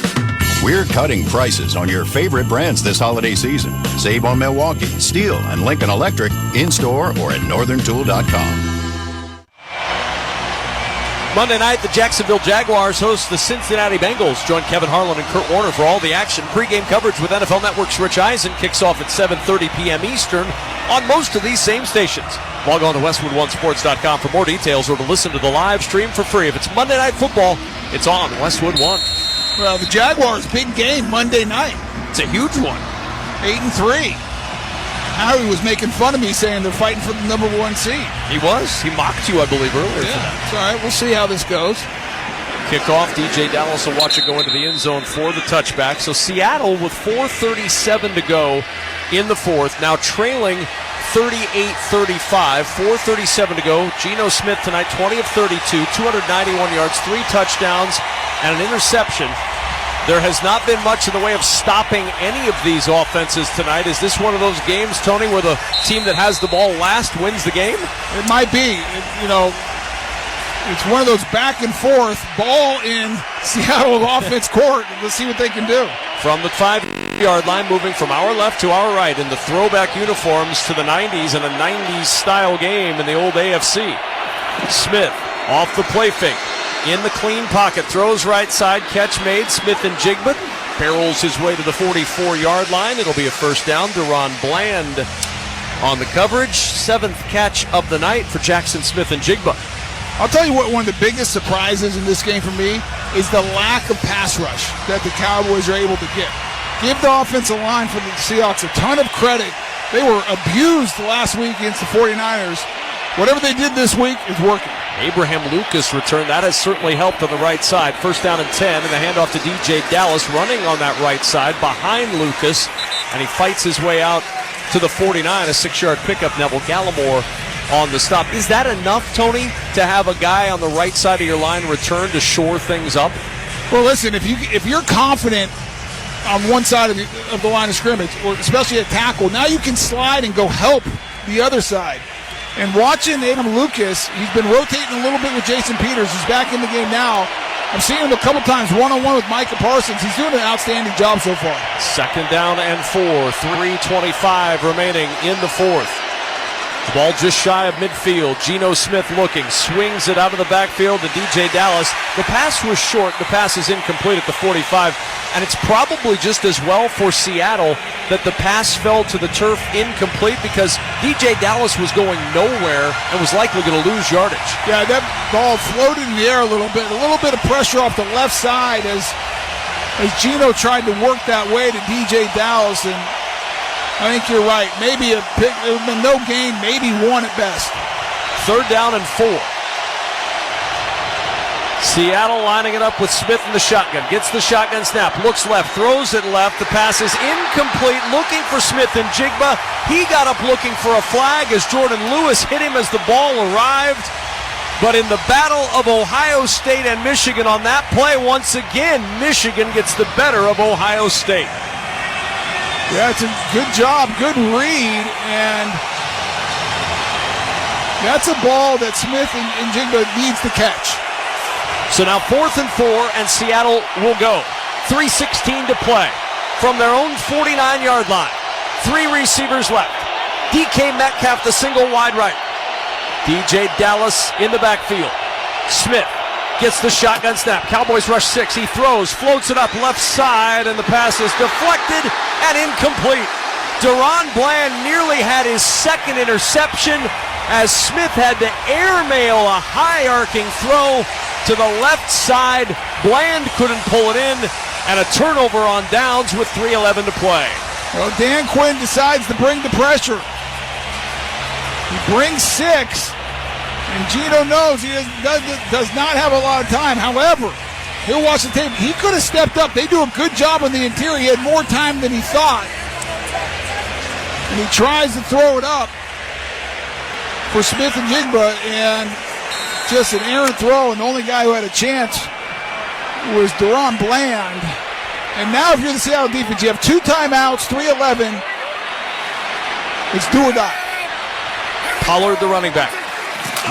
We're cutting prices on your favorite brands this holiday season. Save on Milwaukee, Steel, and Lincoln Electric in-store or at northerntool.com. Monday night, the Jacksonville Jaguars host the Cincinnati Bengals. Join Kevin Harlan and Kurt Warner for all the action. Pre-game coverage with NFL Network's Rich Eisen kicks off at 7:30 p.m. Eastern on most of these same stations. Log on to WestwoodOneSports.com for more details or to listen to the live stream for free. If it's Monday Night Football, it's on Westwood 1. Well, the Jaguars' big game Monday night. It's a huge one. 8-3. Howie was making fun of me saying they're fighting for the number 1 seed. He was. He mocked you, I believe, earlier. Yeah, it's all right. We'll see how this goes. Kickoff. DJ Dallas will watch it go into the end zone for the touchback. So Seattle with 4:37 to go in the 4th. Now trailing 38-35. 4:37 to go. Geno Smith tonight, 20 of 32, 291 yards, 3 touchdowns, and an interception. There has not been much in the way of stopping any of these offenses tonight. Is this one of those games, Tony, where the team that has the ball last wins the game? It might be. It's one of those back and forth, ball in Seattle offense court. Let's see what they can do. From the 5-yard line, moving from our left to our right in the throwback uniforms to the 90s and a 90s style game in the old AFC. Smith off the play fake. In the clean pocket, throws right side, catch made. Smith and Jigba barrels his way to the 44-yard line. It'll be a first down. Deron Bland on the coverage. 7th catch of the night for Jackson Smith and Jigba. I'll tell you what, one of the biggest surprises in this game for me is the lack of pass rush that the Cowboys are able to get. Give the offensive line for the Seahawks a ton of credit. They were abused last week against the 49ers. Whatever they did this week is working. Abraham Lucas returned. That has certainly helped on the right side. First down and 10, and the handoff to DJ Dallas running on that right side behind Lucas, and he fights his way out to the 49, a 6-yard pickup. Neville Gallimore on the stop. Is that enough, Tony, to have a guy on the right side of your line return to shore things up? Well, listen, if you're confident on one side of the line of scrimmage, or especially at tackle, now you can slide and go help the other side. And watching Adam Lucas, he's been rotating a little bit with Jason Peters. He's back in the game now. I've seen him a couple times one-on-one with Micah Parsons. He's doing an outstanding job so far. 2nd down and 4, 3:25 remaining in the fourth. The ball just shy of midfield. Geno Smith looking, swings it out of the backfield to DJ Dallas. The pass was short. The pass is incomplete at the 45. And it's probably just as well for Seattle that the pass fell to the turf incomplete, because DJ Dallas was going nowhere and was likely going to lose yardage. Yeah, that ball floated in the air a little bit of pressure off the left side as Geno tried to work that way to DJ Dallas, and I think you're right. Maybe a pick, it would have been no gain, maybe one at best. 3rd down and 4. Seattle lining it up with Smith in the shotgun. Gets the shotgun snap, looks left, throws it left. The pass is incomplete, looking for Smith and Jigba. He got up looking for a flag as Jordan Lewis hit him as the ball arrived. But in the battle of Ohio State and Michigan on that play, once again, Michigan gets the better of Ohio State. Yeah, it's a good job, good read, and that's a ball that Smith and Jigba needs to catch. So now 4th and 4, and Seattle will go. 3:16 to play from their own 49-yard line. 3 receivers left. DK Metcalf, the single wide right. DJ Dallas in the backfield. Smith gets the shotgun snap. Cowboys rush 6. He throws, floats it up left side, and the pass is deflected and incomplete. Deron Bland nearly had his 2nd interception as Smith had to airmail a high-arcing throw to the left side. Bland couldn't pull it in, and a turnover on downs with 3:11 to play. Well, Dan Quinn decides to bring the pressure. He brings 6, and Geno knows he does not have a lot of time. However, he'll watch the tape. He could have stepped up. They do a good job on the interior. He had more time than he thought. And he tries to throw it up for Smith and Jigba, and just an errant throw, and the only guy who had a chance was Deron Bland. And now if you're the Seattle defense, you have 2 timeouts, 3:11. It's do or die. Pollard, the running back.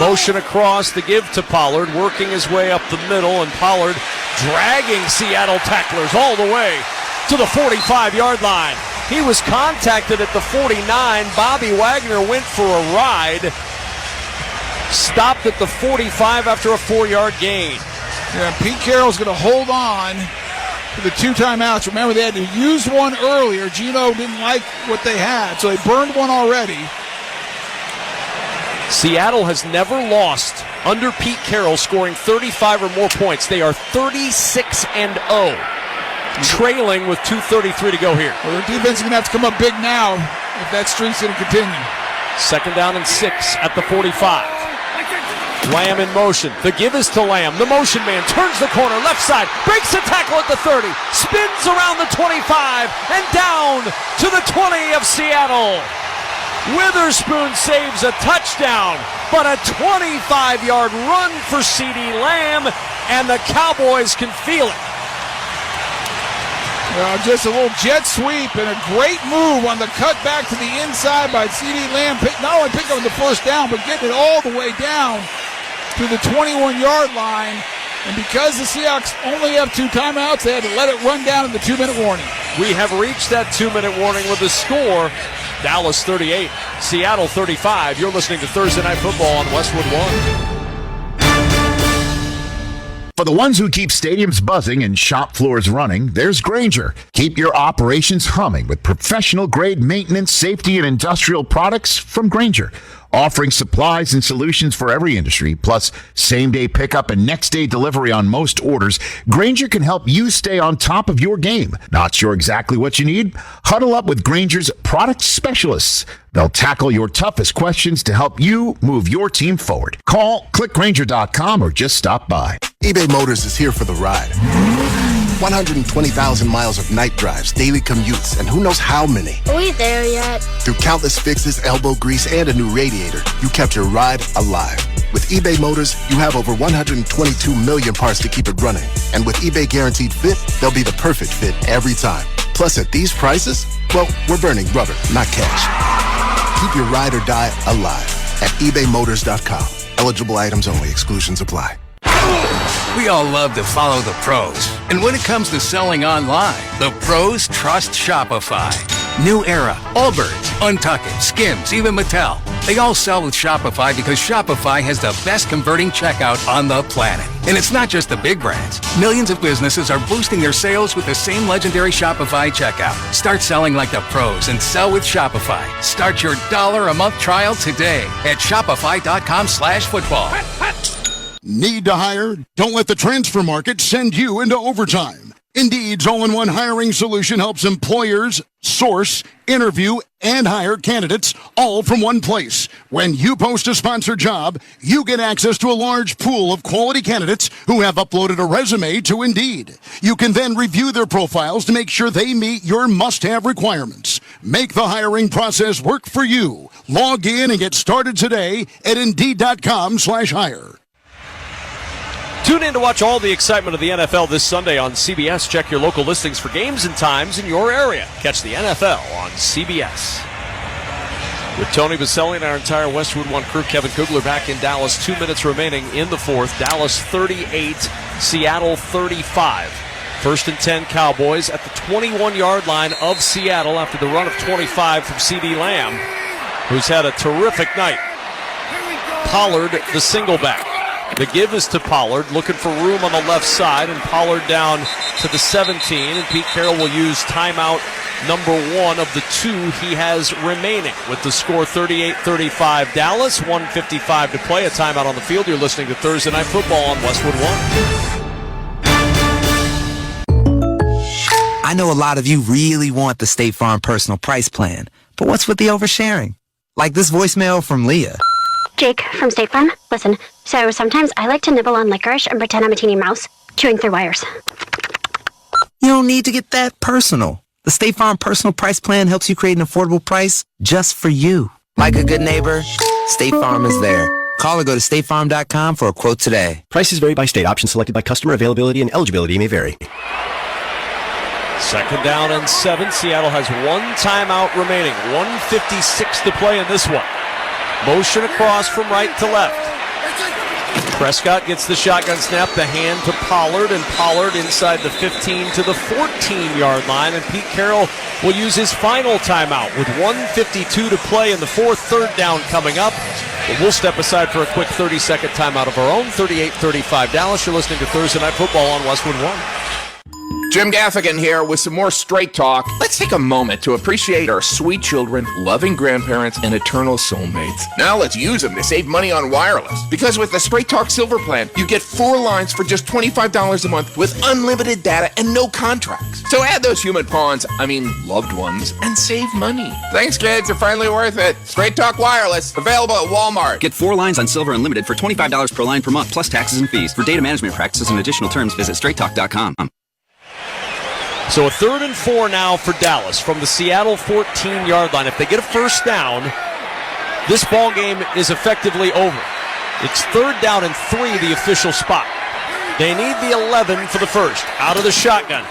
Motion across, the give to Pollard, working his way up the middle, and Pollard dragging Seattle tacklers all the way to the 45-yard line. He was contacted at the 49. Bobby Wagner went for a ride. Stopped at the 45 after a 4-yard gain. Yeah, Pete Carroll's going to hold on to the 2 timeouts. Remember, they had to use one earlier. Geno didn't like what they had, so they burned one already. Seattle has never lost under Pete Carroll, scoring 35 or more points. They are 36-0, trailing with 2:33 to go here. Well, their defense is going to have to come up big now if that streak's going to continue. 2nd down and 6 at the 45. Lamb in motion. The give is to Lamb. The motion man turns the corner, left side, breaks the tackle at the 30, spins around the 25, and down to the 20 of Seattle. Witherspoon saves a touchdown, but a 25-yard run for CeeDee Lamb, and the Cowboys can feel it. Just a little jet sweep and a great move on the cut back to the inside by CeeDee Lamb. Not only picking up the 1st down, but getting it all the way down to the 21-yard line. And because the Seahawks only have 2 timeouts, they had to let it run down in the 2-minute warning. We have reached that 2-minute warning with the score. Dallas 38, Seattle 35. You're listening to Thursday Night Football on Westwood 1. For the ones who keep stadiums buzzing and shop floors running, there's Grainger. Keep your operations humming with professional-grade maintenance, safety, and industrial products from Grainger. Offering supplies and solutions for every industry, plus same-day pickup and next-day delivery on most orders, Grainger can help you stay on top of your game. Not sure exactly what you need? Huddle up with Grainger's product specialists. They'll tackle your toughest questions to help you move your team forward. Call, clickgrainger.com, or just stop by. eBay Motors is here for the ride. 120,000 miles of night drives, daily commutes, and who knows how many. Are we there yet? Through countless fixes, elbow grease, and a new radiator, you kept your ride alive. With eBay Motors, you have over 122 million parts to keep it running. And with eBay Guaranteed Fit, they'll be the perfect fit every time. Plus, at these prices, well, we're burning rubber, not cash. Keep your ride or die alive at ebaymotors.com. Eligible items only. Exclusions apply. We all love to follow the pros. And when it comes to selling online, the pros trust Shopify. New Era, Allbirds, Untuckit, Skims, even Mattel. They all sell with Shopify because Shopify has the best converting checkout on the planet. And it's not just the big brands. Millions of businesses are boosting their sales with the same legendary Shopify checkout. Start selling like the pros and sell with Shopify. Start your $1 a month trial today at shopify.com/football. Need to hire? Don't let the transfer market send you into overtime. Indeed's all-in-one hiring solution helps employers source, interview, and hire candidates all from one place. When you post a sponsored job, you get access to a large pool of quality candidates who have uploaded a resume to Indeed. You can then review their profiles to make sure they meet your must-have requirements. Make the hiring process work for you. Log in and get started today at Indeed.com/hire. Tune in to watch all the excitement of the NFL this Sunday on CBS. Check your local listings for games and times in your area. Catch the NFL on CBS. With Tony Baselli and our entire Westwood One crew, Kevin Kugler back in Dallas. 2 minutes remaining in the fourth. Dallas 38, Seattle 35. First and 10 Cowboys at the 21-yard line of Seattle after the run of 25 from C.D. Lamb, who's had a terrific night. Pollard, the single back. The give is to Pollard, looking for room on the left side, and Pollard down to the 17, and Pete Carroll will use timeout number 1 of the 2 he has remaining. With the score 38-35 Dallas, 1:55 to play, a timeout on the field. You're listening to Thursday Night Football on Westwood One. I know a lot of you really want the State Farm Personal Price Plan, but what's with the oversharing? Like this voicemail from Leah. Jake from State Farm. Listen, so sometimes I like to nibble on licorice and pretend I'm a teeny mouse, chewing through wires. You don't need to get that personal. The State Farm Personal Price Plan helps you create an affordable price just for you. Like a good neighbor, State Farm is there. Call or go to statefarm.com for a quote today. Prices vary by state. Options selected by customer. Availability and eligibility may vary. Second down and 7. Seattle has 1 timeout remaining. 1:56 to play in this one. Motion across from right to left. Prescott gets the shotgun snap, the hand to Pollard, and Pollard inside the 15 to the 14-yard line, and Pete Carroll will use his final timeout with 1:52 to play in the fourth. Third down coming up. But we'll step aside for a quick 30-second timeout of our own. 38-35 Dallas. You're listening to Thursday Night Football on Westwood One. Jim Gaffigan here with some more Straight Talk. Let's take a moment to appreciate our sweet children, loving grandparents, and eternal soulmates. Now let's use them to save money on wireless. Because with the Straight Talk Silver Plan, you get 4 lines for just $25 a month with unlimited data and no contracts. So add those human pawns, loved ones, and save money. Thanks, kids. They're finally worth it. Straight Talk Wireless, available at Walmart. Get 4 lines on Silver Unlimited for $25 per line per month, plus taxes and fees. For data management practices and additional terms, visit straighttalk.com. So a 3rd and 4 now for Dallas from the Seattle 14-yard line. If they get a first down, this ball game is effectively over. It's 3rd down and 3, the official spot. They need the 11 for the first. Out of the shotgun.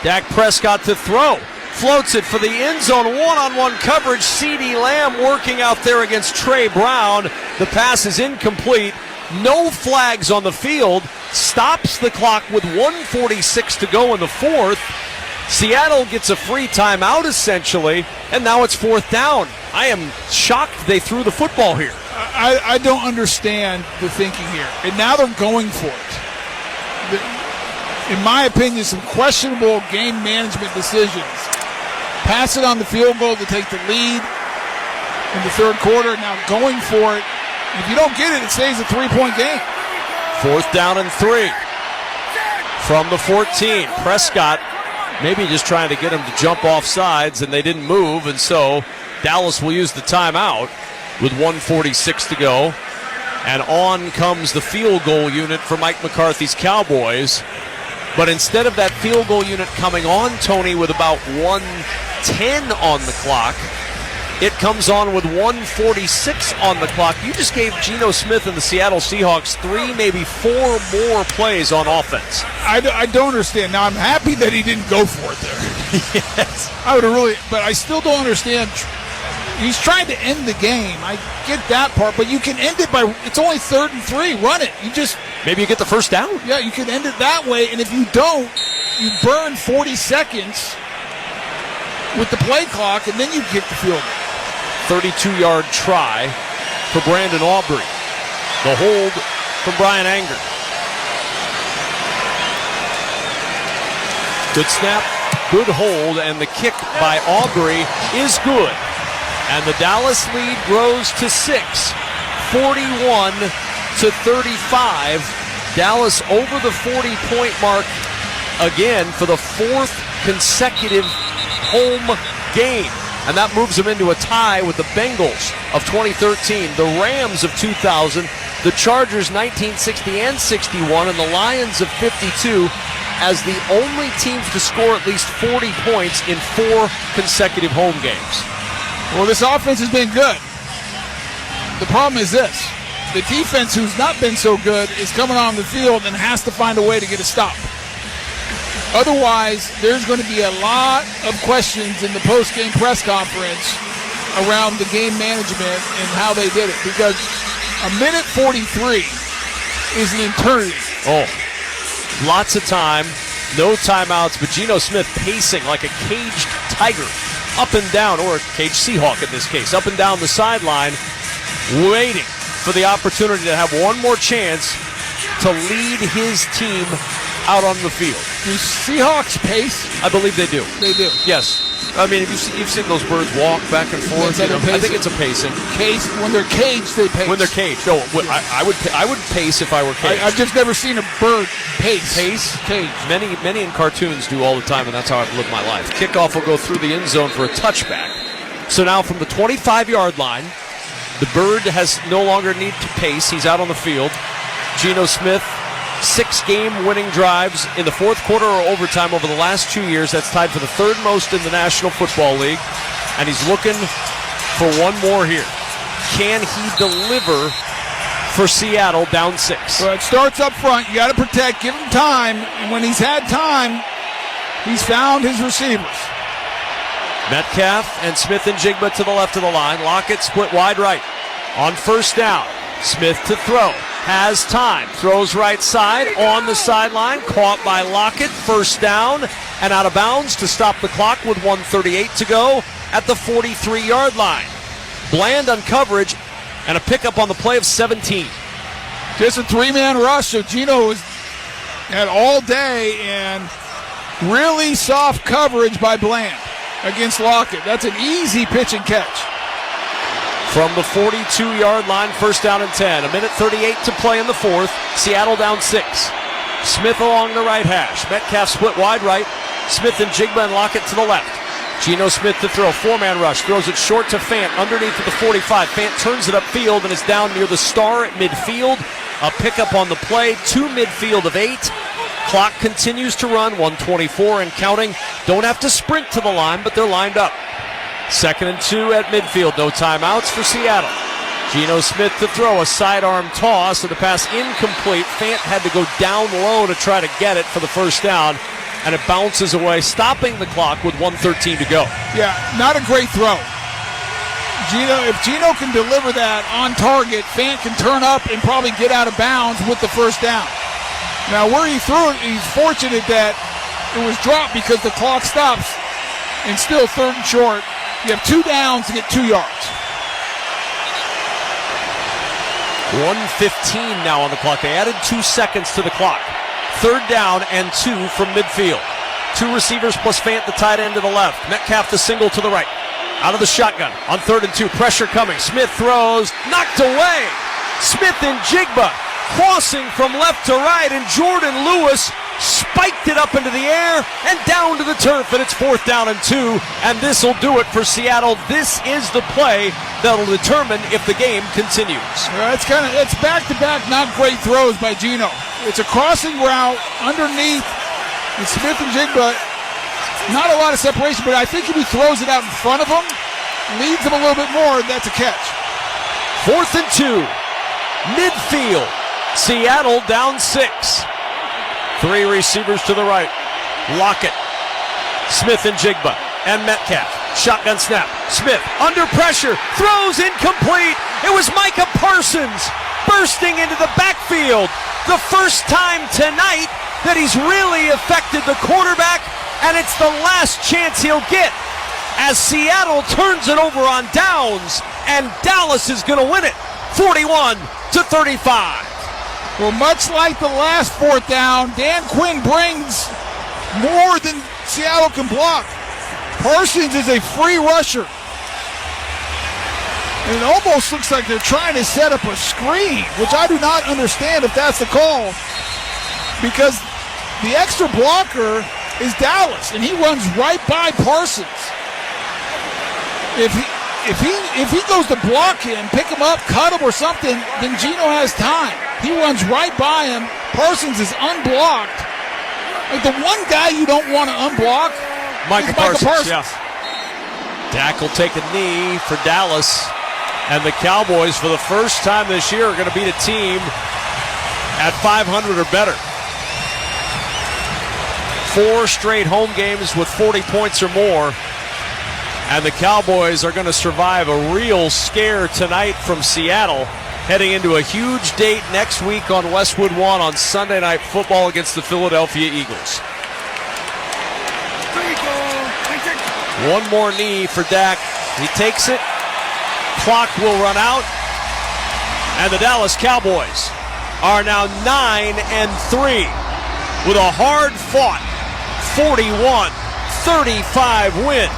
Dak Prescott to throw. Floats it for the end zone. One-on-one coverage. C.D. Lamb working out there against Trey Brown. The pass is incomplete. No flags on the field. Stops the clock with 1:46 to go in the fourth. Seattle gets a free timeout, essentially, and now it's 4th down. I am shocked they threw the football here. I don't understand the thinking here. And now they're going for it. In my opinion, some questionable game management decisions. Pass it on the field goal to take the lead in the third quarter, now going for it. If you don't get it, it stays a 3-point game. 4th down and 3 from the 14. Prescott maybe just trying to get him to jump off sides, and they didn't move, and so Dallas will use the timeout with 1:46 to go. And on comes the field goal unit for Mike McCarthy's Cowboys. But instead of that field goal unit coming on, Tony, with about 1:10 on the clock, It comes on with 1:46 on the clock. You just gave Geno Smith and the Seattle Seahawks 3, maybe 4 more plays on offense. I don't understand. Now, I'm happy that he didn't go for it there. Yes. I would have really, but I still don't understand. He's trying to end the game. I get that part, but you can end it by, it's only 3rd and 3. Run it. Maybe you get the first down. Yeah, you can end it that way, and if you don't, you burn 40 seconds with the play clock, and then you kick the field goal. 32-yard try for Brandon Aubrey. The hold from Brian Anger. Good snap, good hold, and the kick by Aubrey is good. And the Dallas lead grows to 6, 41-35. Dallas over the 40-point mark again for the 4th consecutive home game. And that moves them into a tie with the Bengals of 2013, the Rams of 2000, the Chargers 1960 and 61, and the Lions of 52 as the only teams to score at least 40 points in 4 consecutive home games. Well, this offense has been good. The problem is this. The defense, who's not been so good, is coming on the field and has to find a way to get a stop. Otherwise, there's going to be a lot of questions in the post-game press conference around the game management and how they did it. Because a minute 43 is an eternity. Oh, lots of time, no timeouts, but Geno Smith pacing like a caged tiger up and down, or a caged Seahawk in this case, up and down the sideline, waiting for the opportunity to have one more chance to lead his team out on the field. Do Seahawks pace? I believe they do. They do. Yes. I mean, you've seen those birds walk back and forth. I think it's a pacing. When they're caged, they pace. When they're caged. No, I would pace if I were caged. I've just never seen a bird pace. Cage. Many in cartoons do all the time, and that's how I've lived my life. Kickoff will go through the end zone for a touchback. So now from the 25-yard line, the bird has no longer need to pace. He's out on the field. Geno Smith, 6 game-winning drives in the fourth quarter or overtime over the last 2 years. That's tied for the 3rd most in the National Football League. And he's looking for one more here. Can he deliver for Seattle down 6? Well, it starts up front. You got to protect. Give him time. And when he's had time, he's found his receivers. Metcalf and Smith and Jigba to the left of the line. Lockett split wide right. On first down, Smith to throw. Has time. Throws right side on the sideline. Caught by Lockett. First down and out of bounds to stop the clock with 1:38 to go at the 43-yard line. Bland on coverage and a pickup on the play of 17. Just a 3-man rush. So Geno had all day and really soft coverage by Bland against Lockett. That's an easy pitch and catch. From the 42-yard line, first down and 10. A minute 38 to play in the fourth. Seattle down 6. Smith along the right hash. Metcalf split wide right. Smith and Jigba and Lockett to the left. Geno Smith to throw. 4-man rush. Throws it short to Fant. Underneath at the 45. Fant turns it upfield and is down near the star at midfield. A pickup on the play to midfield of 8. Clock continues to run. 1:24 and counting. Don't have to sprint to the line, but they're lined up. 2nd and 2 at midfield. No timeouts for Seattle. Geno Smith to throw. A sidearm toss, and the pass incomplete. Fant had to go down low to try to get it for the first down, and it bounces away, stopping the clock with 1:13 to go. Yeah, not a great throw. If Geno can deliver that on target, Fant can turn up and probably get out of bounds with the first down. Now, where he threw it, he's fortunate that it was dropped because the clock stops, and still 3rd and short. You have 2 downs to get 2 yards. 1:15 now on the clock. They added 2 seconds to the clock. 3rd down and 2 from midfield. 2 receivers plus Fant, the tight end to the left. Metcalf the single to the right. Out of the shotgun on 3rd and 2. Pressure coming. Smith throws. Knocked away. Smith and Jigba crossing from left to right, and Jordan Lewis spiked it up into the air and down to the turf, and it's 4th down and 2, and this will do it for Seattle. This is the play that'll determine if the game continues. It's back-to-back not great throws by Geno. It's a crossing route underneath Smith and Jigba. Not a lot of separation, but I think if he throws it out in front of him, leads them a little bit more, that's a catch. 4th and 2. Midfield. Seattle down 6. 3 receivers to the right. Lockett, Smith and Jigba, and Metcalf. Shotgun snap. Smith under pressure. Throws incomplete. It was Micah Parsons bursting into the backfield. The first time tonight that he's really affected the quarterback, and it's the last chance he'll get as Seattle turns it over on downs, and Dallas is going to win it 41-35. Well, much like the last 4th down, Dan Quinn brings more than Seattle can block. Parsons is a free rusher. And it almost looks like they're trying to set up a screen, which I do not understand if that's the call, because the extra blocker is Dallas, and he runs right by Parsons. If he goes to block him, pick him up, cut him or something, then Geno has time. He runs right by him. Parsons is unblocked. Like, the one guy you don't want to unblock is Micah Parsons. Yeah. Dak will take a knee for Dallas. And the Cowboys, for the first time this year, are going to beat a team at 500 or better. 4 straight home games with 40 points or more. And the Cowboys are going to survive a real scare tonight from Seattle, heading into a huge date next week on Westwood 1 on Sunday Night Football against the Philadelphia Eagles. One more knee for Dak. He takes it. Clock will run out. And the Dallas Cowboys are now 9-3 with a hard-fought 41-35 win.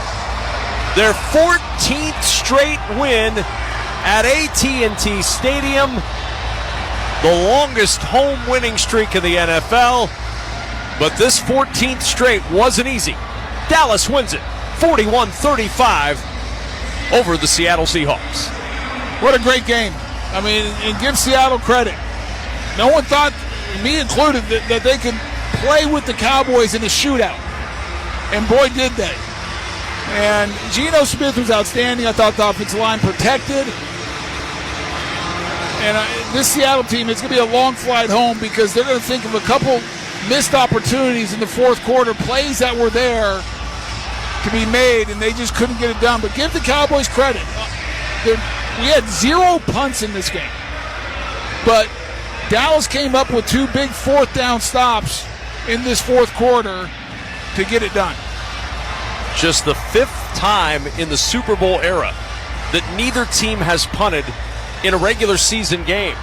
Their 14th straight win at AT&T Stadium. The longest home winning streak in the NFL. But this 14th straight wasn't easy. Dallas wins it 41-35 over the Seattle Seahawks. What a great game. I mean, and give Seattle credit. No one thought, me included, that they could play with the Cowboys in a shootout. And boy, did they. And Geno Smith was outstanding. I thought the offensive line protected. And this Seattle team, it's going to be a long flight home because they're going to think of a couple missed opportunities in the fourth quarter, plays that were there to be made, and they just couldn't get it done. But give the Cowboys credit. We had 0 punts in this game. But Dallas came up with 2 big 4th down stops in this fourth quarter to get it done. Just the 5th time in the Super Bowl era that neither team has punted in a regular season game.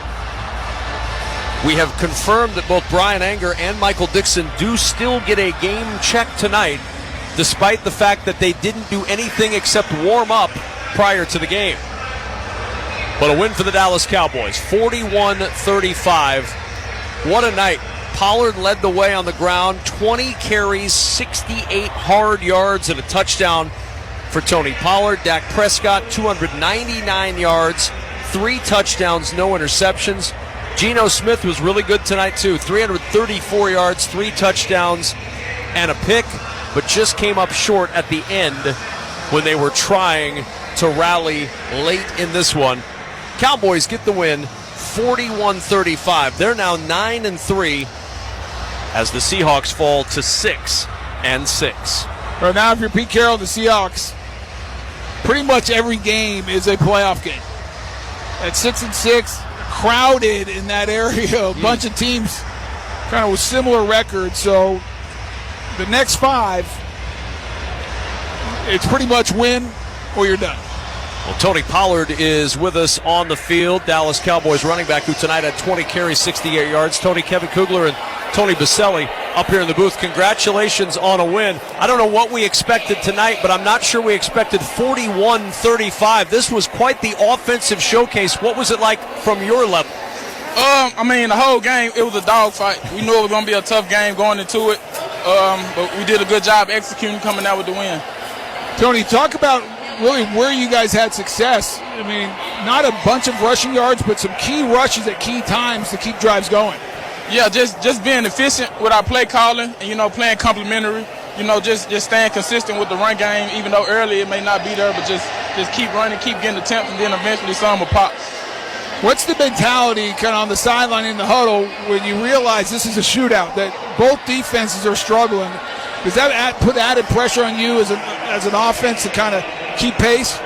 We have confirmed that both Brian Anger and Michael Dixon do still get a game check tonight, despite the fact that they didn't do anything except warm up prior to the game. But a win for the Dallas Cowboys, 41-35. What a night. Pollard led the way on the ground, 20 carries, 68 hard yards, and a touchdown for Tony Pollard. Dak Prescott, 299 yards, 3 touchdowns, no interceptions. Geno Smith was really good tonight, too. 334 yards, 3 touchdowns, and a pick, but just came up short at the end when they were trying to rally late in this one. Cowboys get the win, 41-35. They're now 9-3 as the Seahawks fall to 6-6. Right now, if you're Pete Carroll, the Seahawks, pretty much every game is a playoff game. At 6-6, crowded in that area, a bunch of teams kind of with similar records. So the next 5, it's pretty much win or you're done. Well, Tony Pollard is with us on the field. Dallas Cowboys running back who tonight had 20 carries, 68 yards. Tony, Kevin Kugler, and Tony Baselli up here in the booth. Congratulations on a win. I don't know what we expected tonight, but I'm not sure we expected 41-35. This was quite the offensive showcase. What was it like from your level? I mean, the whole game, it was a dogfight. We knew it was going to be a tough game going into it, but we did a good job executing, coming out with the win. Tony, talk about really where you guys had success. I mean, not a bunch of rushing yards, but some key rushes at key times to keep drives going. Yeah, just being efficient with our play calling and, playing complementary. Just staying consistent with the run game, even though early it may not be there, but just just keep running, keep getting attempts, and then eventually some will pop. What's the mentality kind of on the sideline in the huddle when you realize this is a shootout, that both defenses are struggling? Does that put added pressure on you as an offense to kind of keep pace?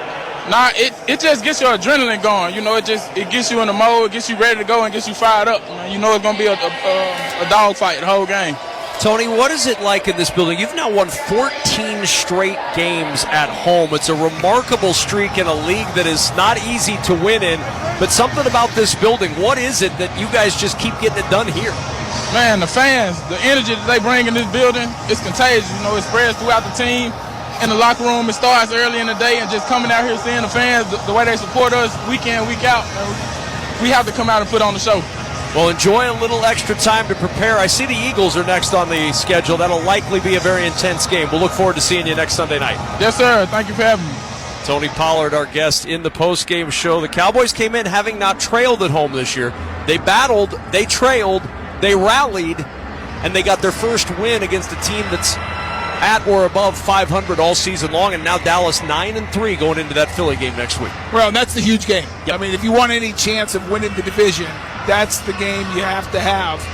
Nah, it just gets your adrenaline going. You know, it gets you in the mode, it gets you ready to go, and gets you fired up. You know it's going to be a dogfight the whole game. Tony, what is it like in this building? You've now won 14 straight games at home. It's a remarkable streak in a league that is not easy to win in, but something about this building, what is it that you guys just keep getting it done here? Man, the fans, the energy that they bring in this building, it's contagious. You know, it spreads throughout the team. In the locker room, it starts early in the day, and just coming out here seeing the fans, the way they support us week in, week out, we have to come out and put on the show. Well, enjoy a little extra time to prepare. I see the Eagles are next on the schedule. That'll likely be a very intense game. We'll look forward to seeing you next Sunday night. Yes, sir. Thank you for having me. Tony Pollard, our guest in the post-game show. The Cowboys came in having not trailed at home this year. They battled, they trailed, they rallied, and they got their first win against a team that's at or above 500 all season long, and now Dallas 9-3 going into that Philly game next week. Well, that's the huge game. Yep. I mean, if you want any chance of winning the division, that's the game you have to have.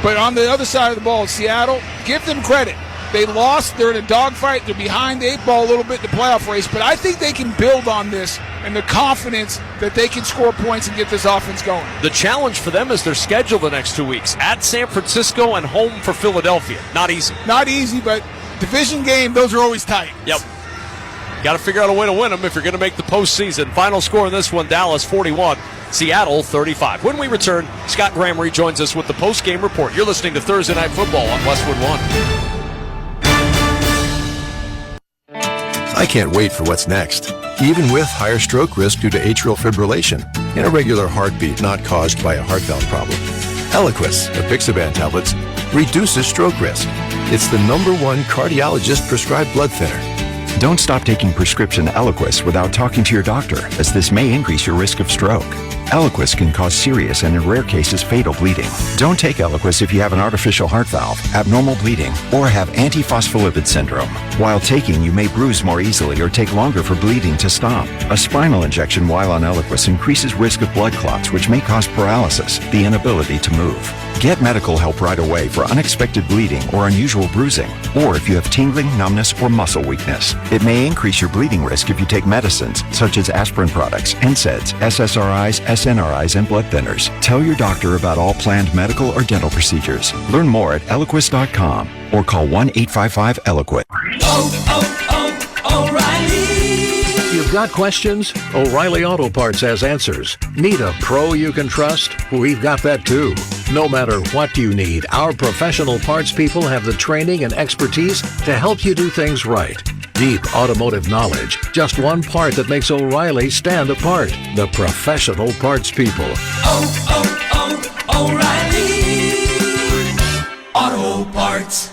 But on the other side of the ball, Seattle, give them credit. They lost. They're in a dogfight. They're behind the 8 ball a little bit in the playoff race, but I think they can build on this and the confidence that they can score points and get this offense going. The challenge for them is their schedule the next 2 weeks. At San Francisco and home for Philadelphia. Not easy. Not easy, but division game, those are always tight. Yep. Got to figure out a way to win them if you're going to make the postseason. Final score in this one, Dallas 41, Seattle 35. When we return, Scott Graham rejoins us with the post-game report. You're listening to Thursday Night Football on Westwood One. I can't wait for what's next, even with higher stroke risk due to atrial fibrillation and irregular heartbeat not caused by a heart valve problem. Eliquis, apixaban tablets, reduces stroke risk. It's the #1 cardiologist-prescribed blood thinner. Don't stop taking prescription Eliquis without talking to your doctor, as this may increase your risk of stroke. Eliquis can cause serious and, in rare cases, fatal bleeding. Don't take Eliquis if you have an artificial heart valve, abnormal bleeding, or have antiphospholipid syndrome. While taking, you may bruise more easily or take longer for bleeding to stop. A spinal injection while on Eliquis increases risk of blood clots, which may cause paralysis, the inability to move. Get medical help right away for unexpected bleeding or unusual bruising, or if you have tingling, numbness, or muscle weakness. It may increase your bleeding risk if you take medicines such as aspirin products, NSAIDs, SSRIs, SNRIs, and blood thinners. Tell your doctor about all planned medical or dental procedures. Learn more at Eliquis.com or call 1-855-ELIQUIT. O'Reilly! You've got questions? O'Reilly Auto Parts has answers. Need a pro you can trust? We've got that too. No matter what you need, our professional parts people have the training and expertise to help you do things right. Deep automotive knowledge. Just one part that makes O'Reilly stand apart. The professional parts people. O'Reilly Auto Parts.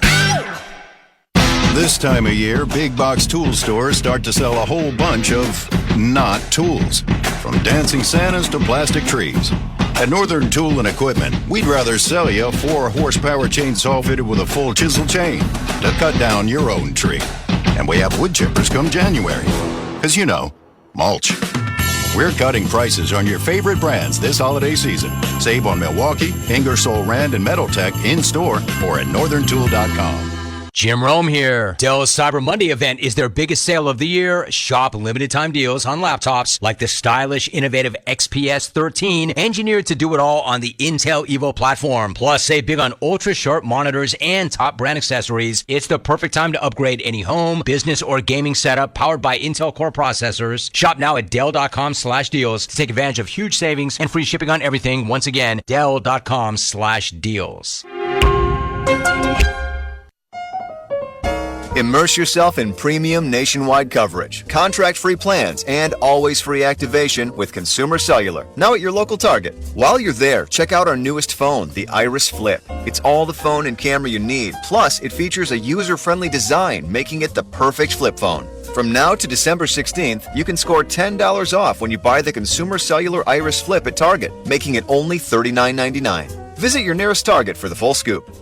This time of year, big box tool stores start to sell a whole bunch of not tools. From dancing Santas to plastic trees. At Northern Tool and Equipment, we'd rather sell you a 4-horsepower chainsaw fitted with a full chisel chain to cut down your own tree. And we have wood chippers come January. 'Cause you know, mulch. We're cutting prices on your favorite brands this holiday season. Save on Milwaukee, Ingersoll Rand, and Metaltech in-store or at northerntool.com. Jim Rome here. Dell's Cyber Monday event is their biggest sale of the year. Shop limited time deals on laptops like the stylish, innovative XPS 13, engineered to do it all on the Intel Evo platform. Plus, save big on ultra-sharp monitors and top brand accessories. It's the perfect time to upgrade any home, business, or gaming setup powered by Intel Core processors. Shop now at Dell.com/deals to take advantage of huge savings and free shipping on everything. Once again, Dell.com/deals. Immerse yourself in premium nationwide coverage, contract-free plans, and always free activation with Consumer Cellular, now at your local Target. While you're there, check out our newest phone, the Iris Flip. It's all the phone and camera you need, plus it features a user-friendly design, making it the perfect flip phone. From now to December 16th, you can score $10 off when you buy the Consumer Cellular Iris Flip at Target, making it only $39.99. Visit your nearest Target for the full scoop.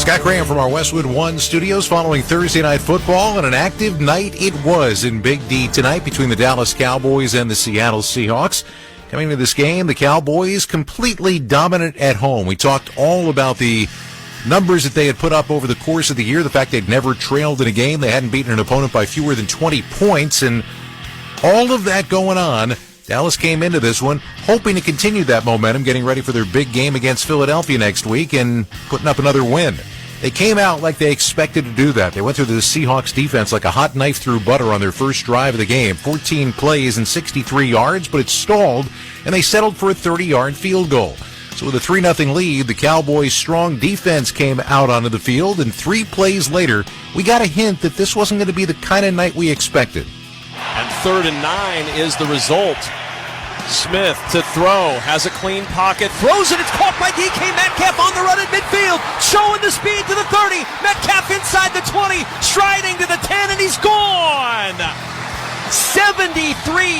Scott Graham from our Westwood 1 studios following Thursday Night Football, and an active night it was in Big D tonight between the Dallas Cowboys and the Seattle Seahawks. Coming into this game, the Cowboys completely dominant at home. We talked all about the numbers that they had put up over the course of the year, the fact they'd never trailed in a game, they hadn't beaten an opponent by fewer than 20 points, and all of that going on. Dallas came into this one hoping to continue that momentum, getting ready for their big game against Philadelphia next week and putting up another win. They came out like they expected to do that. They went through the Seahawks defense like a hot knife through butter on their first drive of the game. 14 plays and 63 yards, but it stalled, and they settled for a 30-yard field goal. So with a 3-0 lead, the Cowboys' strong defense came out onto the field, and 3 plays later, we got a hint that this wasn't going to be the kind of night we expected. And 3rd and 9 is the result. Smith to throw, has a clean pocket, throws it, it's caught by DK Metcalf on the run at midfield, showing the speed to the 30, Metcalf inside the 20, striding to the 10, and he's gone! 73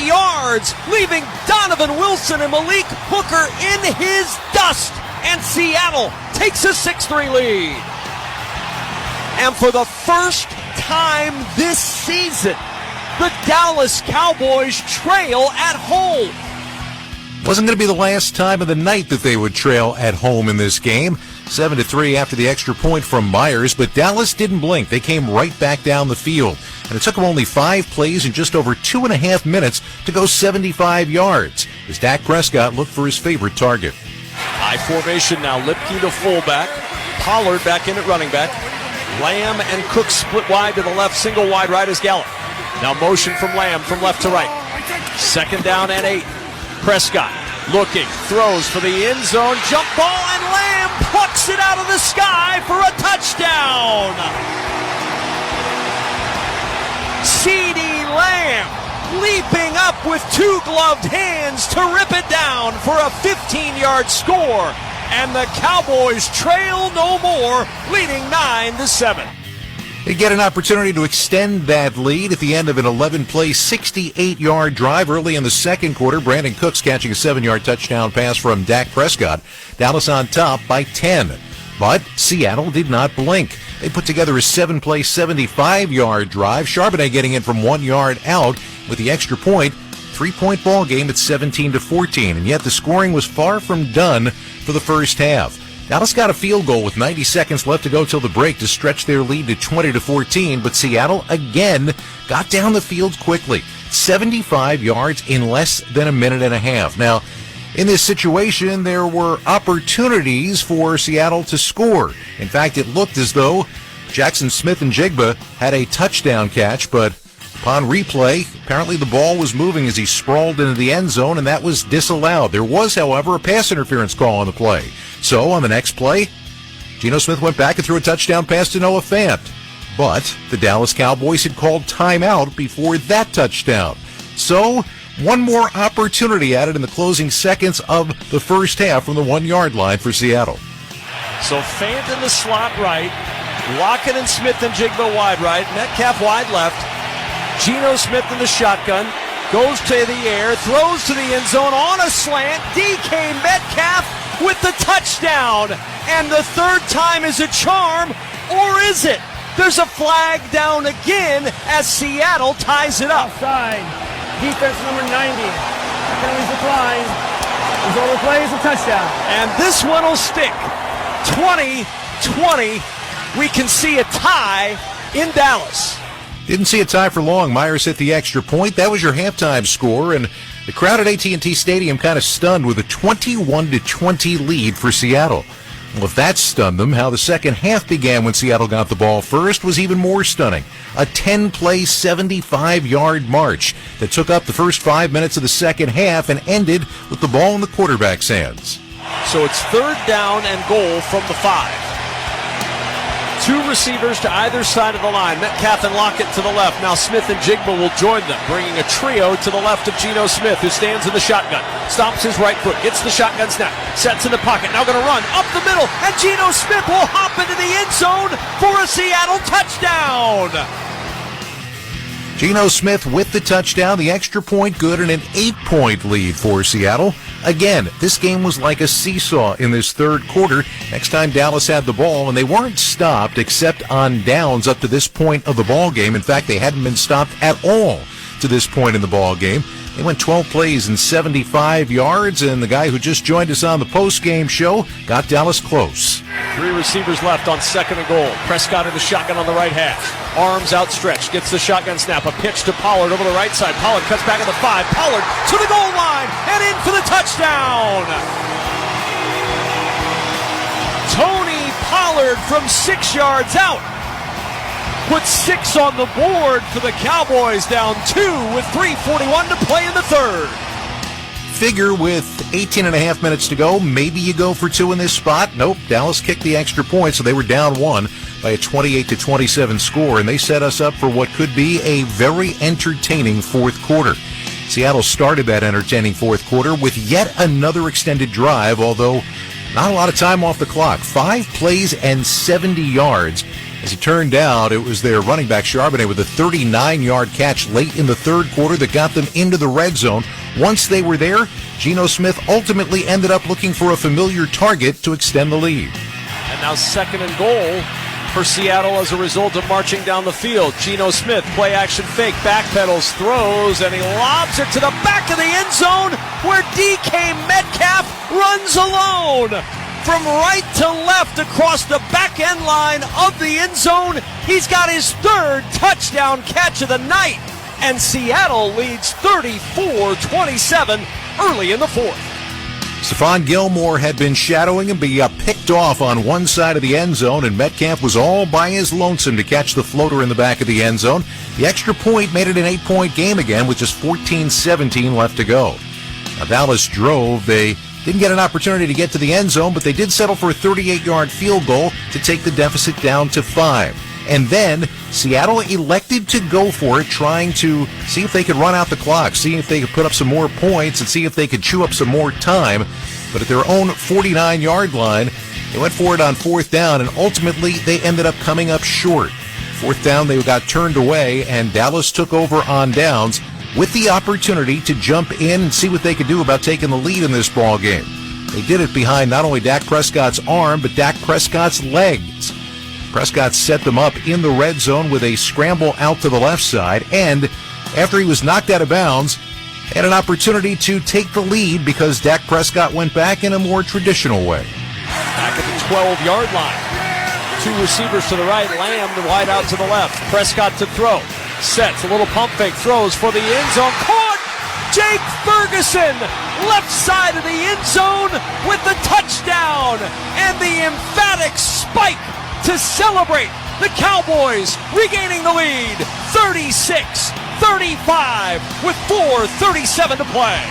yards, leaving Donovan Wilson and Malik Hooker in his dust, and Seattle takes a 6-3 lead. And for the first time this season, the Dallas Cowboys trail at home. Wasn't going to be the last time of the night that they would trail at home in this game. 7-3 after the extra point from Myers, but Dallas didn't blink. They came right back down the field, and it took them only 5 plays in just over 2.5 minutes to go 75 yards as Dak Prescott looked for his favorite target. High formation now, Lipke to fullback, Pollard back in at running back, Lamb and Cook split wide to the left, single wide right is Gallup. Now motion from Lamb from left to right. 2nd down and 8. Prescott looking, throws for the end zone, jump ball, and Lamb plucks it out of the sky for a touchdown. CeeDee Lamb leaping up with 2 gloved hands to rip it down for a 15-yard score. And the Cowboys trail no more, leading 9-7. They get an opportunity to extend that lead at the end of an 11-play, 68-yard drive early in the second quarter. Brandon Cooks catching a 7-yard touchdown pass from Dak Prescott. Dallas on top by 10. But Seattle did not blink. They put together a 7-play, 75-yard drive. Charbonnet getting in from 1 yard out with the extra point. 3-point ball game at 17-14. And yet the scoring was far from done for the first half. Dallas got a field goal with 90 seconds left to go till the break to stretch their lead to 20-14, but Seattle again got down the field quickly. 75 yards in less than a minute and a half. Now, in this situation, there were opportunities for Seattle to score. In fact, it looked as though Jackson Smith and Jigba had a touchdown catch, but upon replay, apparently the ball was moving as he sprawled into the end zone, and that was disallowed. There was, however, a pass interference call on the play. So on the next play, Geno Smith went back and threw a touchdown pass to Noah Fant. But the Dallas Cowboys had called timeout before that touchdown. So one more opportunity added in the closing seconds of the first half from the 1 yard line for Seattle. So Fant in the slot right, Lockett and Smith and Jigba wide right, Metcalf wide left, Geno Smith in the shotgun, goes to the air, throws to the end zone on a slant, DK Metcalf with the touchdown, and the 3rd time is a charm, or is it? There's a flag down again as Seattle ties it up. Offside. Defense number 90. Penalties declined. Result of the play is a touchdown. And this one will stick. 20-20. We can see a tie in Dallas. Didn't see a tie for long. Myers hit the extra point. That was your halftime score, and the crowd at AT&T Stadium kind of stunned with a 21-20 lead for Seattle. Well, if that stunned them, how the second half began when Seattle got the ball first was even more stunning. A 10-play, 75-yard march that took up the first 5 minutes of the second half and ended with the ball in the quarterback's hands. So it's 3rd down and goal from the 5. 2 receivers to either side of the line. Metcalf and Lockett to the left. Now Smith and Jigba will join them, bringing a trio to the left of Geno Smith, who stands in the shotgun. Stomps his right foot, gets the shotgun snap, sets in the pocket, now going to run up the middle, and Geno Smith will hop into the end zone for a Seattle touchdown. Geno Smith with the touchdown, the extra point good, and an 8-point lead for Seattle. Again, this game was like a seesaw in this third quarter. Next time Dallas had the ball, and they weren't stopped except on downs up to this point of the ball game. In fact, they hadn't been stopped at all to this point in the ball game. They went 12 plays and 75 yards, and the guy who just joined us on the post-game show got Dallas close. 3 receivers left on 2nd and goal. Prescott in the shotgun on the right half. Arms outstretched. Gets the shotgun snap. A pitch to Pollard over the right side. Pollard cuts back at the 5. Pollard to the goal line and in for the touchdown. Tony Pollard from 6 yards out put 6 on the board for the Cowboys, down 2 with 3:41 to play in the third. Figure with 18 and a half minutes to go, maybe you go for 2 in this spot. Nope, Dallas kicked the extra point, so they were down 1 by a 28-27 score, and they set us up for what could be a very entertaining fourth quarter. Seattle started that entertaining fourth quarter with yet another extended drive, although not a lot of time off the clock. 5 plays and 70 yards. As it turned out, it was their running back Charbonnet with a 39-yard catch late in the third quarter that got them into the red zone. Once they were there, Geno Smith ultimately ended up looking for a familiar target to extend the lead. And now 2nd and goal for Seattle as a result of marching down the field. Geno Smith, play action fake, backpedals, throws, and he lobs it to the back of the end zone where DK Metcalf runs alone. From right to left across the back end line of the end zone, he's got his 3rd touchdown catch of the night, and Seattle leads 34-27 early in the fourth. Stephon Gilmore had been shadowing him, but he got picked off on one side of the end zone, and Metcalf was all by his lonesome to catch the floater in the back of the end zone. The extra point made it an 8-point game again with just 14-17 left to go. Now, Dallas drove. They didn't get an opportunity to get to the end zone, but they did settle for a 38-yard field goal to take the deficit down to 5. And then Seattle elected to go for it, trying to see if they could run out the clock, see if they could put up some more points, and see if they could chew up some more time. But at their own 49-yard line, they went for it on 4th down, and ultimately they ended up coming up short. 4th down, they got turned away, and Dallas took over on downs with the opportunity to jump in and see what they could do about taking the lead in this ball game. They did it behind not only Dak Prescott's arm, but Dak Prescott's legs. Prescott set them up in the red zone with a scramble out to the left side, and after he was knocked out of bounds, had an opportunity to take the lead because Dak Prescott went back in a more traditional way. Back at the 12-yard line. 2 receivers to the right, Lamb the wide out to the left. Prescott to throw. Sets a little pump fake, throws for the end zone. Caught! Jake Ferguson, left side of the end zone with the touchdown and the emphatic spike to celebrate. The Cowboys regaining the lead, 36-35 with 4:37 to play.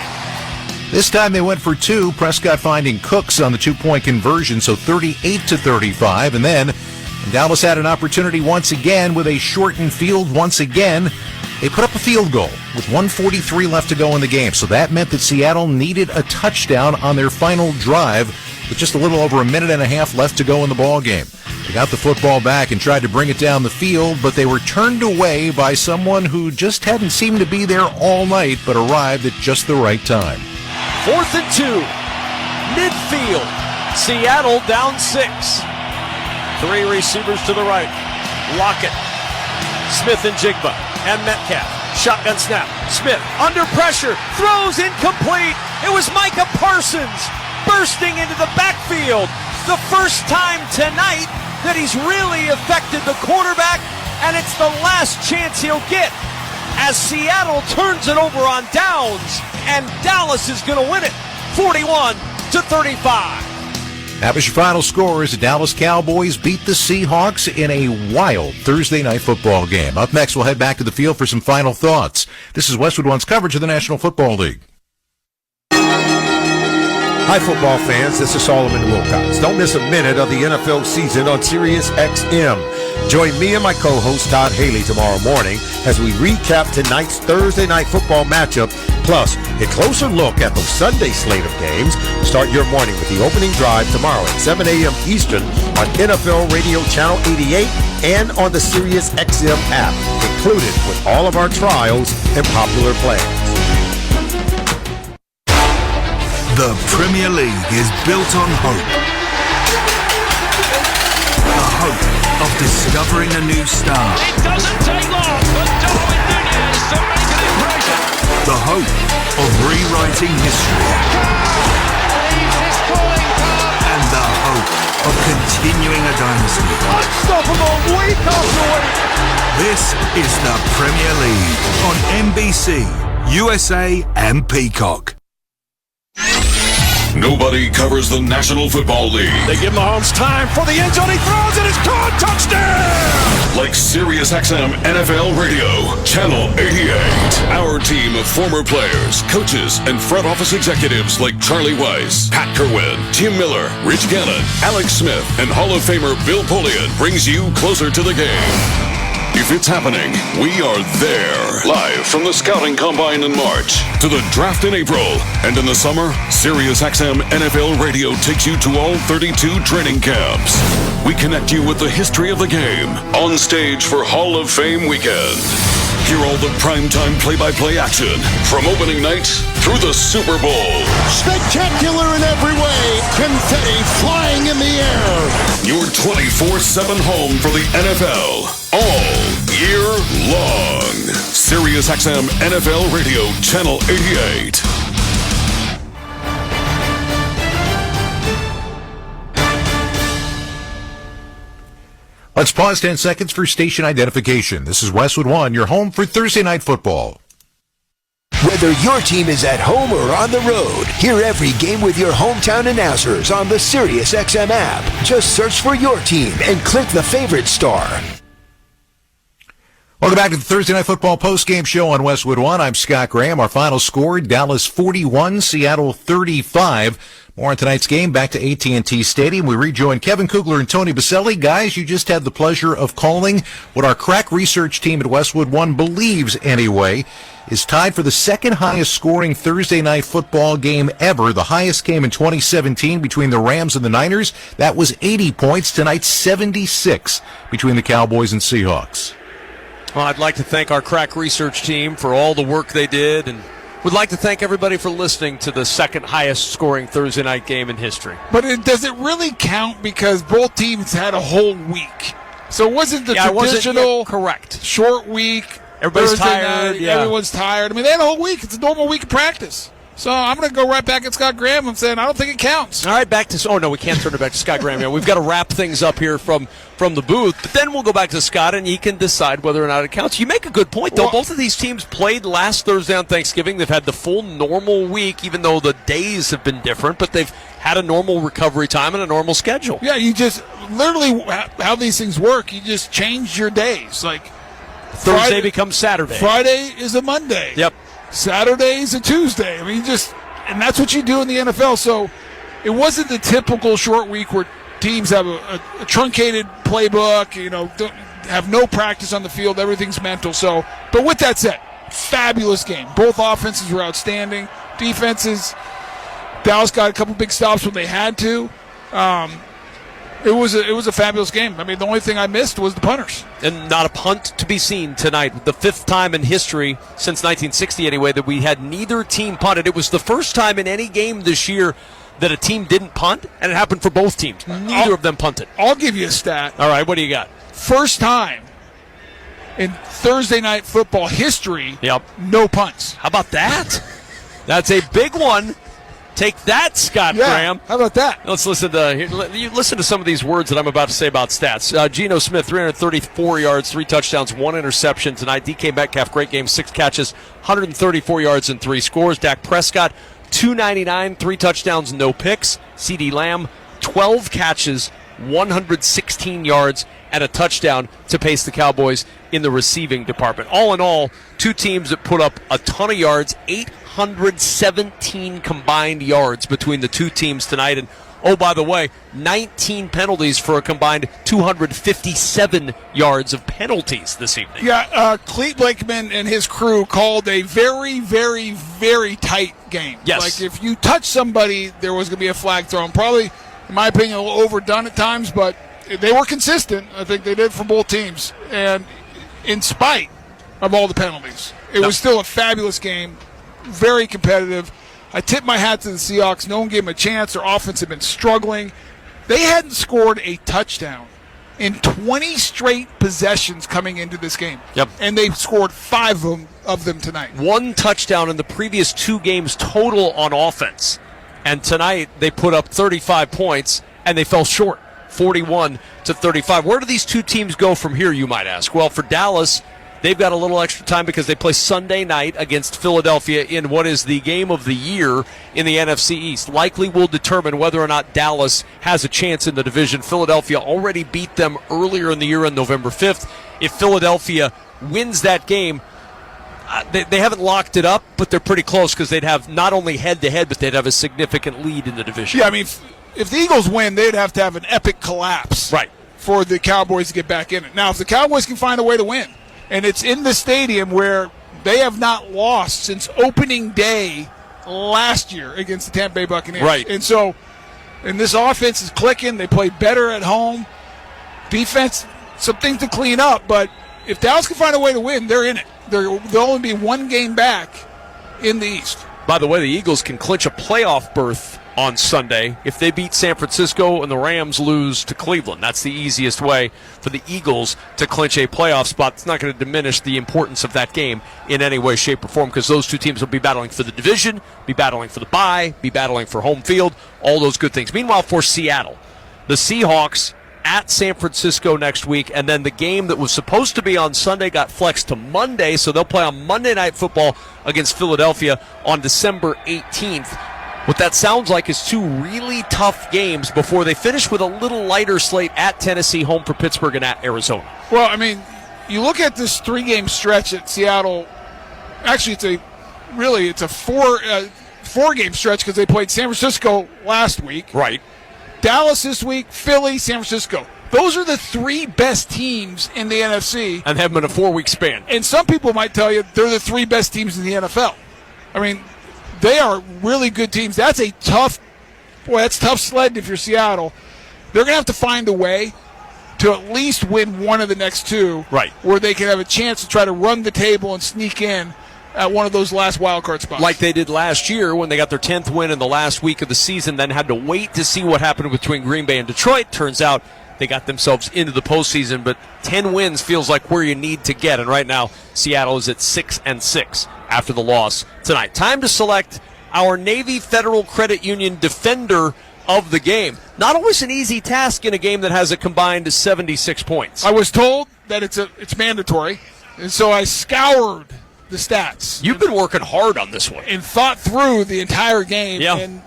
This time they went for 2, Prescott finding Cooks on the 2-point conversion, so 38-35, and then Dallas had an opportunity once again with a shortened field. Once again, they put up a field goal with 1:43 left to go in the game. So that meant that Seattle needed a touchdown on their final drive with just a little over a minute and a half left to go in the ball game. They got the football back and tried to bring it down the field, but they were turned away by someone who just hadn't seemed to be there all night, but arrived at just the right time. 4th and 2, midfield. Seattle down 6. 3 receivers to the right. Lockett, Smith and Jigba, and Metcalf. Shotgun snap. Smith under pressure. Throws incomplete. It was Micah Parsons bursting into the backfield. The first time tonight that he's really affected the quarterback, and it's the last chance he'll get as Seattle turns it over on downs, and Dallas is going to win it 41-35. That was your final score as the Dallas Cowboys beat the Seahawks in a wild Thursday night football game. Up next, we'll head back to the field for some final thoughts. This is Westwood One's coverage of the National Football League. Hi, football fans. This is Solomon Wilcox. Don't miss a minute of the NFL season on Sirius XM. Join me and my co-host Todd Haley tomorrow morning as we recap tonight's Thursday night football matchup, plus a closer look at the Sunday slate of games. Start your morning with the opening drive tomorrow at 7 a.m. Eastern on NFL Radio Channel 88 and on the Sirius XM app, included with all of our trials and popular plans. The Premier League is built on hope. The hope of discovering a new star. It doesn't take long for Darwin Núñez to make an impression. The hope of rewriting history. And the hope of continuing a dynasty. Unstoppable week after week. This is the Premier League on NBC, USA and Peacock. Nobody covers the National Football League. They give Mahomes time for the end zone. He throws and it's caught. Touchdown! Like Sirius XM NFL Radio, Channel 88. Our team of former players, coaches, and front office executives like Charlie Weiss, Pat Kerwin, Tim Miller, Rich Gannon, Alex Smith, and Hall of Famer Bill Polian brings you closer to the game. If it's happening, we are there. Live from the Scouting Combine in March to the Draft in April. And in the summer, Sirius XM NFL Radio takes you to all 32 training camps. We connect you with the history of the game on stage for Hall of Fame weekend. Hear all the primetime play-by-play action from opening night through the Super Bowl. Spectacular in every way. Confetti flying in the air. Your 24/7 home for the NFL all year long. Sirius XM NFL Radio, Channel 88. Let's pause 10 seconds for station identification. This is Westwood 1, your home for Thursday Night Football. Whether your team is at home or on the road, hear every game with your hometown announcers on the Sirius XM app. Just search for your team and click the favorite star. Welcome back to the Thursday Night Football postgame show on Westwood 1. I'm Scott Graham. Our final score, Dallas 41, Seattle 35. More on tonight's game, back to AT&T Stadium. We rejoin Kevin Kugler and Tony Baselli. Guys, you just had the pleasure of calling what our crack research team at Westwood 1 believes, anyway, is tied for the second highest scoring Thursday night football game ever. The highest came in 2017 between the Rams and the Niners. That was 80 points. Tonight, 76 between the Cowboys and Seahawks. Well, I'd like to thank our crack research team for all the work they did, and would like to thank everybody for listening to the second highest scoring Thursday night game in history. But does it really count because both teams had a whole week? So it wasn't the traditional correct short week. Everybody's Thursday tired. Night, everyone's tired. I mean, they had a whole week. It's a normal week of practice. So I'm going to go right back at Scott Graham and saying I don't think it counts. All right, back to – oh, no, we can't turn it back to Scott Graham. We've got to wrap things up here from the booth. But then we'll go back to Scott, and he can decide whether or not it counts. You make a good point, though. Well, both of these teams played last Thursday on Thanksgiving. They've had the full normal week, even though the days have been different. But they've had a normal recovery time and a normal schedule. Yeah, you just – literally how these things work, you just change your days. Like Thursday becomes Saturday. Friday is a Monday. Yep. Saturday is a Tuesday. I mean, and that's what you do in the NFL. So it wasn't the typical short week where teams have a truncated playbook, don't have no practice on the field, everything's mental. So, but with that said, fabulous game. Both offenses were outstanding. Defenses, Dallas got a couple big stops when they had to. It was a fabulous game. I mean, the only thing I missed was the punters. And not a punt to be seen tonight. The fifth time in history, since 1960 anyway, that we had neither team punted. It was the first time in any game this year that a team didn't punt, and it happened for both teams. Neither of them punted. I'll give you a stat. All right, what do you got? First time in Thursday night football history, no punts. How about that? That's a big one. Take that, Scott Graham. How about that? Let's listen to some of these words that I'm about to say about stats. Geno Smith, 334 yards, 3 touchdowns, 1 interception tonight. DK Metcalf, great game, 6 catches, 134 yards and 3 scores. Dak Prescott, 299, 3 touchdowns, no picks. CeeDee Lamb, 12 catches, 116 yards and a touchdown to pace the Cowboys in the receiving department. All in all, two teams that put up a ton of yards, 817 combined yards between the two teams tonight. And oh, by the way, 19 penalties for a combined 257 yards of penalties this evening. Yeah, Clete Blakeman and his crew called a very, very, very tight game. Yes. Like, if you touch somebody, there was going to be a flag thrown. Probably, in my opinion, a little overdone at times, but they were consistent. I think they did for both teams. And in spite of all the penalties, it was still a fabulous game, very competitive. I tip my hat to the Seahawks. No one gave them a chance. Their offense had been struggling. They hadn't scored a touchdown in 20 straight possessions coming into this game. Yep. And they scored 5 of them tonight. One touchdown in the previous 2 games total on offense. And tonight they put up 35 points, and they fell short, 41-35. Where do these two teams go from here, you might ask? Well, for Dallas, they've got a little extra time because they play Sunday night against Philadelphia in what is the game of the year in the NFC East. Likely will determine whether or not Dallas has a chance in the division. Philadelphia already beat them earlier in the year on November 5th. If Philadelphia wins that game, they haven't locked it up, but they're pretty close because they'd have not only head-to-head, but they'd have a significant lead in the division. Yeah, I mean, if the Eagles win, they'd have to have an epic collapse for the Cowboys to get back in it. Now, if the Cowboys can find a way to win, and it's in the stadium where they have not lost since opening day last year against the Tampa Bay Buccaneers. Right. And so, and this offense is clicking. They play better at home. Defense, some things to clean up, but if Dallas can find a way to win, they're in it. They'll only be one game back in the East. By the way, the Eagles can clinch a playoff berth on Sunday if they beat San Francisco and the Rams lose to Cleveland. That's the easiest way for the Eagles to clinch a playoff spot. It's not going to diminish the importance of that game in any way, shape, or form because those two teams will be battling for the division, be battling for the bye, be battling for home field, all those good things. Meanwhile, for Seattle, the Seahawks at San Francisco next week, and then the game that was supposed to be on Sunday got flexed to Monday, so they'll play on Monday Night Football against Philadelphia on December 18th. What that sounds like is 2 really tough games before they finish with a little lighter slate at Tennessee, home for Pittsburgh, and at Arizona. Well, I mean, you look at this 3-game stretch at Seattle. Actually, it's a 4-game stretch because they played San Francisco last week. Right. Dallas this week, Philly, San Francisco. Those are the 3 best teams in the NFC. And have them in a 4-week span. And some people might tell you they're the 3 best teams in the NFL. I mean, they are really good teams. That's tough sledding if you're Seattle. They're going to have to find a way to at least win one of the next 2. Right. Where they can have a chance to try to run the table and sneak in at one of those last wild card spots. Like they did last year when they got their 10th win in the last week of the season, then had to wait to see what happened between Green Bay and Detroit. Turns out they got themselves into the postseason, but 10 wins feels like where you need to get. And right now, Seattle is at 6-6 after the loss tonight. Time to select our Navy Federal Credit Union defender of the game. Not always an easy task in a game that has a combined 76 points. I was told that it's mandatory, and so I scoured the stats. You've been working hard on this one. And thought through the entire game. Yeah. And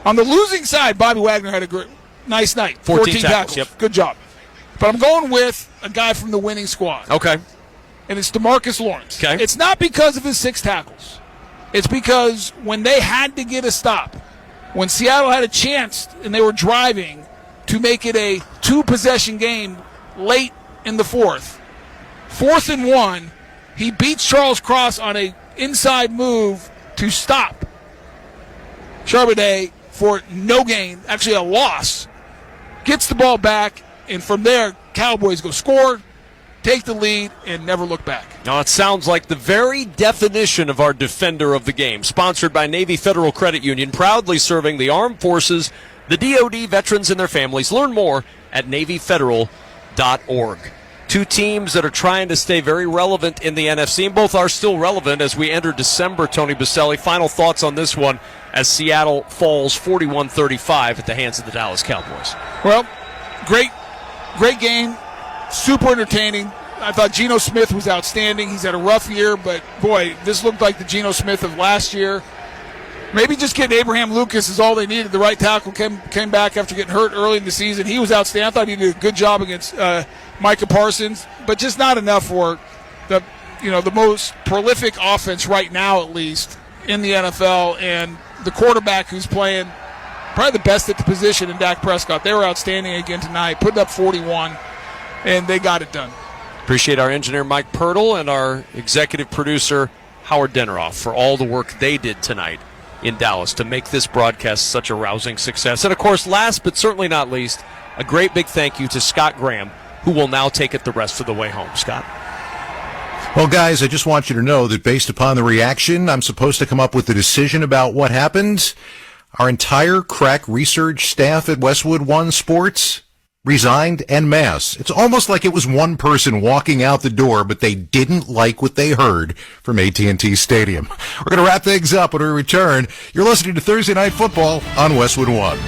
on the losing side, Bobby Wagner had a nice night. 14 tackles. Yep. Good job. But I'm going with a guy from the winning squad. Okay. And it's DeMarcus Lawrence. Okay. It's not because of his 6 tackles. It's because when they had to get a stop, when Seattle had a chance and they were driving to make it a 2-possession game late in the 4th, 4th and 1, he beats Charles Cross on an inside move to stop Charbonnet for no gain, actually a loss. Gets the ball back, and from there, Cowboys go score, take the lead, and never look back. Now, it sounds like the very definition of our defender of the game. Sponsored by Navy Federal Credit Union, proudly serving the armed forces, the DoD, veterans, and their families. Learn more at NavyFederal.org. 2 teams that are trying to stay very relevant in the NFC, and both are still relevant as we enter December, Tony Baselli. Final thoughts on this one as Seattle falls 41-35 at the hands of the Dallas Cowboys. Well, great game, super entertaining. I thought Geno Smith was outstanding. He's had a rough year, but, boy, this looked like the Geno Smith of last year. Maybe just getting Abraham Lucas is all they needed. The right tackle came back after getting hurt early in the season. He was outstanding. I thought he did a good job against Micah Parsons, but just not enough for the most prolific offense right now, at least in the NFL, and the quarterback who's playing probably the best at the position in Dak Prescott. They were outstanding again tonight, putting up 41, and they got it done. Appreciate our engineer Mike Pirtle and our executive producer Howard Deneroff for all the work they did tonight in Dallas to make this broadcast such a rousing success. And, of course, last but certainly not least, a great big thank you to Scott Graham, who will now take it the rest of the way home. Scott? Well, guys, I just want you to know that based upon the reaction, I'm supposed to come up with a decision about what happened. Our entire crack research staff at Westwood One Sports resigned en masse. It's almost like it was one person walking out the door, but they didn't like what they heard from AT&T Stadium. We're going to wrap things up when we return. You're listening to Thursday Night Football on Westwood One.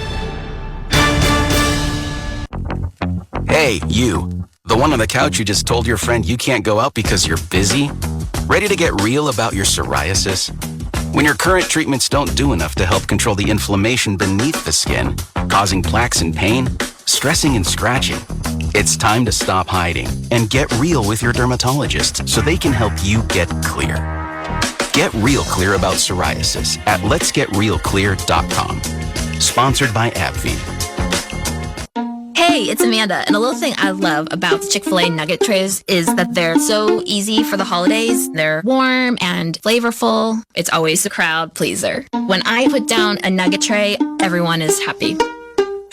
Hey, you. The one on the couch who just told your friend you can't go out because you're busy? Ready to get real about your psoriasis? When your current treatments don't do enough to help control the inflammation beneath the skin, causing plaques and pain, stressing and scratching, it's time to stop hiding and get real with your dermatologist so they can help you get clear. Get real clear about psoriasis at letsgetrealclear.com. Sponsored by AbbVie. Hey, it's Amanda, and a little thing I love about the Chick-fil-A nugget trays is that they're so easy for the holidays. They're warm and flavorful. It's always a crowd pleaser. When I put down a nugget tray, everyone is happy.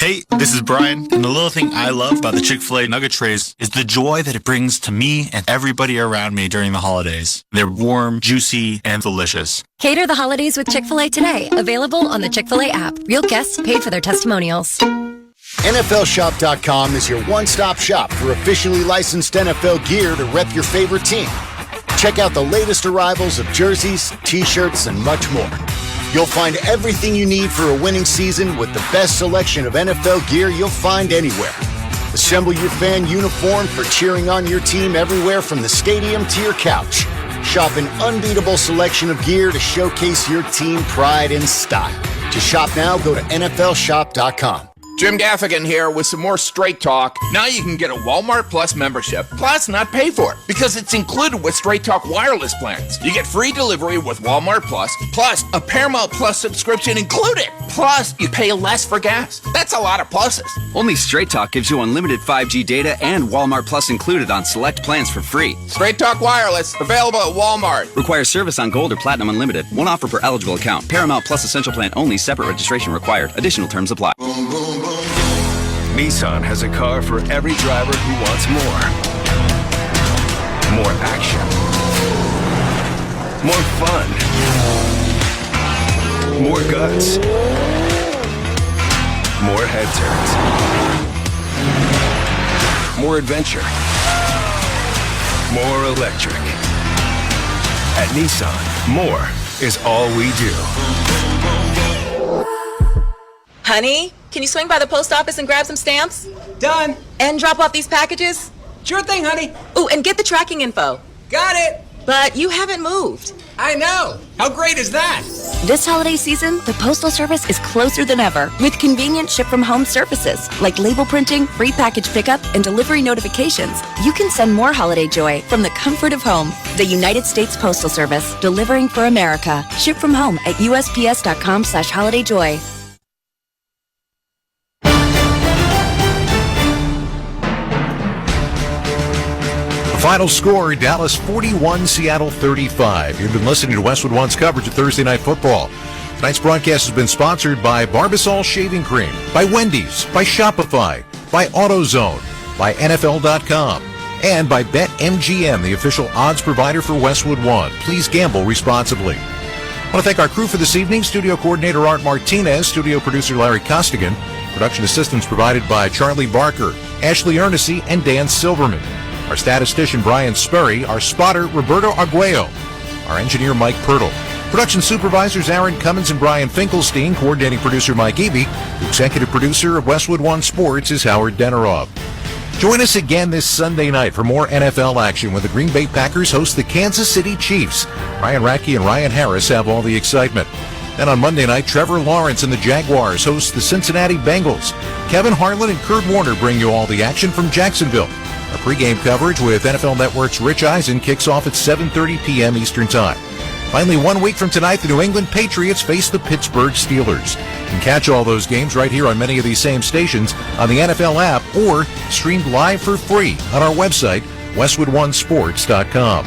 Hey, this is Brian, and the little thing I love about the Chick-fil-A nugget trays is the joy that it brings to me and everybody around me during the holidays. They're warm, juicy, and delicious. Cater the holidays with Chick-fil-A today. Available on the Chick-fil-A app. Real guests paid for their testimonials. NFLShop.com is your one-stop shop for officially licensed NFL gear to rep your favorite team. Check out the latest arrivals of jerseys, t-shirts, and much more. You'll find everything you need for a winning season with the best selection of NFL gear you'll find anywhere. Assemble your fan uniform for cheering on your team everywhere from the stadium to your couch. Shop an unbeatable selection of gear to showcase your team pride and style. To shop now, go to NFLShop.com. Jim Gaffigan here with some more Straight Talk. Now you can get a Walmart Plus membership, plus not pay for it, because it's included with Straight Talk wireless plans. You get free delivery with Walmart plus a Paramount Plus subscription included. Plus, you pay less for gas. That's a lot of pluses. Only Straight Talk gives you unlimited 5G data and Walmart Plus included on select plans for free. Straight Talk wireless, available at Walmart. Requires service on Gold or Platinum Unlimited. One offer per eligible account. Paramount Plus Essential Plan only. Separate registration required. Additional terms apply. Nissan has a car for every driver who wants more. More action. More fun. More guts. More head turns. More adventure. More electric. At Nissan, more is all we do. Honey, can you swing by the post office and grab some stamps? Done. And drop off these packages? Sure thing, honey. Ooh, and get the tracking info. Got it. But you haven't moved. I know. How great is that? This holiday season, the Postal Service is closer than ever with convenient ship-from-home services like label printing, free package pickup, and delivery notifications. You can send more holiday joy from the comfort of home. The United States Postal Service, delivering for America. Ship from home at USPS.com/holidayjoy. Final score, Dallas 41, Seattle 35. You've been listening to Westwood One's coverage of Thursday Night Football. Tonight's broadcast has been sponsored by Barbasol Shaving Cream, by Wendy's, by Shopify, by AutoZone, by NFL.com, and by BetMGM, the official odds provider for Westwood One. Please gamble responsibly. I want to thank our crew for this evening. Studio coordinator Art Martinez, studio producer Larry Costigan, production assistance provided by Charlie Barker, Ashley Ernessy, and Dan Silverman. Our statistician, Brian Spurry. Our spotter, Roberto Arguello. Our engineer, Mike Pirtle. Production supervisors, Aaron Cummins and Brian Finkelstein. Coordinating producer, Mike Eby. The executive producer of Westwood One Sports is Howard Deneroff. Join us again this Sunday night for more NFL action when the Green Bay Packers host the Kansas City Chiefs. Ryan Radke and Ryan Harris have all the excitement. Then on Monday night, Trevor Lawrence and the Jaguars host the Cincinnati Bengals. Kevin Harlan and Kurt Warner bring you all the action from Jacksonville. Our pregame coverage with NFL Network's Rich Eisen kicks off at 7:30 p.m. Eastern Time. Finally, 1 week from tonight, the New England Patriots face the Pittsburgh Steelers. You can catch all those games right here on many of these same stations on the NFL app or streamed live for free on our website, westwoodonesports.com.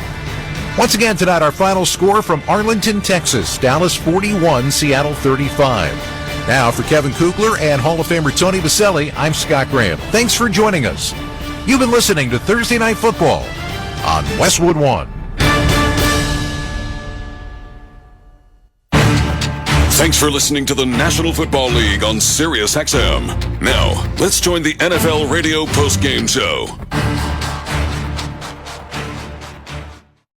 Once again tonight, our final score from Arlington, Texas. Dallas 41, Seattle 35. Now for Kevin Kugler and Hall of Famer Tony Baselli, I'm Scott Graham. Thanks for joining us. You've been listening to Thursday Night Football on Westwood One. Thanks for listening to the National Football League on Sirius XM. Now, let's join the NFL Radio postgame show.